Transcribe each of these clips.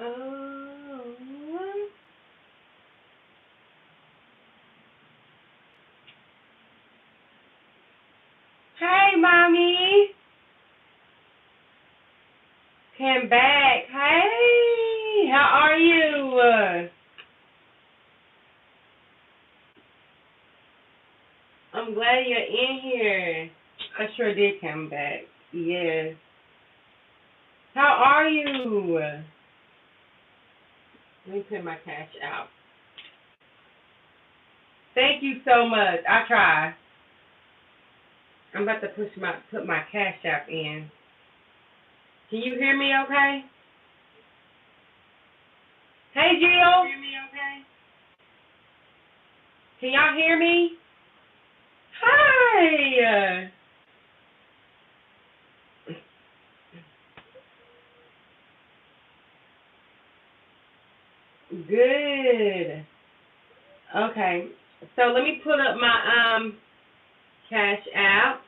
Oh. Hey, mommy. Came back. Hey, how are you? I'm glad you're in here. I sure did come back. Yes. How are you? Let me put my cash out. Thank you so much. I try. I'm about to put my cash app in. Can you hear me okay? Hey, Jill. Can you hear me okay? Can y'all hear me? Hi. Good. Okay. So let me put up my cash app.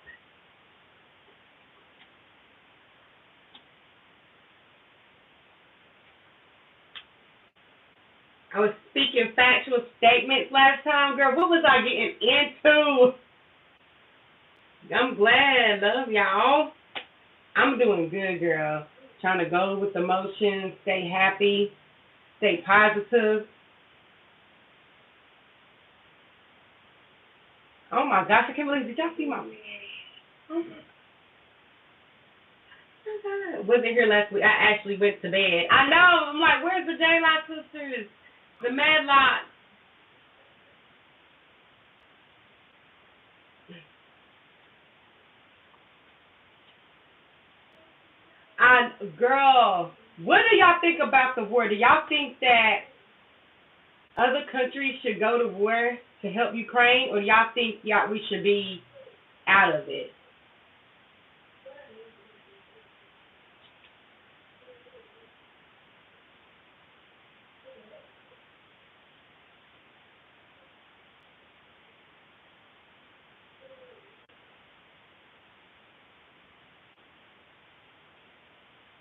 I was speaking factual statements last time, girl. What was I getting into? I'm glad. Love y'all. I'm doing good, girl. Trying to go with the motion, stay happy, stay positive. Oh my gosh, I can't believe, did y'all see my oh my God. Wasn't here last week. I actually went to bed. I know. I'm like, where's the J-Lock sisters? The Madlock. Girl, what do y'all think about the war? Do y'all think that other countries should go to war to help Ukraine, or do y'all think we should be out of it?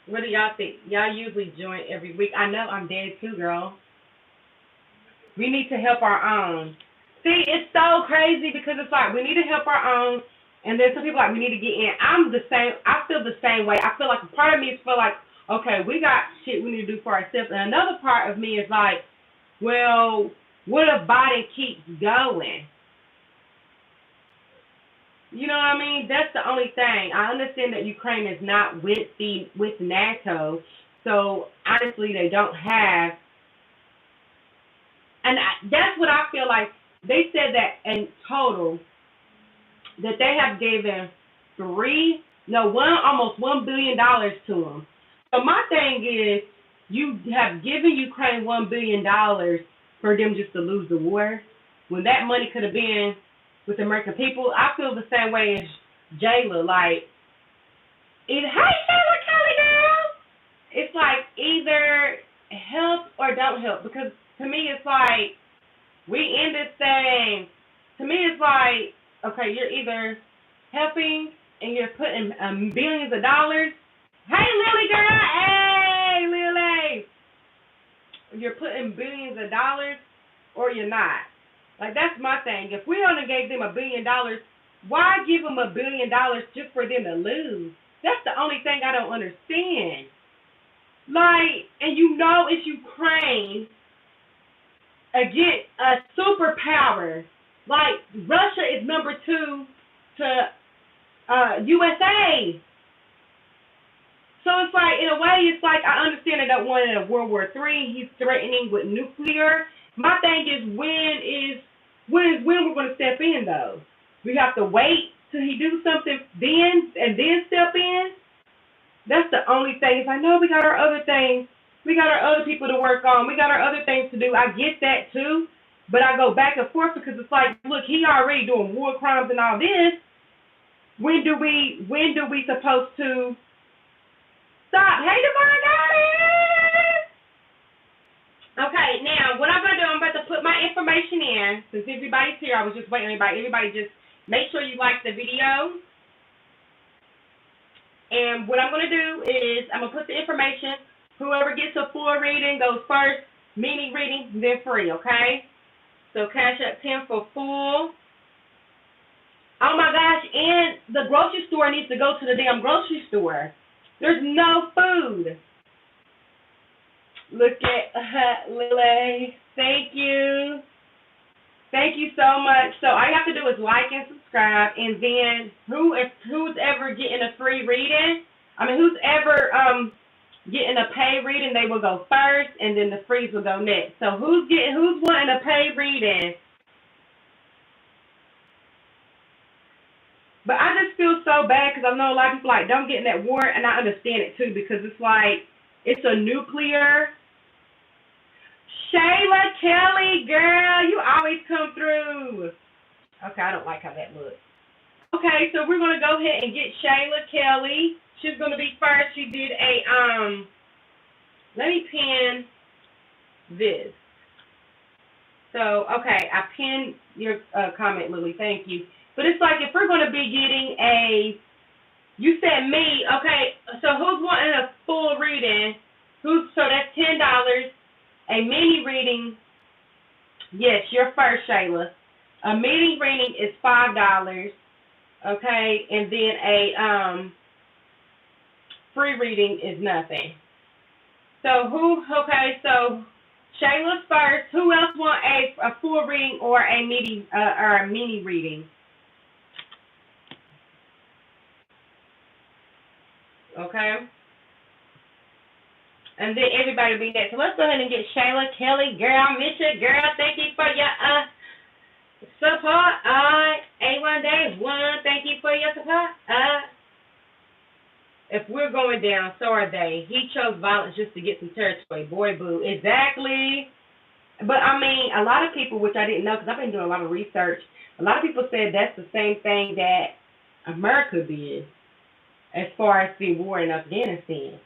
What do y'all think? Y'all usually join every week. I know I'm dead too, girl. We need to help our own. See, it's so crazy because it's like we need to help our own, and then some people like we need to get in. I'm the same. I feel the same way. I feel like a part of me is feel like, okay, we got shit we need to do for ourselves, and another part of me is like, well, what if Biden keeps going? You know what I mean? That's the only thing. I understand that Ukraine is not with NATO, so honestly, they don't have. And that's what I feel like. They said that in total that they have given almost $1 billion to them. So my thing is, you have given Ukraine $1 billion for them just to lose the war, when that money could have been with the American people. I feel the same way as Jayla. Like, hey, Jayla, Kelly girl. It's like either help or don't help, because to me it's like we in this thing. To me it's like, okay, you're either helping and you're putting billions of dollars. Hey, Lily girl. Hey, Lily. You're putting billions of dollars or you're not. Like, that's my thing. If we only gave them $1 billion, why give them $1 billion just for them to lose? That's the only thing I don't understand. Like, and it's Ukraine against a superpower. Like, Russia is number 2 to USA. So it's like, in a way, it's like, I understand they don't want it in World War III. He's threatening with nuclear. My thing is, when we're going to step in, though? We have to wait till he do something then step in? That's the only thing. If I know we got our other things, we got our other people to work on, we got our other things to do. I get that too, but I go back and forth because it's like, look, he already doing war crimes and all this. When do we supposed to stop? Hey, Devon, got it. Okay, now what I'm gonna do, I'm about to put my information in. Since everybody's here, I was just waiting on everybody just make sure you like the video. And what I'm going to do is I'm going to put the information. Whoever gets a full reading goes first, mini reading, then free, okay? So Cash App 10 for full. Oh my gosh, and the grocery store needs to go to the damn grocery store. There's no food. Look at Lily. Thank you. Thank you so much. So all you have to do is like and subscribe, and then who's ever getting a free reading, who's ever getting a pay reading, they will go first, and then the frees will go next. So who's wanting a pay reading? But I just feel so bad because I know a lot of people like don't get in that warrant, and I understand it too because it's like it's a nuclear. Shayla Kelly, girl, you always come through. Okay, I don't like how that looks. Okay, so we're gonna go ahead and get Shayla Kelly. She's gonna be first. She did a let me pin this. So okay, I pinned your comment, Lily. Thank you. But it's like if we're gonna be getting you said me. Okay, so who's wanting a full reading? So that's $10. A mini reading, yes, you're first, Shayla. A mini reading is $5, okay, and then a free reading is nothing. So so Shayla's first. Who else want a full reading or a mini reading? Okay. And then everybody will be next. So let's go ahead and get Shayla Kelly. Girl, miss you. Girl, thank you for your support. A1 Day 1, thank you for your support. If we're going down, so are they. He chose violence just to get some territory. Boy, boo. Exactly. But, a lot of people, which I didn't know because I've been doing a lot of research, a lot of people said that's the same thing that America did as far as the war in Afghanistan.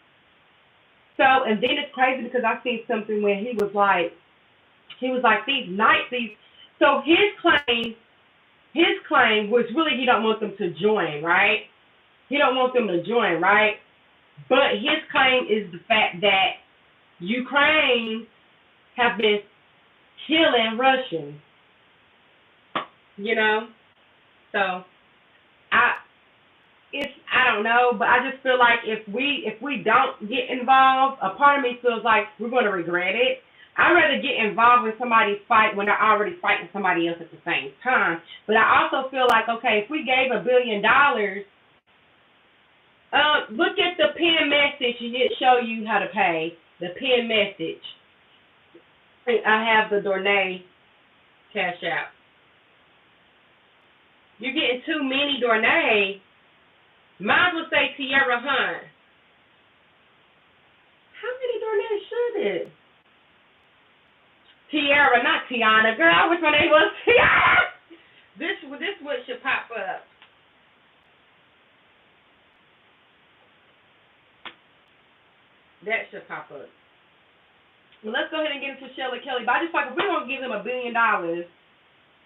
So, and then it's crazy because I seen something where he was like these Nazis. So his claim was really he don't want them to join, right? He don't want them to join, right? But his claim is the fact that Ukraine have been killing Russians, So I don't know, but I just feel like if we don't get involved, a part of me feels like we're going to regret it. I'd rather get involved with somebody's fight when they're already fighting somebody else at the same time. But I also feel like, okay, if we gave $1 billion, look at the pin message and it show you how to pay. The pin message. I have the Dornay Cash App. You're getting too many Dornay. Mine will say Tierra Hunt. How many Dornay should it? Tierra, not Tiana. Girl, I wish my name was Tiana. This one should pop up. That should pop up. Well, let's go ahead and get into Shayla Kelly. But I just like, if we don't give them $1 billion,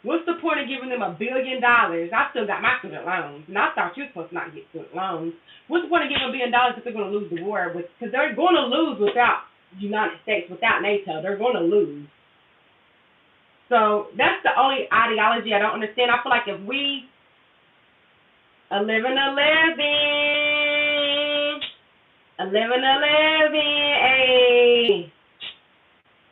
what's the point of giving them $1 billion? I still got my student loans, and I thought you were supposed to not get student loans. What's the point of giving $1 billion if they're going to lose the war? Because they're going to lose without the United States, without NATO. They're going to lose. So that's the only ideology I don't understand. I feel like if we 11-11, hey,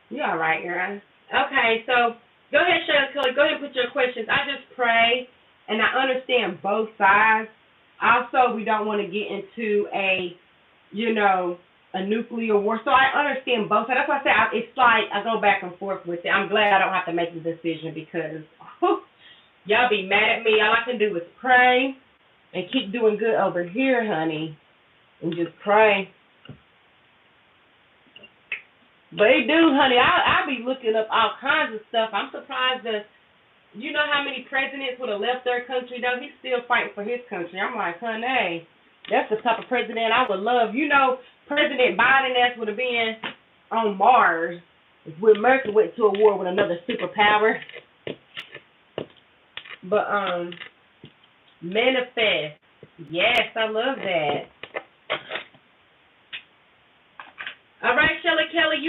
you all right, girl? Okay, so go ahead, Shayla Kelly. Go ahead and put your questions. I just pray, and I understand both sides. Also, we don't want to get into a nuclear war. So I understand both sides. That's why I say it's like I go back and forth with it. I'm glad I don't have to make the decision because y'all be mad at me. All I can do is pray and keep doing good over here, honey, and just pray. But they do, honey. I be looking up all kinds of stuff. I'm surprised that you know how many presidents would have left their country, though? He's still fighting for his country. I'm like, honey, that's the type of president I would love. President Biden would have been on Mars if America went to a war with another superpower. But, manifest. Yes, I love that.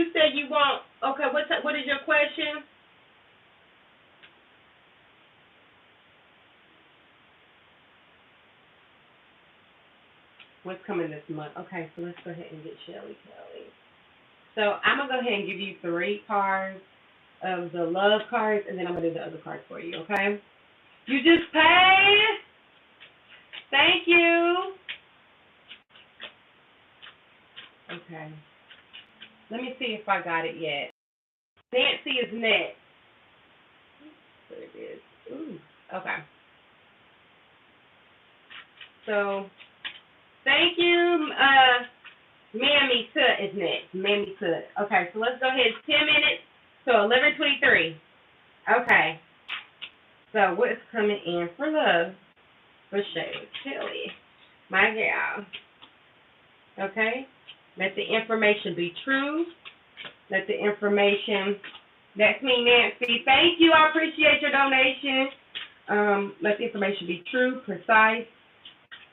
you said you want, okay, what is your question? What's coming this month? Okay, so let's go ahead and get Shelly Kelly. So I'm going to go ahead and give you 3 cards of the love cards, and then I'm going to do the other cards for you, okay? You just paid. Thank you. Okay. Let me see if I got it yet. Nancy is next. There it is. Ooh. Okay. So, thank you. Mammy Tut is next. Mammy Tut. Okay, so let's go ahead. 10 minutes. So 11:23. Okay. So what's coming in for love for Shelly Kelly, my gal? Okay. Let the information be true. Let the information. That's me, Nancy. Thank you. I appreciate your donation. Let the information be true, precise,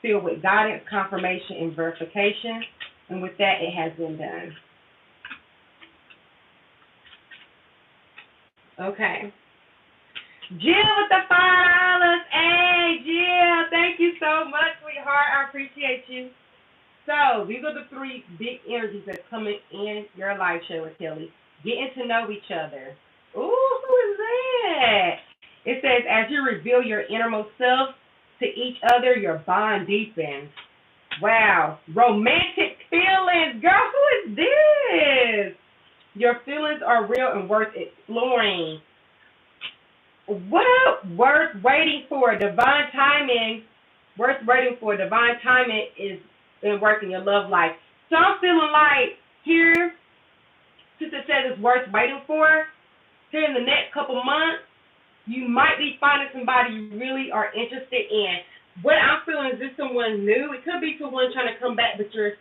filled with guidance, confirmation, and verification. And with that, it has been done. Okay. Jill with the $5. Hey, Jill. Thank you so much, sweetheart. I appreciate you. So, these are the 3 big energies that's coming in your life, Shelly Kelly. Getting to know each other. Ooh, who is that? It says, as you reveal your innermost self to each other, your bond deepens. Wow. Romantic feelings. Girl, who is this? Your feelings are real and worth exploring. What? Worth waiting for. Divine timing. Worth waiting for. Divine timing is in working your love life. So I'm feeling like here, since it says it's worth waiting for, here in the next couple months, you might be finding somebody you really are interested in. What I'm feeling is this someone new. It could be someone trying to come back, but you're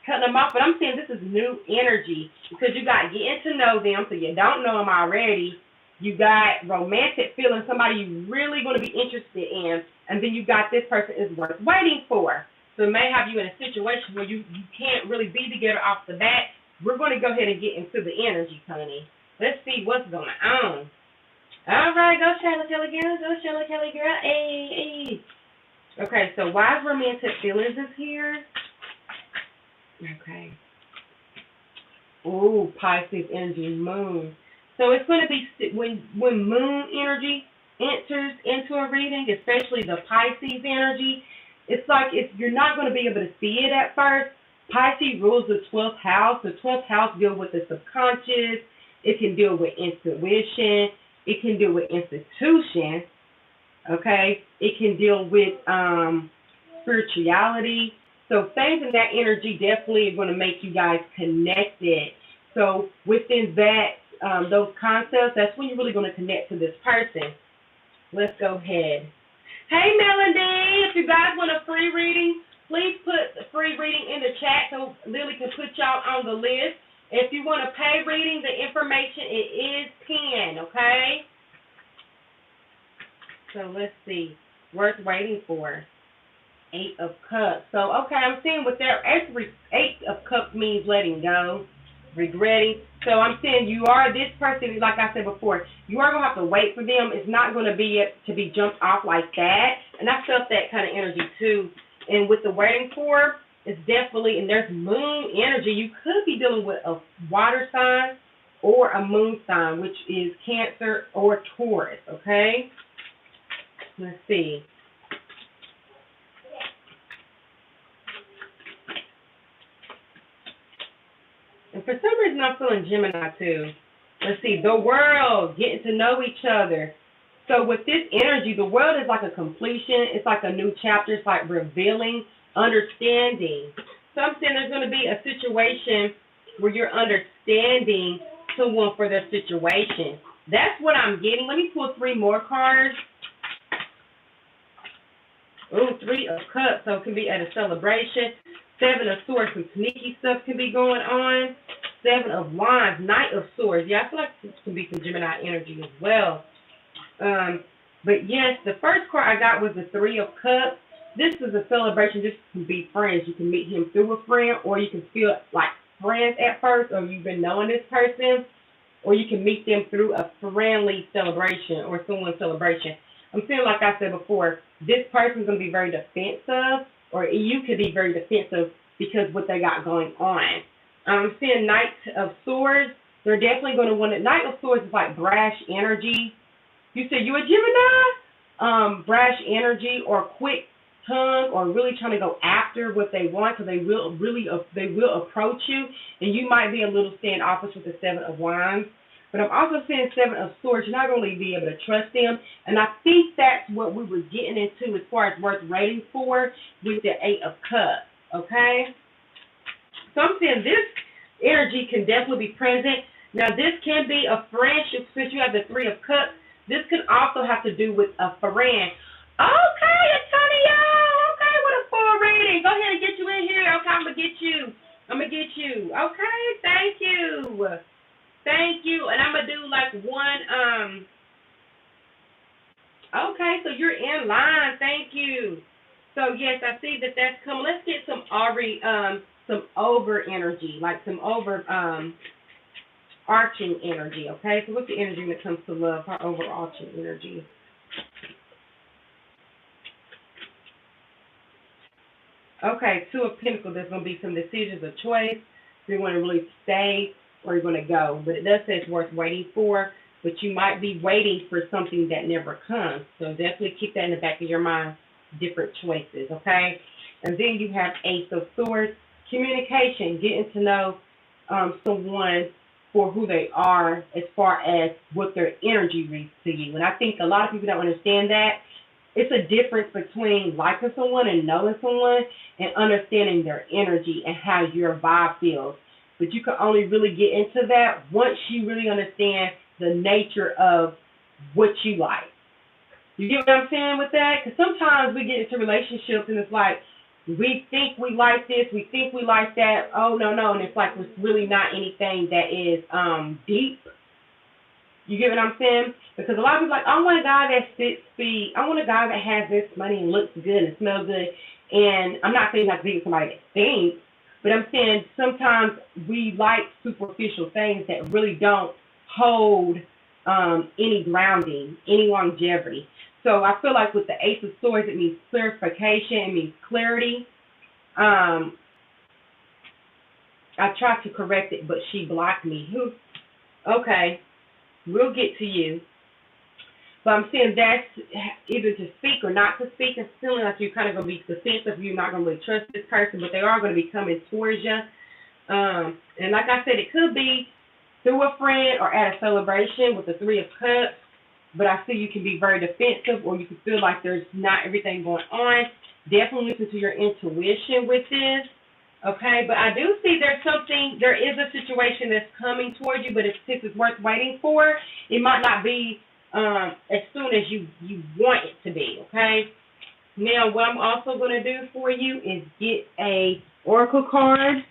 cutting them off. But I'm saying this is new energy because you got getting to know them, so you don't know them already. You got romantic feelings, somebody you really going to be interested in, and then you got this person is worth waiting for. So it may have you in a situation where you can't really be together off the bat. We're going to go ahead and get into the energy, honey. Let's see what's going on. All right, go Shelly Kelly girl. Go Shelly Kelly girl. Hey, hey. Okay, so wise romantic feelings is here. Okay. Ooh, Pisces energy, moon. So it's going to be when moon energy enters into a reading, especially the Pisces energy, it's like you're not going to be able to see it at first. Pisces rules the 12th house. The 12th house deals with the subconscious. It can deal with intuition. It can deal with institution. Okay? It can deal with spirituality. So things in that energy definitely are going to make you guys connected. So within that, those concepts, that's when you're really going to connect to this person. Let's go ahead. Hey, Melody, if you guys want a free reading, please put the free reading in the chat so Lily can put y'all on the list. If you want a pay reading, the information, it is pinned, okay? So let's see. Worth waiting for. 8 of Cups. So, okay, I'm seeing with their 8 of Cups means letting go, regretting. So I'm saying you are this person, like I said before, you are going to have to wait for them. It's not going to be jumped off like that. And I felt that kind of energy too. And with the waiting for, it's definitely, and there's moon energy. You could be dealing with a water sign or a moon sign, which is Cancer or Taurus, okay? Let's see. And for some reason, I'm feeling Gemini, too. Let's see. The world, getting to know each other. So with this energy, the world is like a completion. It's like a new chapter. It's like revealing, understanding. So I'm saying there's going to be a situation where you're understanding someone for their situation. That's what I'm getting. Let me pull 3 more cards. Ooh, 3 of Cups. So it can be at a celebration. 7 of Swords, some sneaky stuff can be going on. 7 of Wands, Knight of Swords. Yeah, I feel like this can be some Gemini energy as well. But yes, the first card I got was the 3 of Cups. This is a celebration. This can be friends. You can meet him through a friend, or you can feel like friends at first, or you've been knowing this person, or you can meet them through a friendly celebration or someone's celebration. I'm feeling like I said before, this person's going to be very defensive, or you could be very defensive because what they got going on. I'm seeing Knight of Swords. They're definitely going to want it. Knight of Swords is like brash energy. You said you a Gemini? Brash energy or quick tongue, or really trying to go after what they want, because they will approach you, and you might be a little standoffish with the Seven of Wands. But I'm also seeing Seven of Swords. You're not going to really be able to trust them, and I think that's what we were getting into as far as worth waiting for with the Eight of Cups. Okay, so I'm saying this energy can definitely be present. Now, this can be a friendship, since you have the Three of Cups. This can also have to do with a friend. Okay, Antonio. Okay, what a full reading. Go ahead and get you in here. Okay, I'm gonna get you. Okay, thank you. Thank you. And I'm gonna do like one. Okay, so you're in line. Thank you. So yes, I see that that's coming. Let's get some some over energy, like some over arching energy. Okay, so what's the energy when it comes to love? Our overarching energy. Okay, Two of Pentacles, there's going to be some decisions of choice. If you want to really stay or you're going to go. But it does say it's worth waiting for, but you might be waiting for something that never comes. So definitely keep that in the back of your mind, different choices, okay? And then you have Ace of Swords, communication, getting to know someone for who they are as far as what their energy reads to you. And I think a lot of people don't understand that. It's a difference between liking someone and knowing someone and understanding their energy and how your vibe feels. But you can only really get into that once you really understand the nature of what you like. You get what I'm saying with that? Because sometimes we get into relationships and it's like, we think we like this, we think we like that. Oh, no, and it's like it's really not anything that is deep. You get what I'm saying? Because a lot of people are like, I want a guy that sits feet. I want a guy that has this money and looks good and smells good. And I'm not saying you have to be with somebody that thinks, but I'm saying sometimes we like superficial things that really don't hold any grounding, any longevity. So I feel like with the Ace of Swords, it means clarification, it means clarity. I tried to correct it, but she blocked me. Okay, we'll get to you. But I'm saying that's either to speak or not to speak. It's feeling like you're kind of going to be defensive. You're not going to really trust this person, but they are going to be coming towards you. And like I said, it could be through a friend or at a celebration with the Three of Cups. But I see you can be very defensive, or you can feel like there's not everything going on. Definitely listen to your intuition with this. Okay, but I do see there is a situation that's coming towards you, but since it's worth waiting for, it might not be as soon as you want it to be, okay? Now, what I'm also going to do for you is get a oracle card.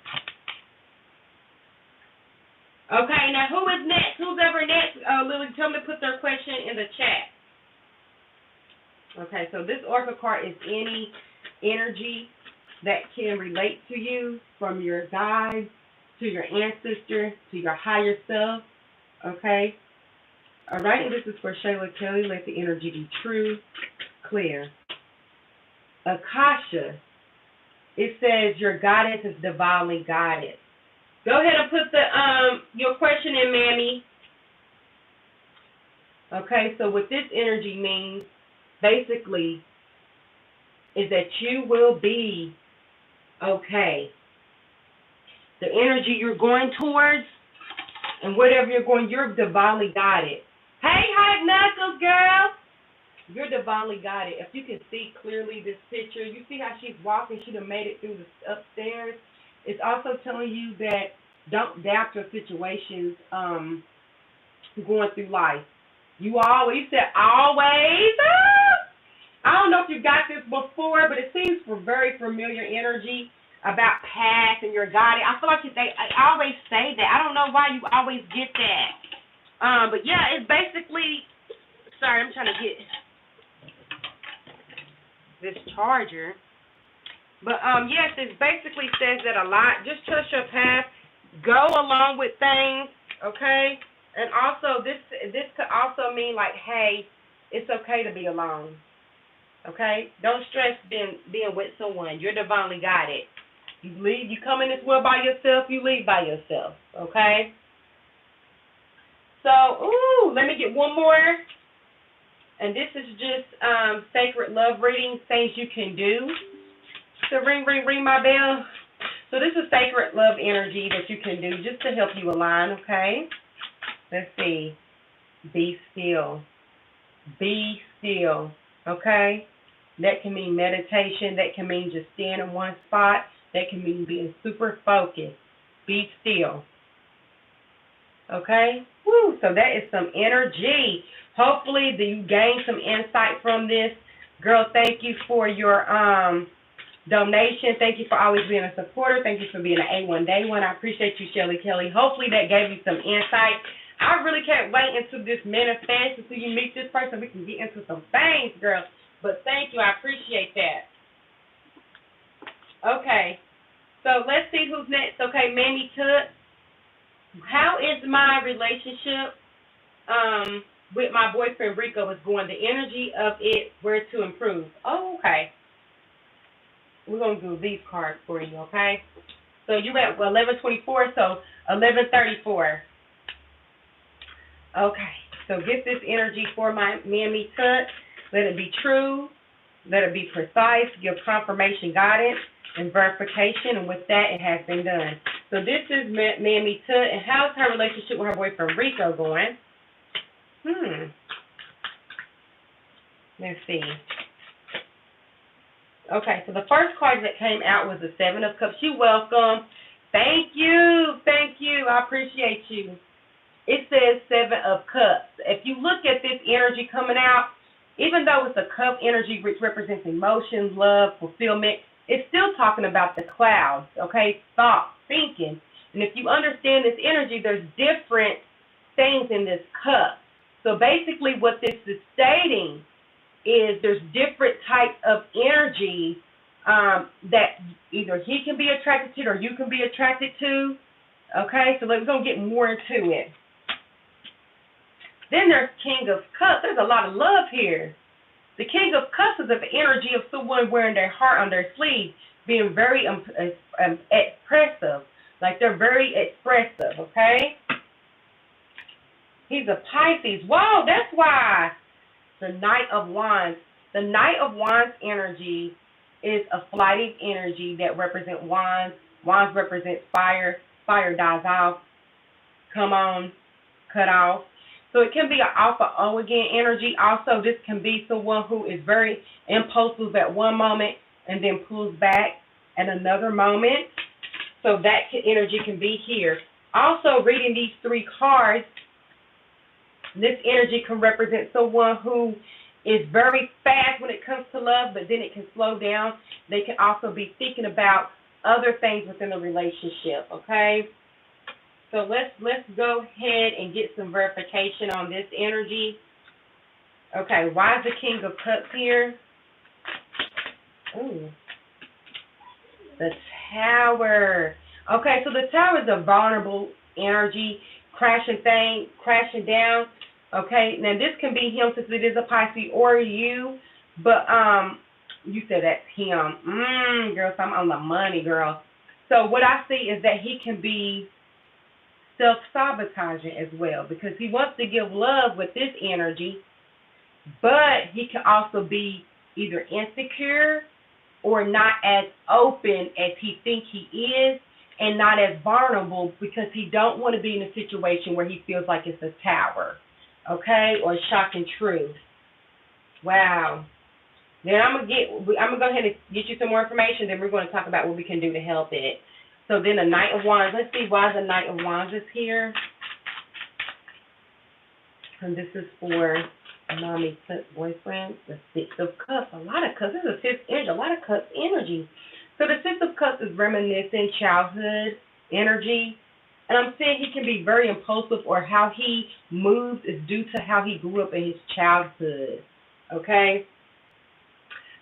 Okay, now who is next? Who's ever next? Lily, tell me to put their question in the chat. Okay, so this oracle card is any energy that can relate to you, from your guide to your ancestor to your higher self. Okay? All right, and this is for Shayla Kelly. Let the energy be true, clear. Akasha, it says your guidance is divinely guided. Go ahead and put your question in, Mammy. Okay, so what this energy means, basically, is that you will be okay. The energy you're going towards, and whatever you're going, you're divinely guided. Hey, Hot Knuckles, girl. You're divinely guided. If you can see clearly this picture, you see how she's walking, she'd have made it through the upstairs. It's also telling you that don't doubt your situations going through life. You said always. I don't know if you got this before, but it seems for very familiar energy about past and your guiding. I feel like I always say that. I don't know why you always get that. But yeah, it's basically, sorry, I'm trying to get this charger. But yes, it basically says that a lot. Just trust your path. go along with things, okay? And also, this could also mean like, hey, it's okay to be alone, okay? Don't stress being with someone. You're divinely guided. You come in this world by yourself, you leave by yourself, okay? So, let me get one more. And this is just sacred love reading, things you can do. So ring my bell. So this is sacred love energy that you can do just to help you align, okay? Let's see. Be still. Be still, okay? That can mean meditation. That can mean just staying in one spot. That can mean being super focused. Be still. Okay? Woo! So that is some energy. Hopefully you gain some insight from this. Girl, thank you for your donation. Thank you for always being a supporter. Thank you for being an A1 Day One. I appreciate you, Shelly Kelly. Hopefully that gave you some insight. I really can't wait until this manifests, until you meet this person. We can get into some things, girl. But thank you. I appreciate that. Okay. So let's see who's next. Okay, Mammy Tut. How is my relationship with my boyfriend Rico is going? The energy of it, where to improve. Oh, okay. We're going to do these cards for you, okay? So you're at 11:24, so 11:34. Okay, so get this energy for my Mammy Tut. Let it be true. Let it be precise. Give confirmation, guidance, and verification. And with that, it has been done. So this is Mammy Tut. And how's her relationship with her boyfriend Rico going? Let's see. Okay, so the first card that came out was the Seven of Cups. You're welcome. Thank you. Thank you. I appreciate you. It says Seven of Cups. If you look at this energy coming out, even though it's a cup energy which represents emotions, love, fulfillment, it's still talking about the clouds, okay? Thought, thinking. And if you understand this energy, there's different things in this cup. So basically what this is stating is there's different types of energy that either he can be attracted to or you can be attracted to. Okay, so we're going to get more into it. Then there's King of Cups. There's a lot of love here. The King of Cups is the energy of someone wearing their heart on their sleeve, being very expressive. Like they're very expressive, okay? He's a Pisces. Whoa, that's why. The Knight of Wands. The Knight of Wands energy is a flighty energy that represents wands. Wands represents fire. Fire dies off, come on, cut off. So it can be an alpha O again energy. Also, this can be someone who is very impulsive at one moment and then pulls back at another moment. So that energy can be here. Also, reading these three cards, this energy can represent someone who is very fast when it comes to love, but then it can slow down. They can also be thinking about other things within the relationship, okay? So let's go ahead and get some verification on this energy. Okay, why is the King of Cups here? Ooh, the Tower. Okay, so the Tower is a vulnerable energy, crashing down. Okay, now this can be him since it is a Pisces or you, but you said that's him. Girl, so I'm on the money, girl. So what I see is that he can be self-sabotaging as well because he wants to give love with this energy, but he can also be either insecure or not as open as he thinks he is and not as vulnerable because he don't want to be in a situation where he feels like it's a tower, okay, or shocking truth. Wow. Then I'm gonna go ahead and get you some more information. Then we're going to talk about what we can do to help it. So then the Knight of Wands. Let's see why the Knight of Wands is here. And this is for Mommy boyfriend. The Six of Cups. A lot of cups. This is a fifth energy. A lot of cups energy. So the Six of Cups is reminiscing childhood energy. And I'm saying he can be very impulsive or how he moves is due to how he grew up in his childhood. Okay?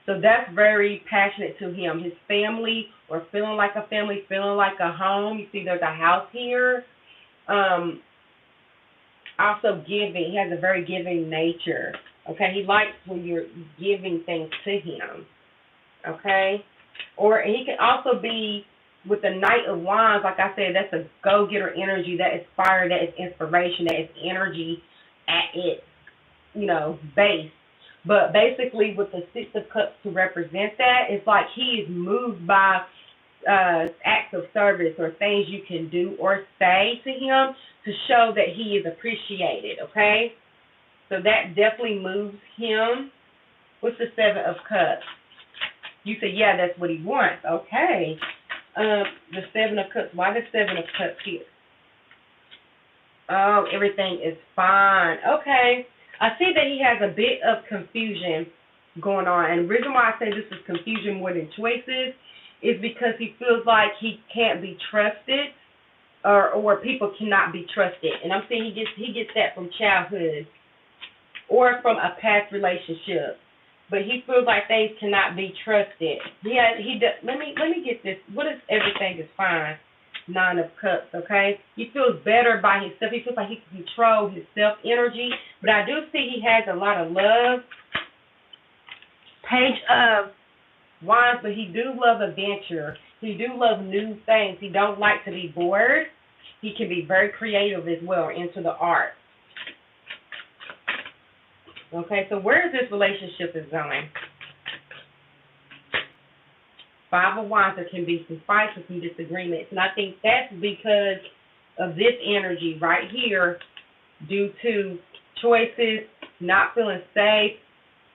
So that's very passionate to him. His family, or feeling like a family, feeling like a home. You see there's a house here. Also giving. He has a very giving nature. Okay, he likes when you're giving things to him. Okay? Or he can also be with the Knight of Wands, like I said, that's a go-getter energy, that is fire, that is inspiration, that is energy at its, base. But basically with the Six of Cups to represent that, it's like he is moved by acts of service or things you can do or say to him to show that he is appreciated, okay? So that definitely moves him. What's the Seven of Cups? You say, yeah, that's what he wants. Okay. The Seven of Cups. Why the Seven of Cups here? Oh, everything is fine. Okay. I see that he has a bit of confusion going on. And the reason why I say this is confusion more than choices is because he feels like he can't be trusted, or people cannot be trusted. And I'm saying he gets that from childhood or from a past relationship. But he feels like things cannot be trusted. Let me get this. What is everything is fine? Nine of Cups, okay? He feels better by himself. He feels like he can control his self-energy. But I do see he has a lot of love. Page of Wands, but he do love adventure. He do love new things. He don't like to be bored. He can be very creative as well, into the arts. Okay, so where is this relationship is going? Five of Wands, there can be some fights and some disagreements. And I think that's because of this energy right here, due to choices, not feeling safe,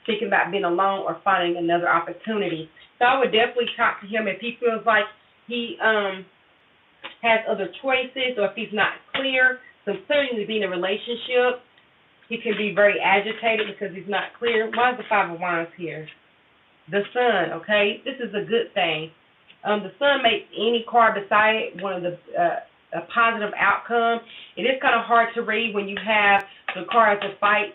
thinking about being alone, or finding another opportunity. So I would definitely talk to him if he feels like he has other choices, or if he's not clear. So clearly to be in a relationship, he can be very agitated because he's not clear. Why is the Five of Wands here? The Sun, okay? This is a good thing. The Sun makes any card beside it one of the a positive outcome. It is kind of hard to read when you have the cards of Five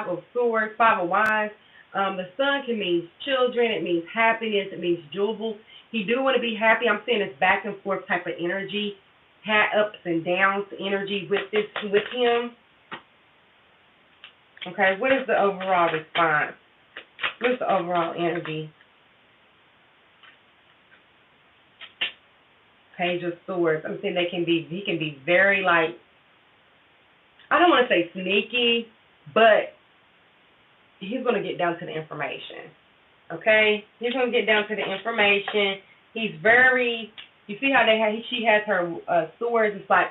of Swords, Five of Wands. The Sun can mean children. It means happiness. It means jewels. He do want to be happy. I'm saying it's back and forth type of energy, ups and downs energy with him. Okay, what is the overall response? What's the overall energy? Page of Swords. I'm saying he can be very, like, I don't want to say sneaky, but he's going to get down to the information. Okay? He's going to get down to the information. He's very, you see how she has her swords. It's like,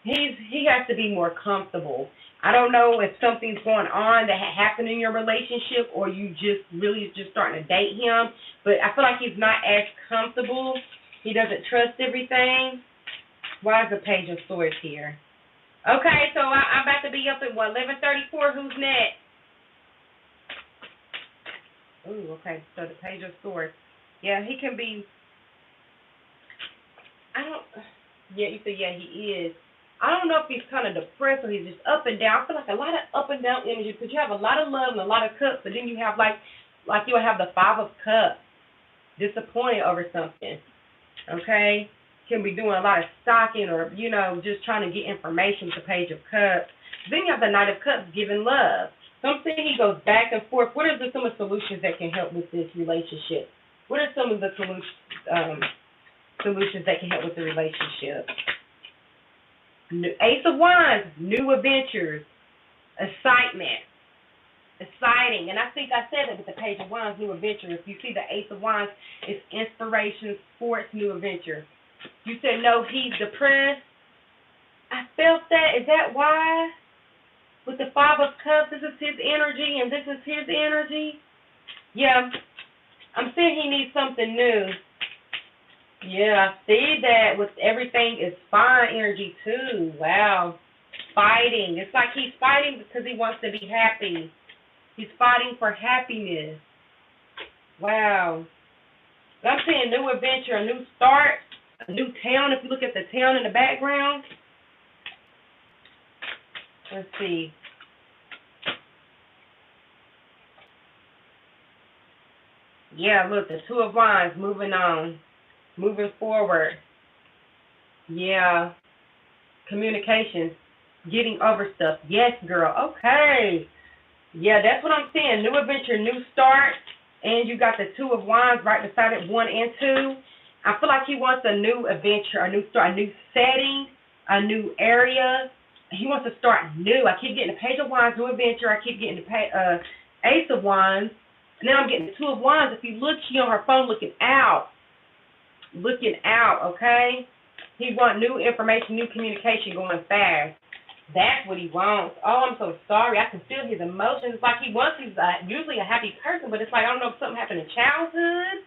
he has to be more comfortable. I don't know if something's going on that happened in your relationship, or you just really just starting to date him, but I feel like he's not as comfortable. He doesn't trust everything. Why is the Page of Swords here? Okay, so I'm about to be up at, 11:34. Who's next? Ooh, okay, so the Page of Swords. Yeah, he can be, you say, yeah, he is. I don't know if he's kind of depressed or he's just up and down. I feel like a lot of up and down energy, because you have a lot of love and a lot of cups, but then you have like you'll have the Five of Cups, disappointed over something. Okay? Can be doing a lot of stalking, or, just trying to get information with the Page of Cups. Then you have the Knight of Cups, giving love. So I'm saying he goes back and forth. What are some of the solutions that can help with this relationship? What are some of the solutions that can help with the relationship? Ace of Wands, new adventures, excitement, exciting. And I think I said it with the Page of Wands, new adventure. If you see the Ace of Wands, it's inspiration, sports, new adventure. You said, no, he's depressed. I felt that. Is that why? With the Five of Cups, this is his energy, and this is his energy. Yeah, I'm saying he needs something new. Yeah, I see that with everything is fine energy too. Wow. Fighting. It's like he's fighting because he wants to be happy. He's fighting for happiness. Wow. But I'm seeing new adventure, a new start, a new town. If you look at the town in the background. Let's see. Yeah, look, the Two of Wands, moving on, moving forward. Yeah, communication, getting over stuff. Yes, girl. Okay. Yeah, that's what I'm saying. New adventure, new start, and you got the Two of Wands right beside it, 1 and 2. I feel like he wants a new adventure, a new start, a new setting, a new area. He wants to start new. I keep getting the Page of Wands, new adventure. I keep getting the Ace of Wands, and then I'm getting the Two of Wands. If you look, she on her phone looking out. Okay. He wants new information, new communication, going fast. That's what he wants. Oh, I'm so sorry. I can feel his emotions. It's like he wants, he's usually a happy person, but it's like, I don't know if something happened in childhood.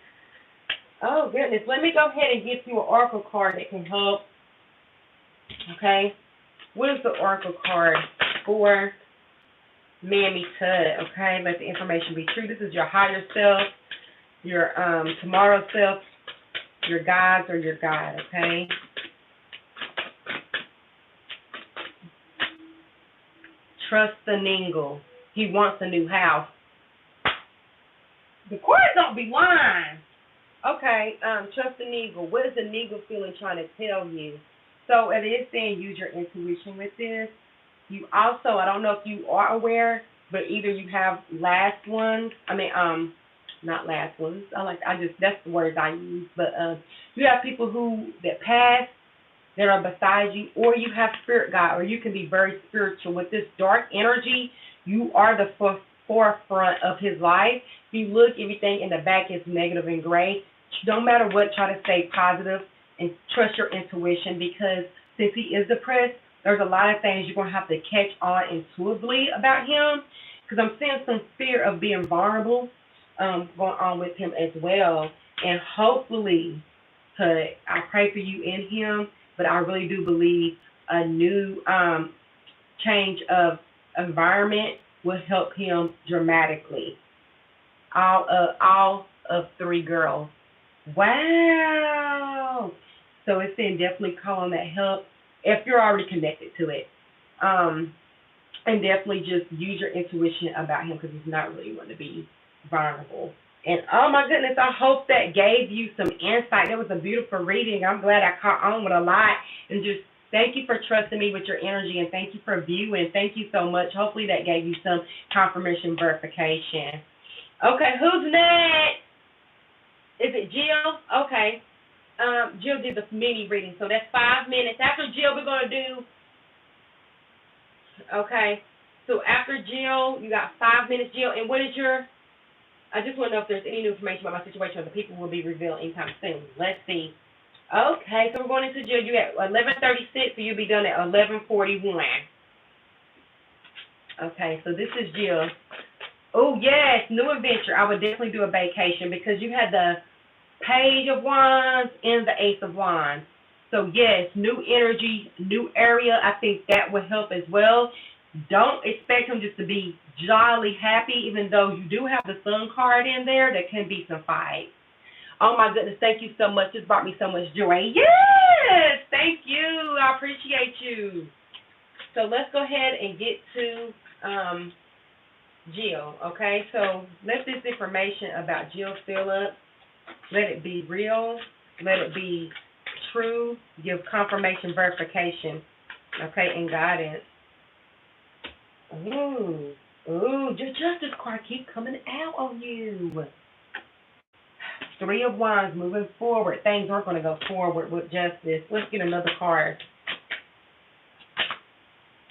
Oh, goodness. Let me go ahead and get you an oracle card that can help. Okay. What is the oracle card for Mammy Tut? Okay. Let the information be true. This is your higher self, your tomorrow self, your gods or your God. Okay. Trust the Ningle. He wants a new house. The cards don't be lying. Okay, trust the Ningle. What is the Ningle feeling trying to tell you? So it is saying use your intuition with this. You also, I don't know if you are aware, but either you have last ones. Not last ones. That's the words I use. But you have people that pass that are beside you, or you have spirit guide, or you can be very spiritual. With this dark energy, you are the forefront of his life. If you look, everything in the back is negative and gray. No matter what, try to stay positive and trust your intuition, because since he is depressed, there's a lot of things you're going to have to catch on intuitively about him, because I'm seeing some fear of being vulnerable going on with him as well. And hopefully, I pray for you in him, but I really do believe a new change of environment will help him dramatically. All of 3 girls. Wow. So it's saying definitely call on that help if you're already connected to it. And definitely just use your intuition about him, because he's not really going to be vulnerable. And oh my goodness, I hope that gave you some insight. It was a beautiful reading. I'm glad I caught on with a lot. And just thank you for trusting me with your energy, and thank you for viewing. Thank you so much. Hopefully that gave you some confirmation verification. Okay, who's next? Is it Jill? Okay. Jill did the mini reading, so that's 5 minutes. After Jill, we're going to do, okay, so after Jill, you got 5 minutes, Jill, and what is I just want to know if there's any new information about my situation, or the people will be revealed anytime soon. Let's see. Okay, so we're going into Jill. You at 11:36, so you'll be done at 11:41. Okay, so this is Jill. Oh, yes, new adventure. I would definitely do a vacation, because you had the Page of Wands and the Ace of Wands. So, yes, new energy, new area. I think that would help as well. Don't expect him just to be jolly happy, even though you do have the Sun card in there. There can be some fights. Oh, my goodness, thank you so much. This brought me so much joy. Yes, thank you. I appreciate you. So let's go ahead and get to Jill, okay? So let this information about Jill fill up. Let it be real. Let it be true. Give confirmation verification, okay, and guidance. Ooh, your justice card keep coming out on you. 3 of Wands, moving forward. Things aren't going to go forward with justice. Let's get another card.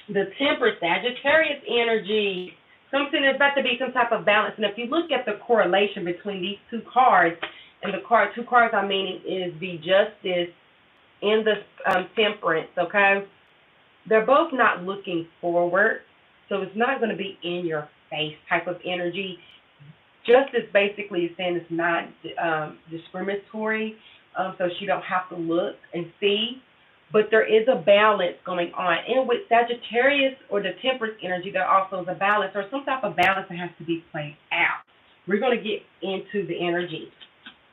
The Temperance, Sagittarius energy. Something is about to be some type of balance. And if you look at the correlation between these 2 cards, and the 2 cards I'm meaning is the Justice and the Temperance, okay? They're both not looking forward, so it's not going to be in your face type of energy. Justice basically is saying it's not discriminatory, so she don't have to look and see. But there is a balance going on. And with Sagittarius or the Temperance energy, there also is a balance, or some type of balance that has to be played out. We're going to get into the energy.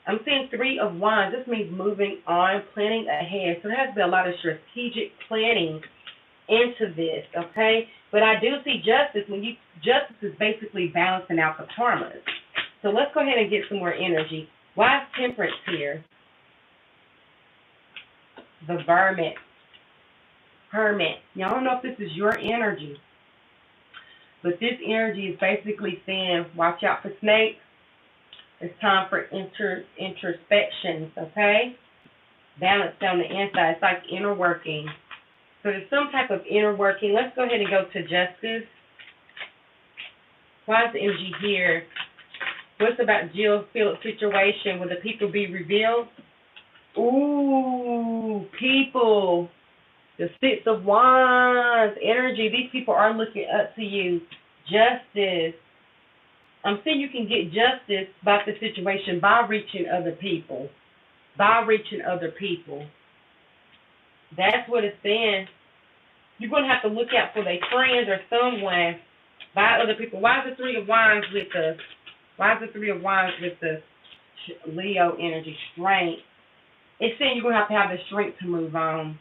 I'm seeing 3 of Wands. This means moving on, planning ahead. So there has to be a lot of strategic planning into this, okay? But I do see justice. Justice is basically balancing out the karmas. So let's go ahead and get some more energy. Why is Temperance here? The Hermit. Now, I don't know if this is your energy, but this energy is basically saying, watch out for snakes. It's time for introspections, okay? Balance on the inside. It's like inner working. So there's some type of inner working. Let's go ahead and go to Justice. Why is the energy here? What's about Jill Phillips' situation? Will the people be revealed? Ooh, people. The Six of Wands energy. These people are looking up to you. Justice. I'm saying you can get justice about the situation by reaching other people. By reaching other people. That's what it's saying. You're going to have to look out for their friends or someone by other people. Why is the Three of Wands with the Leo energy? Strength. It's saying you're going to have the strength to move on.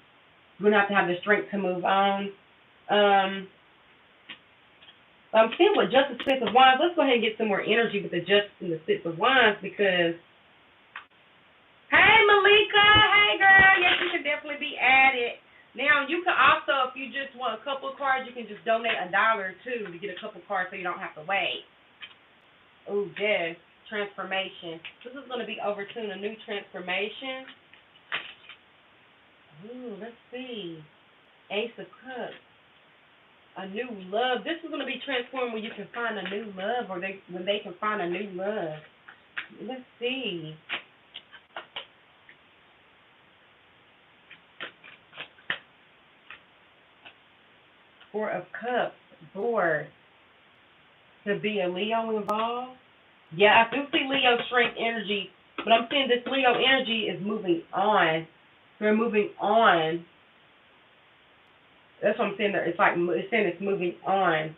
You're going to have the strength to move on. I'm seeing with Justice, Six of Wands. Let's go ahead and get some more energy with the Justice and the Six of Wands because, hey, Malika. Hey, girl. Yes, you can definitely be added. Now, you can also, if you just want a couple of cards, you can just donate $1 or $2 to get a couple of cards so you don't have to wait. Oh, yes. Transformation. This is going to be over soon, a new transformation. Ooh, let's see. Ace of Cups. A new love. This is going to be transformed when you can find a new love or when they can find a new love. Let's see. Four of Cups. Board. To be a Leo involved. Yeah, I do see Leo strength energy, but I'm seeing this Leo energy is moving on. They're moving on. That's what I'm saying. It's like it's saying it's moving on.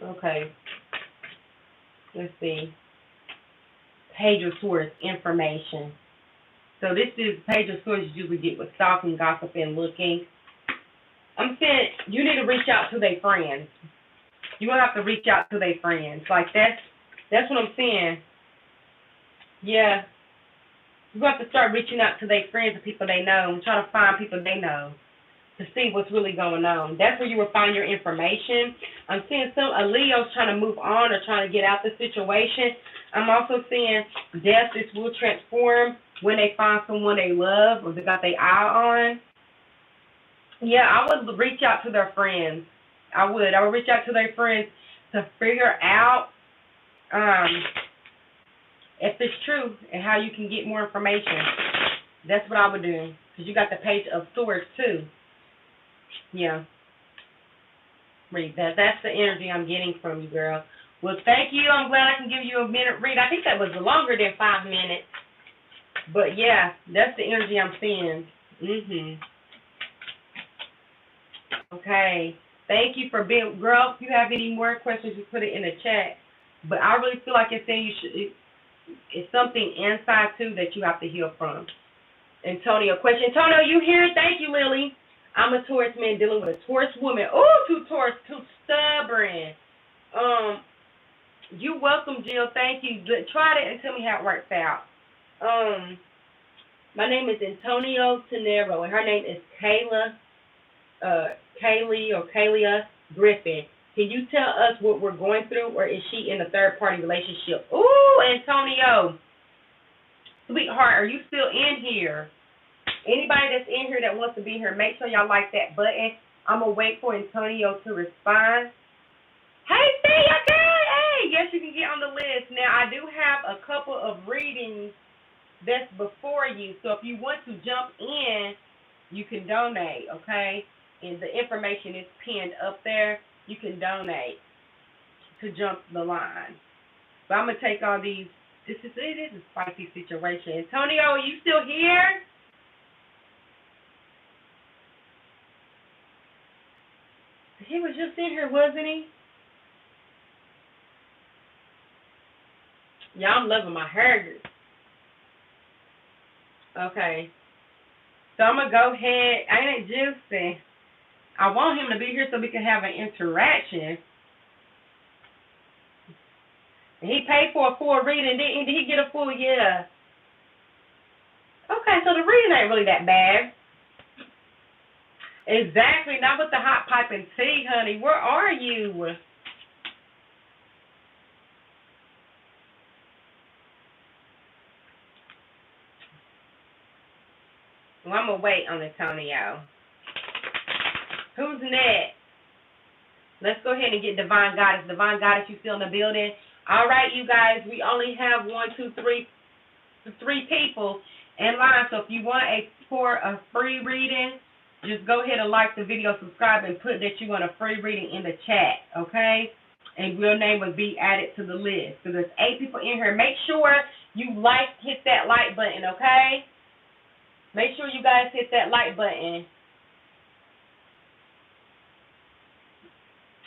Okay. Let's see. Page of Swords, information. So this is Page of Swords you usually get with stalking, gossip, and looking. I'm saying you need to reach out to their friends. You're going to have to reach out to their friends. Like that's what I'm saying. Yeah. You're going to have to start reaching out to their friends and people they know and try to find people they know to see what's really going on. That's where you will find your information. I'm seeing a Leo's trying to move on or trying to get out the situation. I'm also seeing justice will transform when they find someone they love or they got their eye on. Yeah, I would reach out to their friends. I would reach out to their friends to figure out if it's true and how you can get more information. That's what I would do. Because you got the Page of Swords, too. Yeah. Read that. That's the energy I'm getting from you, girl. Well, thank you. I'm glad I can give you a minute read. I think that was longer than 5 minutes. But, yeah, that's the energy I'm seeing. Okay. Thank you for being, girl, if you have any more questions, just put it in the chat. But I really feel like it's saying it's something inside, too, that you have to heal from. Antonio, question. Antonio, you here? Thank you, Lily. I'm a Taurus man dealing with a Taurus woman. Oh, too Taurus, too stubborn. You welcome, Jill. Thank you. Try it and tell me how it works out. My name is Antonio Tenero, and her name is Kaylia Griffin. Can you tell us what we're going through, or is she in a third-party relationship? Ooh, Antonio. Sweetheart, are you still in here? Anybody that's in here that wants to be here, make sure y'all like that button. I'm going to wait for Antonio to respond. Hey, see you good. Hey, yes, you can get on the list. Now, I do have a couple of readings that's before you. So if you want to jump in, you can donate, okay? And the information is pinned up there. You can donate to jump the line. But I'm going to take all these. It is a spicy situation. Antonio, are you still here? He was just in here, wasn't he? Yeah, I'm loving my hair. Okay. So I'm going to go ahead. Ain't it juicy? I want him to be here so we can have an interaction. And he paid for a full reading. Did he get a full? Yeah. Okay, so the reading ain't really that bad. Exactly. Not with the hot pipe and tea, honey. Where are you? Well, I'm going to wait on Antonio. Who's next? Let's go ahead and get Divine Goddess. Divine Goddess, you still in the building? All right, you guys. We only have three people in line. So if you want for a free reading, just go ahead and like the video, subscribe, and put that you want a free reading in the chat, okay? And your name will be added to the list. So there's 8 people in here. Make sure you hit that like button, okay? Make sure you guys hit that like button.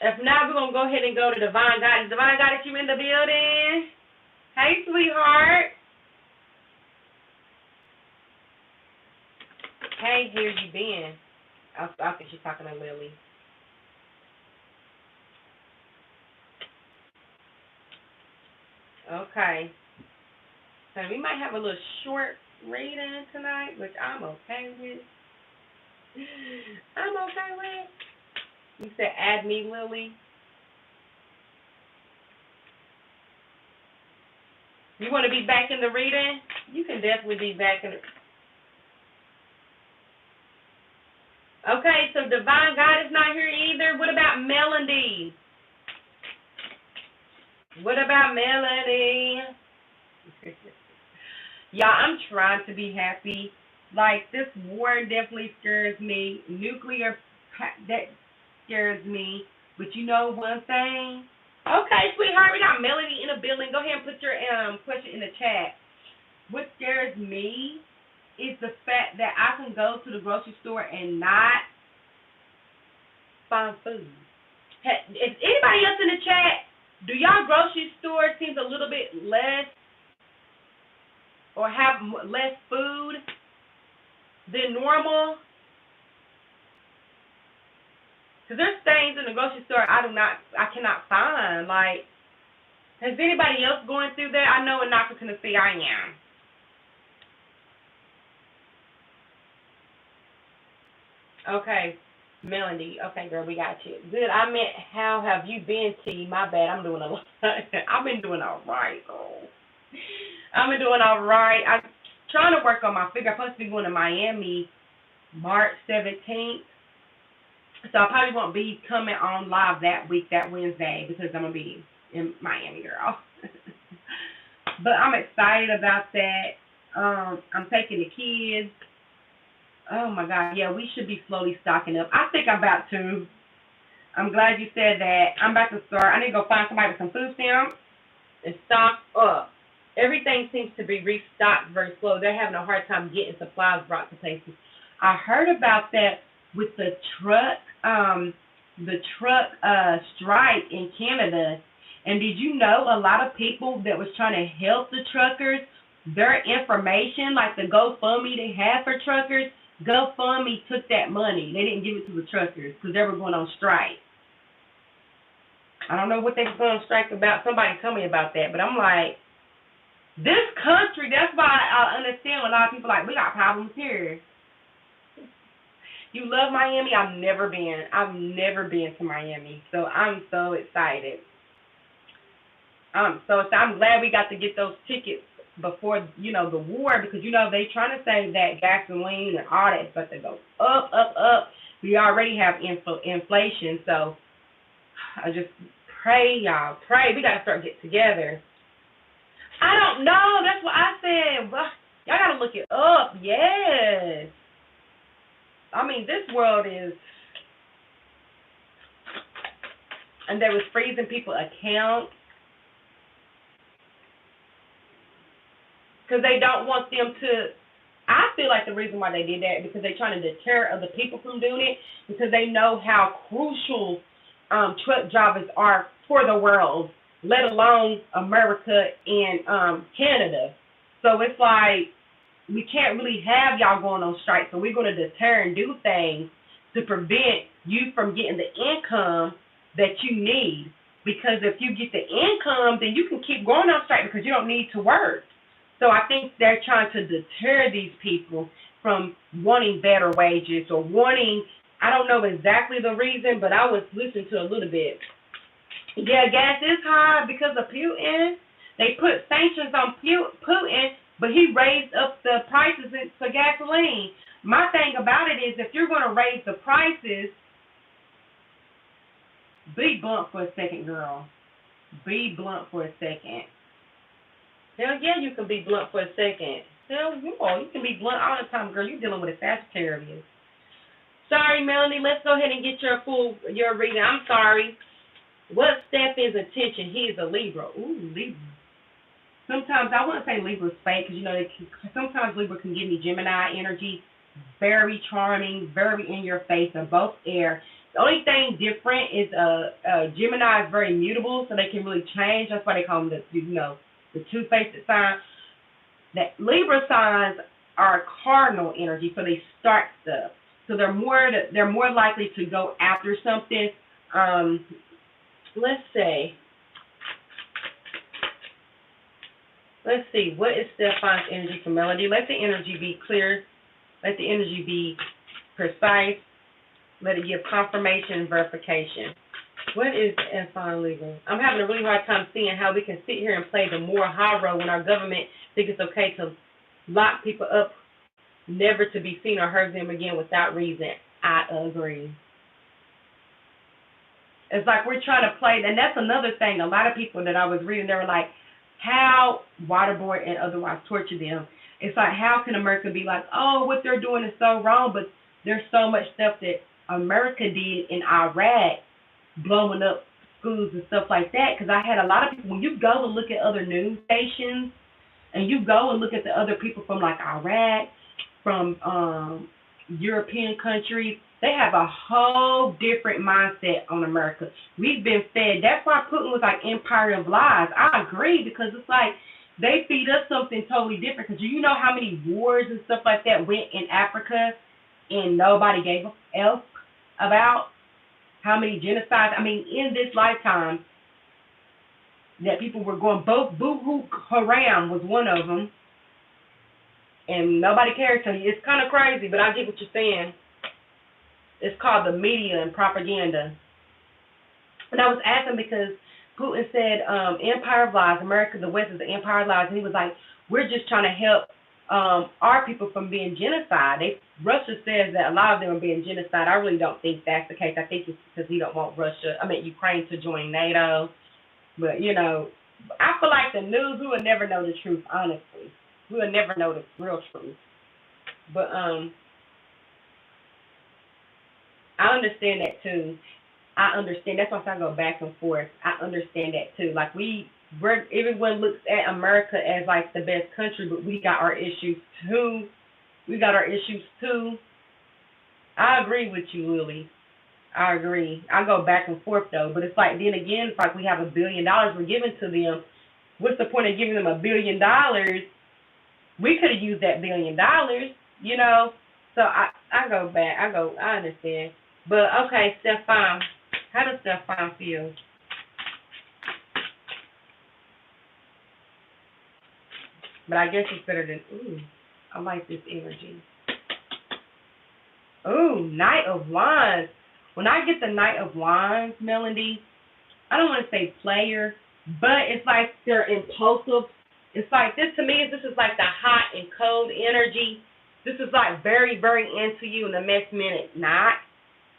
If not, we're going to go ahead and go to Divine Goddess. Divine Goddess, you in the building? Hey, sweetheart. Hey, here you been? I think she's talking to Lily. Okay. So we might have a little short reading tonight, which I'm okay with. I'm okay with. You said add me, Lily. You want to be back in the reading? You can definitely be back in the... Okay, so Divine Goddess not here either. What about Melody? What about Melody? Y'all, I'm trying to be happy. Like, this war definitely scares me. Nuclear, that scares me. But you know one thing? Okay, sweetheart, we got Melody in the building. Go ahead and put your question in the chat. What scares me is the fact that I can go to the grocery store and not find food. Is anybody else in the chat, do y'all grocery store seems a little bit less or have less food than normal? Because there's things in the grocery store I cannot find. Like, has anybody else going through that? I know in Knoxville, Tennessee, I am. Okay, Melody. Okay, girl, we got you. Good. I meant, how have you been, T? My bad. I'm doing a lot. I've been doing all right, girl. I've been doing all right. I'm trying to work on my figure. I'm supposed to be going to Miami March 17th. So I probably won't be coming on live that week, that Wednesday, because I'm going to be in Miami, girl. But I'm excited about that. I'm taking the kids. Oh, my God. Yeah, we should be slowly stocking up. I think I'm about to. I'm glad you said that. I'm about to start. I need to go find somebody with some food stamps and stock up. Everything seems to be restocked very slow. They're having a hard time getting supplies brought to places. I heard about that with the truck strike in Canada. And did you know a lot of people that was trying to help the truckers, their information, like the GoFundMe they had for truckers, GoFundMe took that money. They didn't give it to the truckers because they were going on strike. I don't know what they were going on strike about. Somebody told me about that. But I'm like, this country, that's why I understand a lot of people like, we got problems here. You love Miami? I've never been. I've never been to Miami. So I'm so excited. I'm glad we got to get those tickets before, the war, because, they trying to say that gasoline and all that stuff that goes up, up, up. We already have inflation. So I just pray, y'all. Pray. We got to start getting together. I don't know. That's what I said. Y'all got to look it up. Yes. I mean, this world is, and they was freezing people accounts because they don't want them to. I feel like the reason why they did that because they're trying to deter other people from doing it because they know how crucial truck drivers are for the world, let alone America and Canada. So it's like, we can't really have y'all going on strike, so we're going to deter and do things to prevent you from getting the income that you need. Because if you get the income, then you can keep going on strike because you don't need to work. So I think they're trying to deter these people from wanting better wages or wanting, I don't know exactly the reason, but I was listening to a little bit. Yeah, gas is high because of Putin. They put sanctions on Putin, but he raised up the prices for gasoline. My thing about it is if you're going to raise the prices, be blunt for a second, girl. Be blunt for a second. Hell yeah, you can be blunt for a second. Hell yeah, you can be blunt all the time, girl. You're dealing with a Sagittarius. Sorry, Melanie. Let's go ahead and get your reading. I'm sorry. What Stefan's attention? He is a Libra. Ooh, Libra. Sometimes I wouldn't say Libra's fake because sometimes Libra can give me Gemini energy, very charming, very in your face. They're both air. The only thing different is Gemini is very mutable, so they can really change. That's why they call them the two-faced sign. That Libra signs are cardinal energy, so they start stuff. So they're more likely to go after something. Let's see, what is Stefan's energy for Melody? Let the energy be clear. Let the energy be precise. Let it give confirmation and verification. What is Stefan Libra? I'm having a really hard time seeing how we can sit here and play the more high road when our government thinks it's okay to lock people up, never to be seen or heard them again without reason. I agree. It's like we're trying to play, and that's another thing. A lot of people that I was reading, they were like, how waterboard and otherwise torture them. It's like, how can America be like, oh, what they're doing is so wrong, but there's so much stuff that America did in Iraq, blowing up schools and stuff like that. Because I had a lot of people, when you go and look at other news stations, and you go and look at the other people from like Iraq, from European countries, they have a whole different mindset on America. We've been fed. That's why Putin was like empire of lies. I agree, because it's like they feed us something totally different. Because you know how many wars and stuff like that went in Africa and nobody gave a F about? How many genocides? I mean, in this lifetime that people were going, both Boko Haram was one of them, and nobody cares. So it's kind of crazy, but I get what you're saying. It's called the media and propaganda. And I was asking because Putin said, empire of lies, America, the West is the empire of lies. And he was like, we're just trying to help our people from being genocide. Russia says that a lot of them are being genocide. I really don't think that's the case. I think it's because he don't want Ukraine to join NATO. But, I feel like the news, we will never know the truth, honestly. We will never know the real truth. But, I understand that too. I understand. That's why I go back and forth. I understand that too. Like everyone looks at America as like the best country, but we got our issues too. I agree with you, Lily. I agree. I go back and forth though, but it's like then again, it's like we have $1 billion we're giving to them. What's the point of giving them $1 billion? We could have used that $1 billion, So I go back. I understand. But okay, Stefan, how does Stefan feel? But I guess it's better than, I like this energy. Knight of Wands. When I get the Knight of Wands, Melody, I don't want to say player, but it's like they're impulsive. It's like this to me, this is like the hot and cold energy. This is like very, very into you in the next minute, not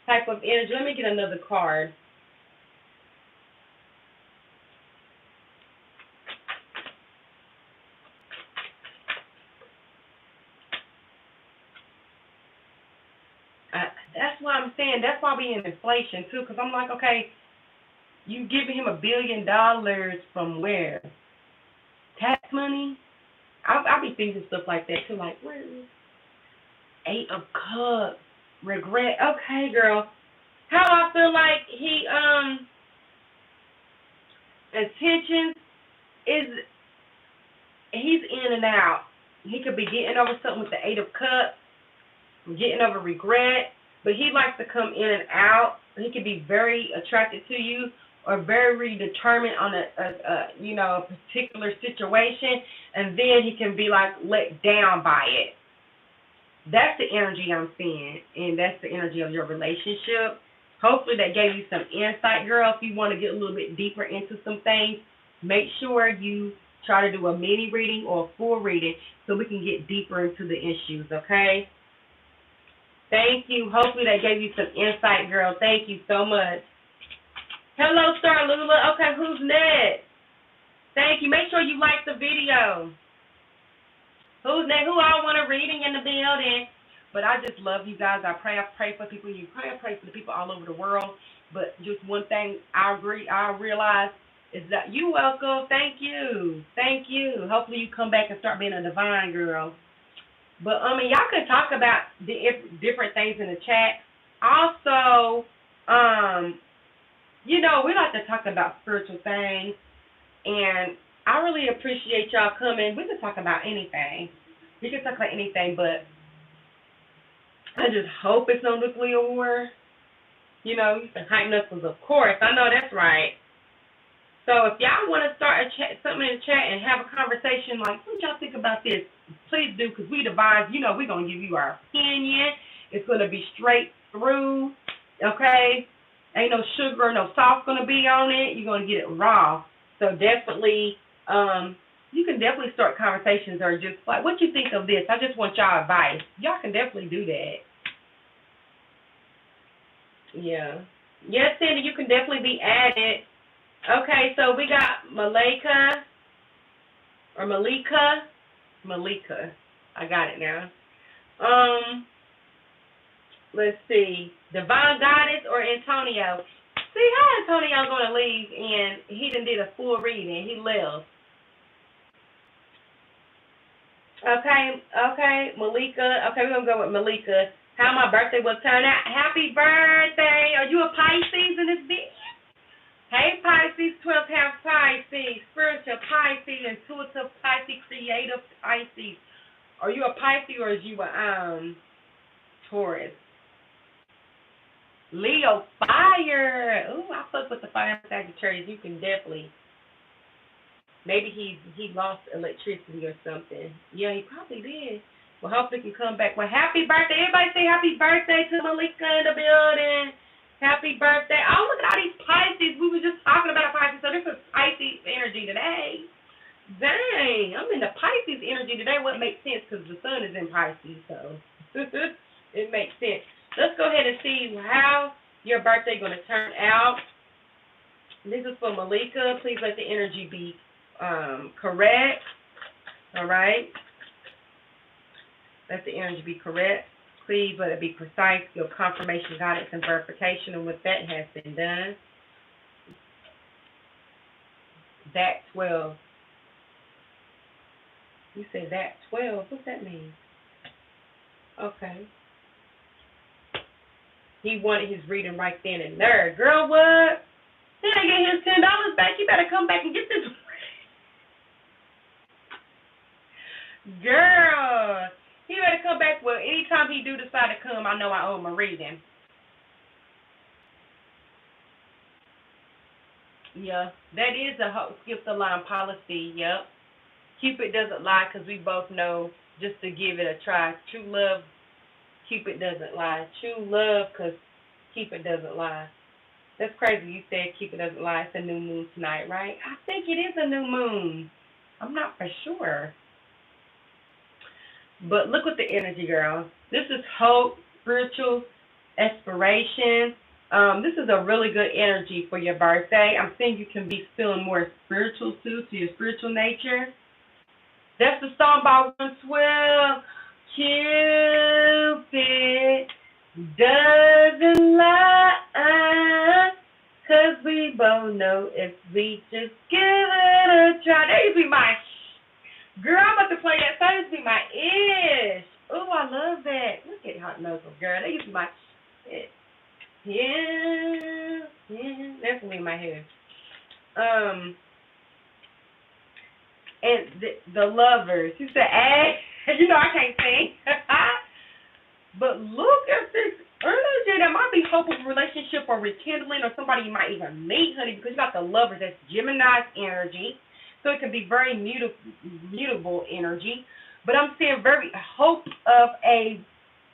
type of energy. Let me get another card. That's why I'm saying, that's why we in inflation too, because I'm like, okay, you giving him $1 billion from where? Tax money? I'll be thinking stuff like that too, like, where is 8 of Cups, regret. Okay, girl. How I feel like intentions is, he's in and out. He could be getting over something with the 8 of Cups, getting over regret. but he likes to come in and out. He can be very attracted to you or very determined on a particular situation, and then he can be like let down by it. That's the energy I'm seeing, and that's the energy of your relationship. Hopefully that gave you some insight, girl. If you want to get a little bit deeper into some things, make sure you try to do a mini reading or a full reading so we can get deeper into the issues, okay? Thank you. Hopefully that gave you some insight, girl. Thank you so much. Hello, Star Lula. Okay, who's next? Thank you. Make sure you like the video. Who's next? Who all want a reading in the building? But I just love you guys. I pray for people. I pray for the people all over the world. But just one thing I realize is that you welcome. Thank you. Thank you. Hopefully you come back and start being a divine girl. But y'all can talk about the different things in the chat. Also, we like to talk about spiritual things, and I really appreciate y'all coming. We can talk about anything. We can talk about anything, but I just hope it's no nuclear war. You can hype knuckles, of course. I know that's right. So if y'all want to start something in the chat and have a conversation like, what y'all think about this? Please do, because we divine, we're going to give you our opinion. It's going to be straight through, okay? Ain't no sugar or no sauce going to be on it. You're going to get it raw. So definitely, you can definitely start conversations or just like, what you think of this? I just want y'all advice. Y'all can definitely do that. Yeah. Yes, Cindy, you can definitely be added. Okay, so we got Malika. I got it now. Let's see. Divine Goddess or Antonio? See, how Antonio going to leave and he done did a full reading. He left. Okay, Malika. Okay, we're going to go with Malika. How my birthday will turn out. Happy birthday. Are you a Pisces in this bitch? Hey, Pisces, 12th house Pisces, spiritual Pisces, intuitive Pisces, creative Pisces. Are you a Pisces or is you a Taurus? Leo, fire. Ooh, I fuck with the fire Sagittarius. You can definitely. Maybe he lost electricity or something. Yeah, he probably did. Well, hopefully he can come back. Well, happy birthday. Everybody say happy birthday to Malika in the building. Happy birthday. Oh, look at all these Pisces. We were just talking about a Pisces. So this is Pisces energy today. Dang, I'm in the Pisces energy today. What makes sense because the sun is in Pisces, so it makes sense. Let's go ahead and see how your birthday is going to turn out. This is for Malika. Please let the energy be correct. All right? Let the energy be correct. Please let it be precise, your confirmation, guidance, and verification, and with that has been done. That 12. You said that 12. What's that mean? Okay. He wanted his reading right then and there. Girl, what? He didn't get his $10 back. You better come back and get this. Girl. He better come back. Well, anytime he do decide to come, I know I owe him a reading. Yeah, that is a skip the line policy. Yep. Cupid doesn't lie because we both know just to give it a try. True love, Cupid doesn't lie. True love because Cupid doesn't lie. That's crazy you said Cupid doesn't lie. It's a new moon tonight, right? I think it is a new moon. I'm not for sure. But look at the energy, girl. This is hope, spiritual aspiration. This is a really good energy for your birthday. I'm seeing you can be feeling more spiritual, too, to your spiritual nature. That's the song by 112. Cupid doesn't lie, 'cause we both know if we just give it a try. That used to be my girl, I'm about to play that. That used to be my ish. Oh, I love that. Look at Hot Knuckles, girl. That used to be my shit. Yeah. That's me in my head. And the lovers. You said, hey, I can't sing. But look at this energy. say there might be hope of a relationship or rekindling or somebody you might even meet, honey, because you got the lovers. That's Gemini's energy. So it can be very mutable energy. But I'm seeing very hope of a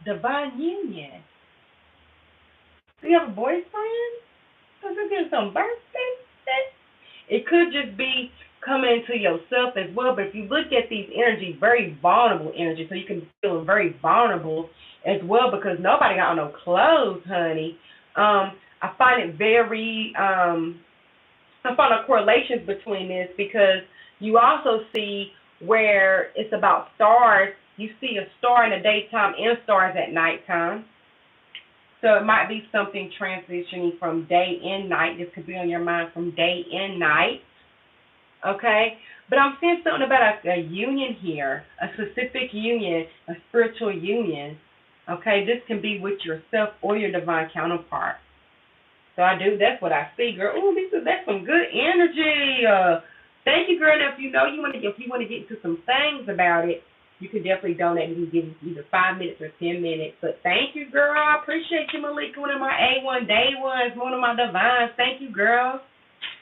divine union. Do you have a boyfriend? Because you're getting some birthday. It could just be coming into yourself as well. But if you look at these energies, very vulnerable energy, so you can feel very vulnerable as well because nobody got on no clothes, honey. I find it very, I find a correlations between this because you also see where it's about stars. You see a star in the daytime and stars at nighttime. So it might be something transitioning from day and night. This could be on your mind from day and night. Okay? But I'm seeing something about a union here, a specific union, a spiritual union. Okay? This can be with yourself or your divine counterpart. So that's what I see, girl. Oh, that's some good energy. Thank you, girl. Now, if you want to get into some things about it, you can definitely donate. You can give either 5 minutes or 10 minutes. But thank you, girl. I appreciate you, Malika. One of my A1 day ones, one of my divines. Thank you, girl.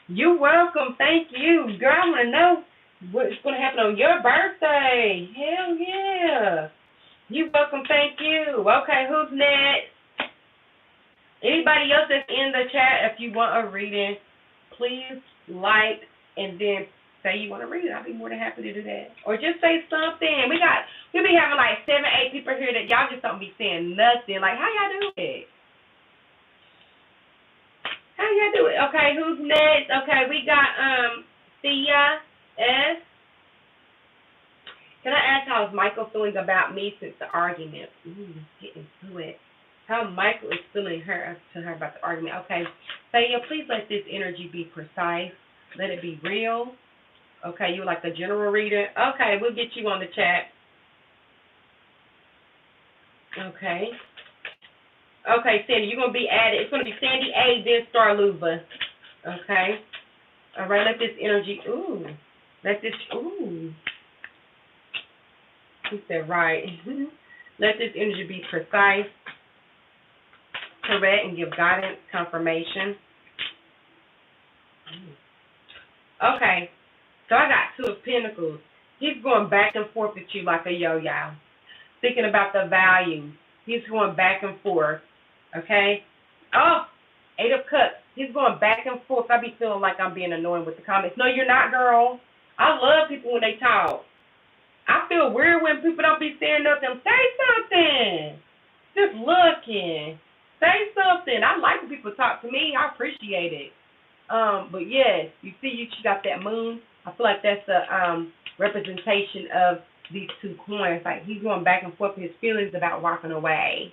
You're welcome. Thank you, girl. I want to know what's going to happen on your birthday. Hell yeah. You're welcome. Thank you. Okay, who's next? Anybody else that's in the chat, if you want a reading, please like and then say you want to read it. I'll be more than happy to do that. Or just say something. We be having like 7, 8 people here that y'all just don't be saying nothing. Like, how y'all do it? How y'all do it? Okay, who's next? Okay, we got Thea S. Can I ask how is Michael feeling about me since the argument? Let's get into it. How Michael is feeling to her about the argument. Okay, Thea, please let this energy be precise. Let it be real. Okay, you like the general reader? Okay, we'll get you on the chat. Okay. Okay, Sandy, you're going to be added. It's going to be Sandy A, then Star Luva. Okay. All right, let this energy, he said right. Let this energy be precise, correct, and give guidance, confirmation. Okay. So I got 2 of Pentacles. He's going back and forth with you like a yo-yo. Thinking about the values. He's going back and forth. Okay? Oh, 8 of Cups. He's going back and forth. I be feeling like I'm being annoying with the comments. No, you're not, girl. I love people when they talk. I feel weird when people don't be saying nothing. Say something. Just looking. Say something. I like when people talk to me. I appreciate it. But yes, you see, she got that moon. I feel like that's the representation of these 2 coins. Like he's going back and forth with his feelings about walking away.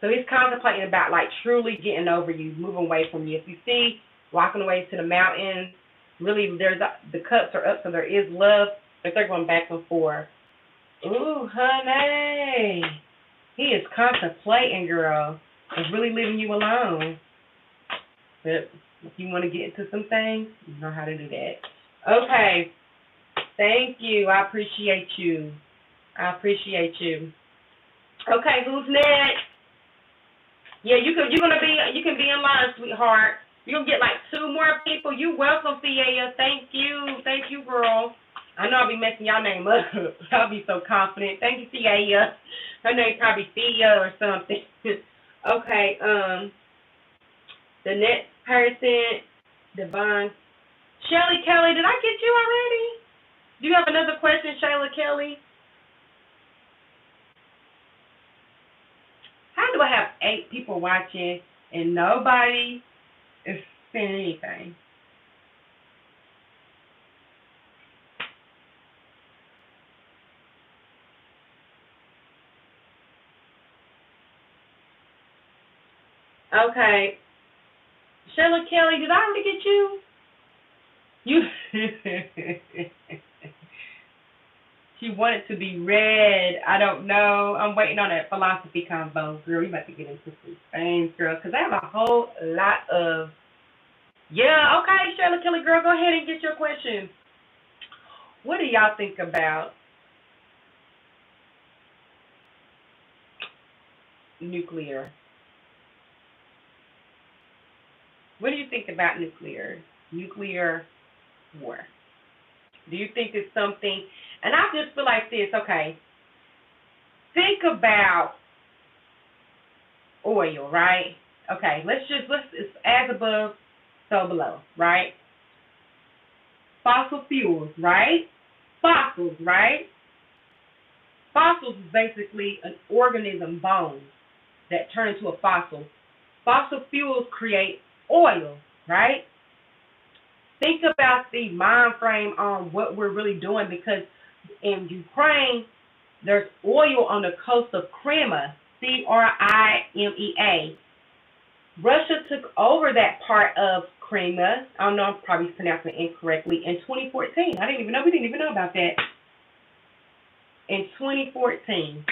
So he's contemplating about like truly getting over you, moving away from you. If you see walking away to the mountains, really the cups are up, so there is love, but they're going back and forth. Ooh, honey. He is contemplating, girl. Is really leaving you alone. But if you want to get into some things, you know how to do that. Okay. Thank you. I appreciate you. Okay, who's next? Yeah, you can be in line, sweetheart. You're gonna get like 2 more people. You're welcome, Thea. Thank you, girl. I know I'll be messing y'all name up. I'll be so confident. Thank you, Thea. Her name probably Thea or something. Okay, the next person, Devon. Shelly Kelly, did I get you already? Do you have another question, Shelly Kelly? How do I have 8 people watching and nobody is saying anything? Okay. Shelly Kelly, did I already get you? She wanted to be read. I don't know. I'm waiting on that philosophy combo. Girl, we about to get into some things, girl, because I have a whole lot of... Yeah, okay, Shelly Kelly, girl, go ahead and get your question. What do y'all think about nuclear? What do you think about nuclear war? Do you think it's something? And I just feel like this. Okay, think about oil, right? Okay, it's as above, so below, right? Fossil fuels, right? Fossils, right? Fossils is basically an organism bone that turn into a fossil. Fossil fuels create oil, right? Think about the mind frame on what we're really doing, because in Ukraine, there's oil on the coast of Crimea, Crimea. Russia took over that part of Crimea. I don't know, I'm probably pronouncing it incorrectly, in 2014. We didn't even know about that. In 2014.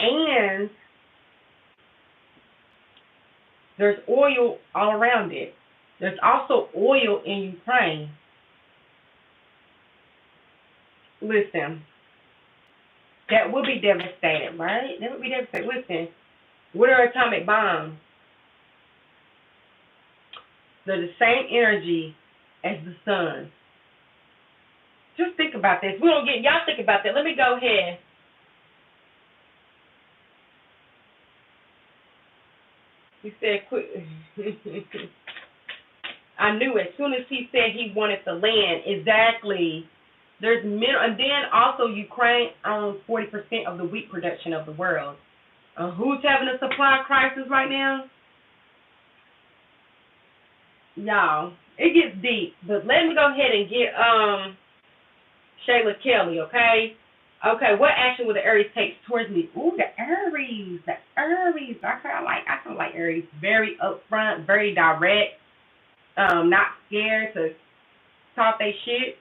And there's oil all around it. There's also oil in Ukraine. Listen, that would be devastating, right? That would be devastating. Listen, what are atomic bombs? They're the same energy as the sun. Just think about this. Y'all think about that. Let me go ahead. He said, "Quick." I knew it. As soon as he said he wanted the land, exactly. There's mineral, and then also Ukraine owns 40% of the wheat production of the world. Who's having a supply crisis right now? Y'all, it gets deep. But let me go ahead and get Shayla Kelly, okay? Okay, what action will the Aries take towards me? Ooh, the Aries. I feel like Aries. Very upfront, very direct. Not scared to talk they shit.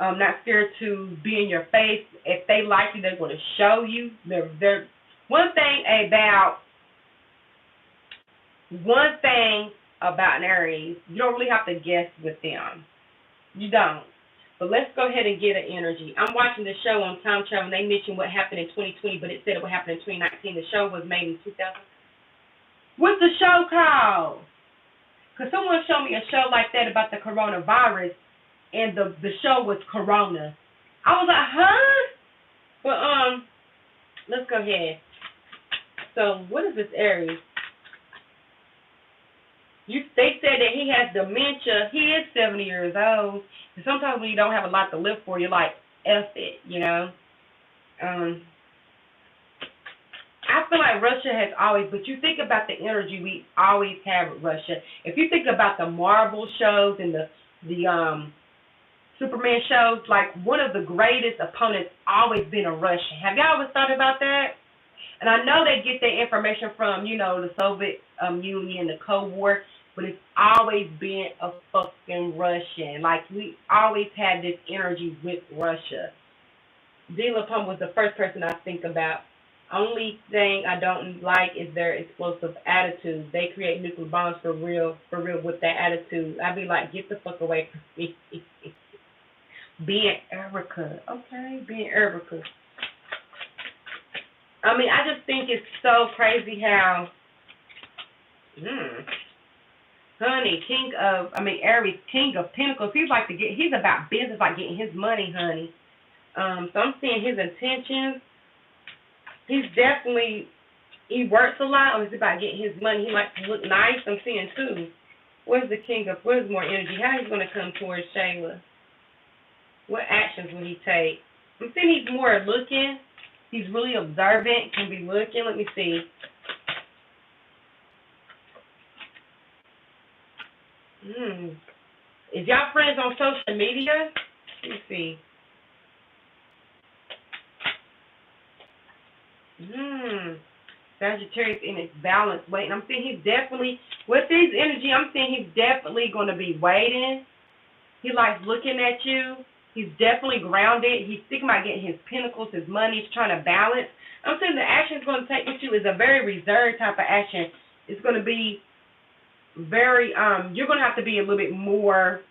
Not scared to be in your face. If they like you, they're going to show you. They're one thing about an Aries, you don't really have to guess with them. You don't. But let's go ahead and get an energy. I'm watching the show on time travel, and they mentioned what happened in 2020, but it said it would happen in 2019. The show was made in 2000. What's the show called? Because someone showed me a show like that about the coronavirus, and the show was Corona. I was like, huh? But let's go ahead. So what is this Aries? They said that he has dementia. He is 70 years old. And sometimes when you don't have a lot to live for, you're like, F it, you know? I feel like Russia has always, but you think about the energy we always have with Russia. If you think about the Marvel shows and the Superman shows, like one of the greatest opponents always been a Russian. Have y'all ever thought about that? And I know they get their information from, the Soviet Union, the Cold War, but it's always been a fucking Russian. Like, we always had this energy with Russia. Dila Pum was the first person I think about. Only thing I don't like is their explosive attitude. They create nuclear bombs for real with that attitude. I'd be like, get the fuck away from me. Being Erica. Okay, being Erica. I mean, I just think it's so crazy how, honey, Aries, King of Pentacles. He's about business, like getting his money, honey. So I'm seeing his intentions. He works a lot, or he's about getting his money. He likes to look nice. I'm seeing too. Where's more energy? How he's going to come towards Shayla? What actions will he take? I'm seeing he's more looking. He's really observant, can be looking. Let me see. Is y'all friends on social media? Let me see. Sagittarius in its balance weight. And I'm seeing he's definitely, with his energy, I'm seeing he's definitely going to be waiting. He likes looking at you. He's definitely grounded. He's thinking about getting his pentacles, his money. He's trying to balance. I'm saying the action he's going to take with you is a very reserved type of action. It's going to be very, you're going to have to be a little bit more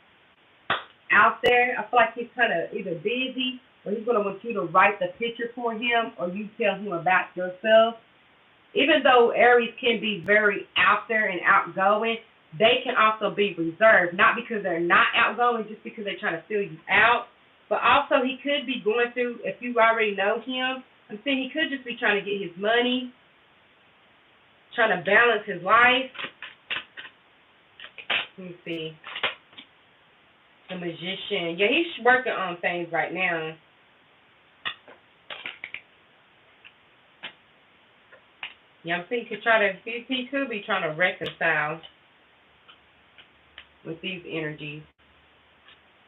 out there. I feel like he's kind of either busy, or he's going to want you to write the picture for him, or you tell him about yourself. Even though Aries can be very out there and outgoing, they can also be reserved, not because they're not outgoing, just because they're trying to fill you out. But also, he could be going through, if you already know him, I'm saying he could just be trying to get his money, trying to balance his life. Let me see. The Magician. Yeah, he's working on things right now. Yeah, I'm saying he could be trying to reconcile with these energies.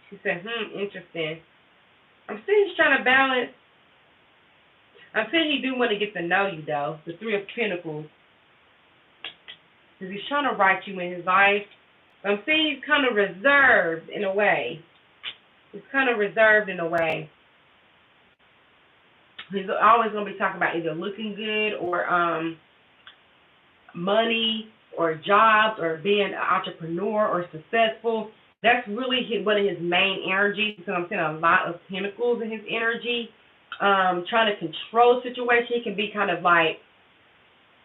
She said, interesting. I'm saying he's trying to balance. I'm saying he do want to get to know you, though. The Three of Pentacles. Because he's trying to write you in his life. But I'm saying he's kind of reserved in a way. He's kind of reserved in a way. He's always going to be talking about either looking good or money or jobs or being an entrepreneur or successful. That's really one of his main energies. So I'm seeing a lot of pentacles in his energy. Trying to control the situation. He can be kind of like,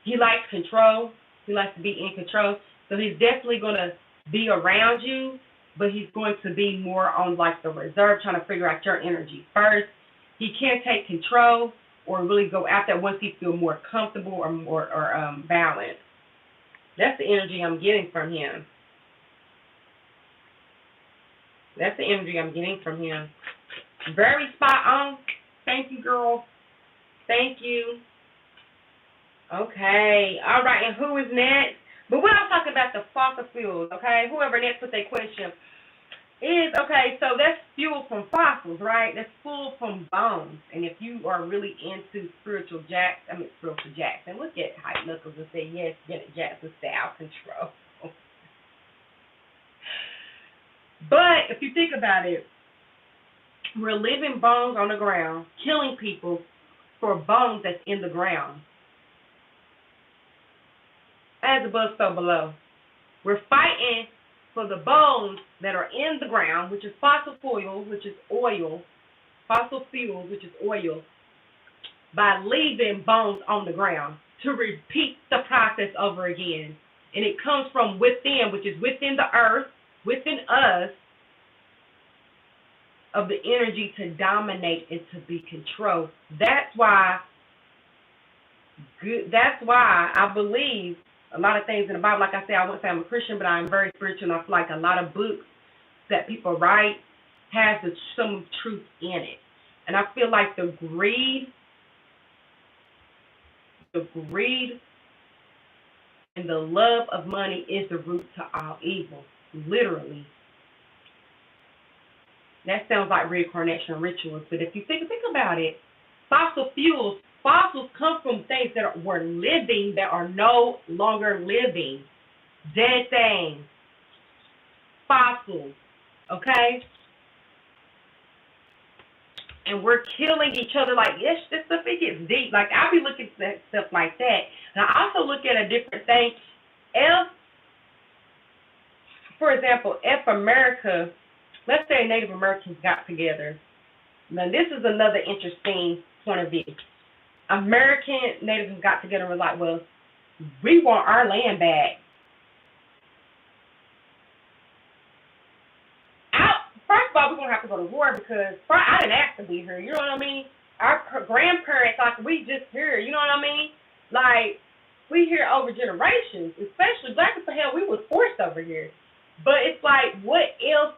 he likes control. He likes to be in control. So he's definitely going to be around you, but he's going to be more on like the reserve, trying to figure out your energy first. He can't take control or really go out there once he feels more comfortable or more balanced. That's the energy I'm getting from him. That's the energy I'm getting from him. Very spot on. Thank you, girl. Thank you. Okay. All right. And who is next? But we're not talking about the fossil fuels, okay? Whoever next with their question is, okay, so that's fuel from fossils, right? That's fuel from bones. And if you are really into spiritual Jackson, look at Hype Knuckles and say, yes, Janet Jackson style control. But if you think about it, we're living bones on the ground, killing people for bones that's in the ground. As above, so below. We're fighting for the bones that are in the ground, which is fossil fuels, which is oil, fossil fuels, which is oil, by leaving bones on the ground to repeat the process over again. And it comes from within, which is within the earth, within us, of the energy to dominate and to be controlled. That's why I believe a lot of things in the Bible. Like I say, I wouldn't say I'm a Christian, but I'm very spiritual, and I feel like a lot of books that people write has some truth in it. And I feel like the greed and the love of money is the root to all evil, literally. That sounds like reincarnation rituals, but if you think about it, fossils come from things that were living that are no longer living, dead things, fossils, okay? And we're killing each other like this stuff, it gets deep. Like, I'll be looking at stuff like that. And I also look at a different thing. For example, if America, let's say Native Americans got together. Now, this is another interesting point of view. American natives got together and was like, well, we want our land back. First of all, we're going to have to go to war because I didn't ask to be here. You know what I mean? Our grandparents, like, we just here. You know what I mean? Like, we here over generations, especially black people. Hell, we was forced over here. But it's like, what if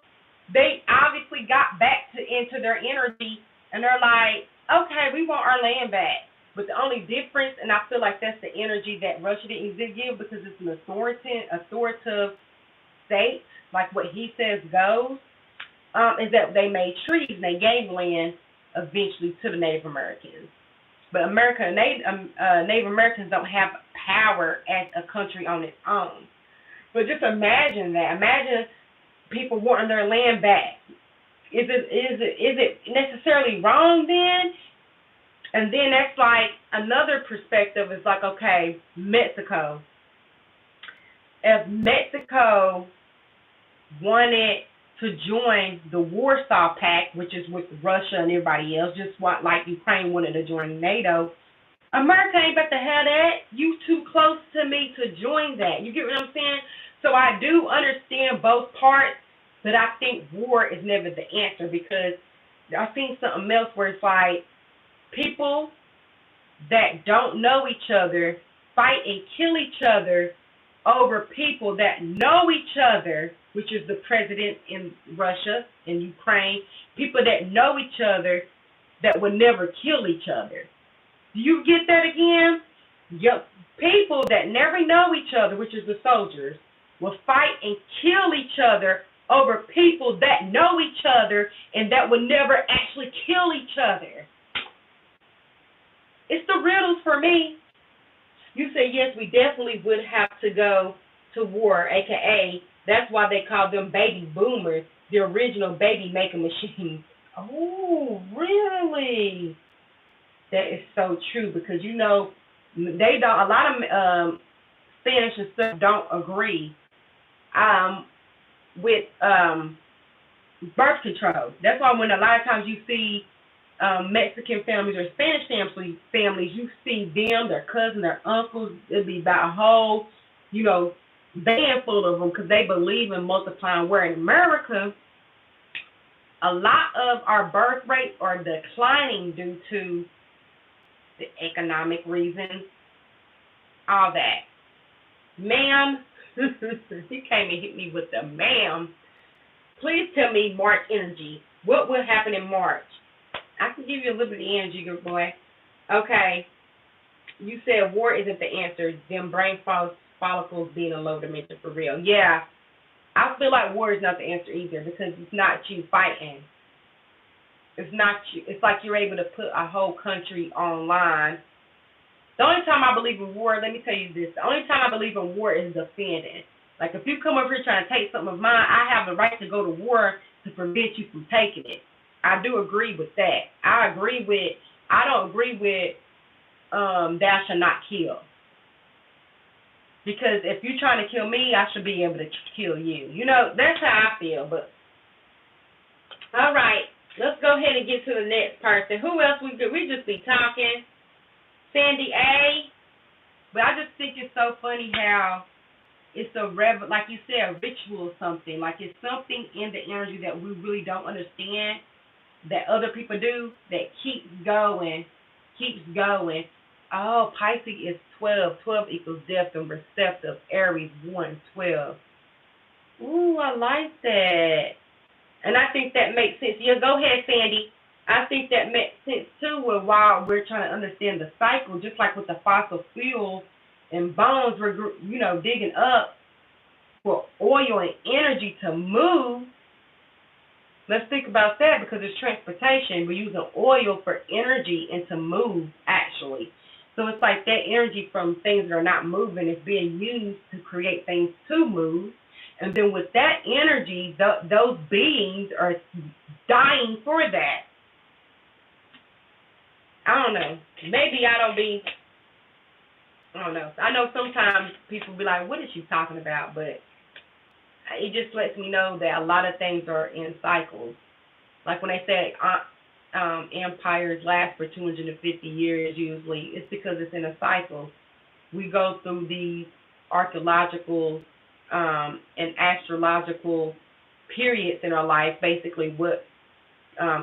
they obviously got back into their energy and they're like, okay, we want our land back. But the only difference, and I feel like that's the energy that Russia didn't give because it's an authoritative state, like what he says goes, is that they made treaties and they gave land eventually to the Native Americans. But Native Americans don't have power as a country on its own. But just imagine that. Imagine people wanting their land back. Is it necessarily wrong then? And then that's like another perspective is like, okay, Mexico. If Mexico wanted to join the Warsaw Pact, which is with Russia and everybody else, just like Ukraine wanted to join NATO, America ain't about to have that. You too close to me to join that. You get what I'm saying? So I do understand both parts, but I think war is never the answer because I've seen something else where it's like people that don't know each other fight and kill each other over people that know each other, which is the president in Russia and Ukraine, people that know each other that would never kill each other. Do you get that again? Yep. People that never know each other, which is the soldiers, will fight and kill each other over people that know each other and that would never actually kill each other. It's the riddles for me. You say, yes, we definitely would have to go to war, a.k.a. that's why they call them baby boomers, the original baby-making machines. Oh, really? That is so true because, they don't, a lot of Spanish and stuff don't agree with birth control. That's why when a lot of times you see Mexican families or Spanish families, you see them, their cousins, their uncles, it'd be about a whole, band full of them because they believe in multiplying. Where in America, a lot of our birth rates are declining due to the economic reasons, all that. Ma'am, he came and hit me with the ma'am. Please tell me March energy. What will happen in March? I can give you a little bit of energy, good boy. Okay. You said war isn't the answer. Them brain follicles being a low dimension for real. Yeah. I feel like war is not the answer either because it's not you fighting. It's not you. It's like you're able to put a whole country online. The only time I believe in war, let me tell you this, the only time I believe in war is defending. Like if you come over here trying to take something of mine, I have the right to go to war to prevent you from taking it. I do agree with that. I don't agree with thou shalt not kill. Because if you're trying to kill me, I should be able to kill you. That's how I feel. But all right, let's go ahead and get to the next person. Who else we just be talking? Sandy A. But I just think it's so funny how it's like you said, a ritual or something. Like it's something in the energy that we really don't understand that other people do that keeps going. Oh, Pisces is 12. 12 equals depth and receptive. Aries, 1, 12. Ooh, I like that. And I think that makes sense. Yeah, go ahead, Sandy. I think that makes sense, too, while we're trying to understand the cycle, just like with the fossil fuels and bones, we're, digging up for oil and energy to move. Let's think about that because it's transportation. We're using oil for energy and to move, actually. So it's like that energy from things that are not moving is being used to create things to move. And then with that energy, those beings are dying for that. I don't know. Maybe I don't know. I know sometimes people be like, what is she talking about? But it just lets me know that a lot of things are in cycles. Like when they say empires last for 250 years usually, it's because it's in a cycle. We go through these archaeological and astrological periods in our life, basically what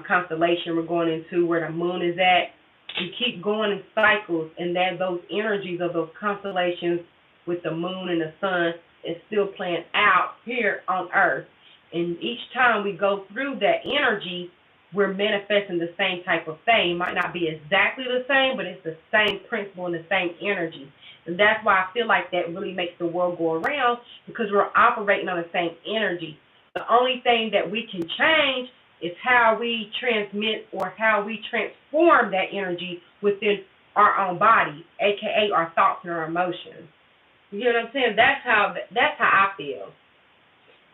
constellation we're going into, where the moon is at. We keep going in cycles, and then those energies of those constellations with the moon and the sun is still playing out here on Earth. And each time we go through that energy, we're manifesting the same type of thing. It might not be exactly the same, but it's the same principle and the same energy. And that's why I feel like that really makes the world go around, because we're operating on the same energy. The only thing that we can change is how we transmit or how we transform that energy within our own body, aka our thoughts and our emotions. You know what I'm saying? That's how I feel.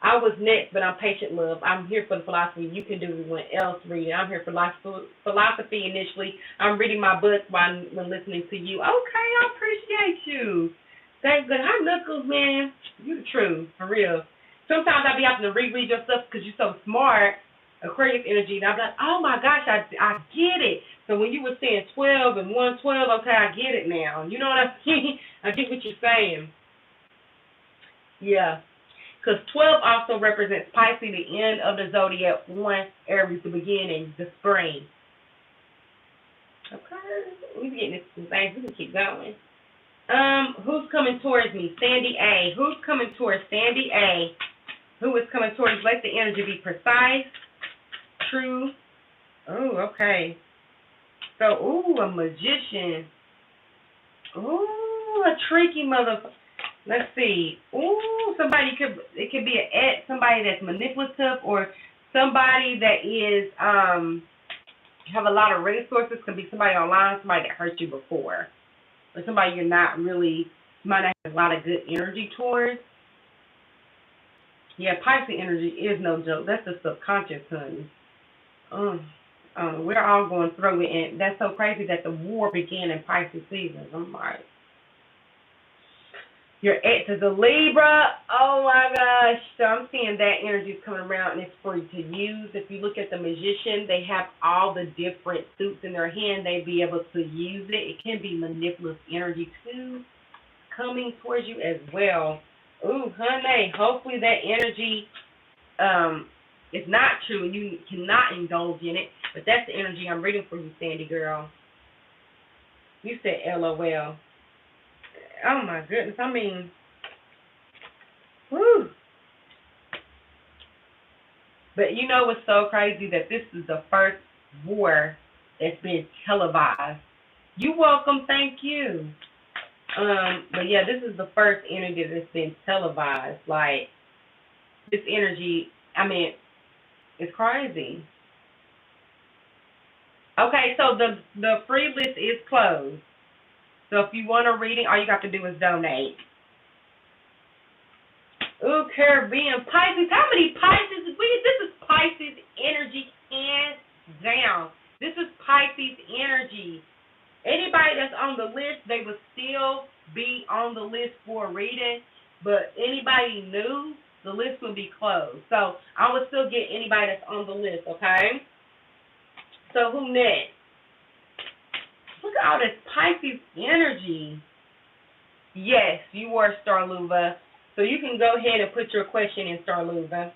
I was next, but I'm patient, love. I'm here for the philosophy. You can do everyone else reading. I'm here for philosophy initially. I'm reading my book while listening to you. Okay, I appreciate you. Thank God. Hi, Knuckles, man. You the truth, for real. Sometimes I be having to reread your stuff because you're so smart. Aquarius energy. And I'm like, oh my gosh, I get it. So when you were saying 12 and 112, okay, I get it now. You know what I mean? I get what you're saying. Yeah. Because 12 also represents Pisces, the end of the zodiac, 1, Aries, the beginning, the spring. Okay. We're getting some things. We can keep going. Who's coming towards me? Sandy A. Who's coming towards Sandy A? Who is coming towards? Let the energy be precise, true. Oh, okay. So, ooh, a magician. Ooh, a tricky motherfucker. Let's see. Ooh, it could be somebody that's manipulative, or somebody that is have a lot of resources. Could be somebody online, somebody that hurt you before, or somebody you're not really, somebody that has a lot of good energy towards. Yeah, Pisces energy is no joke. That's the subconscious, honey. We're all going through it, and that's so crazy that the war began in Pisces season. I'm like, your ex is a Libra. Oh my gosh. So I'm seeing that energy is coming around, and it's for you to use. If you look at the magician, they have all the different suits in their hand. They be able to use it. It can be manipulative energy too, coming towards you as well. Ooh, honey, hopefully that energy is not true. You cannot indulge in it, but that's the energy I'm reading for you, Sandy girl. You said LOL. Oh my goodness, I mean, whew. But you know what's so crazy? That this is the first war that's been televised. You're welcome, thank you. But yeah, this is the first energy that's been televised. Like, this energy, I mean, it's crazy. Okay, so the free list is closed. So if you want a reading, all you got to do is donate. Ooh, Caribbean, Pisces. How many Pisces? This is Pisces energy, hands down. This is Pisces energy. Anybody that's on the list, they will still be on the list for a reading. But anybody new, the list will be closed. So I will still get anybody that's on the list, okay? So who next? Look at all this Pisces energy. Yes, you were Starluva. So you can go ahead and put your question in, Starluva.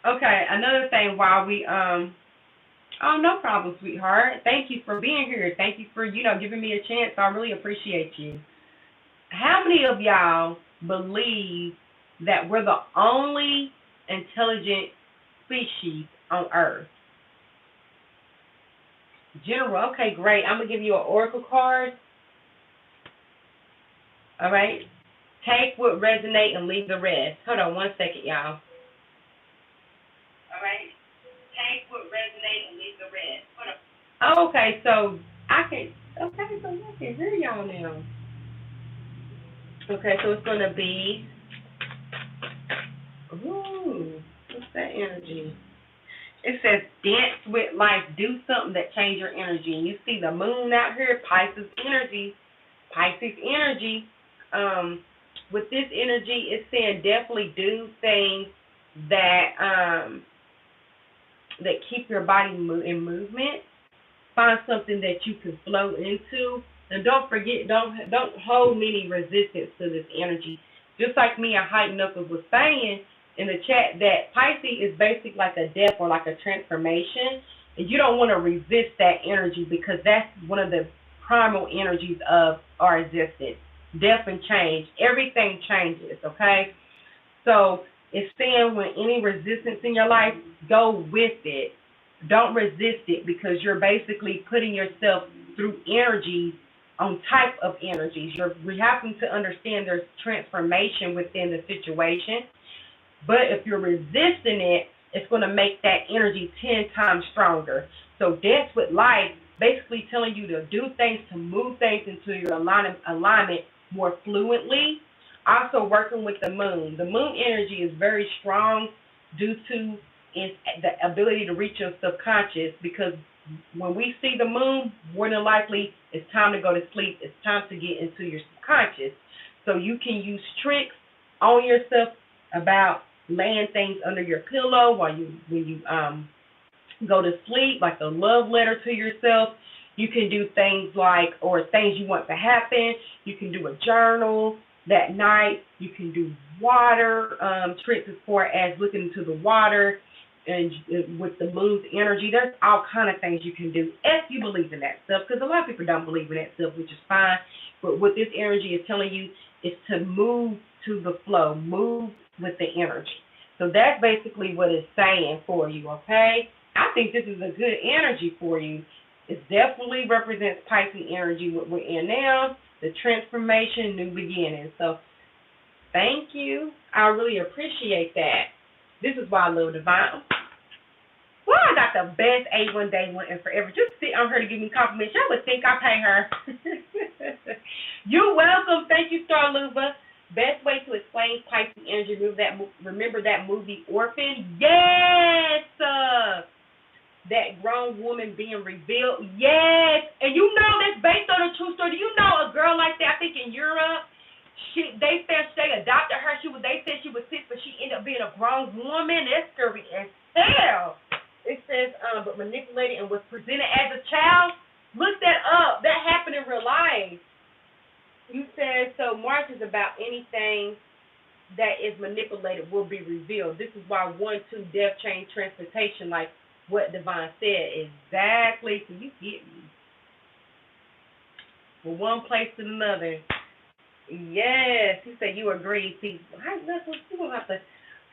Okay, another thing while we oh, no problem, sweetheart. Thank you for being here. Thank you for, giving me a chance. I really appreciate you. How many of y'all believe that we're the only intelligent species on Earth? General, okay, great. I'm going to give you an oracle card. All right? Take what resonate and leave the rest. Hold on one second, y'all. All right? Take what resonate and leave the rest. Hold on. Okay, so I can hear y'all now. Okay, so it's going to be, ooh, what's that energy? It says, dance with life, do something that change your energy. And you see the moon out here, Pisces energy. With this energy, it's saying definitely do things that that keep your body in movement. Find something that you can flow into. And don't forget, don't hold any resistance to this energy. Just like me and Hype Knuckles was saying in the chat, that Pisces is basically like a death or like a transformation. And you don't want to resist that energy, because that's one of the primal energies of our existence. Death and change. Everything changes, okay? So it's saying when any resistance in your life, go with it. Don't resist it, because you're basically putting yourself through energies on type of energies. We have to understand there's transformation within the situation. But if you're resisting it, it's going to make that energy 10 times stronger. So Dance with Life basically telling you to do things, to move things into your alignment more fluently. Also working with the moon. The moon energy is very strong due to the ability to reach your subconscious, because When we see the moon, more than likely it's time to go to sleep. It's time to get into your subconscious. So you can use tricks on yourself about laying things under your pillow while you when you go to sleep, like a love letter to yourself. You can do things like, or things you want to happen. You can do a journal that night. You can do water tricks as far as looking into the water and with the moon's energy. There's all kind of things you can do if you believe in that stuff, because a lot of people don't believe in that stuff, which is fine. But what this energy is telling you is to move to the flow, move with the energy. So that's basically what it's saying for you, okay? I think this is a good energy for you. It definitely represents Pisces energy, what we're in now, the transformation, new beginning. So thank you. I really appreciate that. This is why I love Divine. Well, I got the best A1 day one and forever. Just sit on her to give me compliments. Y'all would think I pay her. You're welcome. Thank you, Star Luva. Best way to explain Pisces energy. Remember that movie Orphan? Yes. That grown woman being revealed. Yes. And you know that's based on a true story. Do you know a girl like that? I think in Europe, they adopted her. They said she was sick, but she ended up being a grown woman. That's scary as hell. It says, but manipulated and was presented as a child. Look that up. That happened in real life. You said, so March is about anything that is manipulated will be revealed. This is why 1, 2, death, change, transportation, like what Divine said. Exactly. So you get me. From one place to another. Yes. He said you agree. See, you don't have to.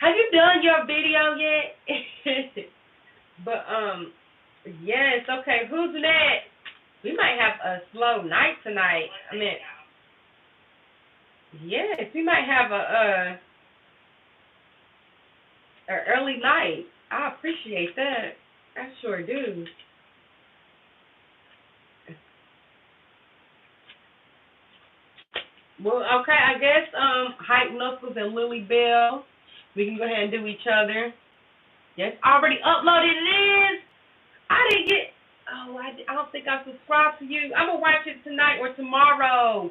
Have you done your video yet? But yes. Okay. Who's next? We might have a slow night tonight. I mean, yes, we might have a early night. I appreciate that. I sure do. Well, okay, I guess Hype Knuckles and Lily Bell, we can go ahead and do each other. Yes, already uploaded it is. I didn't get. I don't think I subscribed to you. I'm gonna watch it tonight or tomorrow.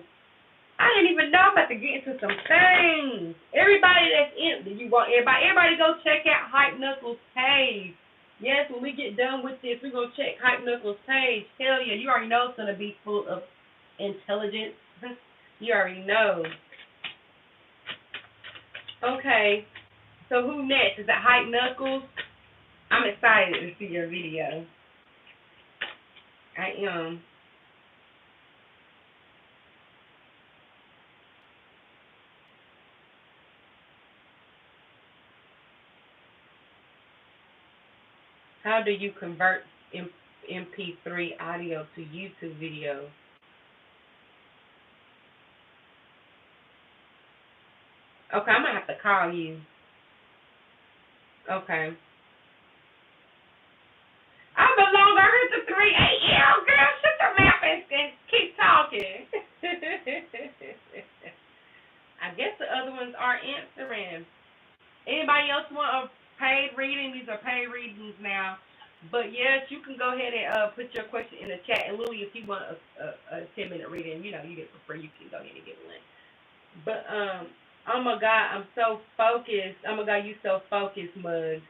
I didn't even know I'm about to get into some things. Everybody that's in, you want everybody go check out Hype Knuckles' page. Yes, when we get done with this, we're going to check Hype Knuckles' page. Hell yeah, you already know it's going to be full of intelligence. You already know. Okay, so who next? Is it Hype Knuckles? I'm excited to see your video. I am. How do you convert MP3 audio to YouTube video? Okay, I'm going to have to call you. Okay. I belong on her to 3 a.m. Girl, shut your mouth and keep talking. I guess the other ones are answering. Anybody else want a paid reading? These are paid readings now. But yes, you can go ahead and put your question in the chat. And Lily, if you want a 10-minute reading, you get it for free. You can go ahead and get one. But oh my God, I'm so focused. Oh my God, you so focused, Mug.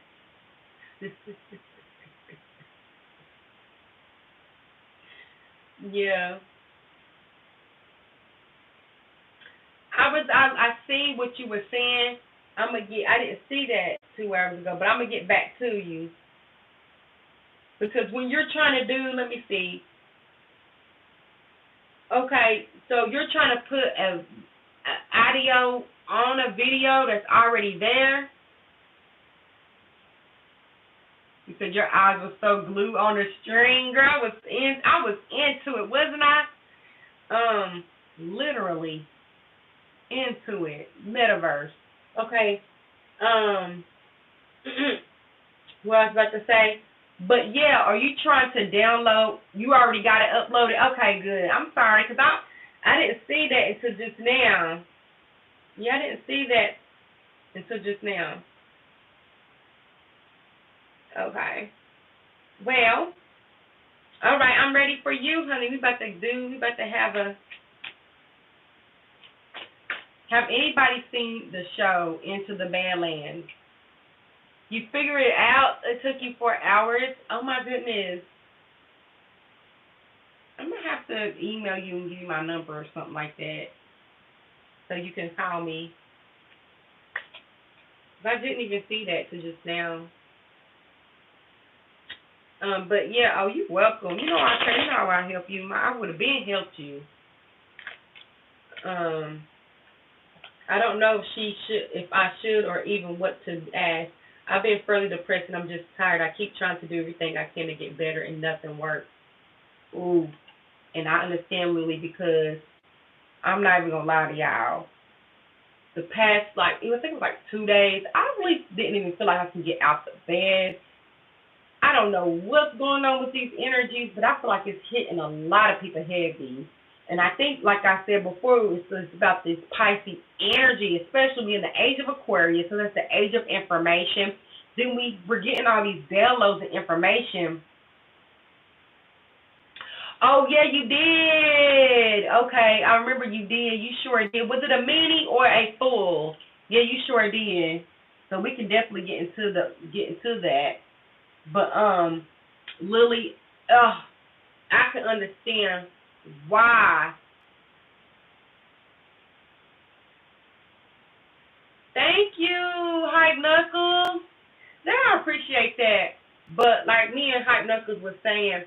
Yeah. I see what you were saying. I didn't see that 2 hours ago, but I'm gonna get back to you. Because when you're trying to do, let me see. Okay, so you're trying to put a audio on a video that's already there. Because your eyes were so glued on the string, girl. I was into it, wasn't I? Literally into it. Metaverse. Okay. What I was about to say. But yeah, are you trying to download? You already got it uploaded. Okay, good. I'm sorry, because I didn't see that until just now. Yeah, I didn't see that until just now. Okay. Well, All right, I'm ready for you, honey. We about to have anybody seen the show Into the Badlands? You figure it out. It took you 4 hours. Oh my goodness. I'm gonna have to email you and give you my number or something like that, so you can call me. I didn't even see that till just now. But yeah, oh, you're welcome. You know how I help you. I would have been helped you. I don't know if I should, or even what to ask. I've been fairly depressed and I'm just tired. I keep trying to do everything I can to get better and nothing works. Ooh, and I understand, Lily, because I'm not even gonna lie to y'all. The past, I think it was like 2 days, I really didn't even feel like I can get out the bed. I don't know what's going on with these energies, but I feel like it's hitting a lot of people heavy. And I think, like I said before, it's about this Pisces energy, especially in the age of Aquarius. So that's the age of information. Then we're getting all these downloads of information. Oh, yeah, you did. Okay, I remember you did. You sure did. Was it a mini or a full? Yeah, you sure did. So we can definitely get into that. But Lily, I can understand why. Thank you, Hype Knuckles. Now I appreciate that. But like me and Hype Knuckles was saying,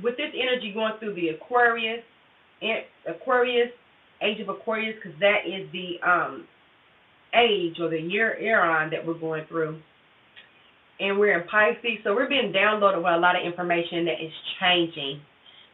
with this energy going through the Aquarius, age of Aquarius, because that is the age or the year that we're going through. And we're in Pisces, so we're being downloaded with a lot of information that is changing.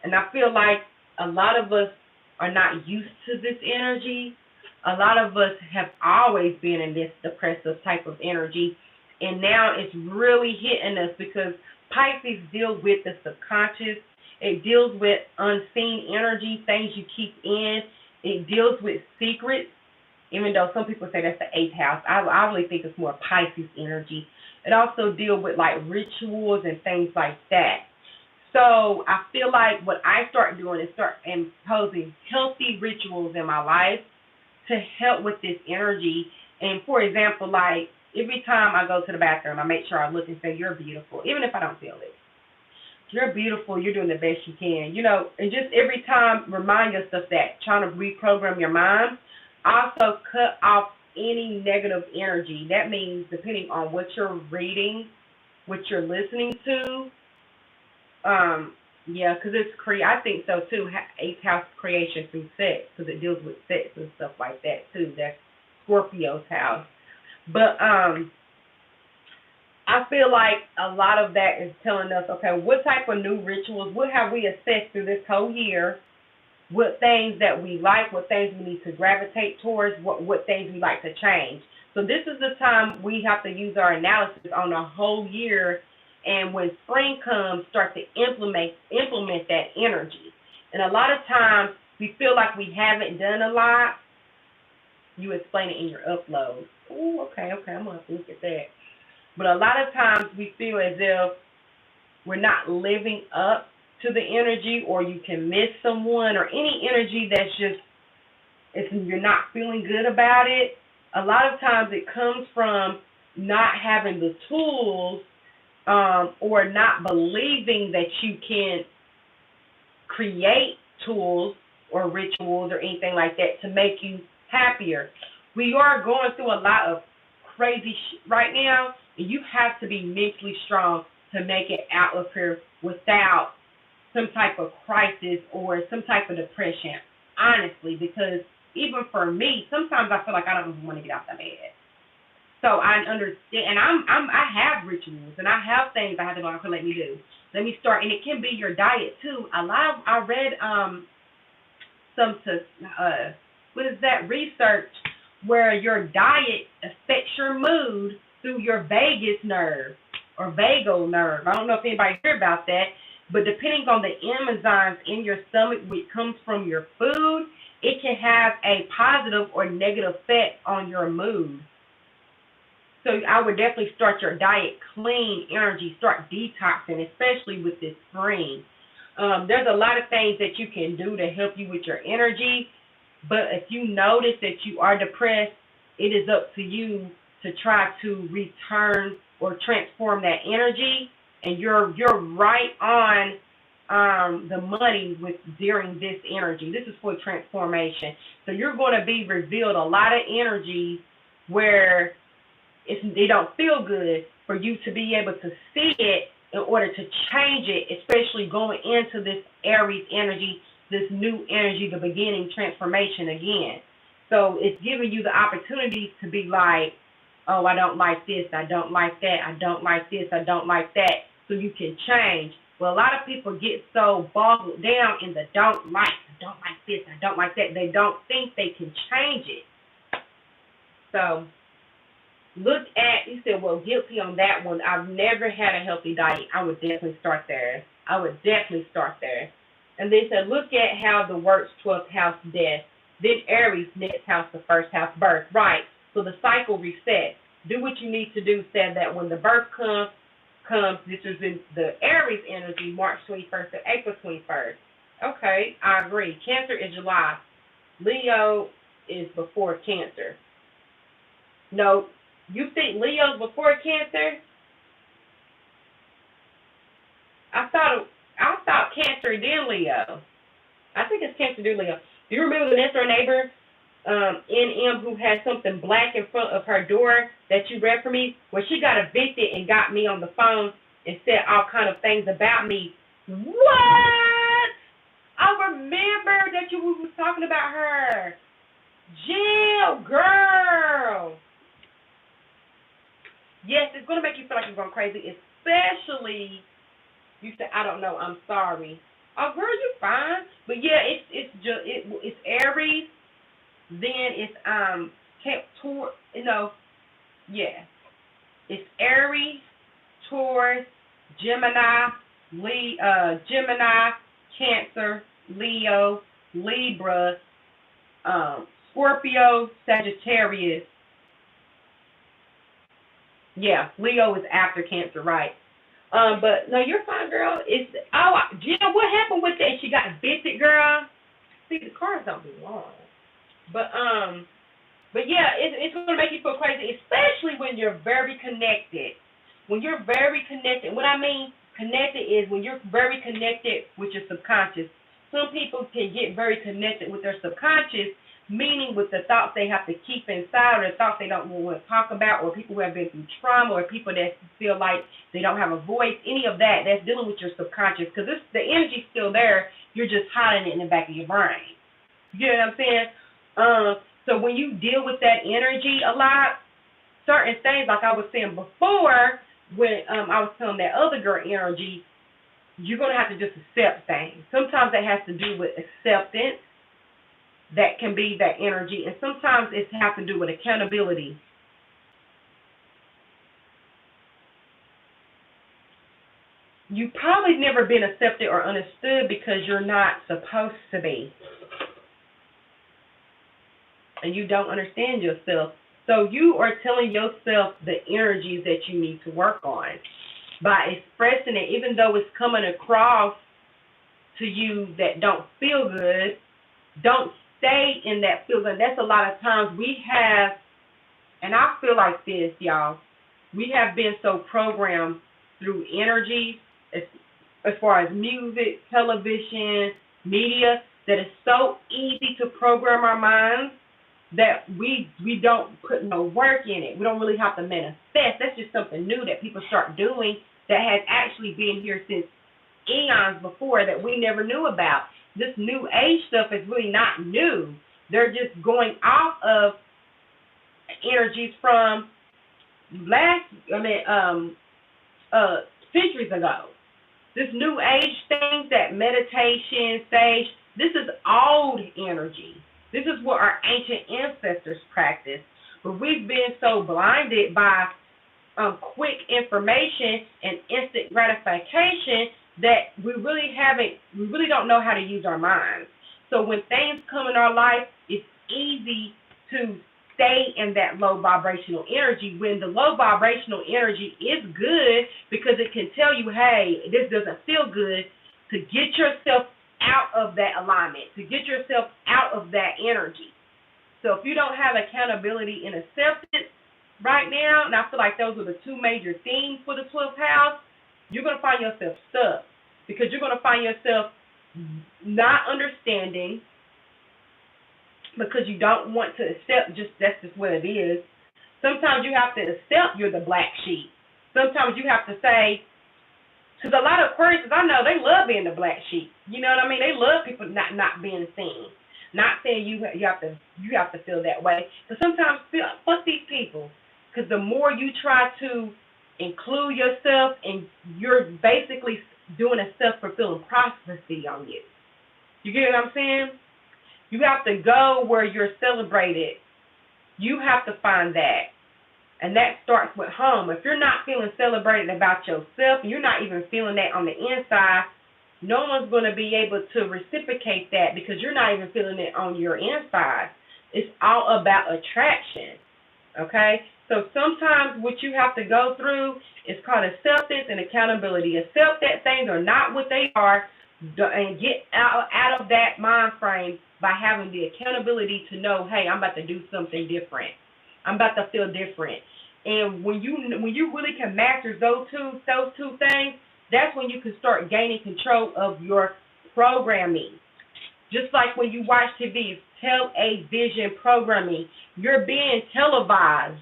And I feel like a lot of us are not used to this energy. A lot of us have always been in this depressive type of energy, and now it's really hitting us because Pisces deals with the subconscious. It deals with unseen energy, things you keep in. It deals with secrets, even though some people say that's the 8th house. I really think it's more Pisces energy. It also deals with like rituals and things like that. So I feel like what I start doing is start imposing healthy rituals in my life to help with this energy. And for example, like every time I go to the bathroom, I make sure I look and say, "You're beautiful," even if I don't feel it. You're beautiful. You're doing the best you can. And just every time remind yourself that, trying to reprogram your mind. Also cut off any negative energy. That means depending on what you're reading, what you're listening to. Yeah, because I think so too. 8th house creation through sex, because it deals with sex and stuff like that too. That's Scorpio's house. But I feel like a lot of that is telling us, okay, what type of new rituals, what have we assessed through this whole year? What things that we like, what things we need to gravitate towards, what things we like to change. So this is the time we have to use our analysis on the whole year, and when spring comes, start to implement that energy. And a lot of times we feel like we haven't done a lot. You explain it in your upload. Oh, okay, I'm going to have to look at that. But a lot of times we feel as if we're not living up to the energy, or you can miss someone, or any energy that's just, if you're not feeling good about it. A lot of times it comes from not having the tools, or not believing that you can create tools or rituals or anything like that to make you happier. We are going through a lot of crazy right now, and you have to be mentally strong to make it out of here without some type of crisis or some type of depression, honestly, because even for me, sometimes I feel like I don't even want to get out of bed. So I understand, and I have rituals, and I have things I have to go out and let me do. Let me start, and it can be your diet too. I read research where your diet affects your mood through your vagus nerve or vagal nerve. I don't know if anybody heard about that, but depending on the enzymes in your stomach, which comes from your food, it can have a positive or negative effect on your mood. So I would definitely start your diet clean, energy, start detoxing, especially with this spring. There's a lot of things that you can do to help you with your energy, but if you notice that you are depressed, it is up to you to try to return or transform that energy, and you're right on the money with during this energy. This is for transformation. So you're going to be revealed a lot of energy where they don't feel good, for you to be able to see it in order to change it, especially going into this Aries energy, this new energy, the beginning transformation again. So it's giving you the opportunity to be like, oh, I don't like this, I don't like that, I don't like this, I don't like that, so you can change. Well, a lot of people get so boggled down in the don't like, I don't like this, I don't like that, they don't think they can change it. So look at, you said, well, guilty on that one. I've never had a healthy diet. I would definitely start there. And they said, look at how the works 12th house death. Then Aries, next house, the first house birth. Right. So the cycle resets. Do what you need to do, said that when the birth comes, this is in the Aries energy, March 21st to April 21st. Okay, I agree. Cancer is July. Leo is before Cancer. No, you think Leo's before Cancer? I thought Cancer then Leo. I think it's Cancer then Leo. Do you remember the next door neighbor, NM, who had something black in front of her door that you read for me? When she got evicted and got me on the phone and said all kind of things about me. What? I remember that you was talking about her. Jill, girl. Yes, it's going to make you feel like you're going crazy, especially, you said, I don't know, I'm sorry. Oh, girl, you're fine. But yeah, it's Aries, then it's Taurus, yeah. It's Aries, Taurus, Gemini, Cancer, Leo, Libra, Scorpio, Sagittarius. Yeah, Leo is after Cancer, right? But no, you're fine, girl. Gina, what happened with that? She got evicted, girl. See, the cards don't belong. But yeah, it's gonna make you feel crazy, especially when you're very connected. When you're very connected, what I mean connected is when you're very connected with your subconscious. Some people can get very connected with their subconscious, meaning with the thoughts they have to keep inside, or the thoughts they don't want to talk about, or people who have been through trauma, or people that feel like they don't have a voice, any of that, that's dealing with your subconscious, because the energy's still there, you're just hiding it in the back of your brain. You know what I'm saying? So when you deal with that energy a lot, certain things, like I was saying before, when I was telling that other girl energy, you're going to have to just accept things. Sometimes that has to do with acceptance. That can be that energy, and sometimes it has to do with accountability. You've probably never been accepted or understood because you're not supposed to be, and you don't understand yourself. So you are telling yourself the energies that you need to work on by expressing it, even though it's coming across to you that don't feel good. Don't stay in that feel good. That's a lot of times we have, and I feel like this, y'all. We have been so programmed through energy, as far as music, television, media, that it's so easy to program our minds that we don't put no work in it. We don't really have to manifest. That's just something new that people start doing that has actually been here since eons before that we never knew about. This new age stuff is really not new. They're just going off of energies from centuries ago. This new age thing, that meditation, sage, this is old energy. This is what our ancient ancestors practiced. But we've been so blinded by quick information and instant gratification that we really don't know how to use our minds. So when things come in our life, it's easy to stay in that low vibrational energy when the low vibrational energy is good because it can tell you, hey, this doesn't feel good, to get yourself out of that alignment, to get yourself out of that energy. So if you don't have accountability and acceptance right now, and I feel like those are the two major themes for the 12th house, you're going to find yourself stuck because you're going to find yourself not understanding because you don't want to accept that's just what it is. Sometimes you have to accept you're the black sheep. Sometimes you have to say, because a lot of Aquarius, I know, they love being the black sheep. You know what I mean? They love people not being seen. Not saying you have to feel that way. But sometimes fuck these people. Because the more you try to include yourself, and you're basically doing a self-fulfilling prophecy on you. You get what I'm saying? You have to go where you're celebrated. You have to find that. And that starts with home. If you're not feeling celebrated about yourself, you're not even feeling that on the inside, no one's going to be able to reciprocate that because you're not even feeling it on your inside. It's all about attraction, okay? So sometimes what you have to go through is called acceptance and accountability. Accept that things are not what they are and get out of that mind frame by having the accountability to know, hey, I'm about to do something different. I'm about to feel different. And when you really can master those two things, that's when you can start gaining control of your programming. Just like when you watch TV, television programming, you're being televised.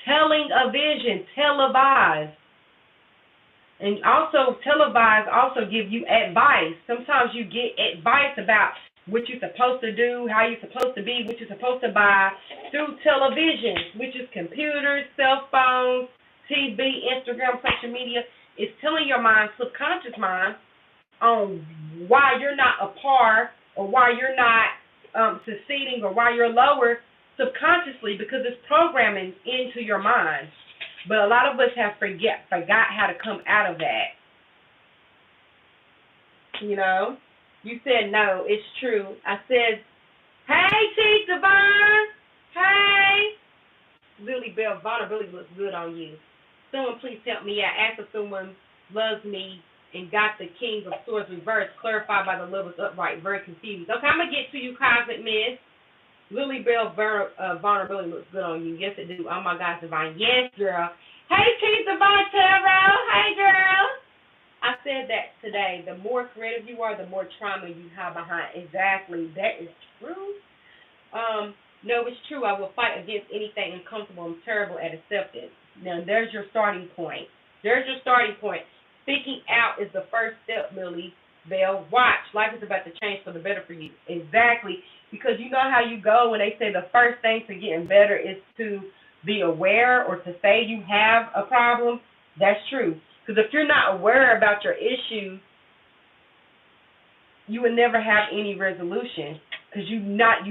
Telling a vision, televised. And also televised also give you advice. Sometimes you get advice about what you're supposed to do, how you're supposed to be, what you're supposed to buy through television, which is computers, cell phones, TV, Instagram, social media. It's telling your mind, subconscious mind, on why you're not a par or why you're not succeeding or why you're lower subconsciously because it's programming into your mind. But a lot of us have forgot how to come out of that. You know? You said no, it's true. I said, hey, Chief Divine. Hey. Lily Bell, vulnerability looks good on you. Someone please help me out. Ask if someone loves me and got the King of Swords reversed, clarified by the lovers upright. Very confused. Okay, I'm going to get to you, Cosmic Miss. Lily Bell, vulnerability looks good on you. Yes, it do. Oh, my God, Divine. Yes, girl. Hey, Chief Divine Tarot. Hey, girl. I said that today. The more creative you are, the more trauma you have behind. Exactly. That is true. No, it's true. I will fight against anything uncomfortable and terrible at acceptance. Now, there's your starting point. There's your starting point. Speaking out is the first step, Lily Bell. Watch. Life is about to change for the better for you. Exactly. Because you know how you go when they say the first thing to getting better is to be aware or to say you have a problem. That's true. Because if you're not aware about your issues, you would never have any resolution because you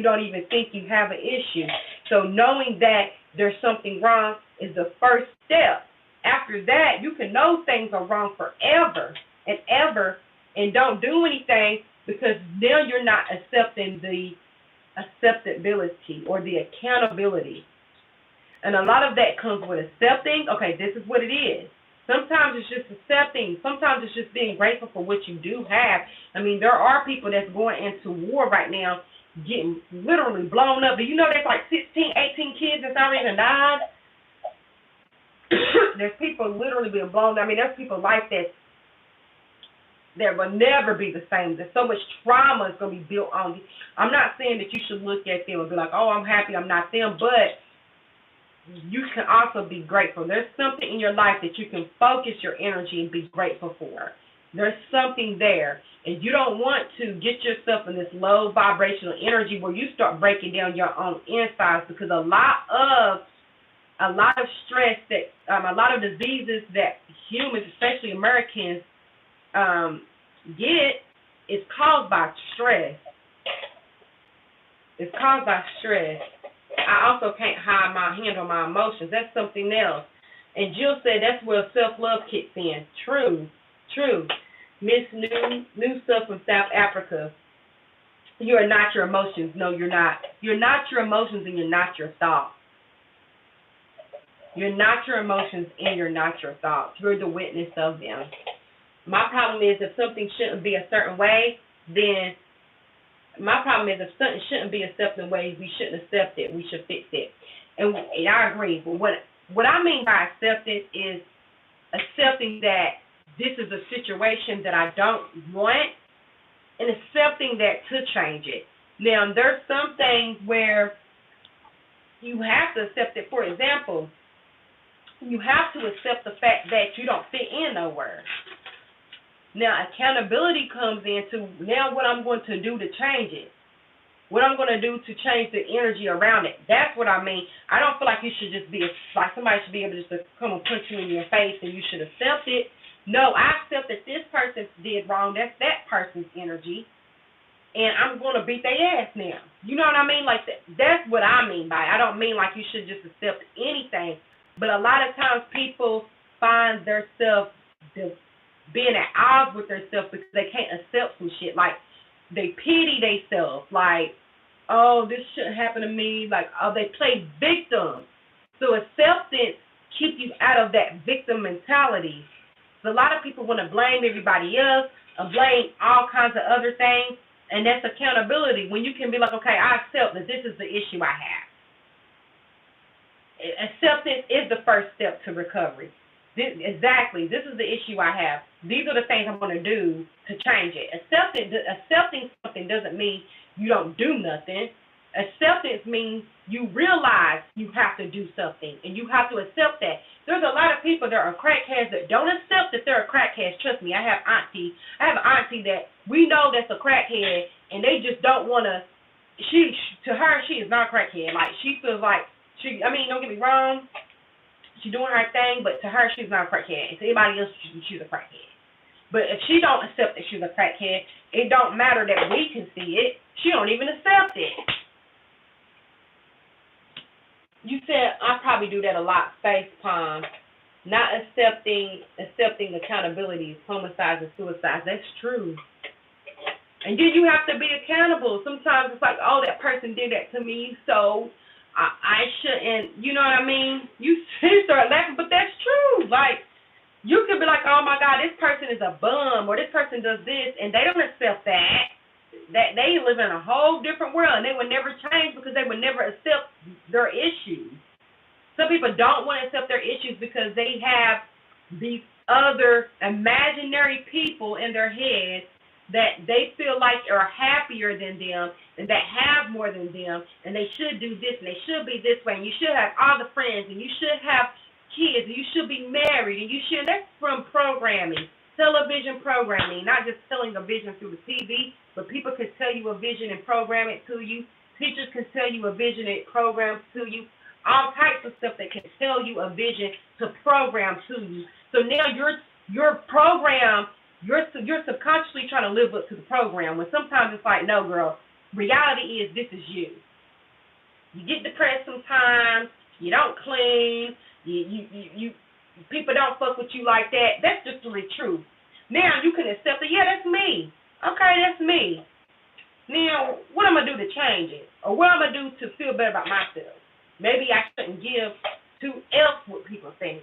don't even think you have an issue. So knowing that there's something wrong is the first step. After that, you can know things are wrong forever and ever and don't do anything because now you're not accepting the acceptability or the accountability. And a lot of that comes with accepting, okay, this is what it is. Sometimes it's just accepting. Sometimes it's just being grateful for what you do have. I mean, there are people that's going into war right now getting literally blown up. Do you know there's like 16, 18 kids that's already died? There's people literally being blown up. I mean, there's people like that will never be the same. There's so much trauma is going to be built on you. I'm not saying that you should look at them and be like, oh, I'm happy I'm not them, but you can also be grateful. There's something in your life that you can focus your energy and be grateful for. There's something there. And you don't want to get yourself in this low vibrational energy where you start breaking down your own insides because a lot of stress that, a lot of diseases that humans, especially Americans, get is caused by stress. It's caused by stress. I also can't handle my emotions. That's something else. And Jill said that's where self-love kicks in. True. Miss New stuff from South Africa. You are not your emotions. No, you're not. You're not your emotions and you're not your thoughts. You're not your emotions and you're not your thoughts. You're the witness of them. My problem is if something shouldn't be a certain way, then my problem is if something shouldn't be a certain way, we shouldn't accept it. We should fix it. And I agree. But what I mean by acceptance is accepting that this is a situation that I don't want and accepting that to change it. Now, there's some things where you have to accept it. For example, you have to accept the fact that you don't fit in nowhere. Now, accountability comes into now what I'm going to do to change it. What I'm going to do to change the energy around it. That's what I mean. I don't feel like you should just be, like somebody should be able just to come and punch you in your face and you should accept it. No, I accept that this person did wrong. That's that person's energy. And I'm going to beat their ass now. You know what I mean? Like, that's what I mean by it. I don't mean like you should just accept anything. But a lot of times people find themselves being at odds with themselves because they can't accept some shit. Like, they pity themselves. Like, oh, this shouldn't happen to me. Like, oh, they play victim. So acceptance keeps you out of that victim mentality. So a lot of people want to blame everybody else and blame all kinds of other things, and that's accountability. When you can be like, okay, I accept that this is the issue I have. Acceptance is the first step to recovery. This is the issue I have. These are the things I'm going to do to change it. Accepting something doesn't mean you don't do nothing. Acceptance means you realize you have to do something, and you have to accept that. There's a lot of people that are crackheads that don't accept that they're a crackhead. Trust me, I have an auntie that we know that's a crackhead, and they just don't want to. To her, she is not a crackhead. Like, she feels like don't get me wrong, she's doing her thing, but to her, she's not a crackhead. And to anybody else, she's a crackhead. But if she don't accept that she's a crackhead, it don't matter that we can see it. She don't even accept it. You said I probably do that a lot, face palm. Not accepting accountability, homicides and suicides. That's true. And then you have to be accountable. Sometimes it's like, oh, that person did that to me, so I shouldn't. You know what I mean? You start laughing, but that's true. Like, you could be like, oh my God, this person is a bum, or this person does this, and they don't accept that. That they live in a whole different world, and they would never change because they would never accept their issues. Some people don't want to accept their issues because they have these other imaginary people in their head that they feel like are happier than them and that have more than them, and they should do this and they should be this way, and you should have all the friends, and you should have kids, and you should be married, and you should. That's from programming. Television programming, not just telling a vision through the TV, but people can tell you a vision and program it to you. Teachers can tell you a vision and program to you. All types of stuff that can tell you a vision to program to you. So now your program, you're subconsciously trying to live up to the program. When sometimes it's like, no, girl, reality is this is you. You get depressed sometimes. You don't clean. You people don't fuck with you like that. That's just the truth. Now you can accept it. Yeah, that's me. Okay, that's me. Now, what am I going to do to change it? Or what am I going to do to feel better about myself? Maybe I shouldn't give to else what people think.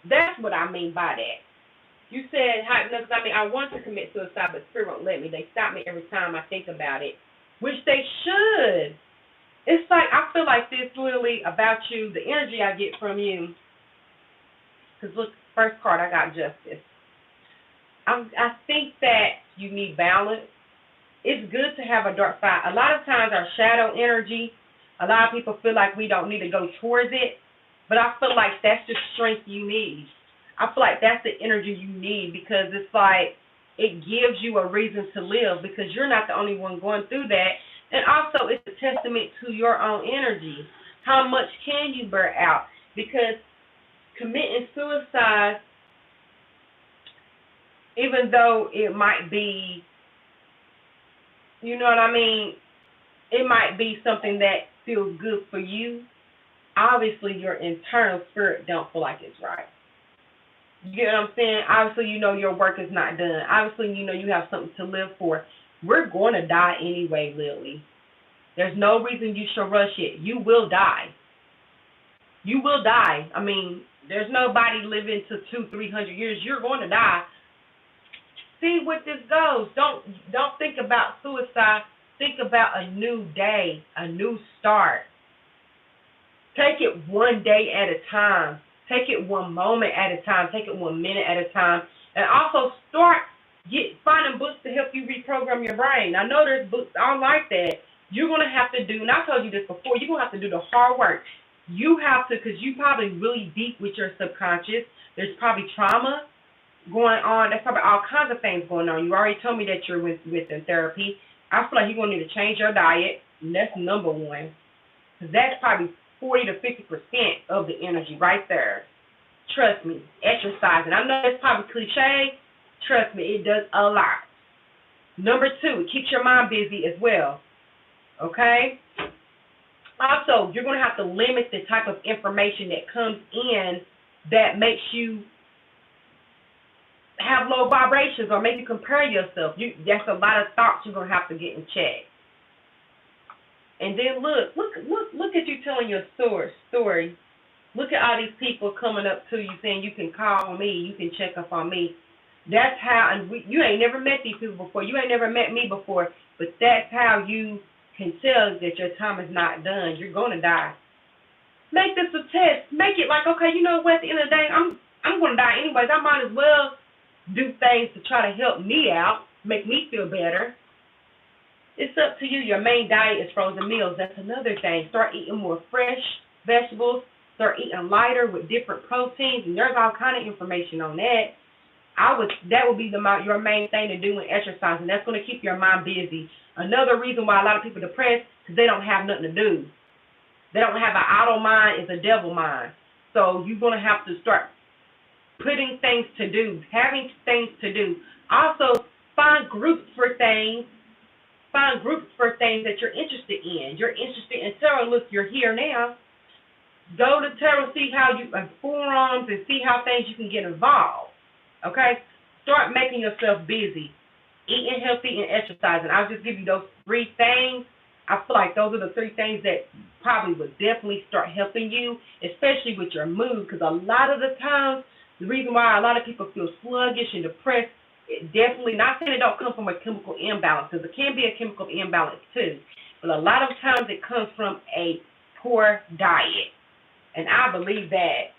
That's what I mean by that. You said, I want to commit suicide, but spirit won't let me. They stop me every time I think about it, which they should. It's like, I feel like this literally about you, the energy I get from you. Because look, first card, I got justice. I think that you need balance. It's good to have a dark side. A lot of times our shadow energy, a lot of people feel like we don't need to go towards it. But I feel like that's the strength you need. I feel like that's the energy you need because it's like it gives you a reason to live because you're not the only one going through that. And also, it's a testament to your own energy. How much can you bear out? Because committing suicide, even though it might be, you know what I mean, it might be something that feels good for you. Obviously, your internal spirit don't feel like it's right. You get what I'm saying? Obviously, you know your work is not done. Obviously, you know you have something to live for. We're going to die anyway, Lily. There's no reason you should rush it. You will die. You will die. I mean, there's nobody living to 200-300 years. You're going to die. See what this goes. Don't think about suicide. Think about a new day, a new start. Take it one day at a time. Take it one moment at a time. Take it 1 minute at a time. And also start finding books to help you reprogram your brain. I know there's books all like that. You're going to have to do, and I told you this before, you're going to have to do the hard work. You have to, because you probably really deep with your subconscious. There's probably trauma going on. There's probably all kinds of things going on. You already told me that you're within therapy. I feel like you're going to need to change your diet, and that's number one. Because that's probably 40 to 50% of the energy right there. Trust me, exercising. I know it's probably cliche. Trust me, it does a lot. Number two, it keeps your mind busy as well. Okay? Also, you're going to have to limit the type of information that comes in that makes you have low vibrations or make you compare yourself. That's a lot of thoughts you're going to have to get in check. And then look at you telling your story. Look at all these people coming up to you saying you can call me, you can check up on me. That's how, and you ain't never met these people before. You ain't never met me before, but that's how you can tell that your time is not done. You're going to die. Make this a test. Make it like, okay, you know what, at the end of the day, I'm going to die anyways. I might as well do things to try to help me out, make me feel better. It's up to you. Your main diet is frozen meals. That's another thing. Start eating more fresh vegetables. Start eating lighter with different proteins, and there's all kind of information on that. That would be your main thing to do in exercising. That's going to keep your mind busy. Another reason why a lot of people are depressed is they don't have nothing to do. They don't have an idle mind. It's a devil mind. So you're going to have to start putting things to do, having things to do. Also, find groups for things. Find groups for things that you're interested in. You're interested in tarot. Look, you're here now. Go to tarot, see how you forums and see how things you can get involved. Okay? Start making yourself busy. Eating healthy and exercising. I'll just give you those three things. I feel like those are the three things that probably would definitely start helping you, especially with your mood, because a lot of the times, the reason why a lot of people feel sluggish and depressed, it definitely, not saying it don't come from a chemical imbalance, because it can be a chemical imbalance too, but a lot of times it comes from a poor diet. And I believe that.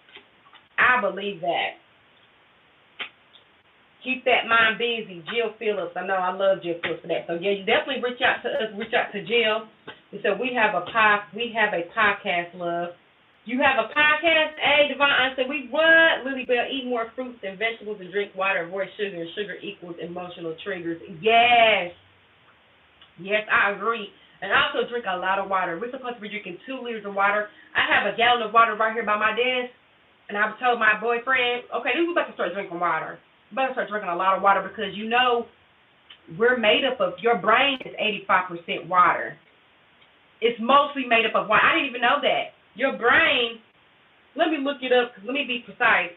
Keep that mind busy. Jill Phillips. I know I love Jill Phillips for that. So yeah, you definitely reach out to us. Reach out to Jill. And so we have a podcast, love. You have a podcast? Hey, Devon, said we what? Lily Bell, eat more fruits and vegetables and drink water. Avoid sugar. Sugar equals emotional triggers. Yes, I agree. And also drink a lot of water. We're supposed to be drinking 2 liters of water. I have a gallon of water right here by my desk. And I've told my boyfriend, okay, we're about to start drinking water. We're about to start drinking a lot of water because, you know, we're made up of, your brain is 85% water. It's mostly made up of water. I didn't even know that. Your brain, let me look it up. Let me be precise.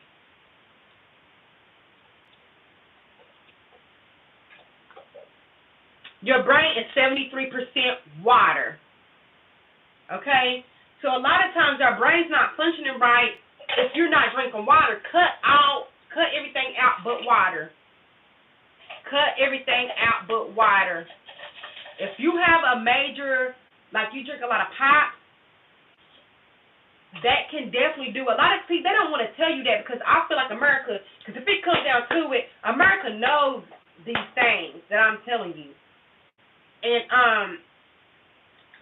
Your brain is 73% water. Okay? So a lot of times our brain's not functioning right if you're not drinking water. Cut everything out but water. Cut everything out but water. If you have a major, like you drink a lot of pop, that can definitely do a lot of people. They don't want to tell you that because I feel like America, because if it comes down to it, America knows these things that I'm telling you. And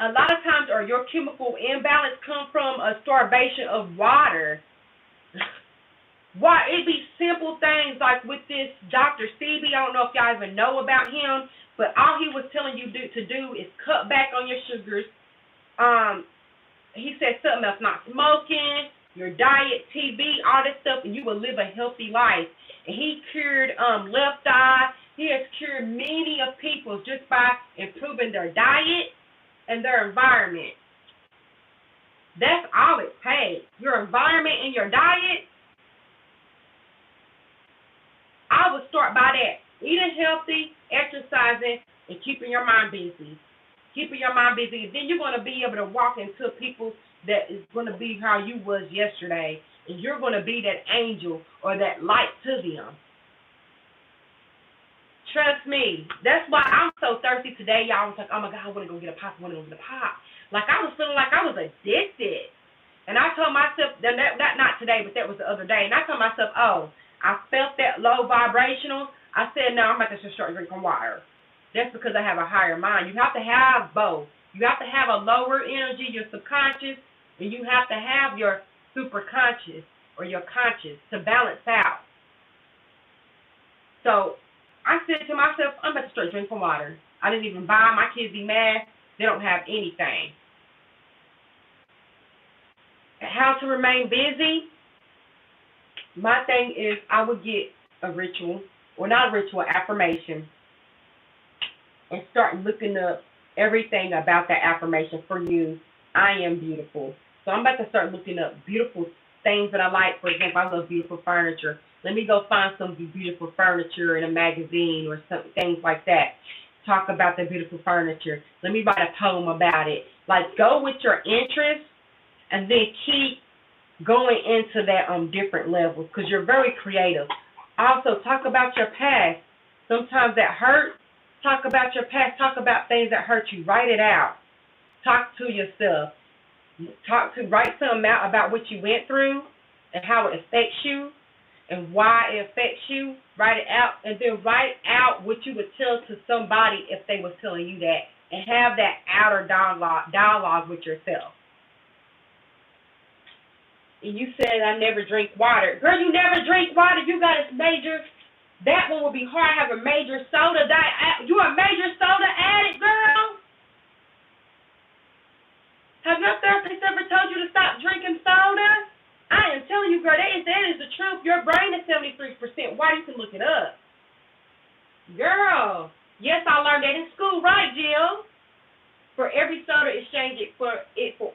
a lot of times, or your chemical imbalance come from a starvation of water. Why? It'd be simple things like with this Dr. Sebi. I don't know if y'all even know about him, but all he was telling you to do is cut back on your sugars. He said something else, not smoking, your diet, TV, all this stuff, and you will live a healthy life. And he cured left eye. He has cured many of people just by improving their diet and their environment. That's all it takes. Your environment and your diet. I would start by that. Eating healthy, exercising, and keeping your mind busy. Keeping your mind busy. And then you're going to be able to walk into people that is going to be how you was yesterday. And you're going to be that angel or that light to them. Trust me. That's why I'm so thirsty today. Y'all was like, oh my God, I want to go get a pop. I want to go get a pop. Like I was feeling like I was addicted. And I told myself, that not today, but that was the other day. And I told myself, oh, I felt that low vibrational. I said, no, I'm about to just start drinking water. That's because I have a higher mind. You have to have both. You have to have a lower energy, your subconscious, and you have to have your superconscious or your conscious to balance out. So I said to myself, I'm about to start drinking water. I didn't even buy. My kids be mad. They don't have anything. How to remain busy? My thing is I would get a ritual, or not a ritual, affirmation, and start looking up everything about that affirmation for you. I am beautiful. So I'm about to start looking up beautiful things that I like. For example, I love beautiful furniture. Let me go find some beautiful furniture in a magazine or some things like that. Talk about the beautiful furniture. Let me write a poem about it. Like, go with your interests and then keep going into that on different levels because you're very creative. Also, talk about your past. Sometimes that hurt. Talk about your past. Talk about things that hurt you. Write it out. Talk to yourself. Write something out about what you went through and how it affects you and why it affects you. Write it out, and then write out what you would tell to somebody if they was telling you that, and have that outer dialogue with yourself. And you said I never drink water. Girl, you never drink water. You got a major, that one will be hard. Have a major soda diet. You a major soda addict, girl? Have your therapist ever told you to stop drinking soda? I am telling you, girl, that is the truth. Your brain is 73%. Why? You can look it up. Girl, yes, I learned that in school, right, Jill? For every soda, exchange it for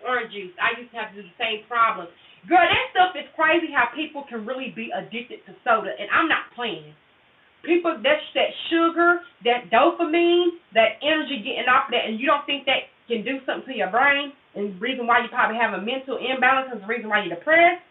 orange juice. I used to have to do the same problem. Girl, that stuff is crazy how people can really be addicted to soda, and I'm not playing. People, that's that sugar, that dopamine, that energy getting off of that, and you don't think that can do something to your brain, and the reason why you probably have a mental imbalance is the reason why you're depressed?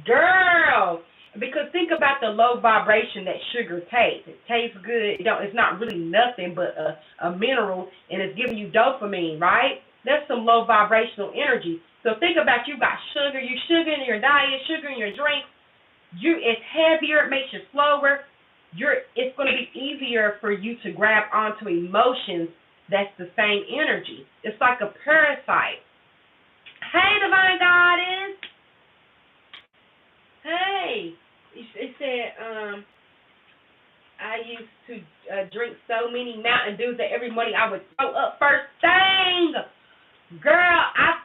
Girl, because think about the low vibration that sugar tastes. It tastes good. It's not really nothing but a mineral, and it's giving you dopamine, right? That's some low vibrational energy. So think about, you got sugar, sugar in your diet, sugar in your drink. It's heavier, it makes you slower. It's going to be easier for you to grab onto emotions that's the same energy. It's like a parasite. Hey, Divine Goddess. Hey. It said, I used to drink so many Mountain Dews that every morning I would throw up first thing. Girl, I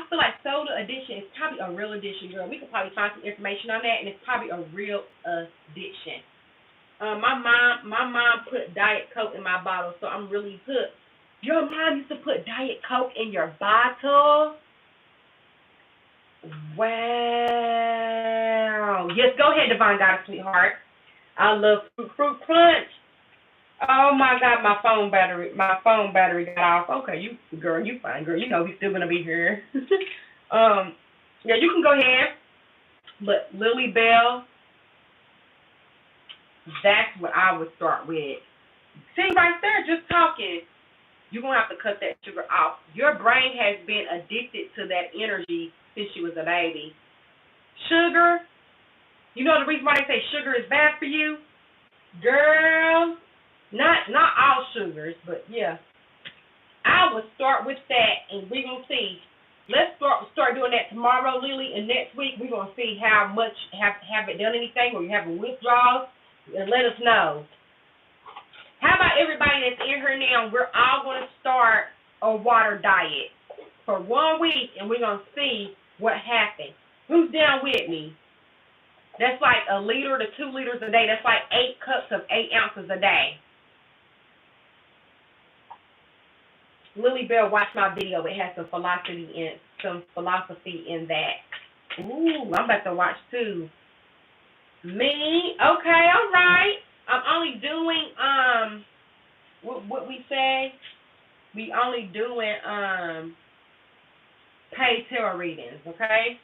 feel like soda addiction is probably a real addiction, girl. We could probably find some information on that, and it's probably a real addiction. My mom put Diet Coke in my bottle, so I'm really hooked. Your mom used to put Diet Coke in your bottle? Wow. Yes, go ahead, Divine Goddess, sweetheart. I love fruit punch. Oh my God, my phone battery got off. Okay, you fine, girl. You know we still gonna be here. Yeah, you can go ahead. But Lily Bell, that's what I would start with. See right there, just talking. You're gonna have to cut that sugar off. Your brain has been addicted to that energy since you was a baby. Sugar, you know the reason why they say sugar is bad for you? Girl, not all sugars, but yeah. I would start with that, and we're going to see. Let's start doing that tomorrow, Lily, and next week we're going to see how much, have it done anything, or you having withdrawals, and let us know. How about everybody that's in here now, we're all going to start a water diet for 1 week, and we're going to see what happens. Who's down with me? That's like 1 liter to 2 liters a day. That's like 8 cups of 8 ounces a day. Lily Bell, watch my video. It has some philosophy in that. Ooh, I'm about to watch too. Me? Okay, all right. I'm only doing what we say, we only doing paid tarot readings, okay?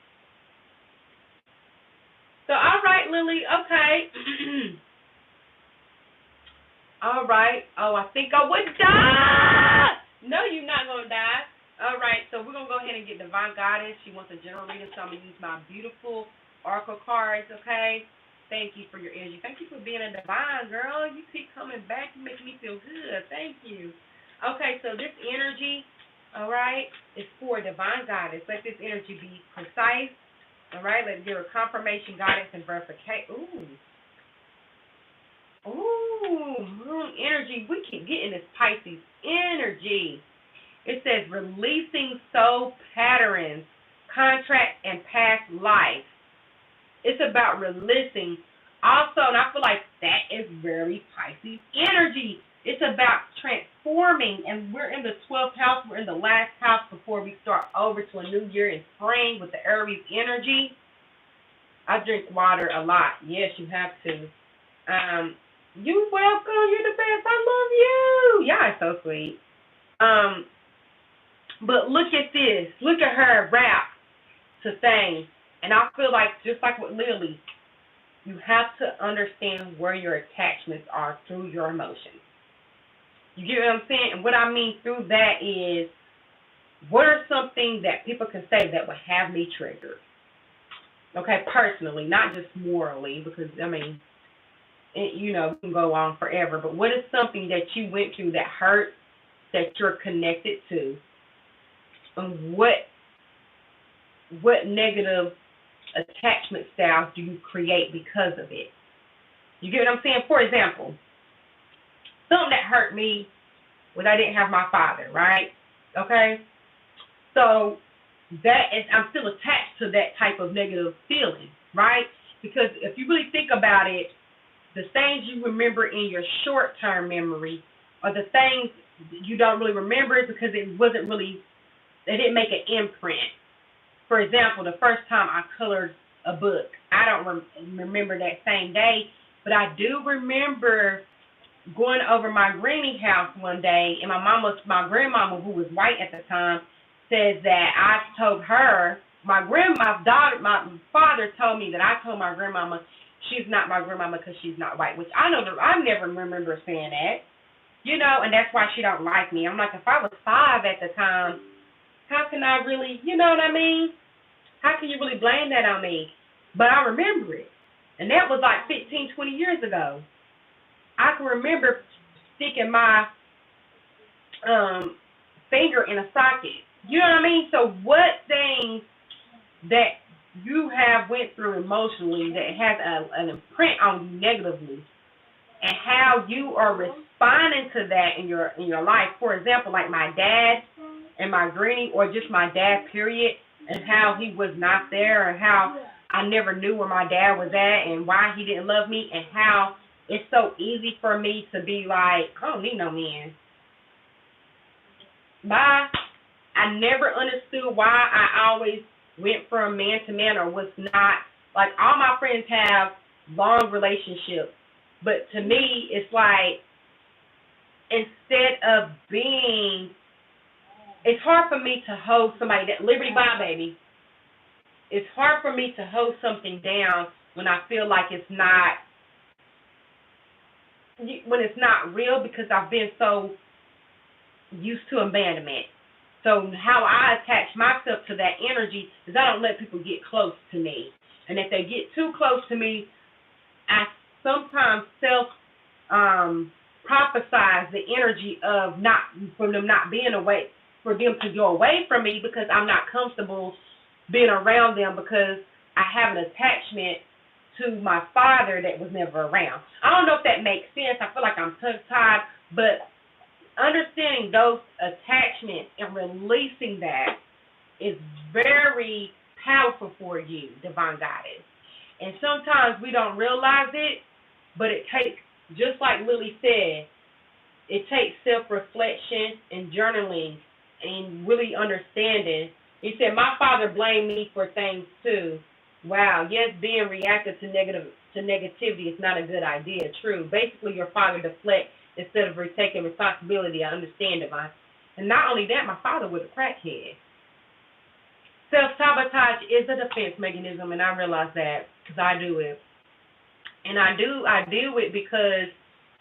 So, all right, Lily, okay. All right. Oh, I think I would die. No, you're not going to die. All right, so we're going to go ahead and get Divine Goddess. She wants a general reading, so I'm going to use my beautiful oracle cards, okay? Thank you for your energy. Thank you for being a divine, girl. You keep coming back. You make me feel good. Thank you. Okay, so this energy, all right, is for Divine Goddess. Let this energy be precise, all right? Let's give her confirmation, guidance, and verification. Ooh, moon energy. We keep getting this Pisces energy. It says releasing soul patterns, contract, and past life. It's about releasing. Also, and I feel like that is very Pisces energy. It's about transforming, and we're in the 12th house. We're in the last house before we start over to a new year in spring with the Aries energy. I drink water a lot. Yes, you have to. You welcome. You're the best. I love you. Y'all are so sweet. But look at this. Look at her rap to things. And I feel like, just like with Lily, you have to understand where your attachments are through your emotions. You get what I'm saying? And what I mean through that is, what are some things that people can say that would have me triggered? Okay, personally, not just morally, because, I mean, you know, can go on forever. But what is something that you went through that hurt, that you're connected to? And what negative attachment styles do you create because of it? You get what I'm saying? For example, something that hurt me was I didn't have my father, right? Okay? So that is, I'm still attached to that type of negative feeling, right? Because if you really think about it, the things you remember in your short-term memory are the things you don't really remember because it wasn't really, they didn't make an imprint. For example, the first time I colored a book, I don't remember that same day, but I do remember going over my granny house one day, and my grandmama, who was white at the time, says that I told her, my father told me that I told my grandmama she's not my grandmama because she's not white, which I never remember saying that, you know, and that's why she don't like me. I'm like, if I was 5 at the time, how can I really, you know what I mean? How can you really blame that on me? But I remember it, and that was like 15, 20 years ago. I can remember sticking my finger in a socket. You know what I mean? So what things that you have went through emotionally that has an imprint on you negatively, and how you are responding to that in your life. For example, like my dad and my granny, or just my dad, period, and how he was not there, and how I never knew where my dad was at and why he didn't love me, and how it's so easy for me to be like, I don't need no man. Bye. I never understood why I always went from man to man, or was not, like, all my friends have long relationships, but to me, it's like, instead of being, it's hard for me to hold somebody that, Liberty Bye, baby. It's hard for me to hold something down when I feel like it's not, when it's not real, because I've been so used to abandonment. So how I attach myself to that energy is I don't let people get close to me. And if they get too close to me, I sometimes prophesize the energy of for them not being away, for them to go away from me because I'm not comfortable being around them, because I have an attachment to my father that was never around. I don't know if that makes sense. I feel like I'm tongue-tied, but understanding those attachments and releasing that is very powerful for you, Divine Goddess. And sometimes we don't realize it, but it takes, just like Lily said, it takes self-reflection and journaling and really understanding. He said, my father blamed me for things too. Wow, yes, being reactive to negativity is not a good idea. True. Basically, your father deflects instead of taking responsibility. I understand it. And not only that, my father was a crackhead. Self-sabotage is a defense mechanism, and I realize that because I do it. And I deal with it because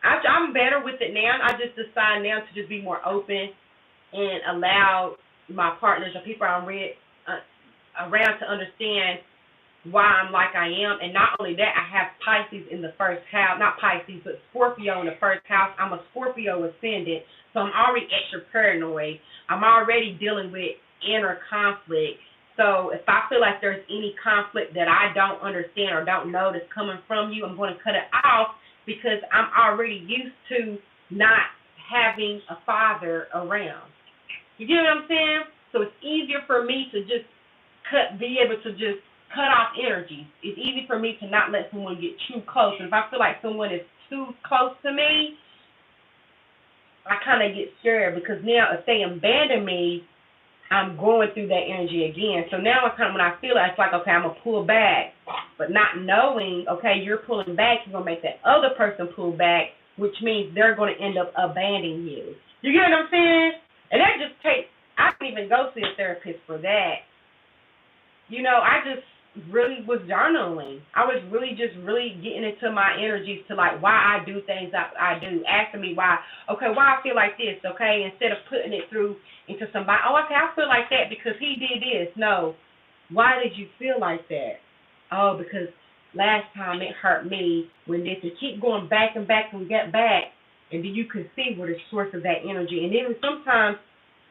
I'm better with it now. I just decide now to just be more open and allow my partners or people I'm around to understand why I'm like I am. And not only that, I have Pisces in the first house, not Pisces, but Scorpio in the first house. I'm a Scorpio ascendant, so I'm already extra paranoid. I'm already dealing with inner conflict. So if I feel like there's any conflict that I don't understand or don't know that's coming from you, I'm going to cut it off because I'm already used to not having a father around. You get what I'm saying? So it's easier for me to just be able to just cut off energy. It's easy for me to not let someone get too close. And if I feel like someone is too close to me, I kind of get scared because now if they abandon me, I'm going through that energy again. So now it's kind of when I feel it, it's like, okay, I'm going to pull back. But not knowing, okay, you're pulling back, you're going to make that other person pull back, which means they're going to end up abandoning you. You get what I'm saying? And that just takes, I didn't even go see a therapist for that. You know, I just really was journaling. I was really getting into my energies to like why I do things I do, asking me why I feel like this, okay, instead of putting it through into somebody, okay, I feel like that because he did this. No, why did you feel like that? Oh, because last time it hurt me when this, and keep going back and back and get back, and then you can see where the source of that energy, and even sometimes,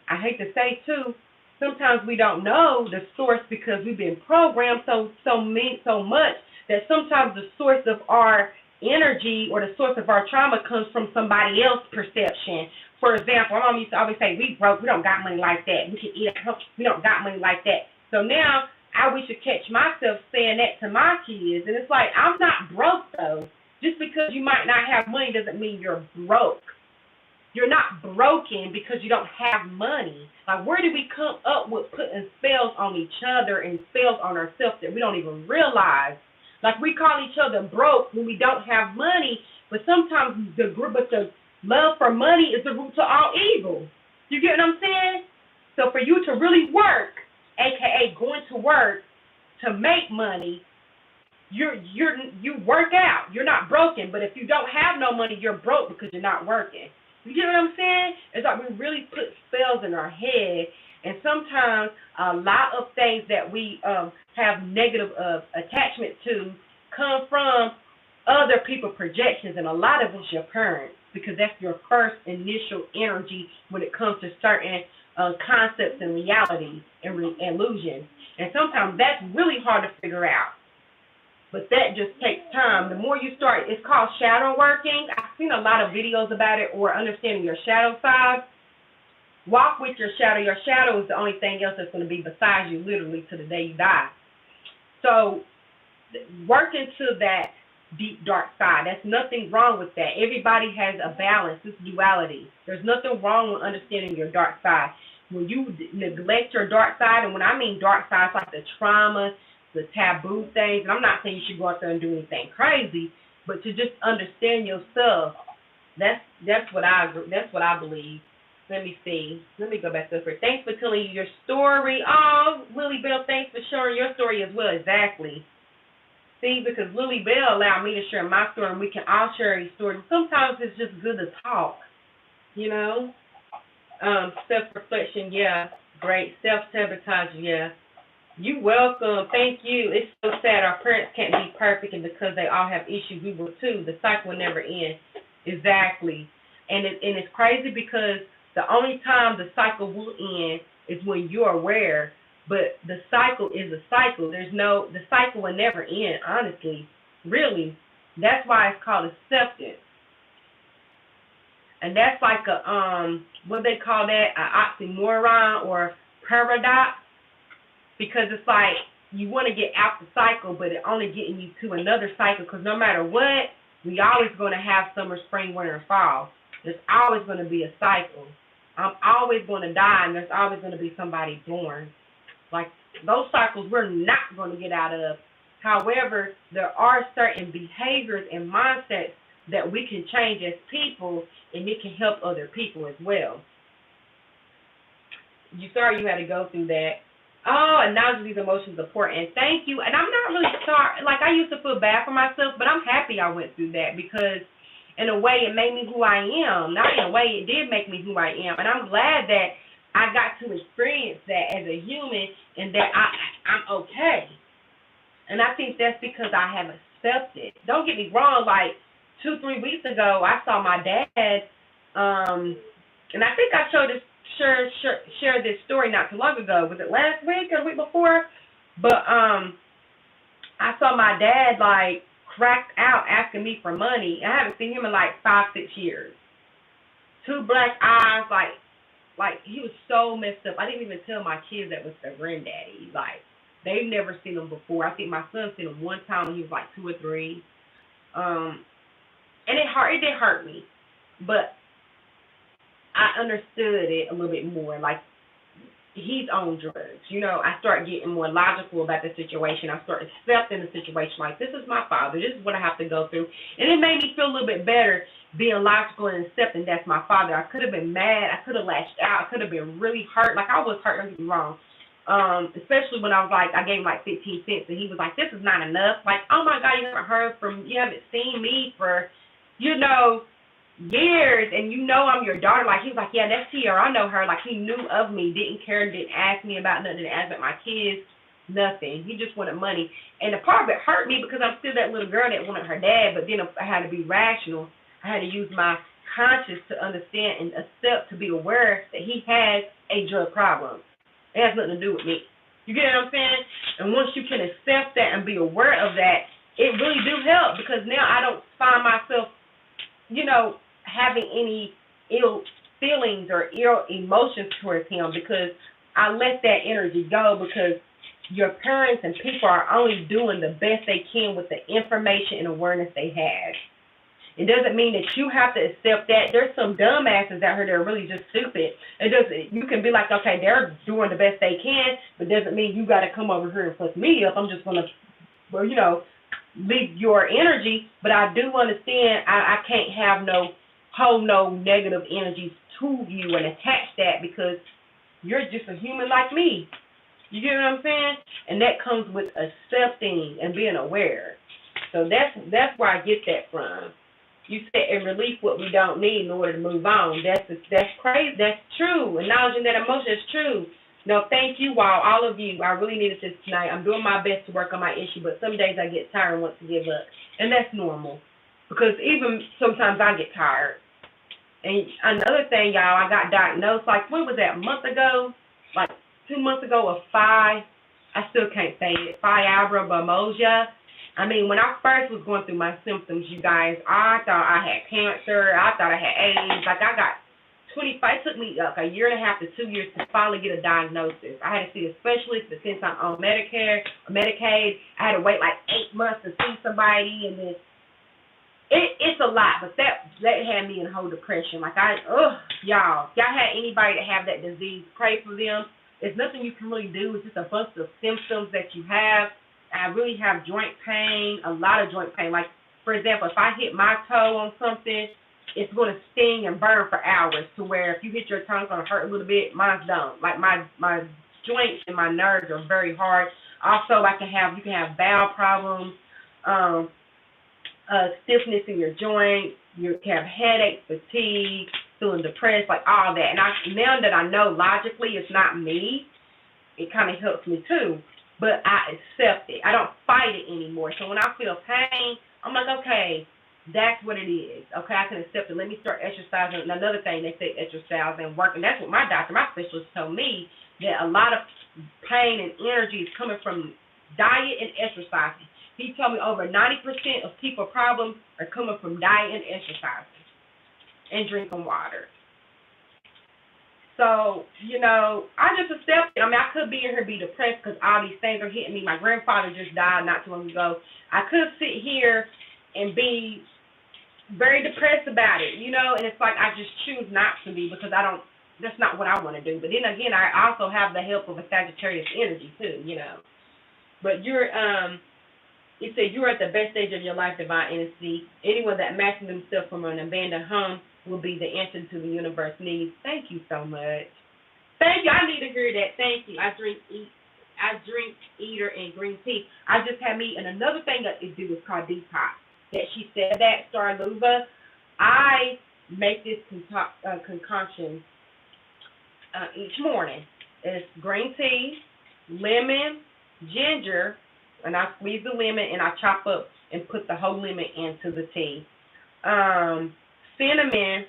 I hate to say too, sometimes we don't know the source because we've been programmed so much that sometimes the source of our energy or the source of our trauma comes from somebody else's perception. For example, my mom used to always say, we broke, we don't got money like that. We can eat, we don't got money like that. So now I wish to catch myself saying that to my kids. And it's like, I'm not broke though. Just because you might not have money doesn't mean you're broke. You're not broken because you don't have money. Like, where do we come up with putting spells on each other and spells on ourselves that we don't even realize? Like, we call each other broke when we don't have money, but sometimes the love for money is the root to all evil. You get what I'm saying? So for you to really work, aka going to work to make money, you work out. You're not broken. But if you don't have no money, you're broke because you're not working. You get what I'm saying? It's like we really put spells in our head, and sometimes a lot of things that we have negative attachment to come from other people's projections, and a lot of it's your parents because that's your first initial energy when it comes to certain concepts and realities and illusions. And sometimes that's really hard to figure out. But that just takes time. The more you start, it's called shadow working. I've seen a lot of videos about it, or understanding your shadow side. Walk with your shadow. Your shadow is the only thing else that's going to be beside you literally to the day you die. So work into that deep dark side. There's nothing wrong with that. Everybody has a balance. It's duality. There's nothing wrong with understanding your dark side. When you neglect your dark side, and when I mean dark side, it's like the trauma, the taboo things, and I'm not saying you should go out there and do anything crazy, but to just understand yourself. That's what I believe. Let me see. Let me go back up here. Thanks for telling your story. Oh, Lily Bell, thanks for sharing your story as well. Exactly. See, because Lily Bell allowed me to share my story, and we can all share a story. Sometimes it's just good to talk, you know. Self-reflection, yeah, great. Self-sabotage, yeah. You welcome. Thank you. It's so sad our parents can't be perfect, and because they all have issues, we will too. The cycle will never end. Exactly. And it's crazy because the only time the cycle will end is when you're aware. But the cycle is a cycle. The cycle will never end, honestly. Really. That's why it's called acceptance. And that's like what they call that, an oxymoron or paradox. Because it's like you want to get out the cycle, but it only getting you to another cycle. Because no matter what, we always going to have summer, spring, winter, and fall. There's always going to be a cycle. I'm always going to die, and there's always going to be somebody born. Like, those cycles we're not going to get out of. However, there are certain behaviors and mindsets that we can change as people, and it can help other people as well. You sorry you had to go through that. Oh, acknowledge these emotions important. Thank you. And I'm not really sorry. Like, I used to feel bad for myself, but I'm happy I went through that because, in a way, it made me who I am. Not in a way, it did make me who I am. And I'm glad that I got to experience that as a human and that I'm okay. And I think that's because I have accepted. Don't get me wrong. Like, 2-3 weeks ago, I saw my dad, and I think I shared this story not too long ago. Was it last week or the week before? But I saw my dad like cracked out asking me for money. I haven't seen him in like 5-6 years. 2 black eyes, like he was so messed up. I didn't even tell my kids that was their granddaddy. Like they've never seen him before. I think my son seen him one time when he was like 2 or 3. And it did hurt me, but I understood it a little bit more. Like he's on drugs. You know, I start getting more logical about the situation. I start accepting the situation. Like, this is my father. This is what I have to go through. And it made me feel a little bit better being logical and accepting that's my father. I could have been mad. I could have lashed out. I could have been really hurt. Like, I was hurt. Don't get me wrong. Especially when I was like, I gave him like 15 cents, and he was like, this is not enough. Like, oh my God, you haven't seen me for, years, and I'm your daughter. Like, he was like, yeah, that's Tia. I know her. Like, he knew of me, didn't care, didn't ask me about nothing, didn't ask about my kids, nothing. He just wanted money. And the part of it hurt me because I'm still that little girl that wanted her dad, but then I had to be rational. I had to use my conscience to understand and accept, to be aware that he has a drug problem. It has nothing to do with me. You get what I'm saying? And once you can accept that and be aware of that, it really do help, because now I don't find myself, having any ill feelings or ill emotions towards him, because I let that energy go, because your parents and people are only doing the best they can with the information and awareness they have. It doesn't mean that you have to accept that. There's some dumbasses out here that are really just stupid. You can be like, okay, they're doing the best they can, but doesn't mean you got to come over here and fuck me up. I'm just going to, leave your energy. But I do understand I can't have no negative energies to you and attach that, because you're just a human like me. You get what I'm saying? And that comes with accepting and being aware. So that's where I get that from. You said and release what we don't need in order to move on. That's crazy. That's true. Acknowledging that emotion is true. No, thank you all of you. I really needed this tonight. I'm doing my best to work on my issue, but some days I get tired and want to give up. And that's normal, because even sometimes I get tired. And another thing, y'all, I got diagnosed, like, what was that, a month ago? Like 2 months ago, of I still can't say it, fibromyalgia. I mean, when I first was going through my symptoms, you guys, I thought I had cancer. I thought I had AIDS. Like, I got 25. It took me like 1.5 to 2 years to finally get a diagnosis. I had to see a specialist, but since I'm on Medicare, Medicaid, I had to wait like 8 months to see somebody, and then it's a lot. But that had me in a whole depression. Like, y'all had anybody that have that disease, pray for them. There's nothing you can really do. It's just a bunch of symptoms that you have. I really have joint pain, a lot of joint pain. Like, for example, if I hit my toe on something, it's going to sting and burn for hours, to where if you hit your toe, it's going to hurt a little bit. Mine don't. Like, my joints and my nerves are very hard. Also, you can have bowel problems, stiffness in your joints. You can have headaches, fatigue, feeling depressed, like all that. And now that I know logically it's not me, it kind of helps me too. But I accept it. I don't fight it anymore. So when I feel pain, I'm like, okay, that's what it is. Okay, I can accept it. Let me start exercising. And another thing, they say exercise and work. And that's what my specialist told me, that a lot of pain and energy is coming from diet and exercising. He told me over 90% of people's problems are coming from diet and exercising and drinking water. So, I just accept it. I mean, I could be in here be depressed because all these things are hitting me. My grandfather just died not too long ago. I could sit here and be very depressed about it, and it's like I just choose not to be, because that's not what I want to do. But then again, I also have the help of a Sagittarius energy too, But It said, you are at the best stage of your life, divine entity. Anyone that matches themselves from an abandoned home will be the answer to the universe needs. Thank you so much. Thank you. I need to hear that. Thank you. I drink eater and green tea. I just had me, and another thing that it do is called detox. That she said that, Star Luva. I make this concoction each morning. It's green tea, lemon, ginger, and I squeeze the lemon and I chop up and put the whole lemon into the tea. Cinnamon,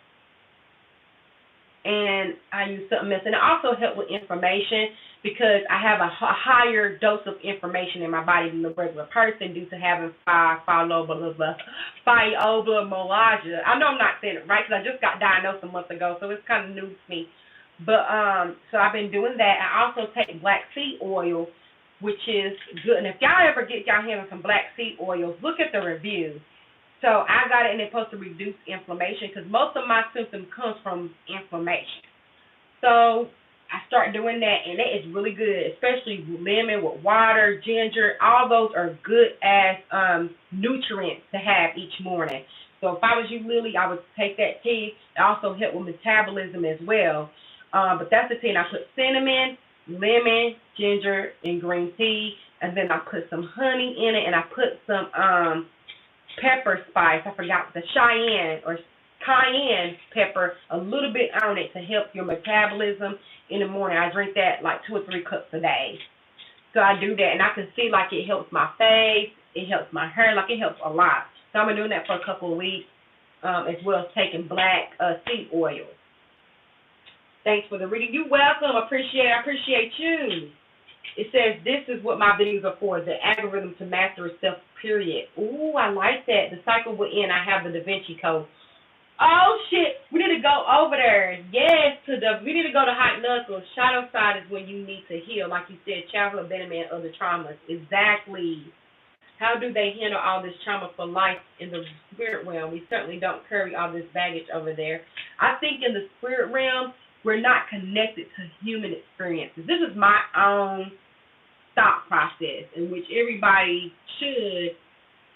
and I use something else. And it also helps with inflammation because I have a higher dose of inflammation in my body than the regular person due to having fibromyalgia. I know I'm not saying it right because I just got diagnosed a month ago, so it's kind of new to me. But so I've been doing that. I also take black seed oil, which is good. And if y'all ever get y'all hands on some black seed oils, look at the reviews. So I got it, and it's supposed to reduce inflammation because most of my symptoms comes from inflammation. So I start doing that, and that is really good, especially lemon with water, ginger. All those are good as nutrients to have each morning. So if I was you, Lily, I would take that tea. It also helps with metabolism as well. But that's the tea. And I put cinnamon, lemon, ginger, and green tea, and then I put some honey in it, and I put some pepper spice. I forgot the Cheyenne or cayenne pepper, a little bit on it to help your metabolism in the morning. I drink that like 2 or 3 cups a day. So I do that, and I can see like it helps my face, it helps my hair, like it helps a lot. So I've been doing that for a couple of weeks, as well as taking black seed oil. Thanks for the reading. You're welcome. I appreciate you. It says, this is what my videos are for, the algorithm to master itself, period. Ooh, I like that. The cycle will end. I have the Da Vinci Code. Oh, shit. We need to go over there. Yes, we need to go to Hot Knuckles. Shadow side is when you need to heal. Like you said, childhood abandonment and other traumas. Exactly. How do they handle all this trauma for life in the spirit realm? We certainly don't carry all this baggage over there. I think in the spirit realm, we're not connected to human experiences. This is my own thought process in which everybody should,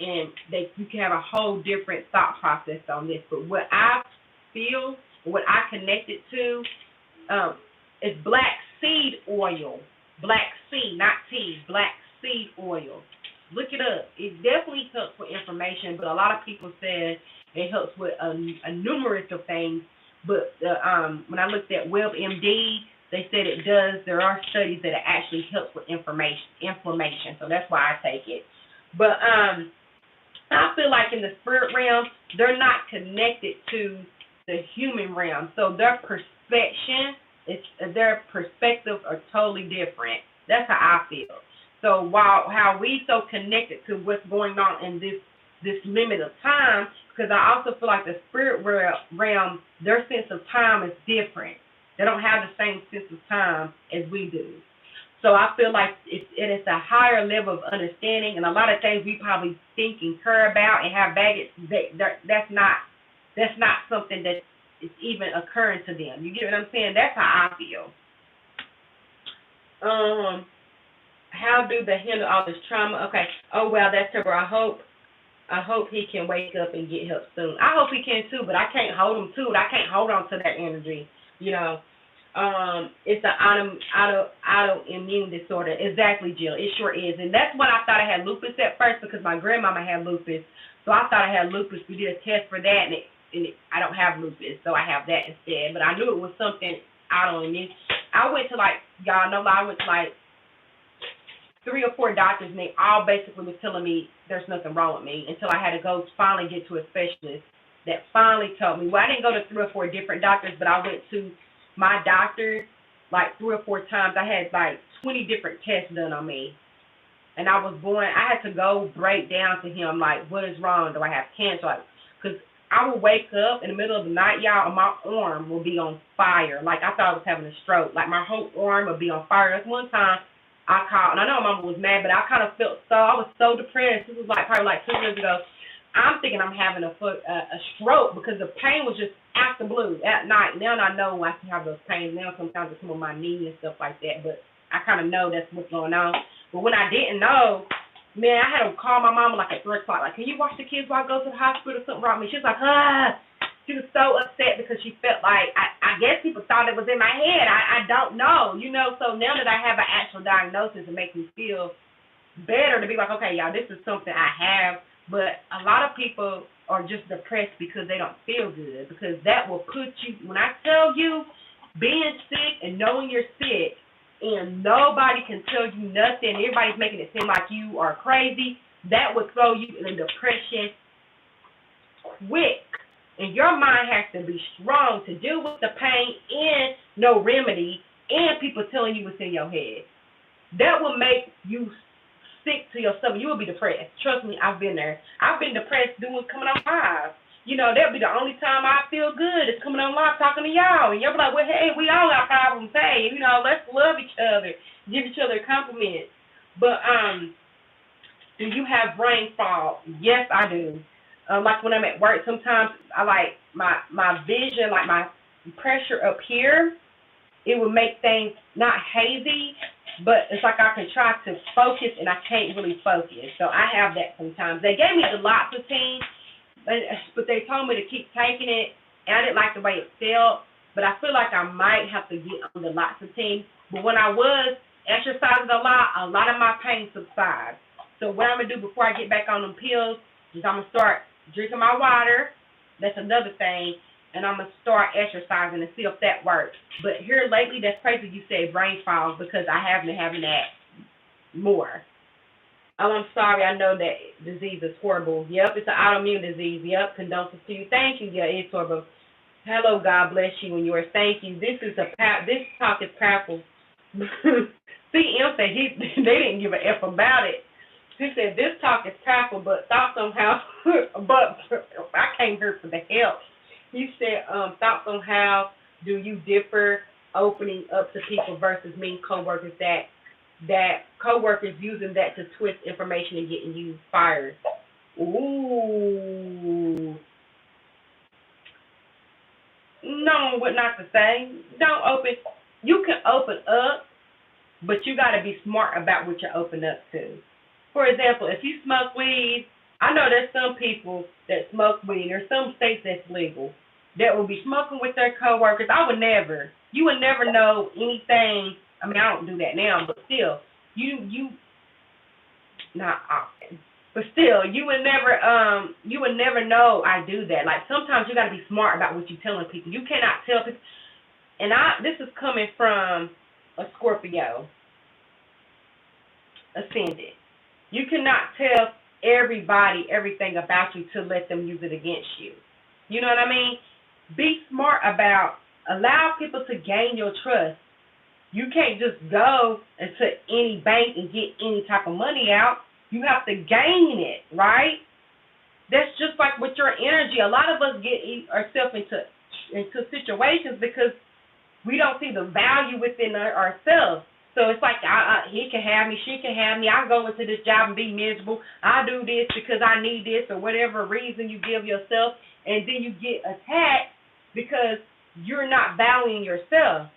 and you can have a whole different thought process on this. But what I feel, what I connected to, is black seed oil. Black seed, not tea, black seed oil. Look it up. It definitely helps with information, but a lot of people said it helps with a numerous of things. But when I looked at WebMD, they said it does. There are studies that it actually helps with inflammation. So that's why I take it. But I feel like in the spirit realm, they're not connected to the human realm. So their perspectives are totally different. That's how I feel. So while how we so connected to what's going on in this limit of time, because I also feel like the spirit realm, their sense of time is different. They don't have the same sense of time as we do. So I feel like it is a higher level of understanding, and a lot of things we probably think and care about and have baggage, that's not something that is even occurring to them. You get what I'm saying? That's how I feel. How do they handle all this trauma? Okay. Oh, well, that's terrible. I hope he can wake up and get help soon. I hope he can too, but I can't hold him to it. I can't hold on to that energy. You know, it's an autoimmune disorder. Exactly, Jill. It sure is, and that's when I thought I had lupus at first because my grandmama had lupus, so I thought I had lupus. We did a test for that, and I don't have lupus, so I have that instead. But I knew it was something autoimmune. I went to y'all know, I went to 3 or 4 doctors, and they all basically was telling me there's nothing wrong with me until I had to go finally get to a specialist that finally told me. Well, I didn't go to 3 or 4 different doctors, but I went to my doctor 3 or 4 times. I had 20 different tests done on me. And I had to go break down to him, what is wrong? Do I have cancer? Because I would wake up in the middle of the night, y'all, and my arm would be on fire. I thought I was having a stroke. My whole arm would be on fire. That's one time I called, and I know Mama was mad, but I kind of felt I was so depressed. This was probably 2 years ago. I'm thinking I'm having a stroke because the pain was just out the blue at night. Now I know I can have those pains. Now sometimes it's some of my knee and stuff like that, but I kind of know that's what's going on. But when I didn't know, Man, I had to call my mama like at 3 o'clock. Like, can you watch the kids while I go to the hospital? Something wrong with me. She was like, ah. She was so upset because she felt like, I guess people thought it was in my head. I don't know, you know. So now that I have an actual diagnosis, it makes me feel better to be like, okay, y'all, this is something I have. But a lot of people are just depressed because they don't feel good. Because that will put you, when I tell you, being sick and knowing you're sick and nobody can tell you nothing, everybody's making it seem like you are crazy, that would throw you in a depression quick. And your mind has to be strong to deal with the pain and no remedy and people telling you what's in your head. That will make you sick to your stomach. You will be depressed. Trust me, I've been there. I've been depressed coming on live. You know, that'll be the only time I feel good is coming on live talking to y'all. And y'all be like, well, hey, we all got problems. Hey, you know, let's love each other. Give each other compliments. But do you have brain fog? Yes, I do. Like when I'm at work, sometimes I like my vision, like my pressure up here, it would make things not hazy, but it's like I can try to focus and I can't really focus. So I have that sometimes. They gave me the Loxapine, but they told me to keep taking it, and I didn't like the way it felt, but I feel like I might have to get on the Loxapine. But when I was exercising a lot of my pain subsides. So what I'm going to do before I get back on them pills is I'm going to start drinking my water. That's another thing. And I'm going to start exercising and see if that works. But here lately, that's crazy you said brain fog because I have been having that more. Oh, I'm sorry. I know that disease is horrible. Yep, it's an autoimmune disease. Yep, condolences to you. Thank you. Yeah, it's horrible. Hello, God bless you and yours. Thank you. This talk is powerful. CM said they didn't give a F about it. He said this talk is powerful, but thoughts on how, but I came here for the help. He said thoughts on how do you differ opening up to people versus mean coworkers that coworkers using that to twist information and getting you fired. Ooh. No, what not to say. Don't open. You can open up, but you got to be smart about what you open up to. For example, if you smoke weed, I know there's some people that smoke weed. There's some states that's legal that will be smoking with their coworkers. I would never. You would never know anything. I mean, I don't do that now, but still, you not often, but still, you would never know I do that. Like sometimes you got to be smart about what you're telling people. You cannot tell people. And this is coming from a Scorpio, ascendant. You cannot tell everybody everything about you to let them use it against you. You know what I mean? Be smart about, allow people to gain your trust. You can't just go into any bank and get any type of money out. You have to gain it, right? That's just like with your energy. A lot of us get ourselves into situations because we don't see the value within ourselves. So it's like, he can have me, she can have me. I go into this job and be miserable. I do this because I need this or whatever reason you give yourself, and then you get attacked because you're not valuing yourself.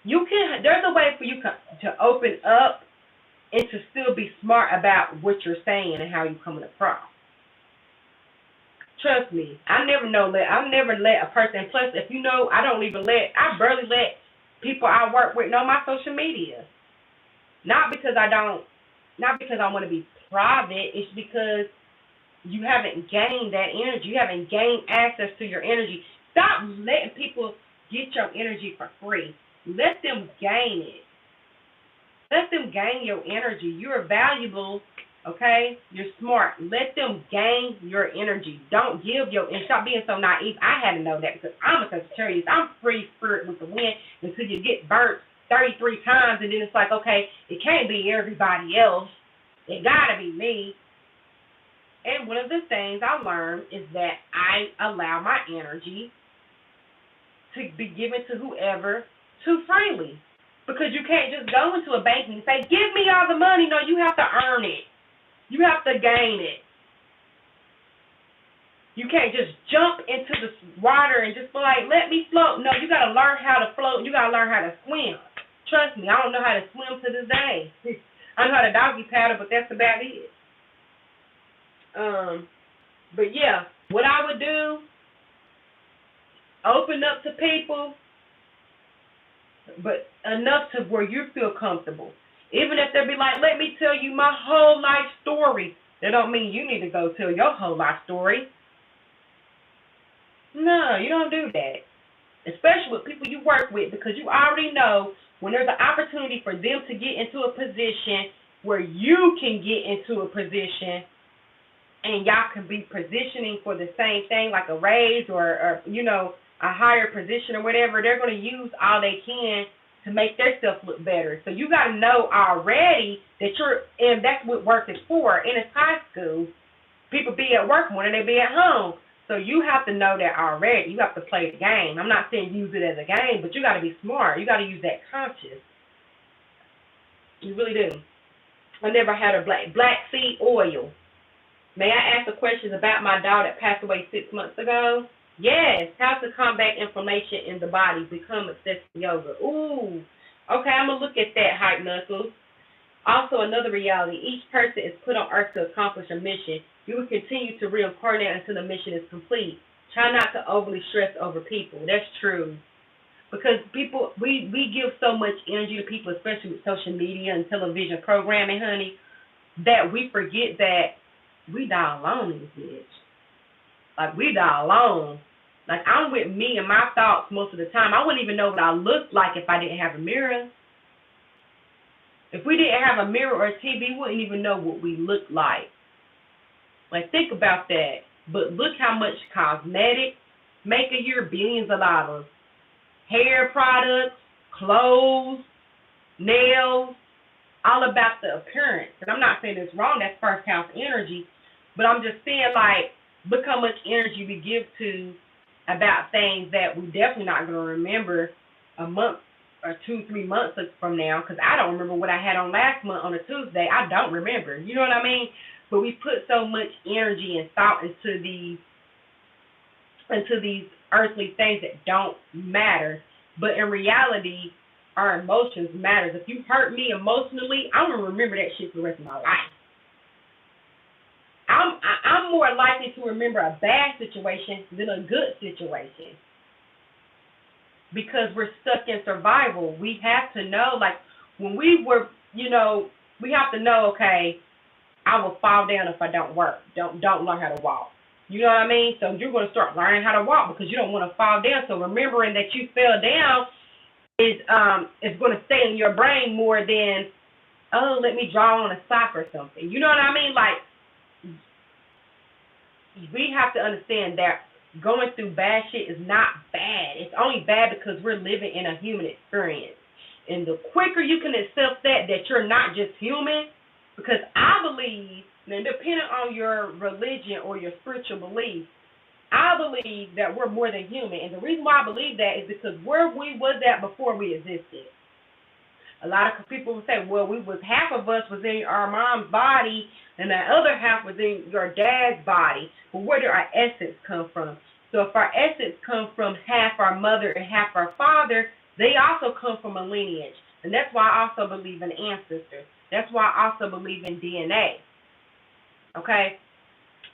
There's a way for you to open up and to still be smart about what you're saying and how you're coming across. Trust me, I never let a person, plus if you know, I barely let people I work with know my social media. Not because I want to be private, it's because you haven't gained that energy. You haven't gained access to your energy. Stop letting people get your energy for free. Let them gain it. Let them gain your energy. You're valuable, okay? You're smart. Let them gain your energy. Don't give and stop being so naive. I had to know that because I'm a Sagittarius. I'm free spirit with the wind until you get burnt 33 times, and then it's like, okay, it can't be everybody else. It got to be me. And one of the things I learned is that I allow my energy to be given to whoever too freely. Because you can't just go into a bank and say, give me all the money. No, you have to earn it. You have to gain it. You can't just jump into the water and just be like, let me float. No, you got to learn how to float. You got to learn how to swim. Trust me, I don't know how to swim to this day. I know how to doggy paddle, but that's about it. But yeah, what I would do, open up to people, but enough to where you feel comfortable. Even if they be like, let me tell you my whole life story. That don't mean you need to go tell your whole life story. No, you don't do that. Especially with people you work with, because you already know when there's an opportunity for them to get into a position where you can get into a position and y'all can be positioning for the same thing, like a raise or a higher position or whatever, they're going to use all they can to make themselves look better. So you got to know already that and that's what work is for. And it's high school. People be at work more than they be at home. So you have to know that already. You have to play the game. I'm not saying use it as a game, but you got to be smart. You got to use that conscious. You really do. I never had a black seed oil. May I ask a question about my dog that passed away 6 months ago? Yes. How to combat inflammation in the body, become obsessive yoga. Ooh. Okay, I'm going to look at that, Hype Knuckles. Also, another reality, each person is put on earth to accomplish a mission. You will continue to reincarnate until the mission is complete. Try not to overly stress over people. That's true. Because people, we give so much energy to people, especially with social media and television programming, honey, that we forget that we die alone in this bitch. Like, we die alone. Like, I'm with me and my thoughts most of the time. I wouldn't even know what I looked like if I didn't have a mirror. If we didn't have a mirror or a TV, we wouldn't even know what we looked like. Like, think about that. But look how much cosmetic make a year, billions of dollars. Hair products, clothes, nails, all about the appearance. And I'm not saying it's wrong, that's first house energy. But I'm just saying, like, look how much energy we give to about things that we definitely not going to remember a month or 2-3 months from now, because I don't remember what I had on last month on a Tuesday. I don't remember. You know what I mean? But we put so much energy and thought into these earthly things that don't matter. But in reality, our emotions matter. If you hurt me emotionally, I'm going to remember that shit for the rest of my life. I'm more likely to remember a bad situation than a good situation. Because we're stuck in survival. We have to know, like, when we were, we have to know, okay, I will fall down if I don't work, don't learn how to walk. You know what I mean? So you're going to start learning how to walk because you don't want to fall down. So remembering that you fell down is going to stay in your brain more than, oh, let me draw on a sock or something. You know what I mean? Like, we have to understand that going through bad shit is not bad. It's only bad because we're living in a human experience. And the quicker you can accept that you're not just human, because I believe, and depending on your religion or your spiritual belief, I believe that we're more than human. And the reason why I believe that is because where we was at before we existed. A lot of people will say, well, half of us was in our mom's body and the other half was in your dad's body. But where did our essence come from? So if our essence comes from half our mother and half our father, they also come from a lineage. And that's why I also believe in ancestors. That's why I also believe in DNA. Okay?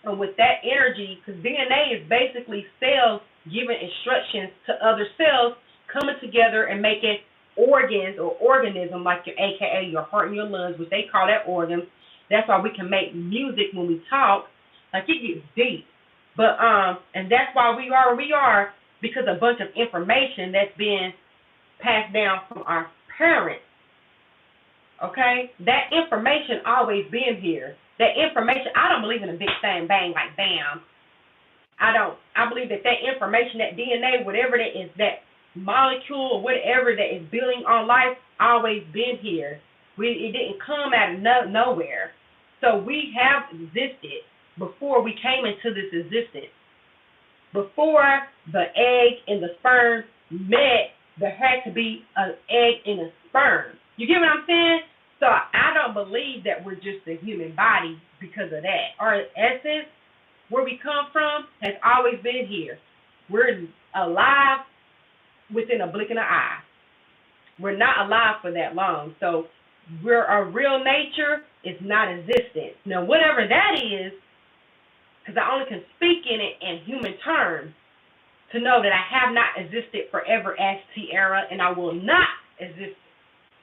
And with that energy, because DNA is basically cells giving instructions to other cells coming together and making organs or organism, like your AKA your heart and your lungs, which they call that organs. That's why we can make music when we talk. Like, it gets deep. But and that's why we are where we are, because a bunch of information that's been passed down from our parents. Okay? That information always been here. That information, I don't believe in a big bang, like bam. I don't. I believe that information, that DNA, whatever that is, that molecule or whatever that is building on life, always been here. It didn't come out of nowhere. So we have existed before we came into this existence. Before the egg and the sperm met, there had to be an egg and a sperm. You get what I'm saying? So I don't believe that we're just a human body because of that. Our essence, where we come from, has always been here. We're alive within a blink of an eye. We're not alive for that long. So where our real nature is not existent. Now, whatever that is, because I only can speak in it in human terms, to know that I have not existed forever as Tierra, and I will not exist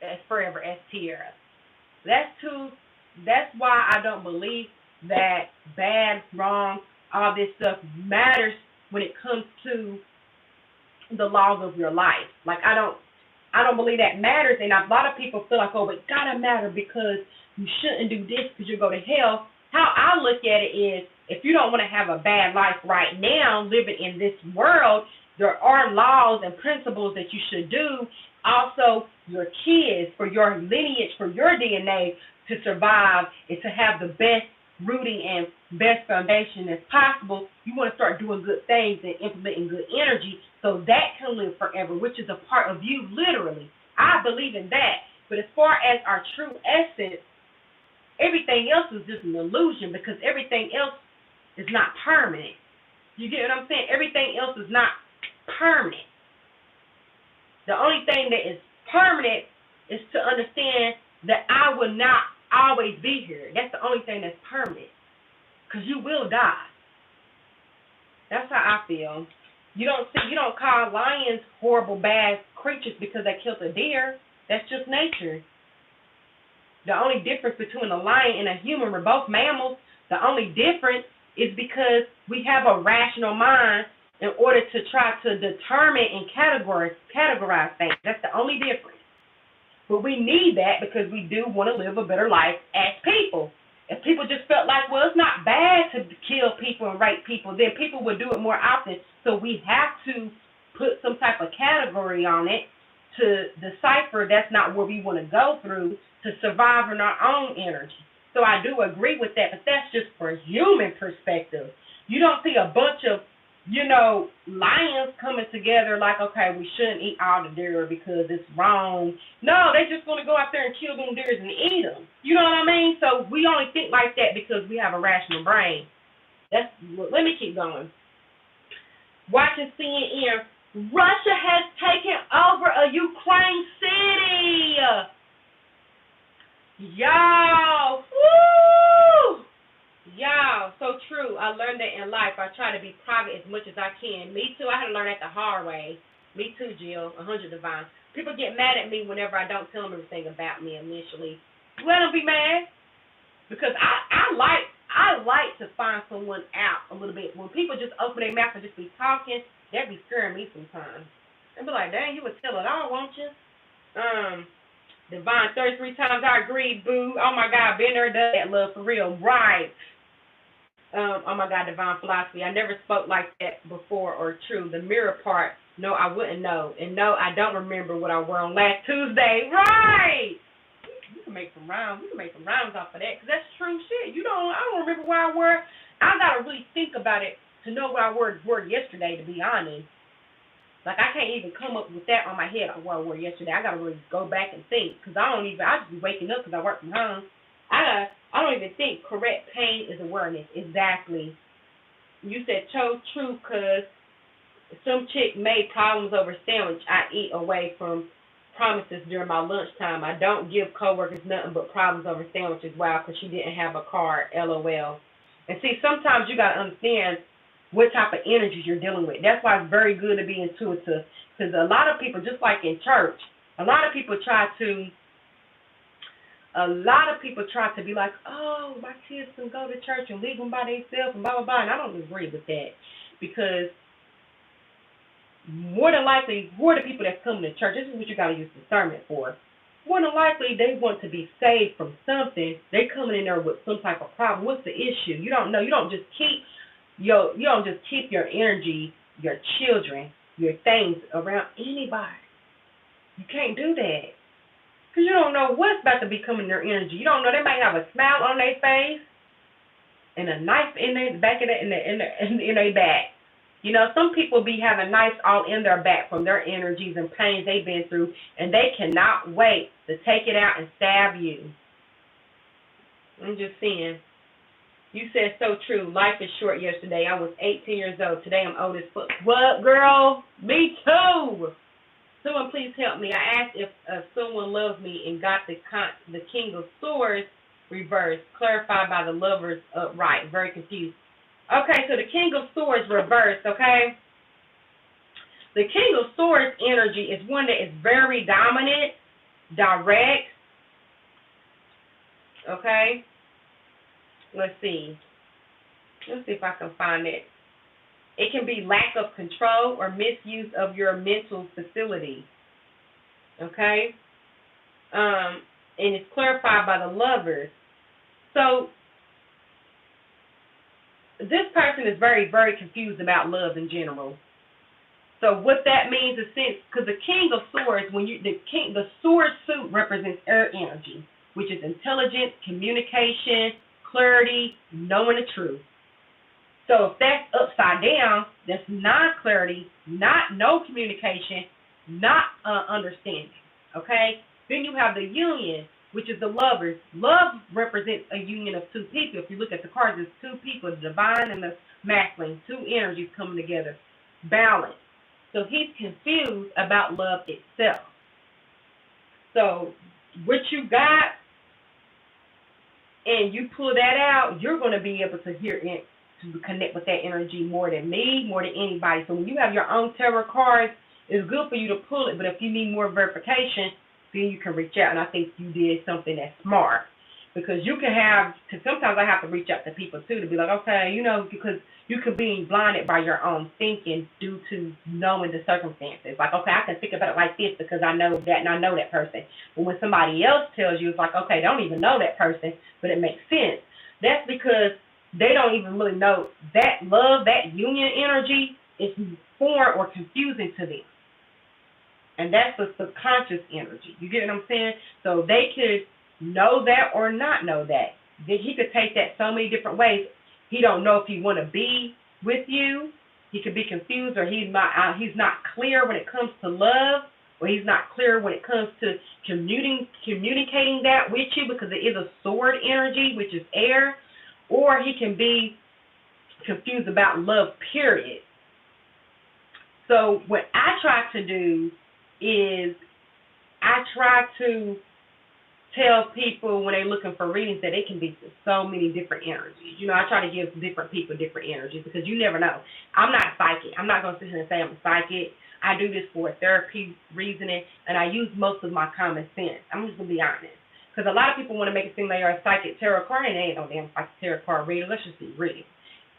as forever as Tierra. That's why I don't believe that bad, wrong, all this stuff matters when it comes to the laws of your life. Like I don't believe that matters, and a lot of people feel like, oh, it gotta matter because you shouldn't do this because you'll go to hell. How I look at it is, if you don't want to have a bad life right now, living in this world, there are laws and principles that you should do. Also, your kids, for your lineage, for your DNA to survive and to have the best rooting and best foundation as possible, you want to start doing good things and implementing good energy so that can live forever, which is a part of you, literally. I believe in that. But as far as our true essence, everything else is just an illusion because everything else is not permanent. You get what I'm saying? Everything else is not permanent. The only thing that is permanent is to understand that I will not always be here. That's the only thing that's permanent. Because you will die. That's how I feel. You don't call lions horrible, bad creatures because they killed a deer. That's just nature. The only difference between a lion and a human, we're both mammals. The only difference is because we have a rational mind in order to try to determine and categorize things. That's the only difference. But we need that because we do want to live a better life as people. If people just felt like, well, it's not bad to kill people and rape people, then people would do it more often. So we have to put some type of category on it to decipher that's not where we want to go through to survive in our own energy. So I do agree with that, but that's just for human perspective. You don't see a bunch of, lions coming together like, okay, we shouldn't eat all the deer because it's wrong. No, they just want to go out there and kill them deers and eat them. You know what I mean? So we only think like that because we have a rational brain. Let me keep going. Watching CNN, Russia has taken over a Ukraine city. Y'all, woo! Y'all, so true. I learned that in life. I try to be private as much as I can. Me too. I had to learn that the hard way. Me too, Jill. 100 Divine. People get mad at me whenever I don't tell them everything about me initially. Let them be mad because I like to find someone out a little bit. When people just open their mouth and just be talking, that be scaring me sometimes. And be like, dang, you would tell it all, won't you? Divine, 33 times I agree, boo. Oh my God, been there, done that, love, for real. Right. Oh my God, Divine Philosophy. I never spoke like that before or true. The mirror part, no, I wouldn't know. And no, I don't remember what I wore on last Tuesday. Right. You can make some rhymes. We can make some rhymes off of that because that's true shit. I don't remember what I wore. I got to really think about it to know what I wore yesterday, to be honest. Like, I can't even come up with that on my head of what I wore yesterday. I got to really go back and think because I just be waking up because I work from home. I don't even think correct pain is awareness. Exactly. You said chose true because some chick made problems over sandwich I eat away from promises during my lunchtime. I don't give coworkers nothing but problems over sandwiches. Wow, because she didn't have a card. LOL. And see, sometimes you got to understand what type of energy you're dealing with. That's why it's very good to be intuitive because a lot of people, just like in church, a lot of people try to be like, oh, my kids can go to church and leave them by themselves and blah, blah, blah. And I don't agree with that because more than likely, who are the people that's coming to church? This is what you got to use discernment for. More than likely, they want to be saved from something. They coming in there with some type of problem. What's the issue? You don't know. You don't just keep your energy, your children, your things around anybody. You can't do that. Because you don't know what's about to be coming in their energy. You don't know. They might have a smile on their face and a knife in their back of in their back. Some people be having knives all in their back from their energies and pains they've been through, and they cannot wait to take it out and stab you. I'm just saying. You said so true. Life is short. Yesterday I was 18 years old. Today I'm old as fuck. What, girl? Me too. Someone please help me. I asked if someone loves me and got the King of Swords reversed, clarified by the Lovers upright. Very confused. Okay, so the King of Swords reversed, okay? The King of Swords energy is one that is very dominant, direct, okay? Let's see. Let's see if I can find it. It can be lack of control or misuse of your mental facility, okay? And it's clarified by the Lovers. So this person is very, very confused about love in general. So what that means is, since, because the King of Swords, the sword suit represents air energy, which is intelligence, communication, clarity, knowing the truth. So if that's upside down, that's not clarity, not no communication, not understanding. Okay. Then you have the Union, which is the Lovers. Love represents a union of two people. If you look at the cards, it's two people, the divine and the masculine, two energies coming together, balance. So he's confused about love itself. So what you got, and you pull that out, you're going to be able to hear it, to connect with that energy more than me, more than anybody. So when you have your own tarot cards, it's good for you to pull it, but if you need more verification, then you can reach out, and I think you did something that's smart. Because you can have, because sometimes I have to reach out to people too to be like, okay, because you could be blinded by your own thinking due to knowing the circumstances. Like, okay, I can think about it like this because I know that and I know that person. But when somebody else tells you, it's like, okay, they don't even know that person, but it makes sense. That's because they don't even really know that love, that union energy is foreign or confusing to them. And that's the subconscious energy. You get what I'm saying? So they could know that or not know that. He could take that so many different ways. He don't know if he want to be with you. He could be confused, or he's not clear when it comes to love, or he's not clear when it comes to communicating that with you, because it is a sword energy, which is air, or he can be confused about love, period. So what I try to do is I try to tell people when they're looking for readings that it can be so many different energies. I try to give different people different energies because you never know. I'm not psychic. I'm not going to sit here and say I'm a psychic. I do this for therapy reasoning, and I use most of my common sense. I'm just going to be honest. Because a lot of people want to make it seem like you're a psychic tarot card, and they ain't no damn psychic tarot card reader. Let's just be real.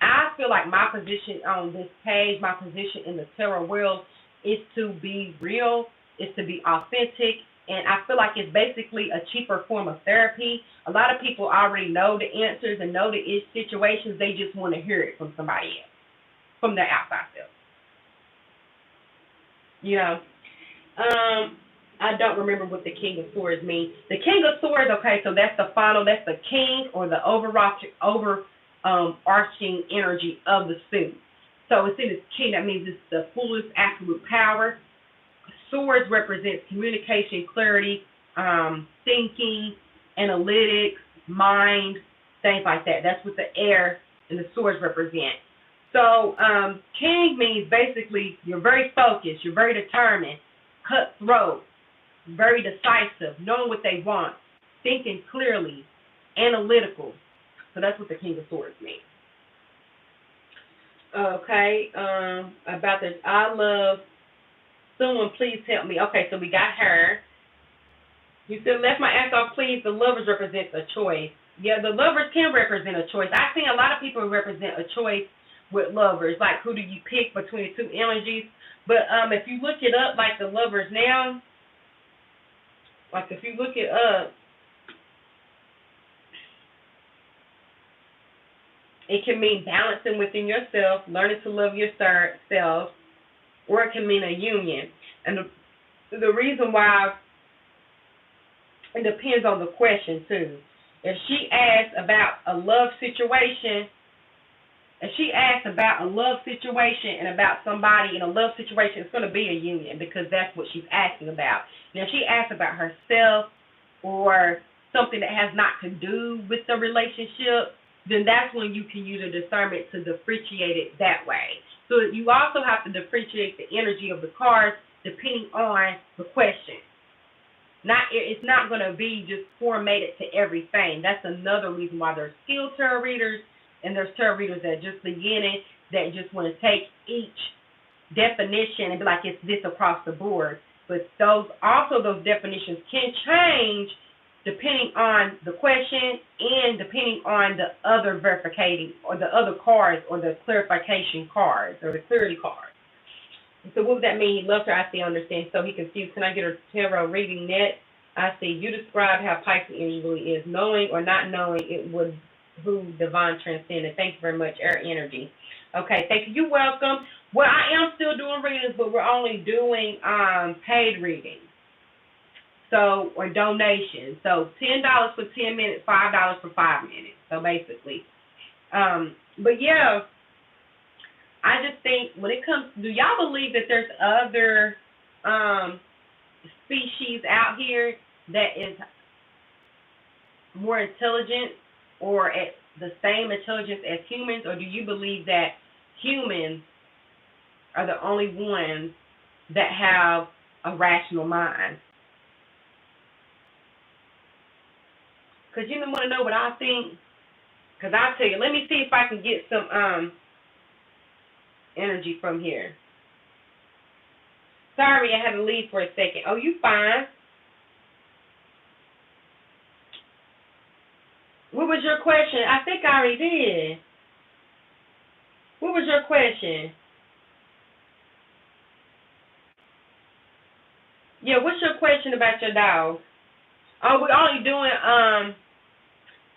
I feel like my position on this page, my position in the tarot world, is to be real, is to be authentic, and I feel like it's basically a cheaper form of therapy. A lot of people already know the answers and know the situations. They just want to hear it from somebody else, from their outside self. I don't remember what the King of Swords means. The King of Swords, okay, so that's the final, that's the king or the overarching energy of the suit. So it's in its king, that means it's the fullest absolute power. Swords represents communication, clarity, thinking, analytics, mind, things like that. That's what the air and the swords represent. So king means basically you're very focused, you're very determined, cutthroat, very decisive, knowing what they want, thinking clearly, analytical. So that's what the King of Swords means. Okay, about this, I love, someone please help me. Okay, so we got her. You said, left my ass off, please. The Lovers represents a choice. Yeah, the Lovers can represent a choice. I've seen a lot of people represent a choice with Lovers, like who do you pick between the two energies. But if you look it up, like the Lovers now, like if you look it up, it can mean balancing within yourself, learning to love yourself, or it can mean a union. And the reason why, it depends on the question too. If she asks about a love situation, and about somebody in a love situation, it's going to be a union because that's what she's asking about. Now, if she asks about herself or something that has not to do with the relationship, then that's when you can use a discernment to differentiate it that way. So you also have to differentiate the energy of the cards depending on the question. It's not going to be just formatted to everything. That's another reason why there's skilled tarot readers and there's tarot readers that are just beginning, that just want to take each definition and be like, it's this across the board. But those definitions can change depending on the question and depending on the other verificating or the other cards or the clarification cards or the clarity cards. So what would that mean? He loves her, I see, understand. So he confused. Can I get a tarot reading net? I see. You describe how Pisces energy really is. Knowing or not knowing, it would who divine transcendent. Thank you very much. Air energy. Okay, thank you. You're welcome. Well, I am still doing readings, but we're only doing paid readings. So, or donations. So $10 for 10 minutes, $5 for 5 minutes. So basically. But yeah, I just think when it comes, do y'all believe that there's other species out here that is more intelligent or at the same intelligence as humans, or do you believe that humans are the only ones that have a rational mind? Because you want to know what I think? Because I'll tell you, let me see if I can get some energy from here. Sorry, I had to leave for a second. Oh, you fine. What was your question? I think I already did. What was your question? Yeah, what's your question about your dog? Oh, we're only doing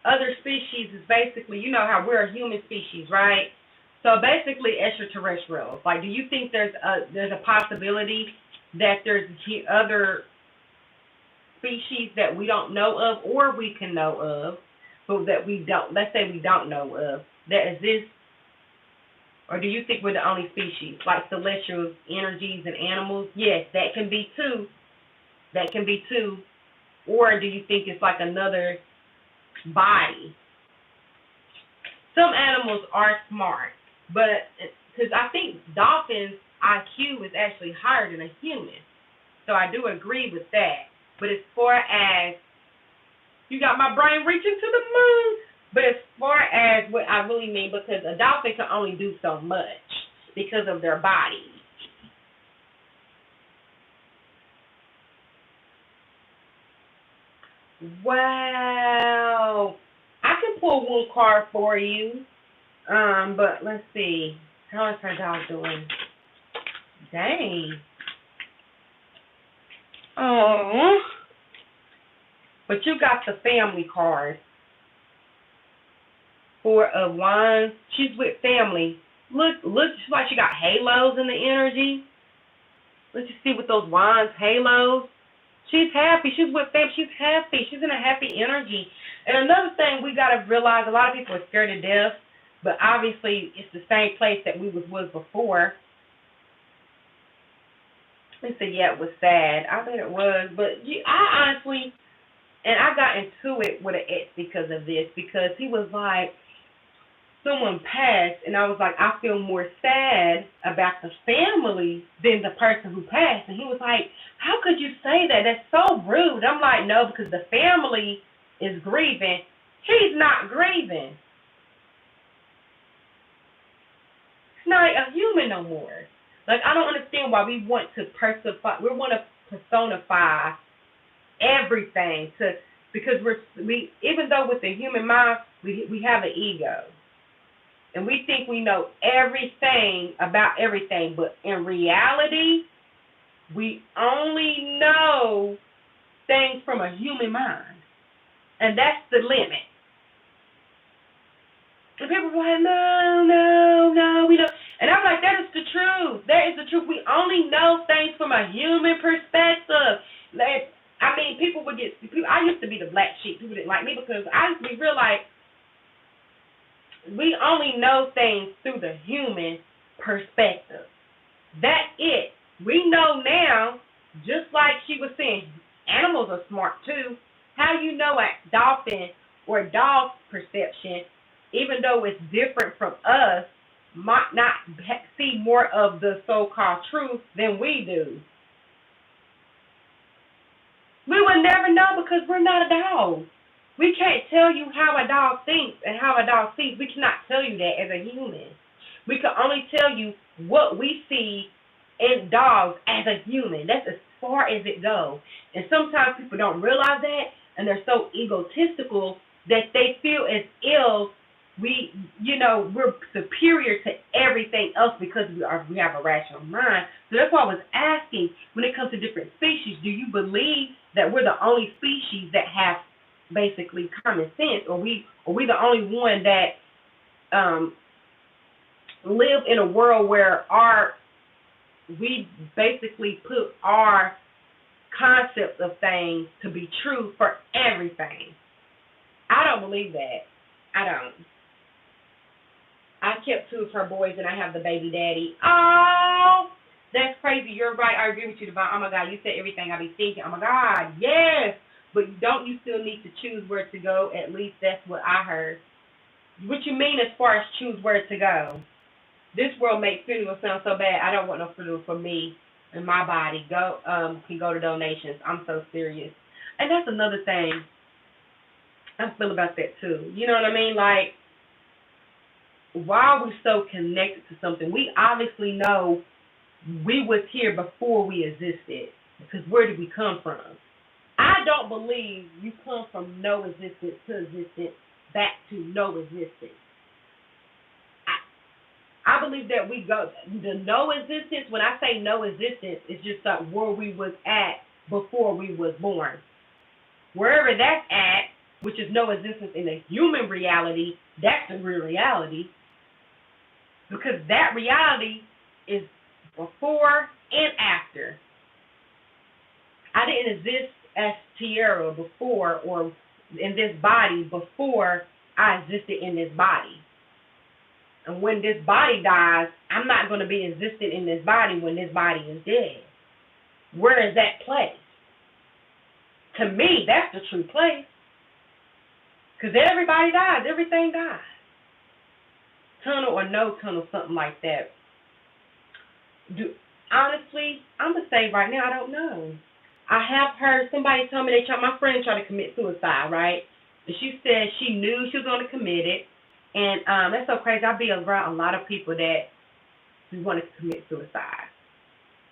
other species is basically, you know how we're a human species, right? So basically extraterrestrials. Like, do you think there's a possibility that there's other species that we don't know of or we can know of, but that we don't, let's say we don't know of, that exist? Or do you think we're the only species, like celestial energies and animals? Yes, that can be too. That can be too. Or do you think it's like another body? Some animals are smart, but because I think dolphins' IQ is actually higher than a human. So I do agree with that. But as far as, you got my brain reaching to the moon. But as far as what I really mean, because a dolphin can only do so much because of their body. Wow. I can pull one card for you. But let's see. How is her dog doing? Dang. Oh. But you got the family card. Four of Wands. She's with family. Look, she's like she got halos in the energy. Let's just see with those wands, halos. She's happy. She's with family. She's happy. She's in a happy energy. And another thing we got to realize, a lot of people are scared to death, but obviously it's the same place that we was before. They said, yeah, it was sad. I bet it was. But I honestly, and I got into it with an ex because of this, because he was like, someone passed, and I was like, I feel more sad about the family than the person who passed. And he was like, how could you say that? That's so rude. I'm like, no, because the family is grieving. He's not grieving. He's not a human no more. Like, I don't understand why we want to personify everything because we even though with the human mind we have an ego. And we think we know everything about everything, but in reality, we only know things from a human mind. And that's the limit. And people are like, no, we don't. And I'm like, that is the truth. That is the truth. We only know things from a human perspective. Like, I mean, I used to be the black sheep. People didn't like me because I used to be real like, we only know things through the human perspective. That's it. We know now, just like she was saying, animals are smart too. How you know a dolphin or dog's perception, even though it's different from us, might not see more of the so-called truth than we do. We would never know because we're not a dog. We can't tell you how a dog thinks and how a dog sees. We cannot tell you that as a human. We can only tell you what we see in dogs as a human. That's as far as it goes. And sometimes people don't realize that, and they're so egotistical that they feel as if we're superior to everything else because we have a rational mind. So that's why I was asking, when it comes to different species, do you believe that we're the only species that have basically common sense, or we the only one that live in a world where we basically put our concept of things to be true for everything? I don't believe that. I don't. I kept two of her boys, and I have the baby daddy. Oh, that's crazy. You're right. I agree with you, Devon. Oh, my God. You said everything I be thinking. Oh, my God. Yes. But don't you still need to choose where to go? At least that's what I heard. What you mean as far as choose where to go? This world makes funeral sound so bad. I don't want no funeral for me and my body. Can go to donations. I'm so serious. And that's another thing. I feel about that, too. You know what I mean? Like, why are we so connected to something? We obviously know we was here before we existed, because where did we come from? I don't believe you come from no existence to existence back to no existence. I believe that we go the no existence. When I say no existence, it's just like where we was at before we was born. Wherever that's at, which is no existence in the human reality, that's the real reality. Because that reality is before and after. I didn't exist as Tierra before, or in this body before I existed in this body. And when this body dies, I'm not going to be existing in this body when this body is dead. Where is that place? To me, that's the true place. Because everybody dies. Everything dies. Tunnel or no tunnel, something like that. Honestly, I'm going to say right now, I don't know. I have heard somebody tell me my friend tried to commit suicide, right? And she said she knew she was going to commit it. And that's so crazy. I be around a lot of people that wanted to commit suicide.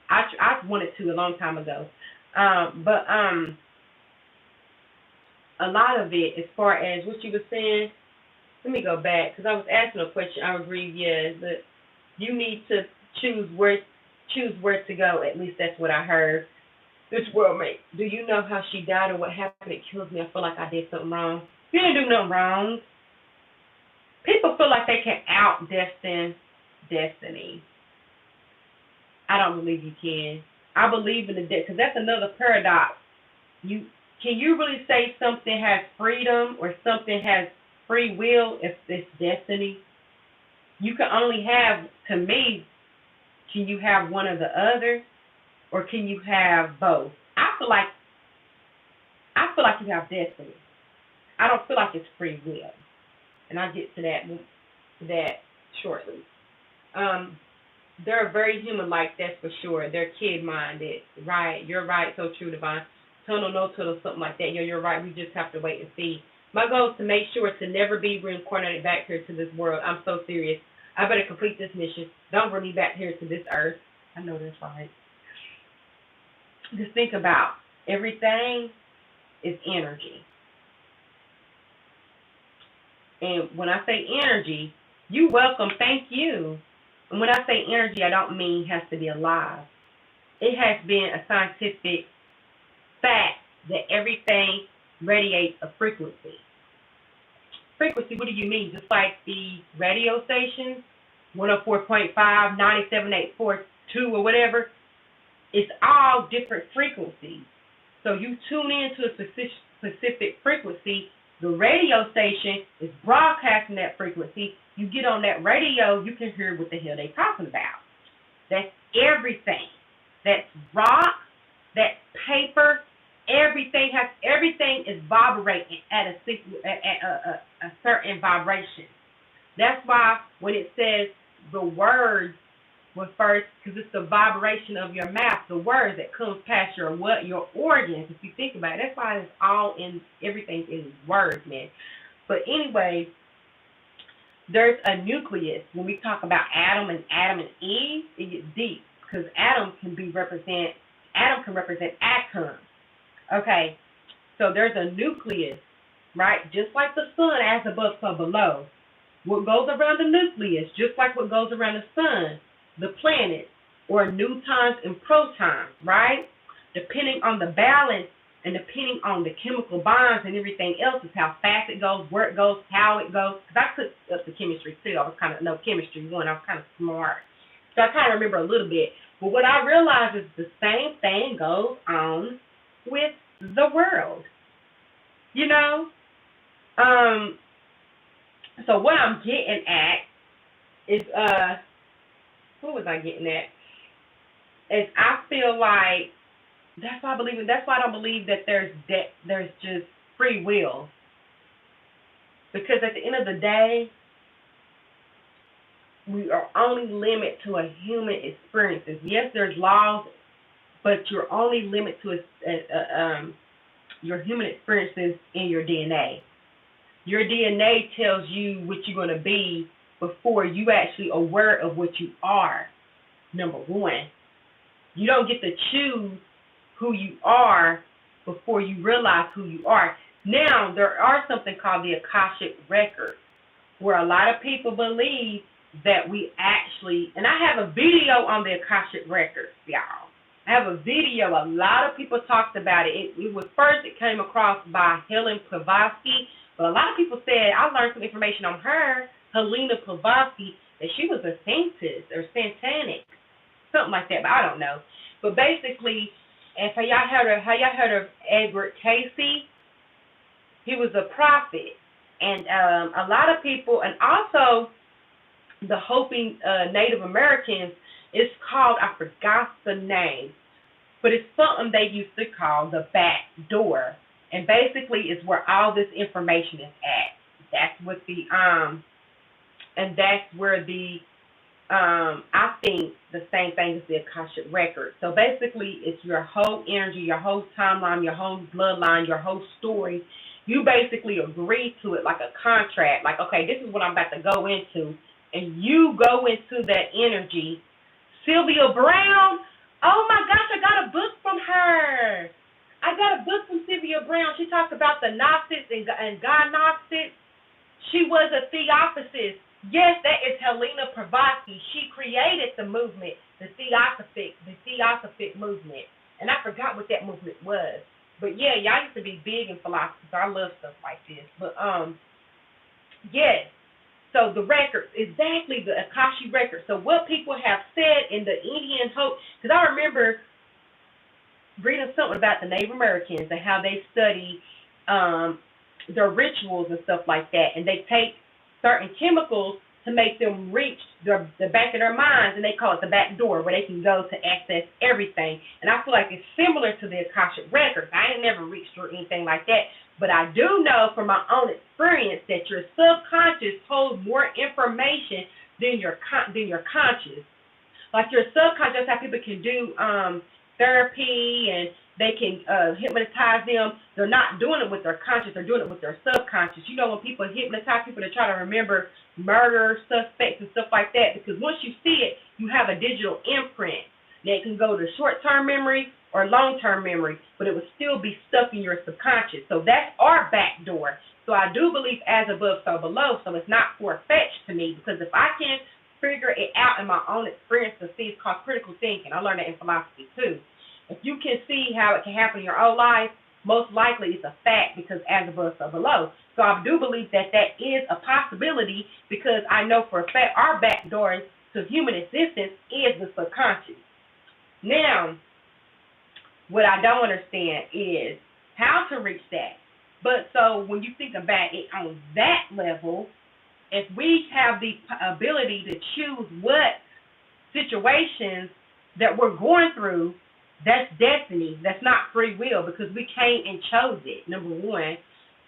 I wanted to a long time ago. But a lot of it, as far as what you were saying, let me go back, because I was asking a question. I agree, yes, but you need to choose where to go. At least that's what I heard. This world, mate. Do you know how she died or what happened? It kills me. I feel like I did something wrong. You didn't do nothing wrong. People feel like they can out-destine destiny. I don't believe you can. I believe in the death, because that's another paradox. Can you really say something has freedom or something has free will if it's destiny? You can only have, to me, can you have one or the other, or can you have both? I feel like you have destiny. I don't feel like it's free will. And I'll get to that shortly. They're very human-like, that's for sure. They're kid-minded, right? You're right, so true, Devon. Tunnel, no tunnel, something like that. You're right. We just have to wait and see. My goal is to make sure to never be reincarnated back here to this world. I'm so serious. I better complete this mission. Don't bring me back here to this earth. I know that's right. Just think about everything is energy. And when I say energy, you welcome, thank you. And when I say energy, I don't mean it has to be alive. It has been a scientific fact that everything radiates a frequency. Frequency, what do you mean? Just like the radio stations, 104.5, 97.842 or whatever, it's all different frequencies. So you tune into a specific frequency. The radio station is broadcasting that frequency. You get on that radio, you can hear what the hell they're talking about. That's everything. That's rock, that's paper, everything is vibrating at a certain vibration. That's why when it says the words Well, first, because it's the vibration of your mouth, the words that comes past your organs. If you think about it, that's why it's all in everything in words, man. But anyway, there's a nucleus. When we talk about Adam and Eve, it gets deep because Adam can represent atoms. Okay, so there's a nucleus, right? Just like the sun, as above, so below. What goes around the nucleus, just like what goes around the sun, the planets, or neutrons and protons, right? Depending on the balance and depending on the chemical bonds and everything else is how fast it goes, where it goes, how it goes. Because I took up the chemistry too. I was kind of, no, chemistry one, I was kind of smart. So I kind of remember a little bit. But what I realized is the same thing goes on with the world. You know? So what I'm getting at is, what was I getting at? Is I feel like that's why I don't believe that there's just free will. Because at the end of the day, we are only limited to a human experiences. Yes, there's laws, but you're only limited to your human experiences in your DNA. Your DNA tells you what you're going to be before you actually aware of what you are. Number one, you don't get to choose who you are before you realize who you are. Now, there are something called the Akashic Records, where a lot of people believe that we actually, and I have a video on the Akashic Records, y'all. I have a video. A lot of people talked about it. It came across by Helen Blavatsky, but a lot of people said, I learned some information on her, Helena Blavatsky, that she was a saintess or satanic, something like that, but I don't know. But basically, and have y'all heard of Edward Casey? He was a prophet, and a lot of people, and also the Hopi Native Americans, it's called, I forgot the name, but it's something they used to call the back door, and basically it's where all this information is at. That's what and that's where I think the same thing as the Akashic Record. So basically, it's your whole energy, your whole timeline, your whole bloodline, your whole story. You basically agree to it like a contract. Like, okay, this is what I'm about to go into. And you go into that energy. Sylvia Brown, oh my gosh, I got a book from her. I got a book from Sylvia Brown. She talks about the Gnostics and God Gnostics. She was a Theosophist. Yes, that is Helena Blavatsky. She created the movement, the Theosophic movement. And I forgot what that movement was. But yeah, y'all used to be big in philosophy, so I love stuff like this. But yes. So the records, exactly, the Akashic records. So what people have said in the Indian hope, because I remember reading something about the Native Americans and how they study their rituals and stuff like that, and they take certain chemicals to make them reach the back of their minds, and they call it the back door, where they can go to access everything. And I feel like it's similar to the Akashic Records. I ain't never reached or anything like that, but I do know from my own experience that your subconscious holds more information than your conscious. Like your subconscious, how people can do therapy and they can hypnotize them. They're not doing it with their conscious, they're doing it with their subconscious. You know, when people hypnotize people to try to remember murder suspects and stuff like that, because once you see it, you have a digital imprint that can go to short-term memory or long-term memory, but it will still be stuck in your subconscious. So that's our back door. So I do believe as above, so below, so it's not far-fetched to me, because if I can figure it out in my own experience to see, it's called critical thinking. I learned that in philosophy too. If you can see how it can happen in your own life, most likely it's a fact, because as above, so below. So I do believe that that is a possibility, because I know for a fact our back door to human existence is the subconscious. Now, what I don't understand is how to reach that. But so when you think about it on that level, if we have the ability to choose what situations that we're going through, that's destiny. That's not free will, because we came and chose it, number one.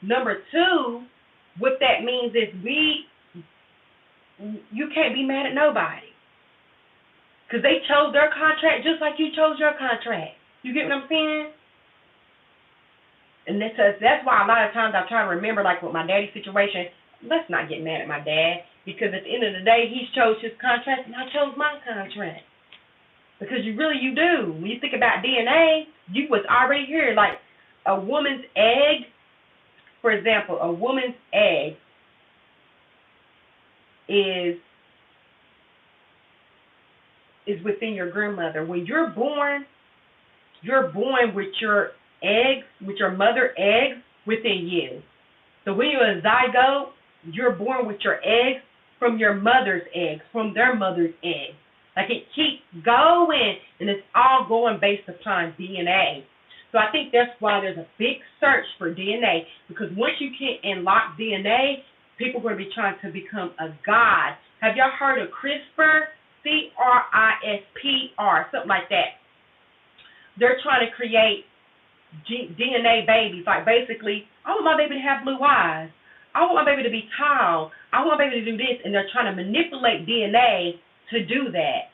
Number two, what that means is you can't be mad at nobody. Because they chose their contract just like you chose your contract. You get what I'm saying? And that's why a lot of times I try to remember, like with my daddy's situation, let's not get mad at my dad, because at the end of the day, he chose his contract and I chose my contract. Because you do. When you think about DNA, you was already here. Like a woman's egg, for example, a woman's egg is within your grandmother. When you're born with your eggs, with your mother eggs within you. So when you're a zygote, you're born with your eggs from your mother's eggs, from their mother's eggs. Like it keeps going, and it's all going based upon DNA. So I think that's why there's a big search for DNA, because once you can unlock DNA, people are going to be trying to become a god. Have y'all heard of CRISPR? CRISPR, something like that. They're trying to create DNA babies. Like basically, I want my baby to have blue eyes. I want my baby to be tall. I want my baby to do this, and they're trying to manipulate DNA to do that.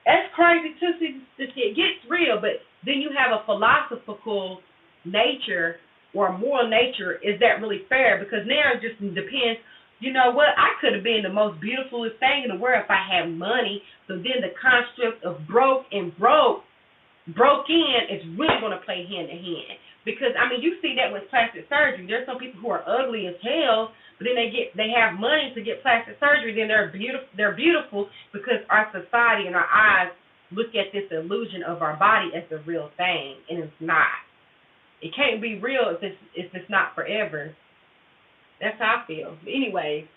That's crazy too. See, it gets real, but then you have a philosophical nature or a moral nature. Is that really fair? Because now it just depends. You know what? I could have been the most beautifulest thing in the world if I had money. So then the construct of broke in is really going to play hand in hand. Because, I mean, you see that with plastic surgery. There's some people who are ugly as hell, but then they have money to get plastic surgery. Then they're beautiful because our society and our eyes look at this illusion of our body as the real thing, and it's not. It can't be real if it's not forever. That's how I feel. But anyways,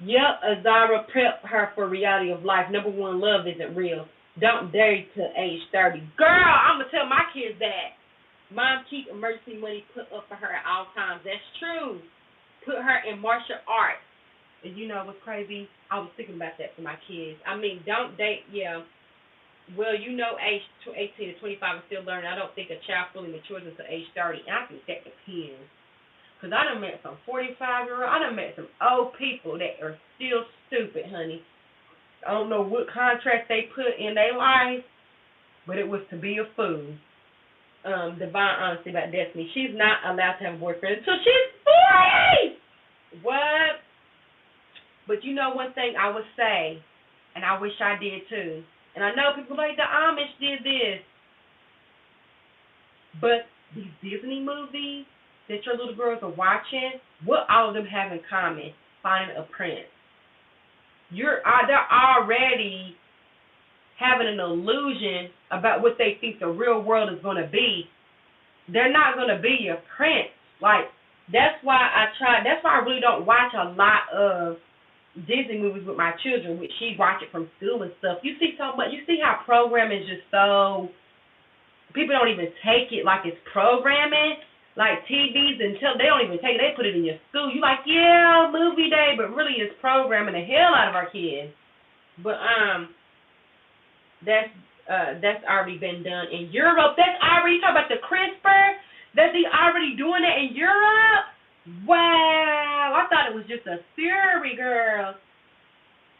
Azara prepped her for reality of life. Number one, love isn't real. Don't dare to age 30. Girl, I'm going to tell my kids that. Mom, keep emergency money put up for her at all times. That's true. Put her in martial arts. And you know what's crazy? I was thinking about that for my kids. I mean, don't date, well, age 18 to 25 is still learning. I don't think a child fully matures until age 30. And I think that depends. Because I done met some 45-year-olds. I done met some old people that are still stupid, honey. I don't know what contract they put in their life, but it was to be a fool. Divine honesty about Destiny. She's not allowed to have a boyfriend until she's 40! What? But you know one thing I would say, and I wish I did too, and I know people like the Amish did this, but these Disney movies that your little girls are watching, what all of them have in common? Finding a prince. They're already having an illusion about what they think the real world is going to be. They're not going to be your prince. Like, that's why I really don't watch a lot of Disney movies with my children, which she watch it from school and stuff. You see so much. You see how programming is just so, people don't even take it like it's programming. Like TVs and they don't even take it. They put it in your school. You like, yeah, movie day, but really it's programming the hell out of our kids. But that's already been done in Europe. That's already, talk about the CRISPR. That's already doing that in Europe. Wow, I thought it was just a theory, girl.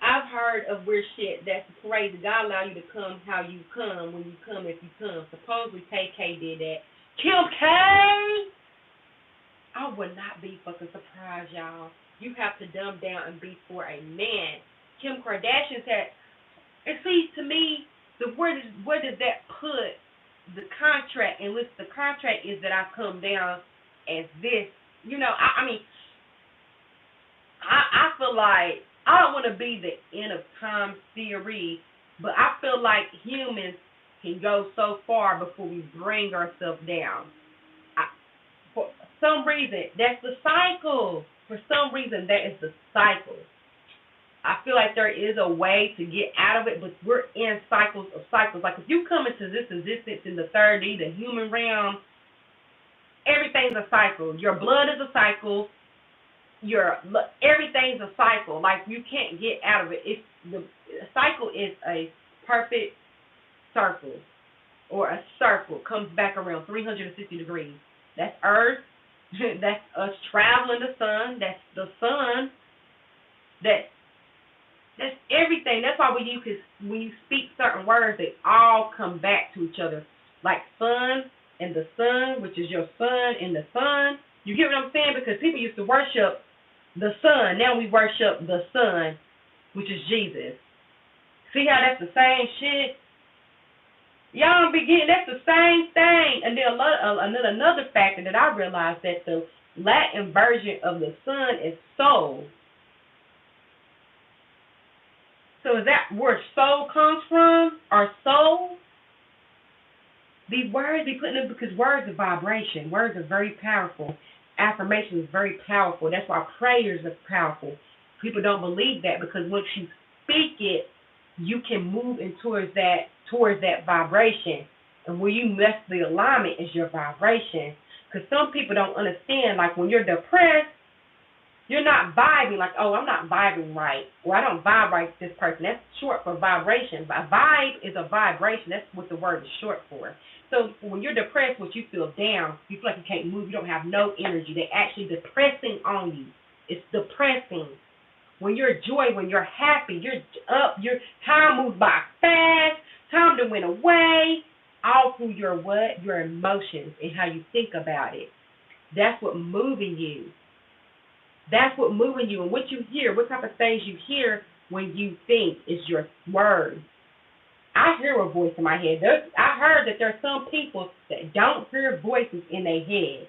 I've heard of weird shit. That's crazy. God allow you to come how you come when you come if you come. Supposedly KK did that. Kim K! I would not be fucking surprised, y'all. You have to dumb down and be for a man. Kim Kardashian said, and see, to me, where does that put the contract? And listen, the contract is that I come down as this. You know, I mean, I feel like, I don't want to be the end of time theory, but I feel like humans can go so far before we bring ourselves down. For some reason, that's the cycle. For some reason, that is the cycle. I feel like there is a way to get out of it, but we're in cycles of cycles. Like if you come into this existence in the 3rd, the human realm, everything's a cycle. Your blood is a cycle. Everything's a cycle. Like you can't get out of it. The cycle is a perfect circle, or a circle comes back around 360 degrees. That's Earth. That's us traveling the sun. That's the sun. That's That's everything. That's why when you speak certain words, they all come back to each other. Like sun and the sun, which is your sun and the sun. You get what I'm saying? Because people used to worship the sun. Now we worship the son, which is Jesus. See how that's the same shit? Y'all don't be getting, that's the same thing. And then another factor that I realized, that the Latin version of the sun is soul. So is that where soul comes from? Or soul? These words be putting in, because words are vibration. Words are very powerful. Affirmation is very powerful. That's why prayers are powerful. People don't believe that, because once you speak it, you can move in towards that vibration. And where you mess the alignment is your vibration. Because some people don't understand, like when you're depressed, you're not vibing, like, oh, I'm not vibing right, or I don't vibe right with this person. That's short for vibration. A vibe is a vibration. That's what the word is short for. So when you're depressed, what you feel down, you feel like you can't move, you don't have no energy. They're actually depressing on you. It's depressing. When you're joy, when you're happy, you're up, your time moves by fast, time done went away, all through your what? Your emotions and how you think about it. That's what moving you. That's what moving you. And what you hear, what type of things you hear when you think is your words. I hear a voice in my head. I heard that there are some people that don't hear voices in their head.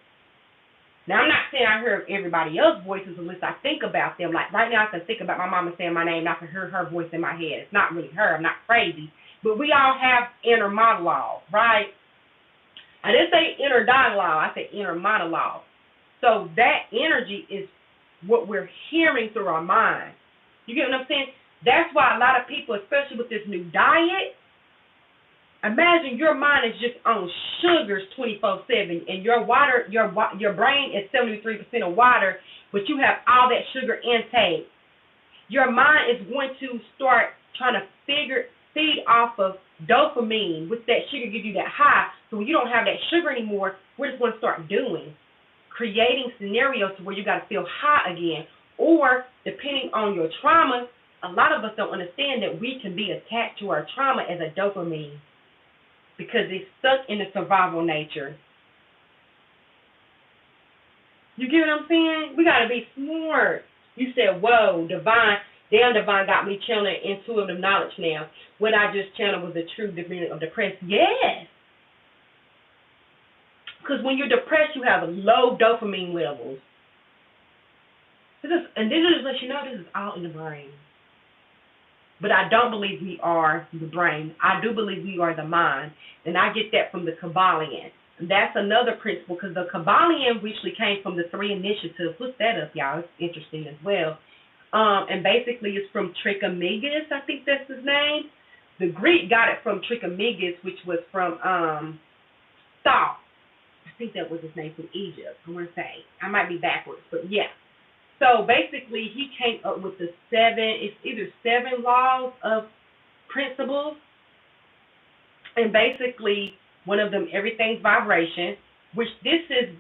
Now, I'm not saying I hear everybody else's voices unless I think about them. Like right now, I can think about my mama saying my name, and I can hear her voice in my head. It's not really her. I'm not crazy. But we all have inner monologue, right? I didn't say inner dialogue. I said inner monologue. So that energy is what we're hearing through our mind. You get what I'm saying? That's why a lot of people, especially with this new diet, imagine your mind is just on sugars 24/7, and your brain is 73% of water, but you have all that sugar intake. Your mind is going to start trying to feed off of dopamine, which that sugar gives you that high. So when you don't have that sugar anymore, we're just going to start creating scenarios to where you got to feel high again. Or depending on your trauma, a lot of us don't understand that we can be attached to our trauma as a dopamine, because it's stuck in the survival nature. You get what I'm saying? We got to be smart. You said, whoa, divine got me channeling intuitive knowledge now. What I just channeled was the true meaning of depressed. Yes. Because when you're depressed, you have low dopamine levels. This is let you know this is all in the brain. But I don't believe we are the brain. I do believe we are the mind. And I get that from the Kabbalion. And that's another principle, because the Kabbalion actually came from the three initiatives. Look that up, y'all. It's interesting as well. And basically it's from Trichomegas, I think that's his name. The Greek got it from Trichomegas, which was from Thoth. I think that was his name, from Egypt, I want to say. I might be backwards, but yeah. So basically, he came up with it's either 7 laws of principles, and basically one of them, everything's vibration, which this is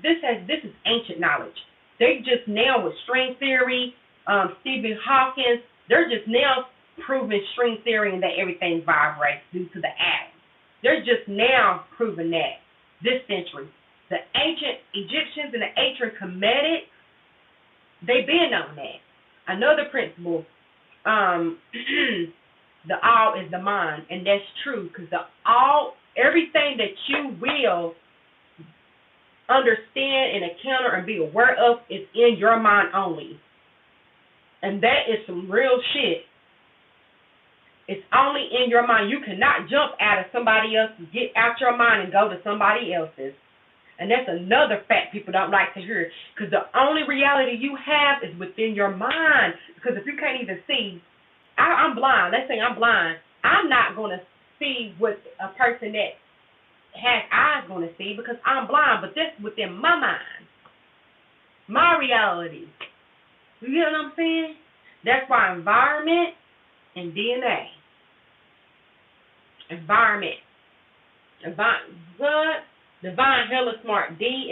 ancient knowledge. They just now with string theory, Stephen Hawking, they're just now proving string theory and that everything vibrates due to the atom. They're just now proving that this century. The ancient Egyptians and the ancient Kemetic, they've been on that. Another principle, the all is the mind, and that's true, because everything that you will understand and encounter and be aware of is in your mind only. And that is some real shit. It's only in your mind. You cannot jump out of somebody else, get out your mind and go to somebody else's. And that's another fact people don't like to hear, because the only reality you have is within your mind. Because if you can't even see, I'm blind. Let's say I'm blind. I'm not going to see what a person that has eyes going to see, because I'm blind. But that's within my mind, my reality. You get what I'm saying? That's why environment and DNA. Environment. What? Divine Hella Smart. D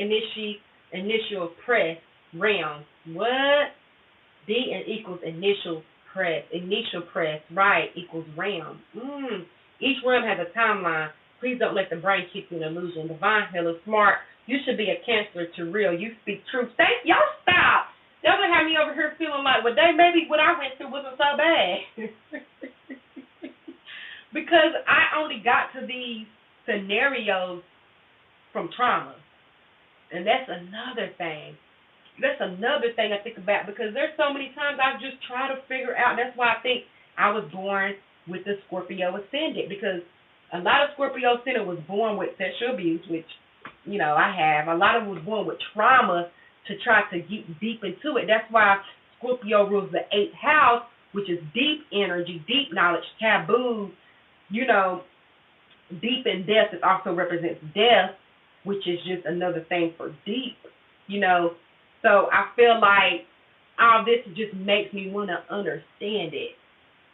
initial press realm. What? D and equals initial press, initial press, right, equals RAM. Each RAM has a timeline. Please don't let the brain keep you in illusion. Divine healer, smart. You should be a counselor to real. You speak truth. Thank y'all. Stop. Y'all gonna have me over here feeling like, well, they maybe what I went through wasn't so bad. Because I only got to these scenarios from trauma. And that's another thing. That's another thing I think about, because there's so many times I've just tried to figure out. That's why I think I was born with the Scorpio ascendant, because a lot of Scorpio ascendant was born with sexual abuse, which, you know, I have. A lot of them was born with trauma to try to get deep into it. That's why Scorpio rules the 8th house, which is deep energy, deep knowledge, taboo, you know, deep in death. It also represents death, which is just another thing for deep, you know. So I feel like all this just makes me want to understand it.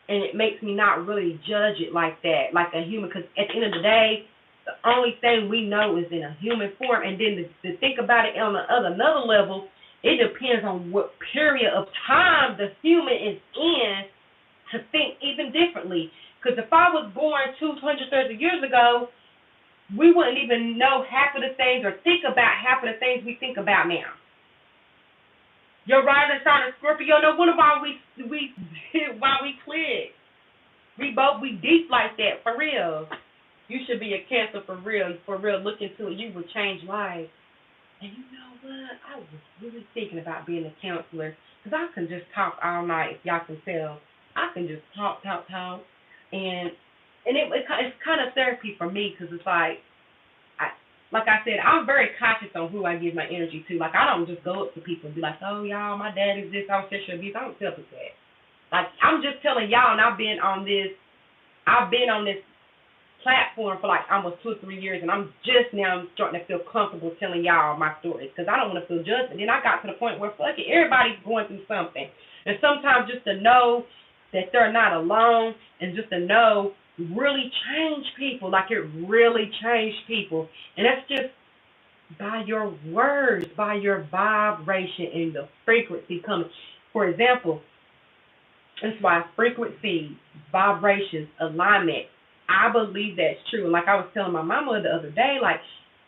And it makes me not really judge it like that, like a human. Because at the end of the day, the only thing we know is in a human form. And then to think about it on another level, it depends on what period of time the human is in to think even differently. Because if I was born 230 years ago, we wouldn't even know half of the things or think about half of the things we think about now. Your rising sign of Scorpio, no wonder why we click. We deep like that, for real. You should be a Cancer for real. For real, look into it. You will change lives. And you know what? I was really thinking about being a counselor, because I can just talk all night, if y'all can tell. I can just talk. And it's kind of therapy for me, because it's like I said, I'm very conscious on who I give my energy to. Like, I don't just go up to people and be like, oh, y'all, my dad is this, I was sexual abuse. I don't tell people that. Like, I'm just telling y'all, and I've been on this platform for like almost 2 or 3 years, and I'm just now starting to feel comfortable telling y'all my stories, because I don't want to feel judged. And then I got to the point where, fuck it, everybody's going through something. And sometimes just to know that they're not alone, and just to know really change people. Like, it really changed people. And that's just by your words, by your vibration and the frequency coming. For example, that's why frequency, vibrations, alignment, I believe that's true. And like I was telling my mama the other day, like,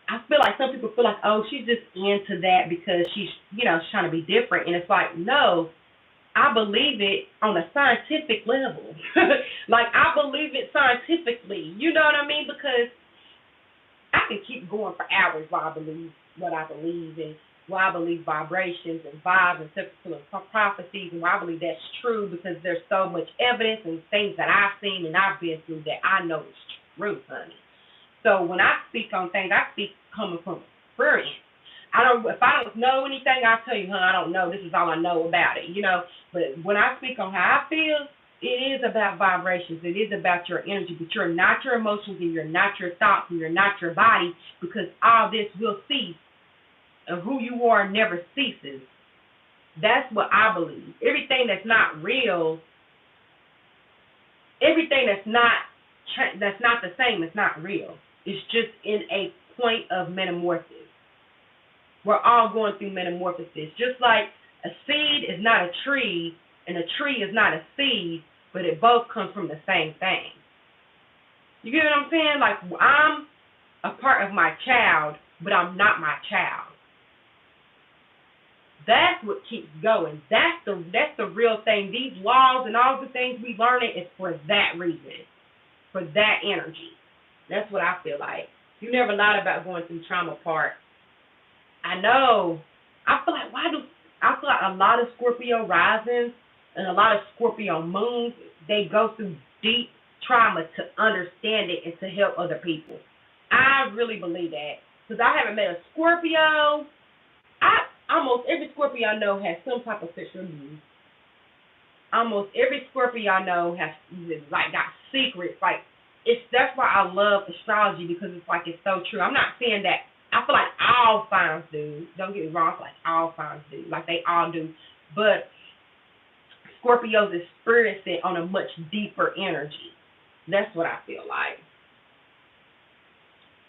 I feel like some people feel like, oh, she's just into that because she's, you know, she's trying to be different. And it's like, no, I believe it on a scientific level. Like, I believe it scientifically. You know what I mean? Because I can keep going for hours while I believe what I believe, and why I believe vibrations and vibes and self-fulfilling prophecies, and why I believe that's true, because there's so much evidence and things that I've seen and I've been through that I know is true, honey. So when I speak on things, I speak coming from experience. If I don't know anything, I'll tell you, I don't know. This is all I know about it, you know. But when I speak on how I feel, it is about vibrations. It is about your energy, but you're not your emotions, and you're not your thoughts, and you're not your body, because all this will cease, and who you are never ceases. That's what I believe. Everything that's not real, everything that's not the same is not real. It's just in a point of metamorphosis. We're all going through metamorphosis. Just like a seed is not a tree, and a tree is not a seed, but it both comes from the same thing. You get what I'm saying? Like, I'm a part of my child, but I'm not my child. That's what keeps going. That's the real thing. These laws and all the things we learning is for that reason, for that energy. That's what I feel like. You never lied about going through trauma part. I know. I feel like a lot of Scorpio risings and a lot of Scorpio moons, they go through deep trauma to understand it and to help other people. I really believe that, because I haven't met a Scorpio. Almost every Scorpio I know has some type of sexual abuse. Almost every Scorpio I know has like got secrets. Like, that's why I love astrology, because it's like, it's so true. I'm not saying that. I feel like all signs do. Don't get me wrong. I feel like all signs do. Like, they all do. But Scorpios experience it on a much deeper energy. That's what I feel like.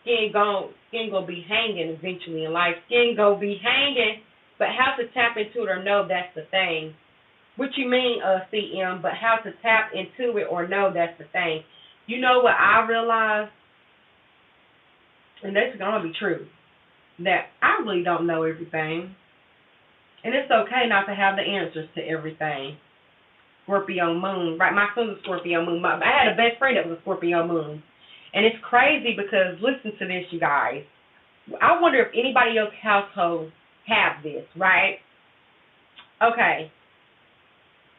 Skin gonna be hanging eventually in life. Skin gonna be hanging. But how to tap into it or know, that's the thing. What you mean, CM, but how to tap into it or know, that's the thing. You know what I realized, and that's going to be true, that I really don't know everything. And it's okay not to have the answers to everything. Scorpio moon, right? My son's a Scorpio moon. I had a best friend that was a Scorpio moon. And it's crazy because, listen to this, you guys. I wonder if anybody else's household have this, right? Okay.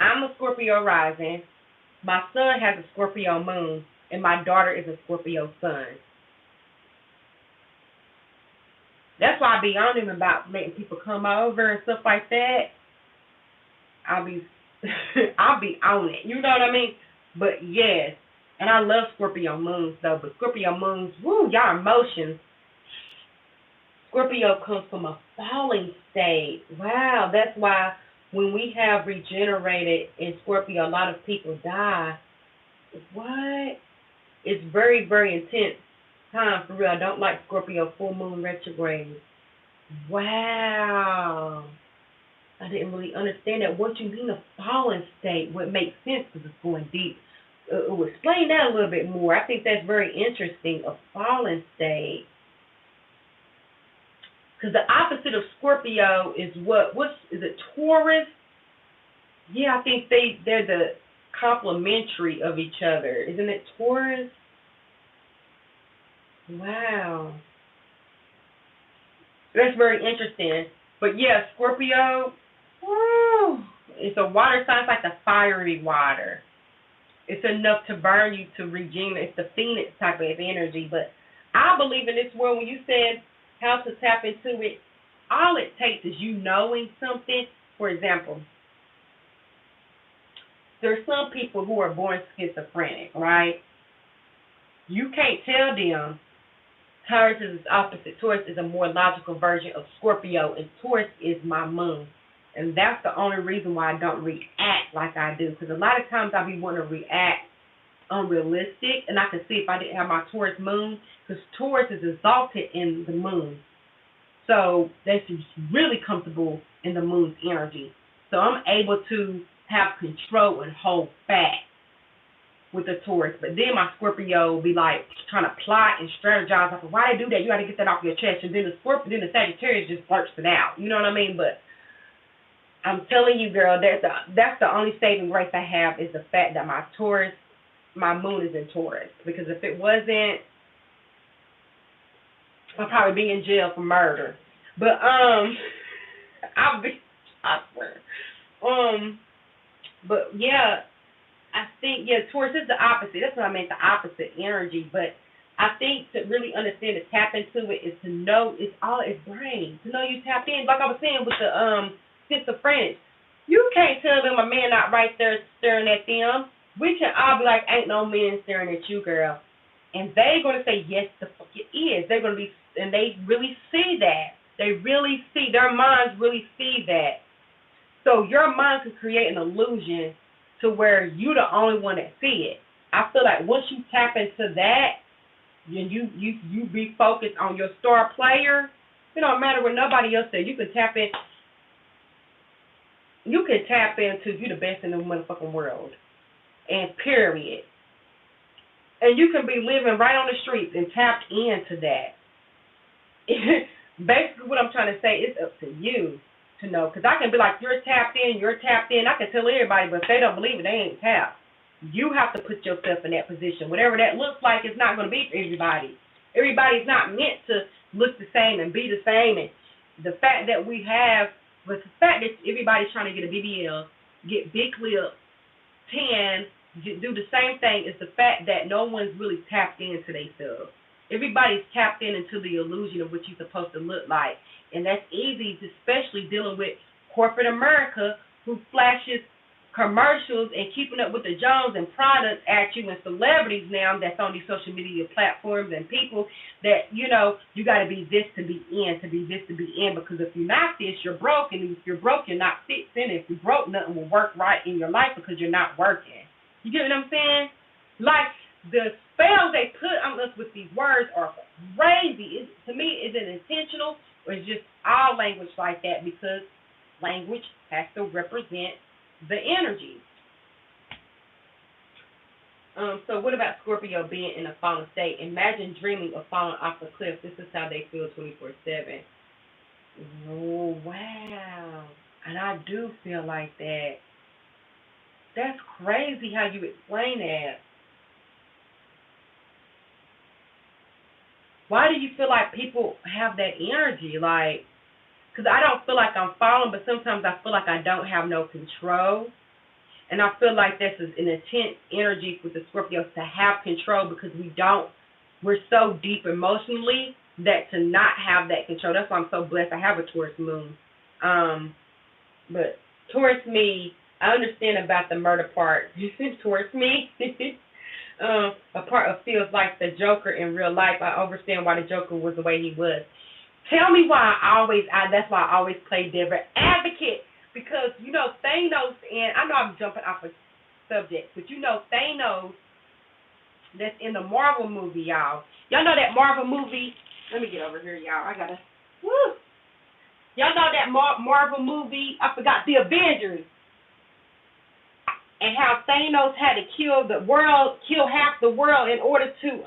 I'm a Scorpio rising. My son has a Scorpio moon, and my daughter is a Scorpio sun. That's why I be on him about letting people come over and stuff like that. I'll be on it. You know what I mean? But yes, and I love Scorpio moons though. But Scorpio moons, woo, y'all emotions. Scorpio comes from a falling state. Wow, that's why when we have regenerated in Scorpio, a lot of people die. What? It's very, very intense time for real. I don't like Scorpio full moon retrograde. Wow. I didn't really understand that. What you mean a fallen state? What makes sense because it's going deep. Explain that a little bit more. I think that's very interesting. A fallen state. Because the opposite of Scorpio is what? Is it Taurus? Yeah, I think they're the complementary of each other. Isn't it Taurus? Wow. That's very interesting. But yeah, Scorpio, woo, it's a water sign. It's like the fiery water. It's enough to burn you to regenerate. It's the phoenix type of energy. But I believe in this world, when you said how to tap into it, all it takes is you knowing something. For example, there's some people who are born schizophrenic, right? You can't tell them Taurus is opposite. Taurus is a more logical version of Scorpio, and Taurus is my moon. And that's the only reason why I don't react like I do. Because a lot of times I be wanting to react unrealistic, and I can see if I didn't have my Taurus moon, because Taurus is exalted in the moon. So that's really comfortable in the moon's energy. So I'm able to have control and hold back with the Taurus. But then my Scorpio will be like trying to plot and strategize. Like, why they do that? You got to get that off your chest. And then the Sagittarius just blurts it out. You know what I mean? But I'm telling you, girl, that's the only saving grace I have, is the fact that my Taurus, my moon is in Taurus. Because if it wasn't, I'd probably be in jail for murder. But I swear. But yeah, I think, Taurus is the opposite. That's what I meant, the opposite energy. But I think to really understand to tap into it is to know it's brain. To know you tapped in. Like I was saying with the schizophrenic. You can't tell them a man not right there staring at them. We can all be like, ain't no man staring at you, girl. And they're going to say, yes, the fuck it is. They're going to be, and they really see that. They really see, their minds really see that. So your mind can create an illusion to where you're the only one that see it. I feel like once you tap into that, and you be focused on your star player, it don't matter what nobody else says. You can tap in. You can tap into you the best in the motherfucking world, and period. And you can be living right on the streets and tap into that. Basically, what I'm trying to say is up to you to know. Because I can be like, you're tapped in. I can tell everybody, but if they don't believe it, they ain't tapped. You have to put yourself in that position. Whatever that looks like, it's not going to be for everybody. Everybody's not meant to look the same and be the same. And the fact that everybody's trying to get a BBL, get big lip, tan, do the same thing, is the fact that no one's really tapped into themselves. Everybody's tapped into the illusion of what you're supposed to look like. And that's easy, especially dealing with corporate America, who flashes commercials and keeping up with the Jones and products at you, and celebrities now that's on these social media platforms, and people that, you got to be this to be in, because if you're not this, you're broke, and if you're broke, you're not fixing. If you're broke, nothing will work right in your life because you're not working. You get what I'm saying? Like, the spells they put on us with these words are crazy. To me, is it intentional, or is just all language like that? Because language has to represent the energy. So what about Scorpio being in a fallen state? Imagine dreaming of falling off a cliff. This is how they feel 24/7. Oh, wow. And I do feel like that. That's crazy how you explain that. Why do you feel like people have that energy? Like, because I don't feel like I'm falling, but sometimes I feel like I don't have no control. And I feel like that's an intense energy with the Scorpios to have control because we're so deep emotionally that to not have that control. That's why I'm so blessed. I have a Taurus moon. But Taurus me, I understand about the murder part. Taurus me. A part of feels like the Joker in real life. I understand why the Joker was the way he was. Tell me why that's why I always play devil advocate. Because, Thanos, and I know I'm jumping off a subject, but Thanos that's in the Marvel movie, y'all. Y'all know that Marvel movie? Let me get over here, y'all. Woo. Y'all know that Marvel movie? I forgot, The Avengers. And how Thanos had to kill half the world in order to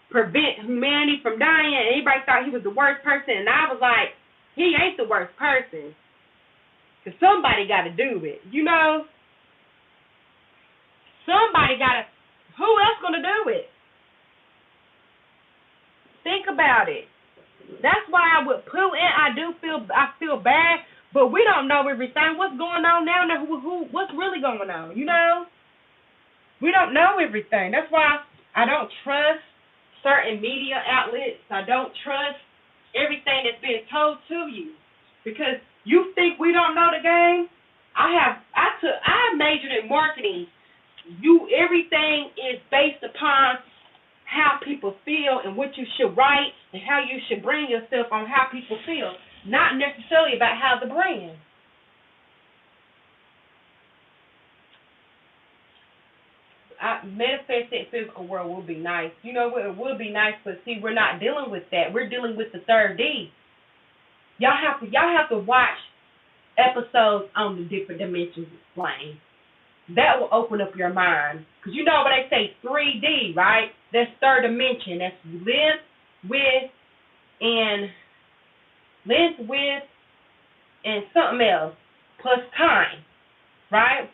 prevent humanity from dying. And everybody thought he was the worst person, and I was like, he ain't the worst person. Because somebody got to do it, Somebody got to, who else going to do it? Think about it. That's why I would pull in. I feel bad, but we don't know everything. What's going on now? What's really going on? We don't know everything. That's why I don't trust certain media outlets. I don't trust everything that's being told to you, because you think we don't know the game. I majored in marketing. Everything is based upon how people feel and what you should write and how you should bring yourself on how people feel, not necessarily about how the brand. Manifested physical world will be nice. It would be nice, but see, we're not dealing with that. We're dealing with the third D. Y'all have to watch episodes on the different dimensions explained. That will open up your mind. Because when they say 3D, right? That's third dimension. That's length, width, and something else, plus time, right?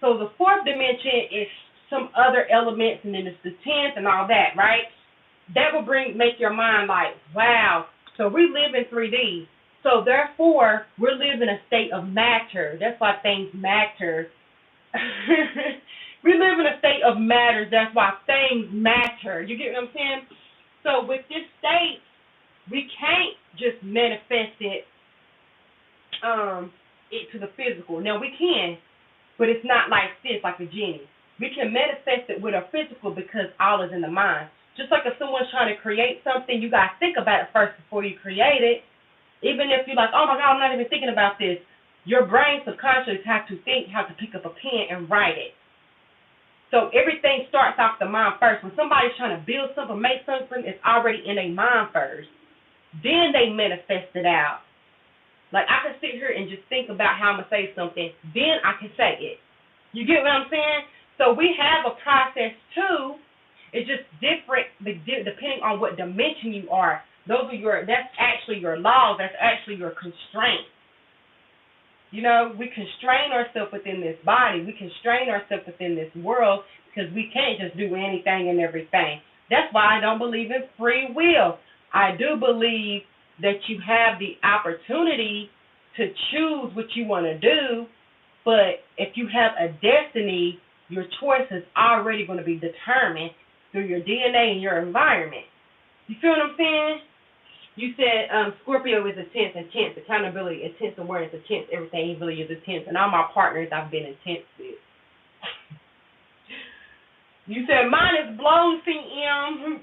So the fourth dimension is some other elements, and then it's the 10th and all that, right? That will make your mind like, wow. So we live in 3D. So therefore, we're living a state of matter. That's why things matter. We live in a state of matter. That's why things matter. You get what I'm saying? So with this state, we can't just manifest it to the physical. Now we can, but it's not like this, like a genie. We can manifest it with our physical because all is in the mind. Just like if someone's trying to create something, you got to think about it first before you create it. Even if you're like, oh my God, I'm not even thinking about this. Your brain subconsciously has to think how to pick up a pen and write it. So everything starts off the mind first. When somebody's trying to build something, make something, it's already in their mind first. Then they manifest it out. Like I can sit here and just think about how I'm going to say something. Then I can say it. You get what I'm saying? So we have a process too. It's just different depending on what dimension you are. That's actually your laws. That's actually your constraints. We constrain ourselves within this body. We constrain ourselves within this world because we can't just do anything and everything. That's why I don't believe in free will. I do believe that you have the opportunity to choose what you want to do, but if you have a destiny, your choice is already going to be determined through your DNA and your environment. You feel what I'm saying? You said Scorpio is intense, accountability, intense awareness, intense everything. He really is intense. And all my partners I've been intense with. You said mine is blown, CM.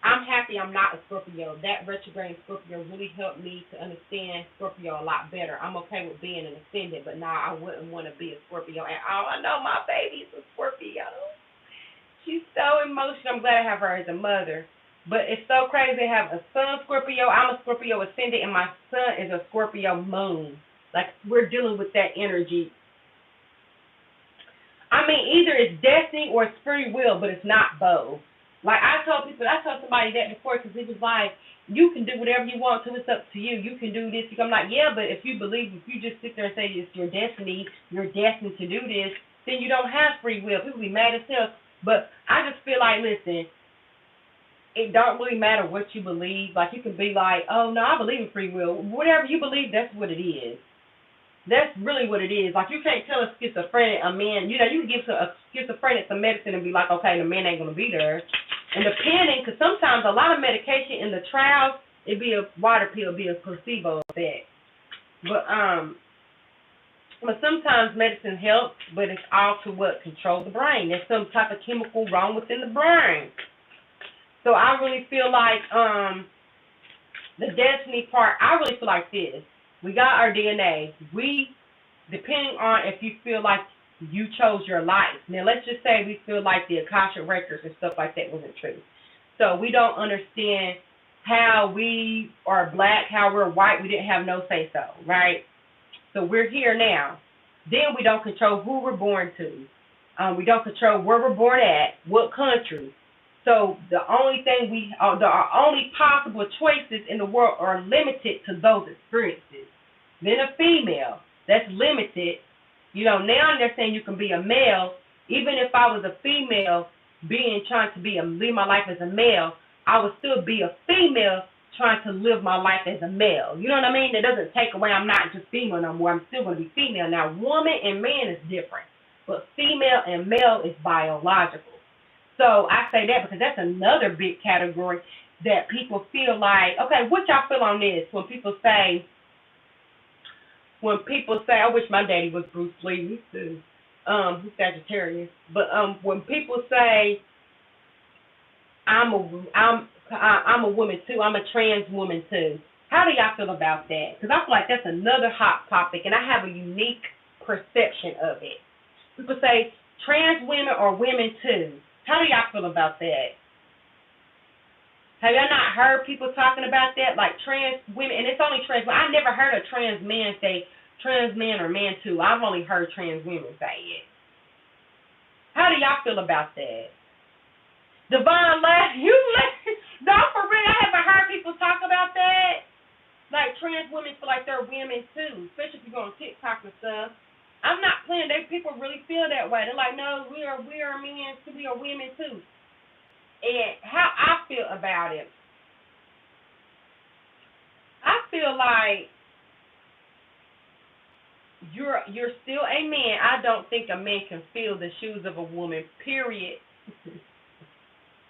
I'm happy I'm not a Scorpio. That retrograde Scorpio really helped me to understand Scorpio a lot better. I'm okay with being an ascendant, but now I wouldn't want to be a Scorpio at all. I know my baby's a Scorpio. She's so emotional. I'm glad I have her as a mother. But it's so crazy to have a son Scorpio. I'm a Scorpio ascendant, and my son is a Scorpio moon. Like we're dealing with that energy. I mean, either it's destiny or it's free will, but it's not both. Like I told somebody that before because it was like, you can do whatever you want to. It's up to you. You can do this. I'm like, yeah, but if you just sit there and say it's your destiny, you're destined to do this, then you don't have free will. People be mad as hell. But I just feel like, listen, it don't really matter what you believe. Like you can be like, oh no, I believe in free will. Whatever you believe, that's what it is. That's really what it is. Like you can't tell a schizophrenic, a man, you can give a schizophrenic some medicine and be like, okay, the man ain't gonna be there. And depending, because sometimes a lot of medication in the trials, it be a water pill, be a placebo effect. But sometimes medicine helps, but it's all to what controls the brain. There's some type of chemical wrong within the brain. So I really feel like the destiny part. I really feel like this. We got our DNA. Depending on if you feel like you chose your life. Now, let's just say we feel like the Akashic records and stuff like that wasn't true. So we don't understand how we are black, how we're white. We didn't have no say-so, right? So we're here now. Then we don't control who we're born to. We don't control where we're born at, what country. So the only possible choices in the world are limited to those experiences. Then a female, that's limited. Now they're saying you can be a male. Even if I was a female trying to live my life as a male, I would still be a female trying to live my life as a male. You know what I mean? That doesn't take away I'm not just female no more. I'm still going to be female. Now, woman and man is different, but female and male is biological. So I say that because that's another big category that people feel like, okay, what y'all feel on this? When people say, I wish my daddy was Bruce Lee, he's Sagittarius. But when people say, I'm a woman too, I'm a trans woman too. How do y'all feel about that? Because I feel like that's another hot topic, and I have a unique perception of it. People say trans women are women too. How do y'all feel about that? Have y'all not heard people talking about that? Like trans women, and it's only trans, but I never heard a trans man say trans man or man too. I've only heard trans women say it. How do y'all feel about that? Devon laugh, you laugh. No, for real, I haven't heard people talk about that. Like trans women feel like they're women too, especially if you go on TikTok and stuff. I'm not playing. People really feel that way. They're like, no, we are men too. We are women too. And how I feel about it, I feel like you're still a man. I don't think a man can fill the shoes of a woman. Period.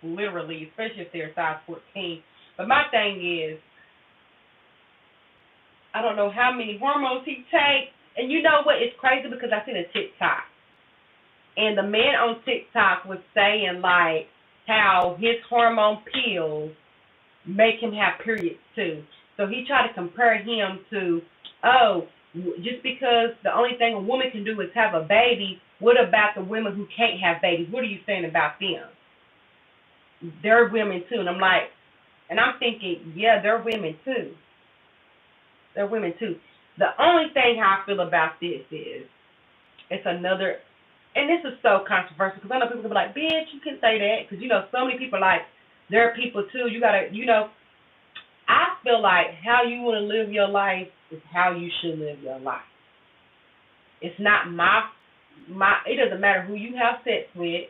Literally, especially if they're size 14. But my thing is, I don't know how many hormones he takes. And you know what? It's crazy because I seen a TikTok. And the man on TikTok was saying, like, how his hormone pills make him have periods, too. So he tried to compare him to, just because the only thing a woman can do is have a baby, what about the women who can't have babies? What are you saying about them? They're women, too. And I'm thinking, yeah, they're women, too. They're women, too. The only thing how I feel about this is, it's another, and this is so controversial, because I know people can be like, bitch, you can say that, because, so many people are like, there are people, too, you got to, I feel like how you want to live your life is how you should live your life. It's not it doesn't matter who you have sex with,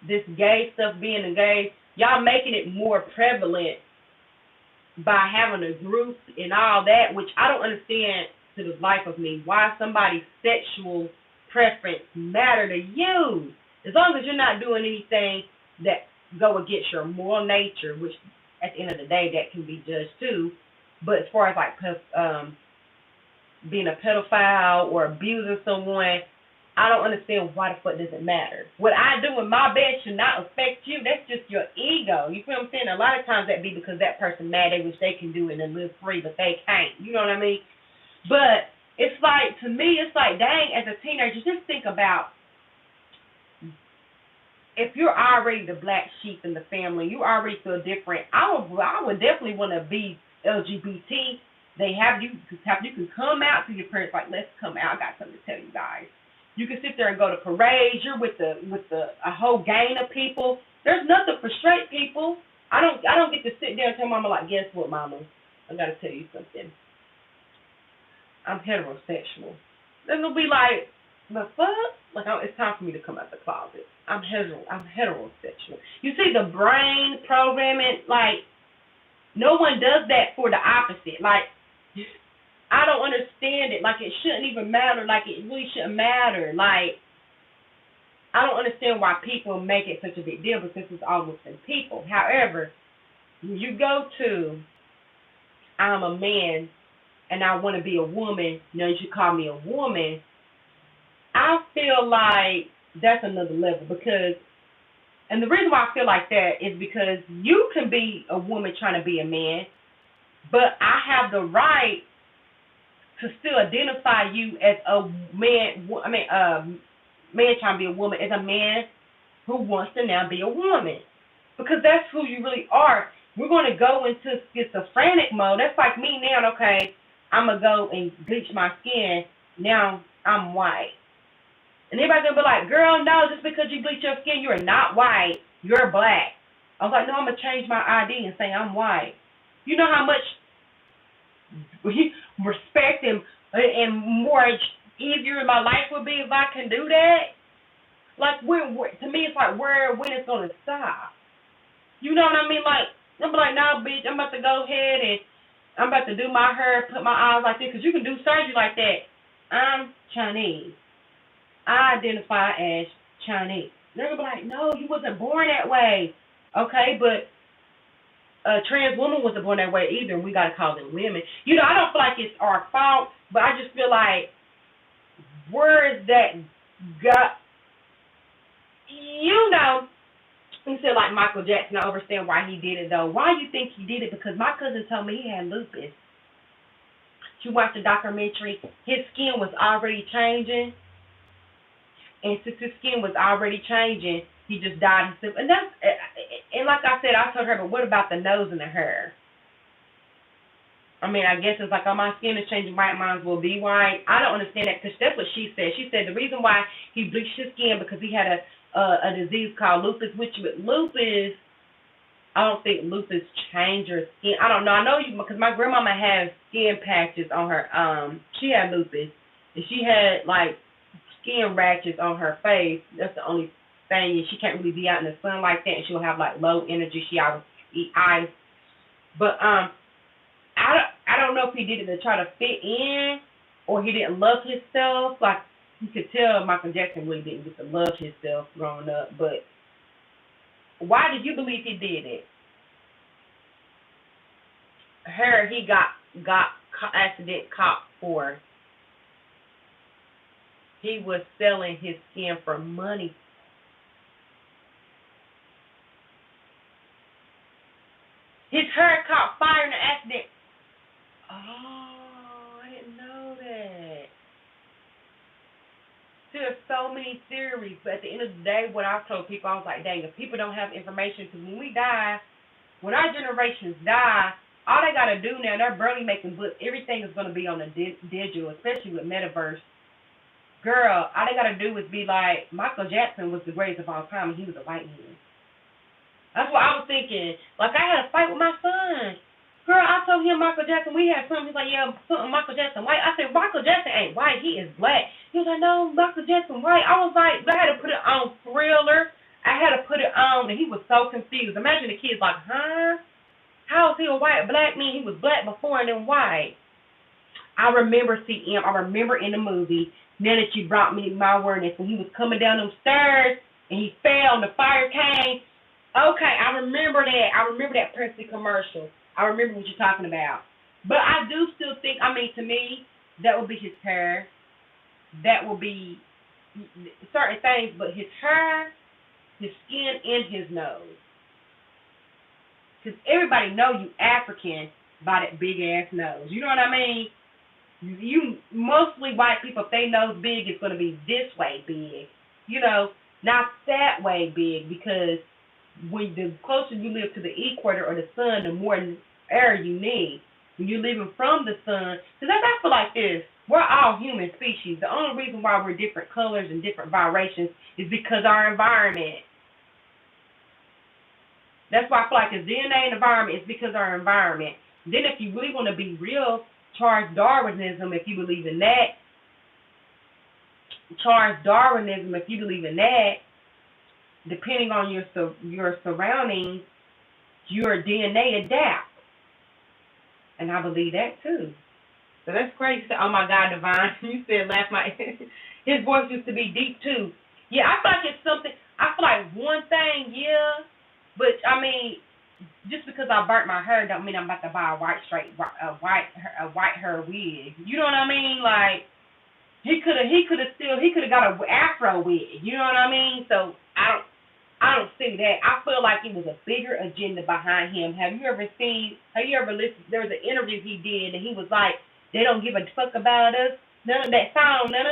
this gay stuff being a gay, y'all making it more prevalent by having a group and all that, which I don't understand to the life of me, why somebody's sexual preference matter to you. As long as you're not doing anything that go against your moral nature, which at the end of the day that can be judged too. But as far as like being a pedophile or abusing someone, I don't understand why the fuck does it matter. What I do in my bed should not affect you. That's just your ego. You feel what I'm saying? A lot of times that be because that person mad, they wish they can do it and live free, but they can't. You know what I mean? But it's like, to me, it's like, dang, as a teenager, just think about if you're already the black sheep in the family, you already feel different. I would definitely want to be LGBT, They have you can come out to your parents like, let's come out. I got something to tell you guys. You can sit there and go to parades. You're with the a whole gang of people. There's nothing for straight people. I don't get to sit there and tell mama like, guess what, mama? I gotta tell you something. I'm heterosexual. Then they'll be like, the fuck? Like, it's time for me to come out the closet. I'm heterosexual. You see the brain programming, like, no one does that for the opposite. Like, I don't understand it. Like, it shouldn't even matter. Like, it really shouldn't matter. Like, I don't understand why people make it such a big deal because it's all within people. However, when you go to, I'm a man and I want to be a woman, you should call me a woman, I feel like that's another level because, and the reason why I feel like that is because you can be a woman trying to be a man, but I have the right to still identify you as a man, man trying to be a woman, as a man who wants to now be a woman. Because that's who you really are. We're going to go into schizophrenic mode. That's like me now, okay, I'm going to go and bleach my skin. Now I'm white. And everybody's going to be like, girl, no, just because you bleach your skin, you're not white. You're black. I was like, no, I'm going to change my ID and say I'm white. You know how much respect and more easier my life would be if I can do that? Like, to me, it's like, when it's going to stop? You know what I mean? Like, I'm like, no, bitch, I'm about to go ahead and I'm about to do my hair, put my eyes like this, because you can do surgery like that. I'm Chinese. I identify as Chinese. They're going to be like, no, you wasn't born that way. Okay, but a trans woman wasn't born that way either, and we got to call them women. I don't feel like it's our fault, but I just feel like, where is that gut? You said like Michael Jackson, I understand why he did it, though. Why do you think he did it? Because my cousin told me he had lupus. She watched the documentary. His skin was already changing. And since his skin was already changing, he just died himself. And like I said, I told her, but what about the nose and the hair? I mean, I guess it's like, oh, my skin is changing white, mine will be white. I don't understand that because that's what she said. She said the reason why he bleached his skin because he had a disease called lupus, which with lupus, I don't think lupus changes your skin. I don't know. I know you because my grandmama has skin patches on her. She had lupus, and she had like skin rashes on her face. That's the only thing. She can't really be out in the sun like that, and she'll have like low energy. She always eat ice. But I don't know if he did it to try to fit in or he didn't love himself. Like, you could tell Michael Jackson really didn't get to love himself growing up. But why did you believe he did it? He got accident caught for. He was selling his skin for money. His hair caught fire in an accident. Oh, I didn't know that. See, there's so many theories, but at the end of the day, what I've told people, I was like, dang, if people don't have information, because when we die, when our generations die, all they got to do now, they're barely making books. Everything is going to be on the digital, especially with metaverse. Girl, all they got to do is be like, Michael Jackson was the greatest of all time, and he was a white man. That's what I was thinking. Like, I had a fight with my son. Girl, I told him Michael Jackson, we had something. He's like, yeah, something Michael Jackson white. I said, Michael Jackson ain't white. He is black. He was like, no, Michael Jackson white. I was like, I had to put it on Thriller. I had to put it on, and he was so confused. Imagine the kid's like, huh? How is he a white black man? He was black before and then white. I remember CM. I remember in the movie, now that you brought me my awareness, when he was coming down them stairs, and he fell, and the fire came. Okay, I remember that. I remember that Pepsi commercial. I remember what you're talking about. But I do still think, I mean, to me, that would be his hair. That will be certain things, but his hair, his skin, and his nose. Because everybody know you African by that big-ass nose. You know what I mean? You mostly white people, if they nose big, it's going to be this way big. Not that way big, because when the closer you live to the equator or the sun, the more air you need. When you're living from the sun, because I feel like this, we're all human species. The only reason why we're different colors and different vibrations is because our environment. That's why I feel like it's DNA and environment. It's because our environment. Then if you really want to be real, Charles Darwinism, if you believe in that, depending on your surroundings, your DNA adapts. And I believe that too. So that's crazy. Oh my God, Divine. You said last night his voice used to be deep too. Yeah, I feel like it's something. I feel like one thing, yeah, but I mean, just because I burnt my hair don't mean I'm about to buy a white hair wig. You know what I mean? Like he could have got a afro wig. You know what I mean? So I don't see that. I feel like it was a bigger agenda behind him. Have you ever listened? There was an interview he did, and he was like, "They don't give a fuck about us. None of that song, no.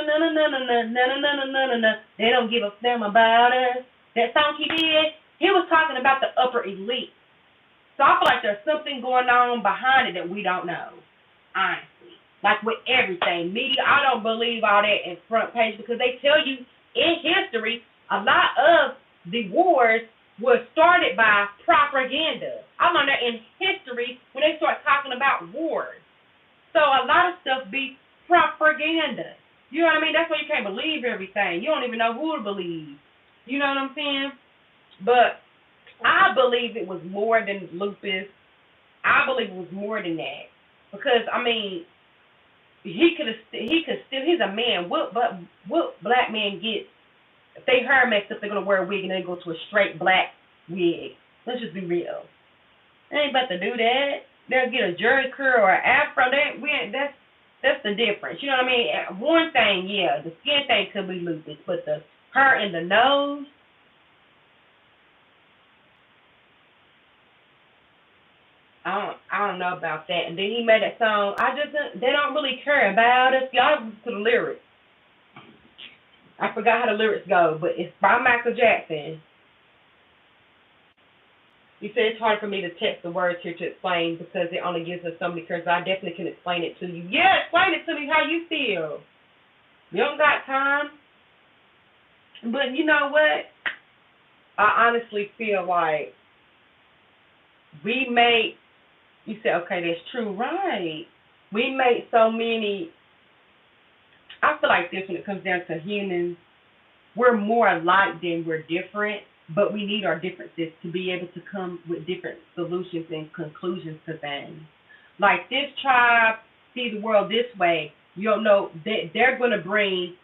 They don't give a damn about us." That song he did, he was talking about the upper elite. So I feel like there's something going on behind it that we don't know. Honestly, like with everything, media, I don't believe all that in front page because they tell you in history a lot of the wars was started by propaganda. I learned that in history when they start talking about wars. So a lot of stuff be propaganda. You know what I mean? That's why you can't believe everything. You don't even know who to believe. You know what I'm saying? But I believe it was more than lupus. I believe it was more than that. Because I mean, he could still, he's a man. What black man gets? If they hair messed up, they're gonna wear a wig and then go to a straight black wig. Let's just be real. They ain't about to do that. They'll get a jerry curl or an afro. That's the difference. You know what I mean? One thing, yeah, the skin thing could be lupus, but the hair and the nose. I don't know about that. And then he made that song. They don't really care about us. Y'all listen to the lyrics. I forgot how the lyrics go, but it's by Michael Jackson. You said it's hard for me to text the words here to explain because it only gives us so many curves. I definitely can explain it to you. Yeah, explain it to me how you feel. You don't got time. But you know what? I honestly feel like you said, okay, that's true, right. We make so many, I feel like this when it comes down to humans, we're more alike than we're different, but we need our differences to be able to come with different solutions and conclusions to things. Like this tribe see the world this way, you don't know, they're going to bring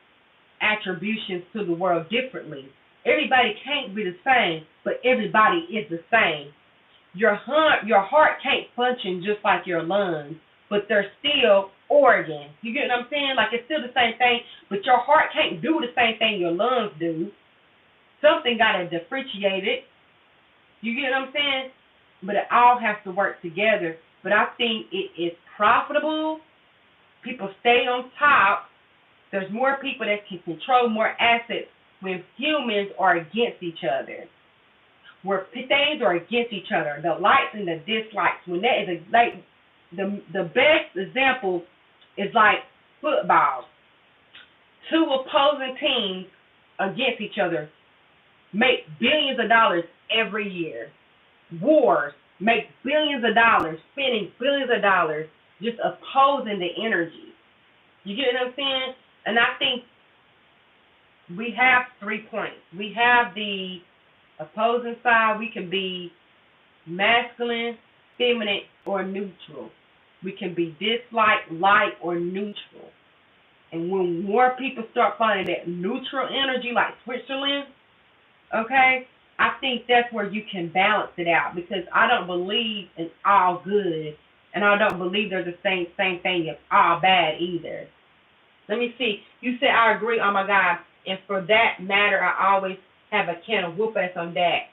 attributions to the world differently. Everybody can't be the same, but everybody is the same. Your heart can't function just like your lungs, but they're still organs. You get what I'm saying? Like it's still the same thing, but your heart can't do the same thing your lungs do. Something got to differentiate it. You get what I'm saying? But it all has to work together. But I think it is profitable. People stay on top. There's more people that can control more assets when humans are against each other. Where things are against each other, the likes and the dislikes. When that is the best example is like football. Two opposing teams against each other make billions of dollars every year. Wars make billions of dollars, spending billions of dollars just opposing the energy. You get what I'm saying? And I think we have 3 points. We have the opposing side. We can be masculine, feminine, or neutral. We can be dislike, light, or neutral. And when more people start finding that neutral energy, like Switzerland, okay, I think that's where you can balance it out, because I don't believe in all good, and I don't believe there's the same thing as all bad either. Let me see. You said I agree. Oh my God. And for that matter, I always have a can of whoop ass on that.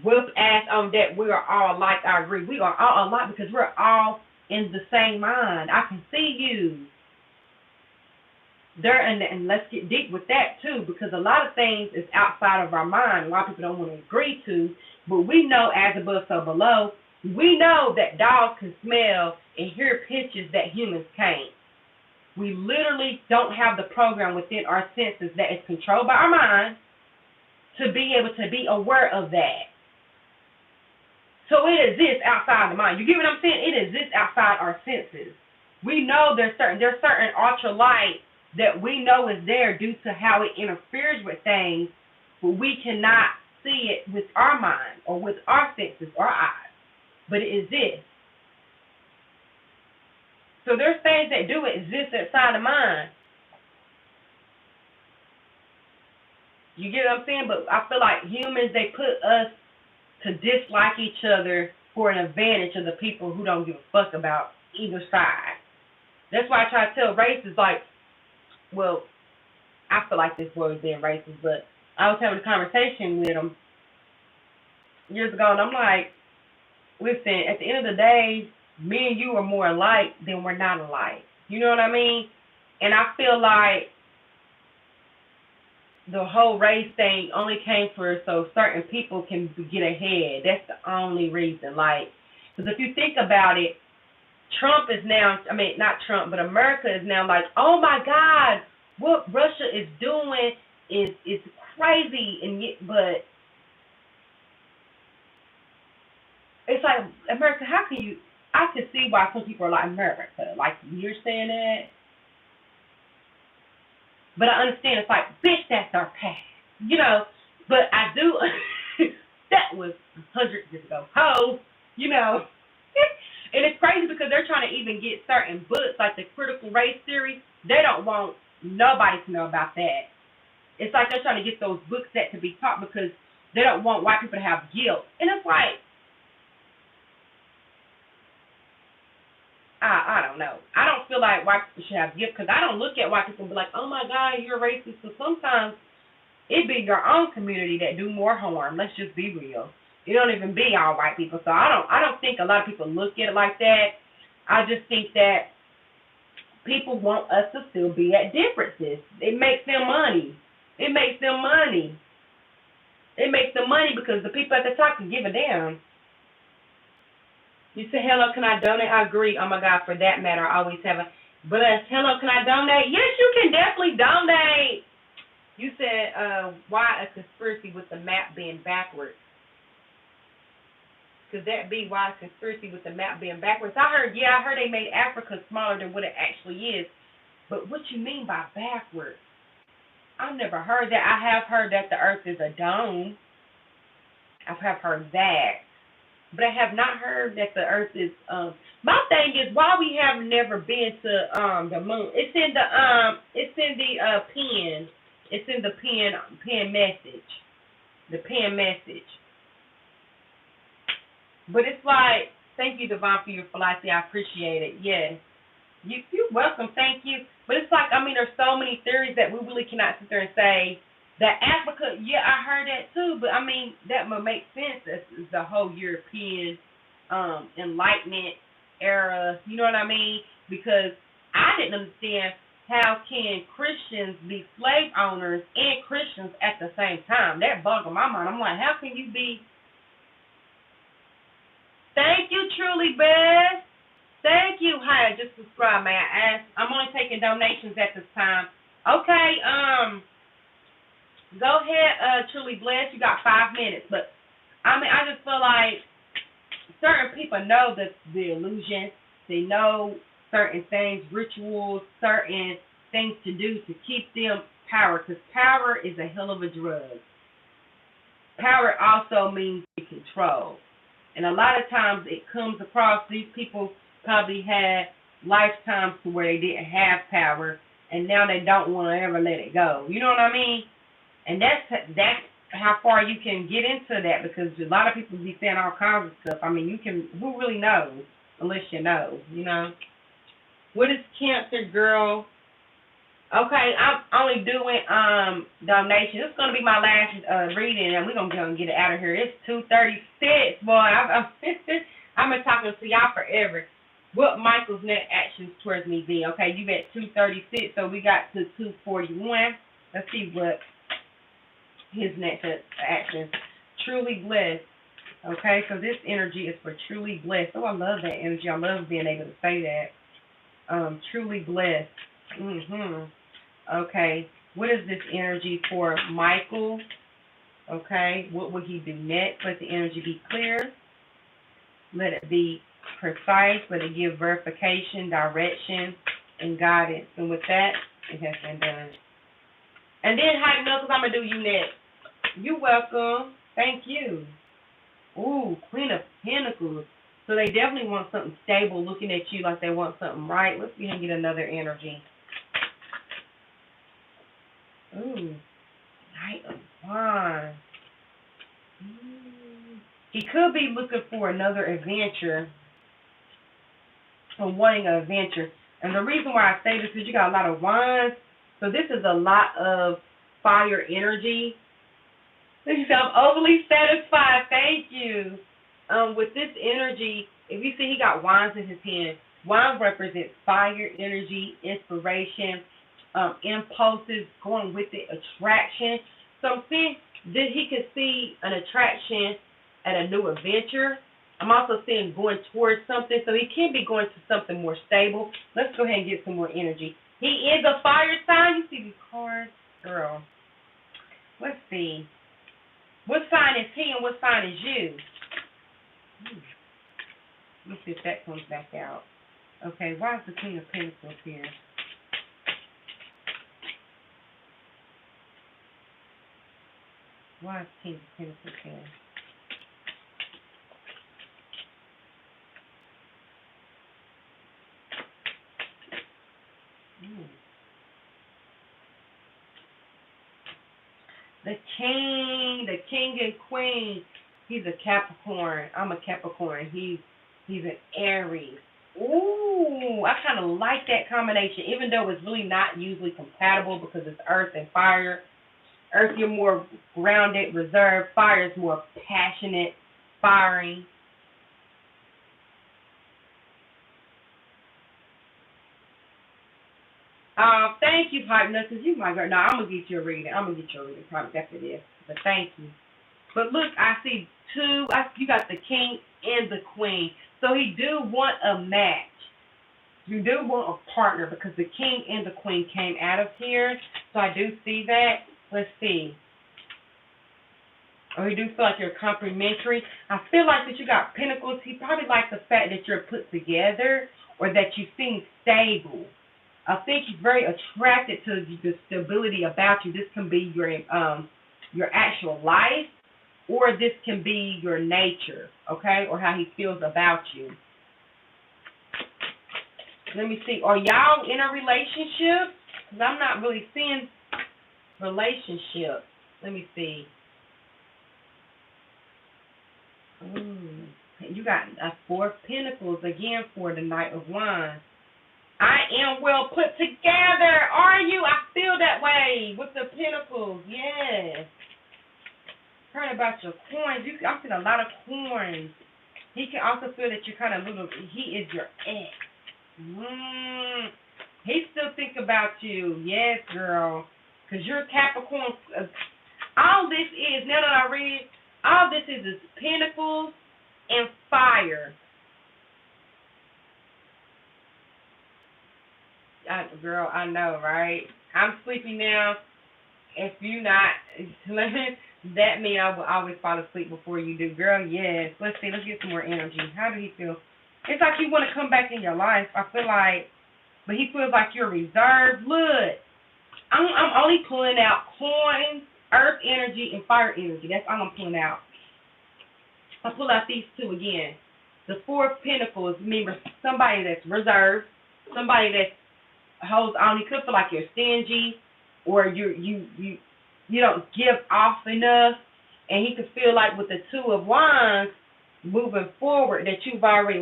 Whoop ass on that. We are all alike. I agree. We are all alike because we're all in the same mind. I can see you. There, and let's get deep with that too, because a lot of things is outside of our mind. A lot of people don't want to agree to, but we know as above, so below. We know that dogs can smell and hear pitches that humans can't. We literally don't have the program within our senses that is controlled by our mind to be able to be aware of that. So it exists outside the mind. You get what I'm saying? It exists outside our senses. We know there's certain ultralight that we know is there due to how it interferes with things, but we cannot see it with our mind or with our senses or eyes. But it exists. So there's things that do exist outside the mind. You get what I'm saying? But I feel like humans, they put us to dislike each other for an advantage of the people who don't give a fuck about either side. That's why I try to tell racists, like, well, I feel like this boy was being racist, but I was having a conversation with him years ago, and I'm like, listen, at the end of the day, me and you are more alike than we're not alike. You know what I mean? And I feel like the whole race thing only came for so certain people can get ahead. That's the only reason. Like, because if you think about it, Trump is now, I mean, not Trump, but America is now like, oh my God, what Russia is doing is crazy. And yet, but it's like, America, how can you, I can see why some people are like, America, like you're saying that. But I understand it's like, bitch, that's our past. You know, but I do, that was 100 years ago. Ho, you know. And it's crazy because they're trying to even get certain books, like the critical race theory. They don't want nobody to know about that. It's like they're trying to get those books set to be taught because they don't want white people to have guilt. And it's like, I don't know. I don't feel like white people should have guilt because I don't look at white people and be like, oh my God, you're racist. So sometimes it be your own community that do more harm. Let's just be real. It don't even be all white people. So I don't think a lot of people look at it like that. I just think that people want us to still be at differences. It makes them money. It makes them money. It makes them money because the people at the top can give a damn. You say, hello, can I donate? I agree. Oh, my God, for that matter, I always have a bless. Hello, can I donate? Yes, you can definitely donate. You said, why a conspiracy with the map being backwards? Could that be why a conspiracy with the map being backwards? I heard they made Africa smaller than what it actually is. But what you mean by backwards? I've never heard that. I have heard that the earth is a dome. I have heard that. But I have not heard that the earth is, my thing is why we have never been to the moon. It's in the pen. It's in the pen message. The pen message. But it's like, thank you, Devon, for your philosophy. I appreciate it. Yes. You're welcome. Thank you. But it's like, I mean, there's so many theories that we really cannot sit there and say that Africa, yeah, I heard that too. But, I mean, that would make sense. That's the whole European Enlightenment era. You know what I mean? Because I didn't understand how can Christians be slave owners and Christians at the same time. That boggled my mind. I'm like, how can you be? Thank you, Truly Best. Thank you. Hi, just subscribe, man. I'm only taking donations at this time. Okay, go ahead, Truly Blessed. You got 5 minutes. But, I mean, I just feel like certain people know the illusion. They know certain things, rituals, certain things to do to keep them power. Because power is a hell of a drug. Power also means control. And a lot of times it comes across, these people probably had lifetimes to where they didn't have power, and now they don't want to ever let it go. You know what I mean? And that's how far you can get into that, because a lot of people be saying all kinds of stuff. I mean, who really knows unless you know, you know? What is Cancer, girl? Okay, I'm only doing donations. This is going to be my last reading, and we're going to get it out of here. It's 2:36, boy. I've been talking to y'all forever. What Michael's next actions towards me be? Okay, you at 2:36, so we got to 2:41. Let's see what his next actions. Truly Blessed. Okay, so this energy is for truly blessed. Oh, I love that energy. I love being able to say that. Truly blessed. Okay, what is this energy for Michael? Okay, what will he do next? Let the energy be clear. Let it be precise. Let it give verification, direction, and guidance. And with that, it has been done. And then, Hype Knuckles, I'm going to do you next. You're welcome. Thank you. Ooh, Queen of Pentacles. So they definitely want something stable, looking at you like they want something right. Let's see if we can get another energy. Ooh, Knight of Wands. He could be looking for another adventure, or wanting an adventure. And the reason why I say this is you got a lot of wands. So this is a lot of fire energy. I'm overly satisfied. Thank you. With this energy, if you see he got wands in his hand, wand represents fire energy, inspiration, impulses, going with it, attraction. So I'm seeing that he could see an attraction at a new adventure. I'm also seeing going towards something, so he can be going to something more stable. Let's go ahead and get some more energy. He is a fire sign. You see these cards? Girl. Let's see. What sign is he and what sign is you? Let's see if that comes back out. Okay, why is the King of Pentacles here? Why is King of Pentacles here? The king and queen. He's a Capricorn. I'm a Capricorn. He's an Aries. Ooh, I kind of like that combination, even though it's really not usually compatible because it's earth and fire. Earth, you're more grounded, reserved. Fire is more passionate, firing. Thank you, Partner, because you my girl. No, I'm going to get you a reading. I'm going to get you a reading probably after this. But thank you. But look, I see two. You got the king and the queen. So he do want a match. You do want a partner because the king and the queen came out of here. So I do see that. Let's see. Or you do feel like you're complimentary. I feel like that you got pentacles. He probably likes the fact that you're put together or that you seem stable. I think he's very attracted to the stability about you. This can be your actual life, or this can be your nature, okay, or how he feels about you. Let me see. Are y'all in a relationship? Because I'm not really seeing relationship. Let me see. Ooh, you got a Four of Pentacles again for the Knight of Wands. I am well put together. Are you? I feel that way with the Pentacles. Yes. Heard about your coins. I'm seeing a lot of coins. He can also feel that you're kind of little. He is your ex. He still think about you. Yes, girl. Because you're Capricorn. All this is, now that I read, all this is pentacles and fire. Girl, I know, right? I'm sleepy now. If you not, that means I will always fall asleep before you do. Girl, yes. Let's see. Let's get some more energy. How do he feel? It's like you want to come back in your life. I feel like, but he feels like you're reserved. Look, I'm only pulling out coins, earth energy, and fire energy. That's all I'm pulling out. I'll pull out these two again. The Four of Pentacles means somebody that's reserved, somebody that holds on. You could feel like you're stingy, or you don't give off enough, and he could feel like with the Two of Wands moving forward that you've already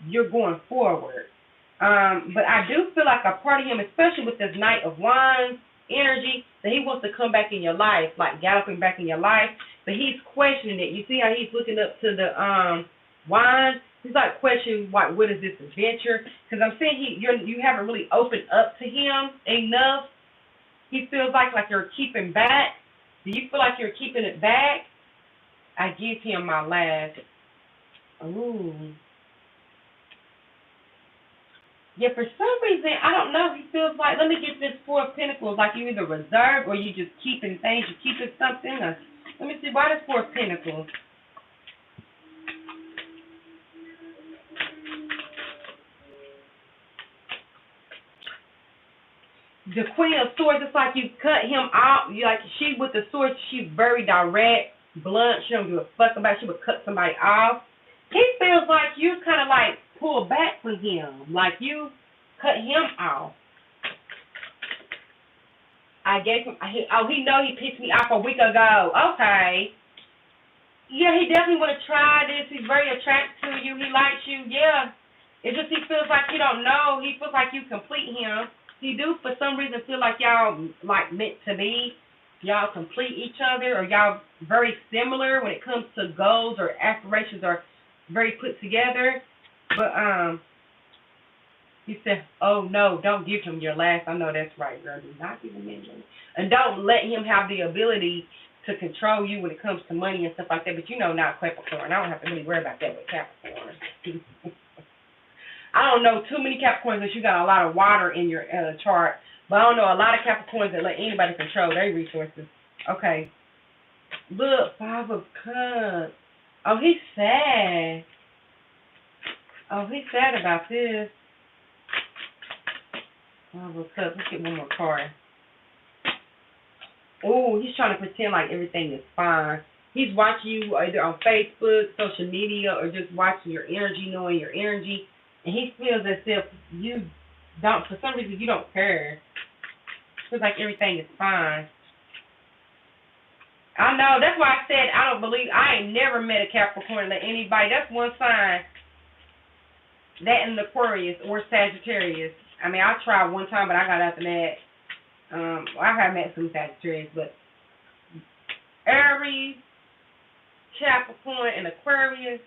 you're going forward. But I do feel like a part of him, especially with this Knight of Wands energy, that he wants to come back in your life, like galloping back in your life. But he's questioning it. You see how he's looking up to the Wands? He's like questioning what is this adventure? Because I'm saying you haven't really opened up to him enough. He feels like you're keeping back. Do you feel like you're keeping it back? I give him my last. Ooh. Yeah, for some reason, I don't know. He feels like, let me get this Four of Pentacles, like you either reserve or you just keeping things, you keeping something. Or, let me see, why does Four of Pentacles? The Queen of Swords, it's like you cut him out. You like she with the sword, she's very direct, blunt. She don't give a fuck about. She would cut somebody off. He feels like you kind of like pull back from him, like you cut him off. I gave him. He know he pissed me off a week ago. Okay. Yeah, he definitely would have tried this. He's very attracted to you. He likes you. Yeah. It's just he feels like you don't know. He feels like you complete him. He do for some reason feel like y'all like meant to be. Y'all complete each other, or y'all very similar when it comes to goals or aspirations, are very put together. But he said, "Oh no, don't give him your last." I know that's right, girl. Do not give him any money, and don't let him have the ability to control you when it comes to money and stuff like that. But you know, not Capricorn. I don't have to really worry about that with Capricorn. I don't know too many Capricorns unless you got a lot of water in your chart. But I don't know a lot of Capricorns that let anybody control their resources. Okay. Look, Five of Cups. Oh, he's sad. Oh, he's sad about this. Five of Cups. Let's get one more card. Oh, he's trying to pretend like everything is fine. He's watching you either on Facebook, social media, or just watching your energy, knowing your energy. And he feels as if you don't, for some reason, you don't care. Feels like everything is fine. I know, that's why I said I ain't never met a Capricorn let anybody, that's one sign. That and Aquarius or Sagittarius. I mean, I tried one time, but I got after that. I have met some Sagittarius, but Aries, Capricorn, and Aquarius,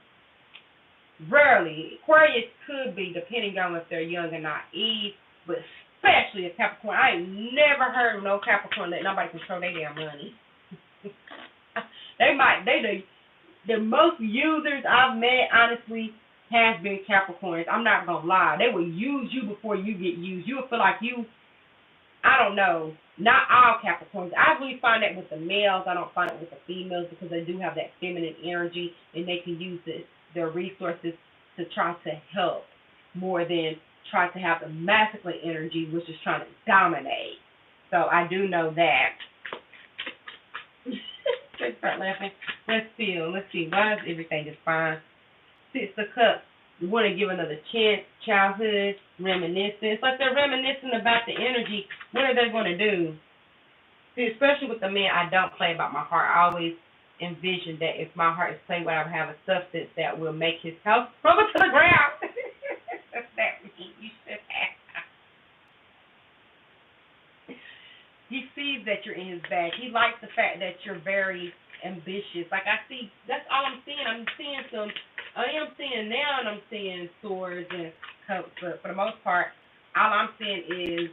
rarely. Aquarius could be, depending on if they're young and naive, but especially a Capricorn. I ain't never heard of no Capricorn let nobody control their damn money. The most users I've met, honestly, has been Capricorns. I'm not going to lie. They will use you before you get used. You will feel like I don't know, not all Capricorns. I really find that with the males. I don't find it with the females because they do have that feminine energy and they can use their resources to try to help more than try to have the masculine energy, which is trying to dominate. So I do know that. Let's start laughing. Let's feel. Let's see. Why is everything just fine? Six of Cups. You want to give another chance. Childhood, reminiscence. Like they're reminiscing about the energy. What are they going to do? See, especially with the men, I don't play about my heart. I always envision that if my heart is played with, I would have a substance that will make his house crumble to the ground. That's that you should have. He sees that you're in his bag. He likes the fact that you're very ambitious. Like I see, that's all I'm seeing. I'm seeing swords and cups, but for the most part, all I'm seeing is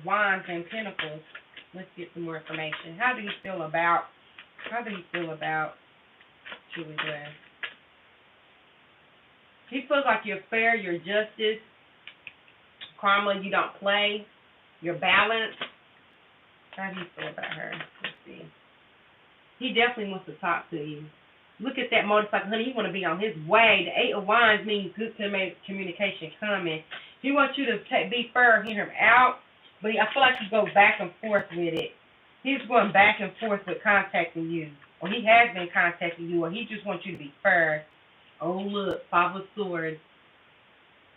wands and pentacles. Let's get some more information. How do you feel about Julie Glass? He feels like you're fair, you're justice, karma, you don't play, you're balanced. How do you feel about her? Let's see. He definitely wants to talk to you. Look at that motorcycle, honey. You want to be on his way. The Eight of Wands means good communication coming. He wants you to be fair, hear him out, but I feel like you go back and forth with it. He's going back and forth with contacting you, or he has been contacting you, or he just wants you to be fair. Oh, look, Five of Swords.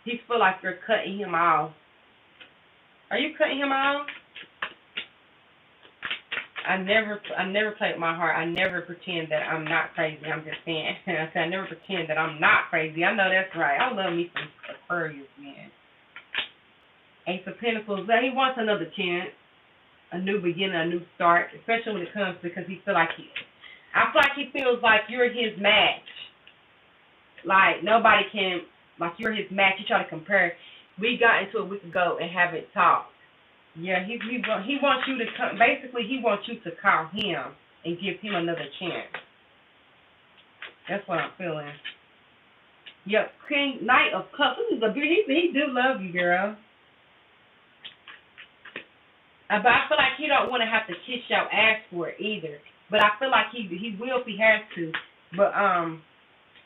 He feel like you're cutting him off. Are you cutting him off? I never play with my heart. I never pretend that I'm not crazy. I'm just saying. I never pretend that I'm not crazy. I know that's right. I love me some Aquarius, man. Ace of Pentacles. He wants another chance, a new beginning, a new start, especially when it comes because I feel like he feels like you're his match. Like nobody can, like you're his match. You try to compare. We got into it a week ago and haven't talked. Yeah, he wants you to come. Basically, he wants you to call him and give him another chance. That's what I'm feeling. Yep, King, Knight of Cups. This is a beauty. He do love you, girl. But I feel like he don't want to have to kiss your ass for it either. But I feel like he will if he has to. But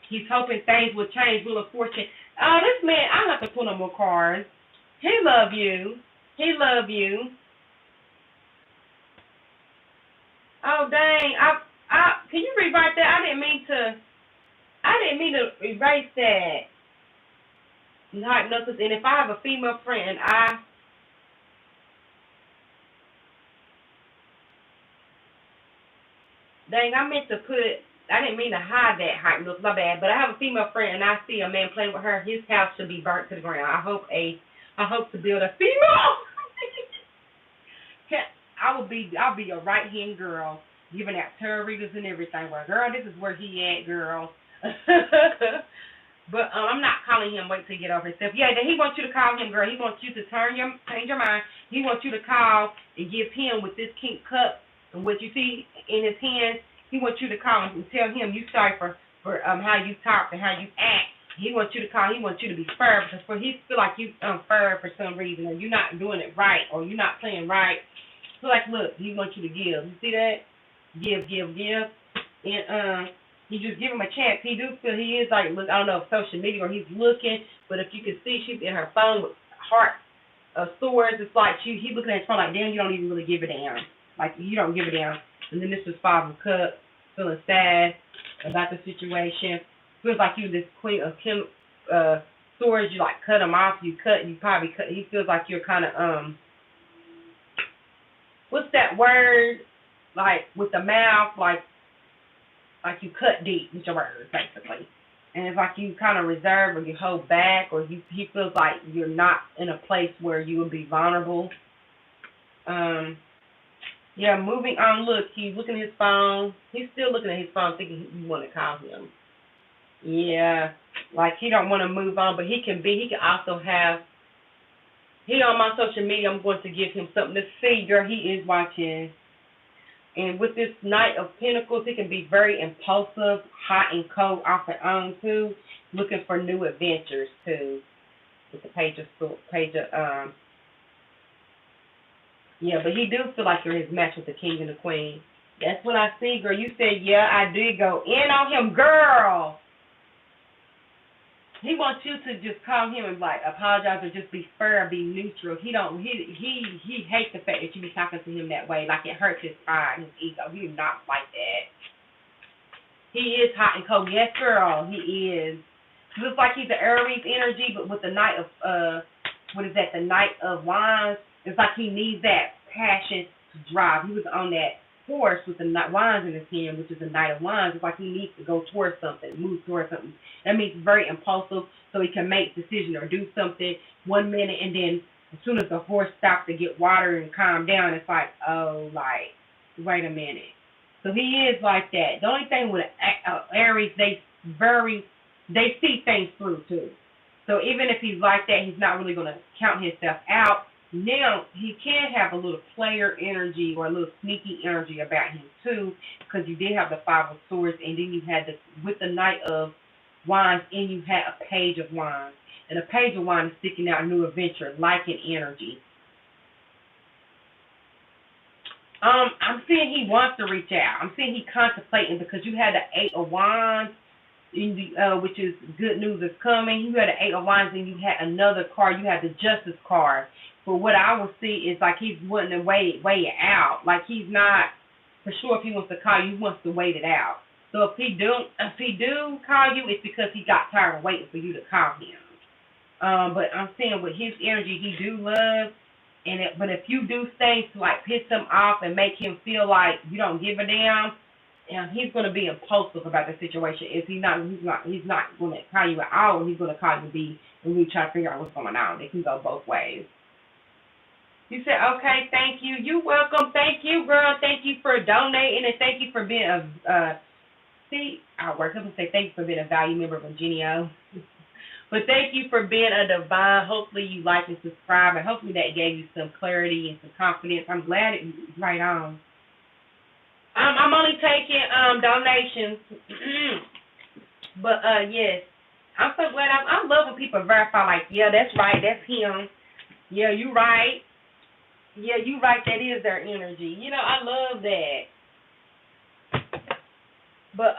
he's hoping things will change. Wheel of Fortune. Oh, this man, I don't have to pull no more cards. He love you. He love you. Oh dang! Can you rewrite that? I didn't mean to erase that. Not knuckles. And if I have a female friend, dang, I meant to put. I didn't mean to hide that hype knuckles. My bad. But I have a female friend, and I see a man playing with her. His house should be burnt to the ground. I hope to build a female. I'll be a right hand girl, giving out tarot readers and everything. Well, girl, this is where he at, girl. But I'm not calling him. Wait till you get over himself. Yeah, he wants you to call him, girl. He wants you to change your mind. He wants you to call and give him with this king cup and what you see in his hands. He wants you to call him and tell him you sorry for how you talk and how you act. He wants you to call. He wants you to be fair because he feel like you unfair for some reason, or you're not doing it right, or you're not playing right. So like, look, he wants you to give. You see that? Give, and you just give him a chance. He do feel he is like, look, I don't know if social media or he's looking, but if you can see, she's in her phone with heart swords. It's like he looking at his phone like, damn, you don't even really give a damn. Like you don't give a damn. And then this is Five of Cups, feeling sad about the situation. Feels like you this Queen of swords. You like cut him off. You probably cut. He feels like you're kind of what's that word? Like with the mouth, like you cut deep with your words, basically. And it's like you kind of reserve or you hold back, or he feels like you're not in a place where you would be vulnerable. Yeah, moving on. Look, he's looking at his phone. He's still looking at his phone, thinking you want to call him. Yeah, like he don't want to move on, but he can also have. He on my social media. I'm going to give him something to see. Girl, he is watching. And with this Knight of Pentacles, he can be very impulsive, hot and cold off and on too, looking for new adventures too. With the yeah, but he do feel like you're his match with the King and the Queen. That's what I see, girl. You said, yeah, I did go in on him, girl. He wants you to just call him and like apologize or just be fair, be neutral. He hates the fact that you be talking to him that way. Like it hurts his pride, his ego. He's not like that. He is hot and cold. Yes, girl, he is. Looks like he's an Aries energy, but with the Knight of the Knight of Wands. It's like he needs that passion to drive. He was on that horse with the wands in his hand, which is the Knight of Wands. It's like he needs to go towards something, move towards something. That means very impulsive, so he can make decisions or do something 1 minute, and then as soon as the horse stops to get water and calm down, it's like, oh, like, wait a minute. So he is like that. The only thing with Aries, they see things through too. So even if he's like that, he's not really going to count himself out. Now, he can have a little player energy or a little sneaky energy about him, too, because you did have the Five of Swords, and then you had with the Knight of Wands, and you had a Page of Wands. And the Page of Wands is sticking out new adventure, liking energy. I'm seeing he wants to reach out. I'm seeing he contemplating because you had the Eight of Wands, which is good news is coming. You had the Eight of Wands, and you had another card. You had the Justice card. But what I will see is like he's wanting to weigh it out. Like he's not for sure if he wants to call you, he wants to wait it out. So if he do call you, it's because he got tired of waiting for you to call him. But I'm saying with his energy, he do love, but if you do things to like piss him off and make him feel like you don't give a damn, he's going to be impulsive about the situation. If he's not going to call you at all, he's going to call you and we try to figure out what's going on. It can go both ways. You said, okay, thank you. You're welcome. Thank you, girl. Thank you for donating, and thank you for being I work up and say thank you for being a value member of Ingenio. But thank you for being a divine. Hopefully you like and subscribe, and hopefully that gave you some clarity and some confidence. I'm glad it was right on. I'm only taking donations. But yes, I'm so glad. I love when people verify. Like, yeah, that's right. That's him. Yeah, you right. Yeah, you right. That is their energy. I love that. But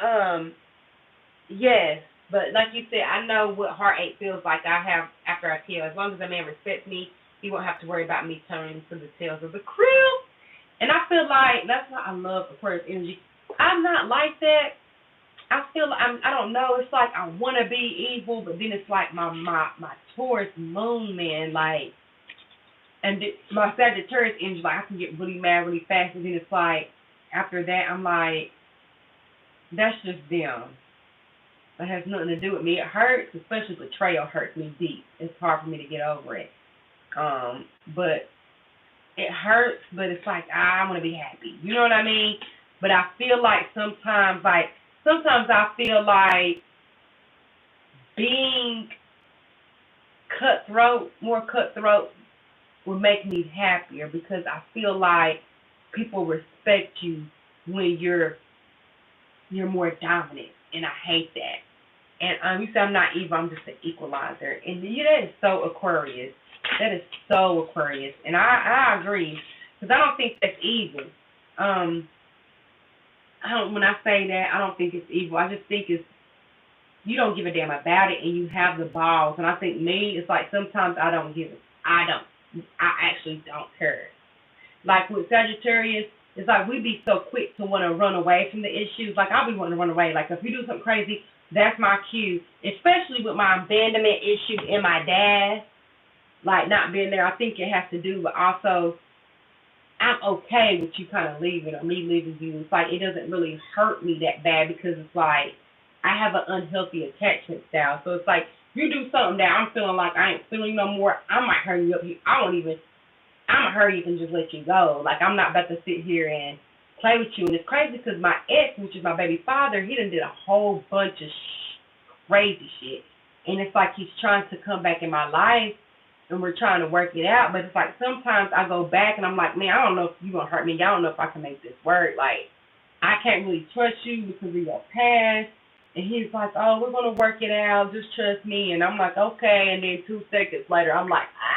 yes. But like you said, I know what heartache feels like. I have after I kill. As long as a man respects me, he won't have to worry about me turning to the tails of the crib. And I feel like that's why I love Aquarius energy. I'm not like that. I feel I don't know. It's like I want to be evil, but then it's like my Taurus moon, man, like, and my Sagittarius energy, like I can get really mad really fast, and then it's like after that I'm like, that's just them. It has nothing to do with me. It hurts, especially betrayal hurts me deep. It's hard for me to get over it. But it hurts, but it's like I want to be happy. You know what I mean? But I feel like sometimes I feel like being more cutthroat, would make me happier because I feel like people respect you when you're more dominant, and I hate that. And you say I'm not evil, I'm just an equalizer, and that is so Aquarius. That is so Aquarius, and I agree because I don't think that's evil. Um, when I say that, I don't think it's evil. I just think it's you don't give a damn about it and you have the balls. And I think me, it's like sometimes I don't give it. I actually don't care. Like with Sagittarius, it's like we be so quick to want to run away from the issues. Like I'll be wanting to run away. Like if you do something crazy, that's my cue. Especially with my abandonment issue and my dad, like not being there. I think it has to do with also I'm okay with you kind of leaving or me leaving you. It's like it doesn't really hurt me that bad because it's like I have an unhealthy attachment style. So it's like you do something that I'm feeling like I ain't feeling no more. I might hurry you up. I won't even. I'm gonna hurry you and just let you go. Like I'm not about to sit here and play with you. And it's crazy because my ex, which is my baby father, he done did a whole bunch of crazy shit. And it's like he's trying to come back in my life and we're trying to work it out. But it's like sometimes I go back and I'm like, man, I don't know if you're going to hurt me. I don't know if I can make this work. Like, I can't really trust you because of your past. And he's like, oh, we're going to work it out. Just trust me. And I'm like, okay. And then 2 seconds later, I'm like, ah.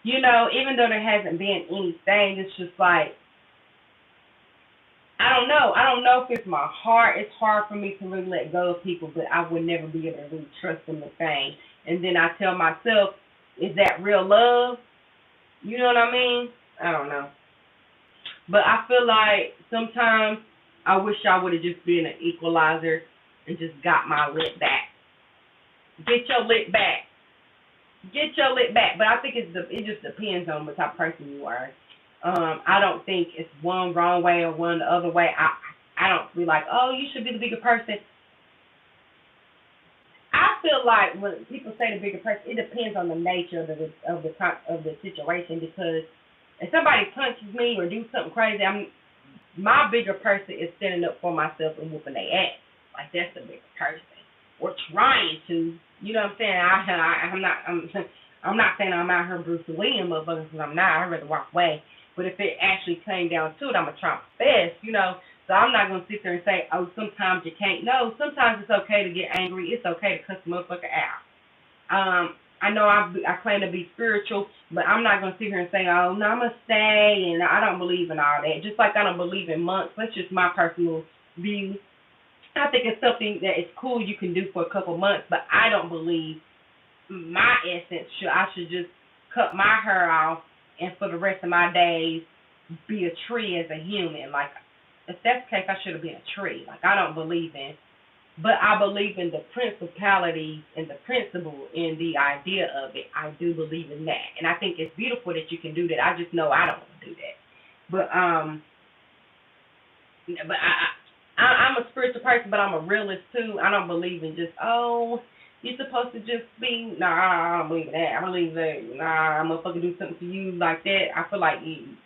Even though there hasn't been anything, it's just like, I don't know. I don't know if it's my heart. It's hard for me to really let go of people, but I would never be able to really trust them the same. And then I tell myself, is that real love? You know what I mean? I don't know. But I feel like sometimes I wish I would have just been an equalizer and just got my lip back. Get your lip back. Get your lip back. But I think it just depends on what type of person you are. I don't think it's one wrong way or one the other way. I don't be like, oh, you should be the bigger person. I feel like when people say the bigger person, it depends on the nature of the situation. Because if somebody punches me or do something crazy, my bigger person is standing up for myself and whooping their ass. Like that's the bigger person, or trying to. You know what I'm saying? I'm not saying I'm out here Bruce William motherfuckers because I'm not. I'd rather walk away. But if it actually came down to it, I'm gonna try my best. So I'm not gonna sit there and say, oh, sometimes you can't. No, sometimes it's okay to get angry. It's okay to cuss the motherfucker out. I know I claim to be spiritual, but I'm not gonna sit here and say, oh, namaste, and I don't believe in all that. Just like I don't believe in monks. That's just my personal view. I think it's something that is cool you can do for a couple months, but I don't believe my essence I should just cut my hair off and for the rest of my days be a tree as a human. Like if that's the case, I should have been a tree. Like I don't believe in, but I believe in the principality and the principle and the idea of it. I do believe in that, and I think it's beautiful that you can do that. I just know I don't want to do that, but I'm a spiritual person, but I'm a realist too. I don't believe in just you're supposed to just be. Nah, I don't believe in that. I believe that I'm motherfucker do something to you like that. I feel like you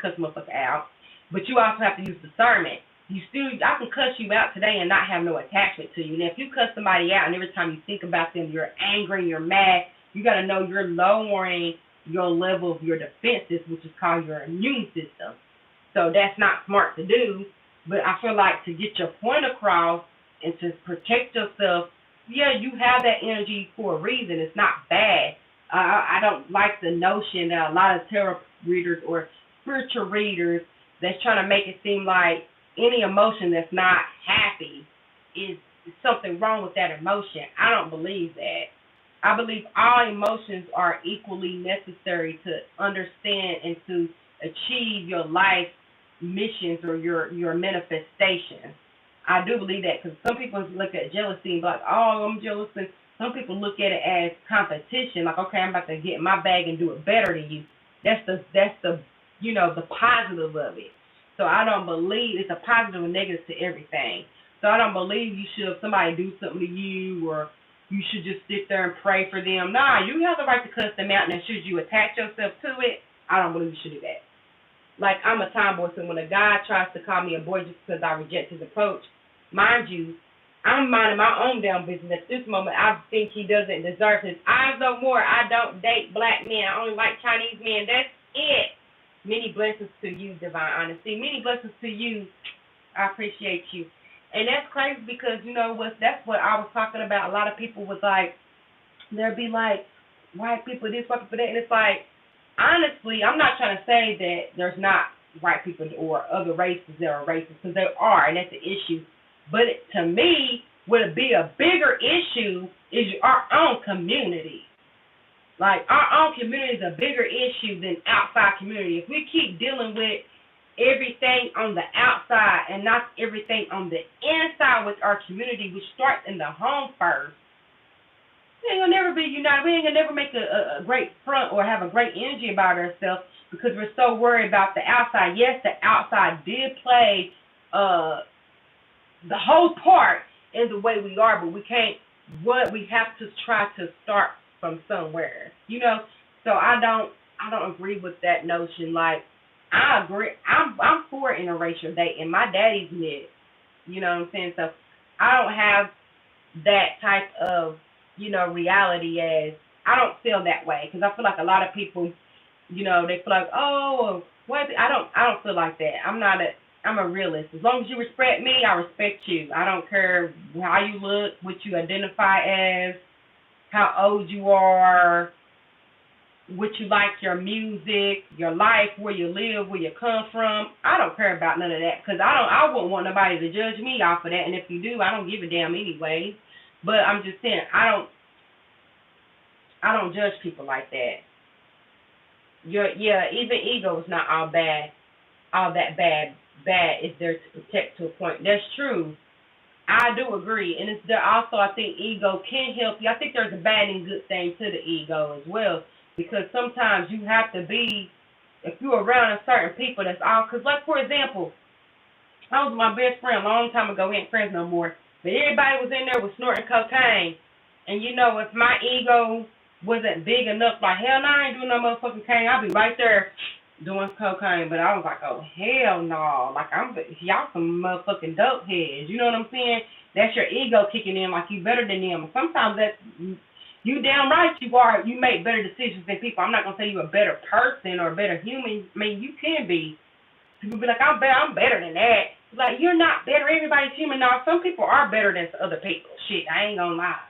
cuss motherfucker out, but you also have to use discernment. I can cuss you out today and not have no attachment to you. Now, if you cuss somebody out and every time you think about them, you're angry, you're mad, you got to know you're lowering your level of your defenses, which is called your immune system. So that's not smart to do. But I feel like to get your point across, and to protect yourself, yeah, you have that energy for a reason. It's not bad. I don't like the notion that a lot of tarot readers or spiritual readers that's trying to make it seem like any emotion that's not happy is something wrong with that emotion. I don't believe that. I believe all emotions are equally necessary to understand and to achieve your life missions or your manifestations. I do believe that because some people look at jealousy and be like, oh, I'm jealous. And some people look at it as competition, like, okay, I'm about to get in my bag and do it better than you. That's the the positive of it. So I don't believe it's a positive and negative to everything. So I don't believe you should, if somebody do something to you, or you should just sit there and pray for them. Nah, you have the right to cuss them out, and should you attach yourself to it, I don't believe you should do that. Like, I'm a tomboy, so when a guy tries to call me a boy just because I reject his approach, mind you, I'm minding my own damn business. At this moment, I think he doesn't deserve his eyes no more. I don't date black men. I only like Chinese men. That's it. Many blessings to you, Divine Honesty. Many blessings to you. I appreciate you. And that's crazy because, you know what, that's what I was talking about. A lot of people was like, they'll be like, white people this, white people that. And it's like, honestly, I'm not trying to say that there's not white people or other races that are racist, because there are, and that's the issue. But to me, what would be a bigger issue is our own community. Like, our own community is a bigger issue than outside community. If we keep dealing with everything on the outside and not everything on the inside with our community, which starts in the home first, we ain't gonna never be united. We ain't gonna never make a great front or have a great energy about ourselves because we're so worried about the outside. Yes, the outside did play the whole part in the way we are, but we can't. What we have to try to start from somewhere, So I don't agree with that notion. Like, I agree. I'm for interracial dating. My daddy's mixed. You know what I'm saying? So I don't have that type of reality as I don't feel that way because I feel like a lot of people, they feel like, oh, what? I don't feel like that. I'm a realist. As long as you respect me, I respect you. I don't care how you look, what you identify as, how old you are, what you like, your music, your life, where you live, where you come from. I don't care about none of that because I wouldn't want nobody to judge me off of that. And if you do, I don't give a damn anyway. But I'm just saying, I don't judge people like that. Even ego is not all that bad. Bad is there to protect to a point. That's true. I do agree, and it's there also. I think ego can help you. I think there's a bad and good thing to the ego as well, because sometimes you have to be, if you're around a certain people, that's all. Because, like, for example, I was with my best friend a long time ago. We ain't friends no more. But everybody was in there with snorting cocaine. And, if my ego wasn't big enough, like, hell no, I ain't doing no motherfucking cocaine. I'll be right there doing cocaine. But I was like, oh, hell no. Like, y'all some motherfucking dope heads. You know what I'm saying? That's your ego kicking in like you better than them. And sometimes that's, you damn right you are. You make better decisions than people. I'm not going to say you're a better person or a better human. I mean, you can be. People be like, I'm better than that. Like, you're not better. Everybody's human. Now, some people are better than other people. Shit, I ain't gonna lie.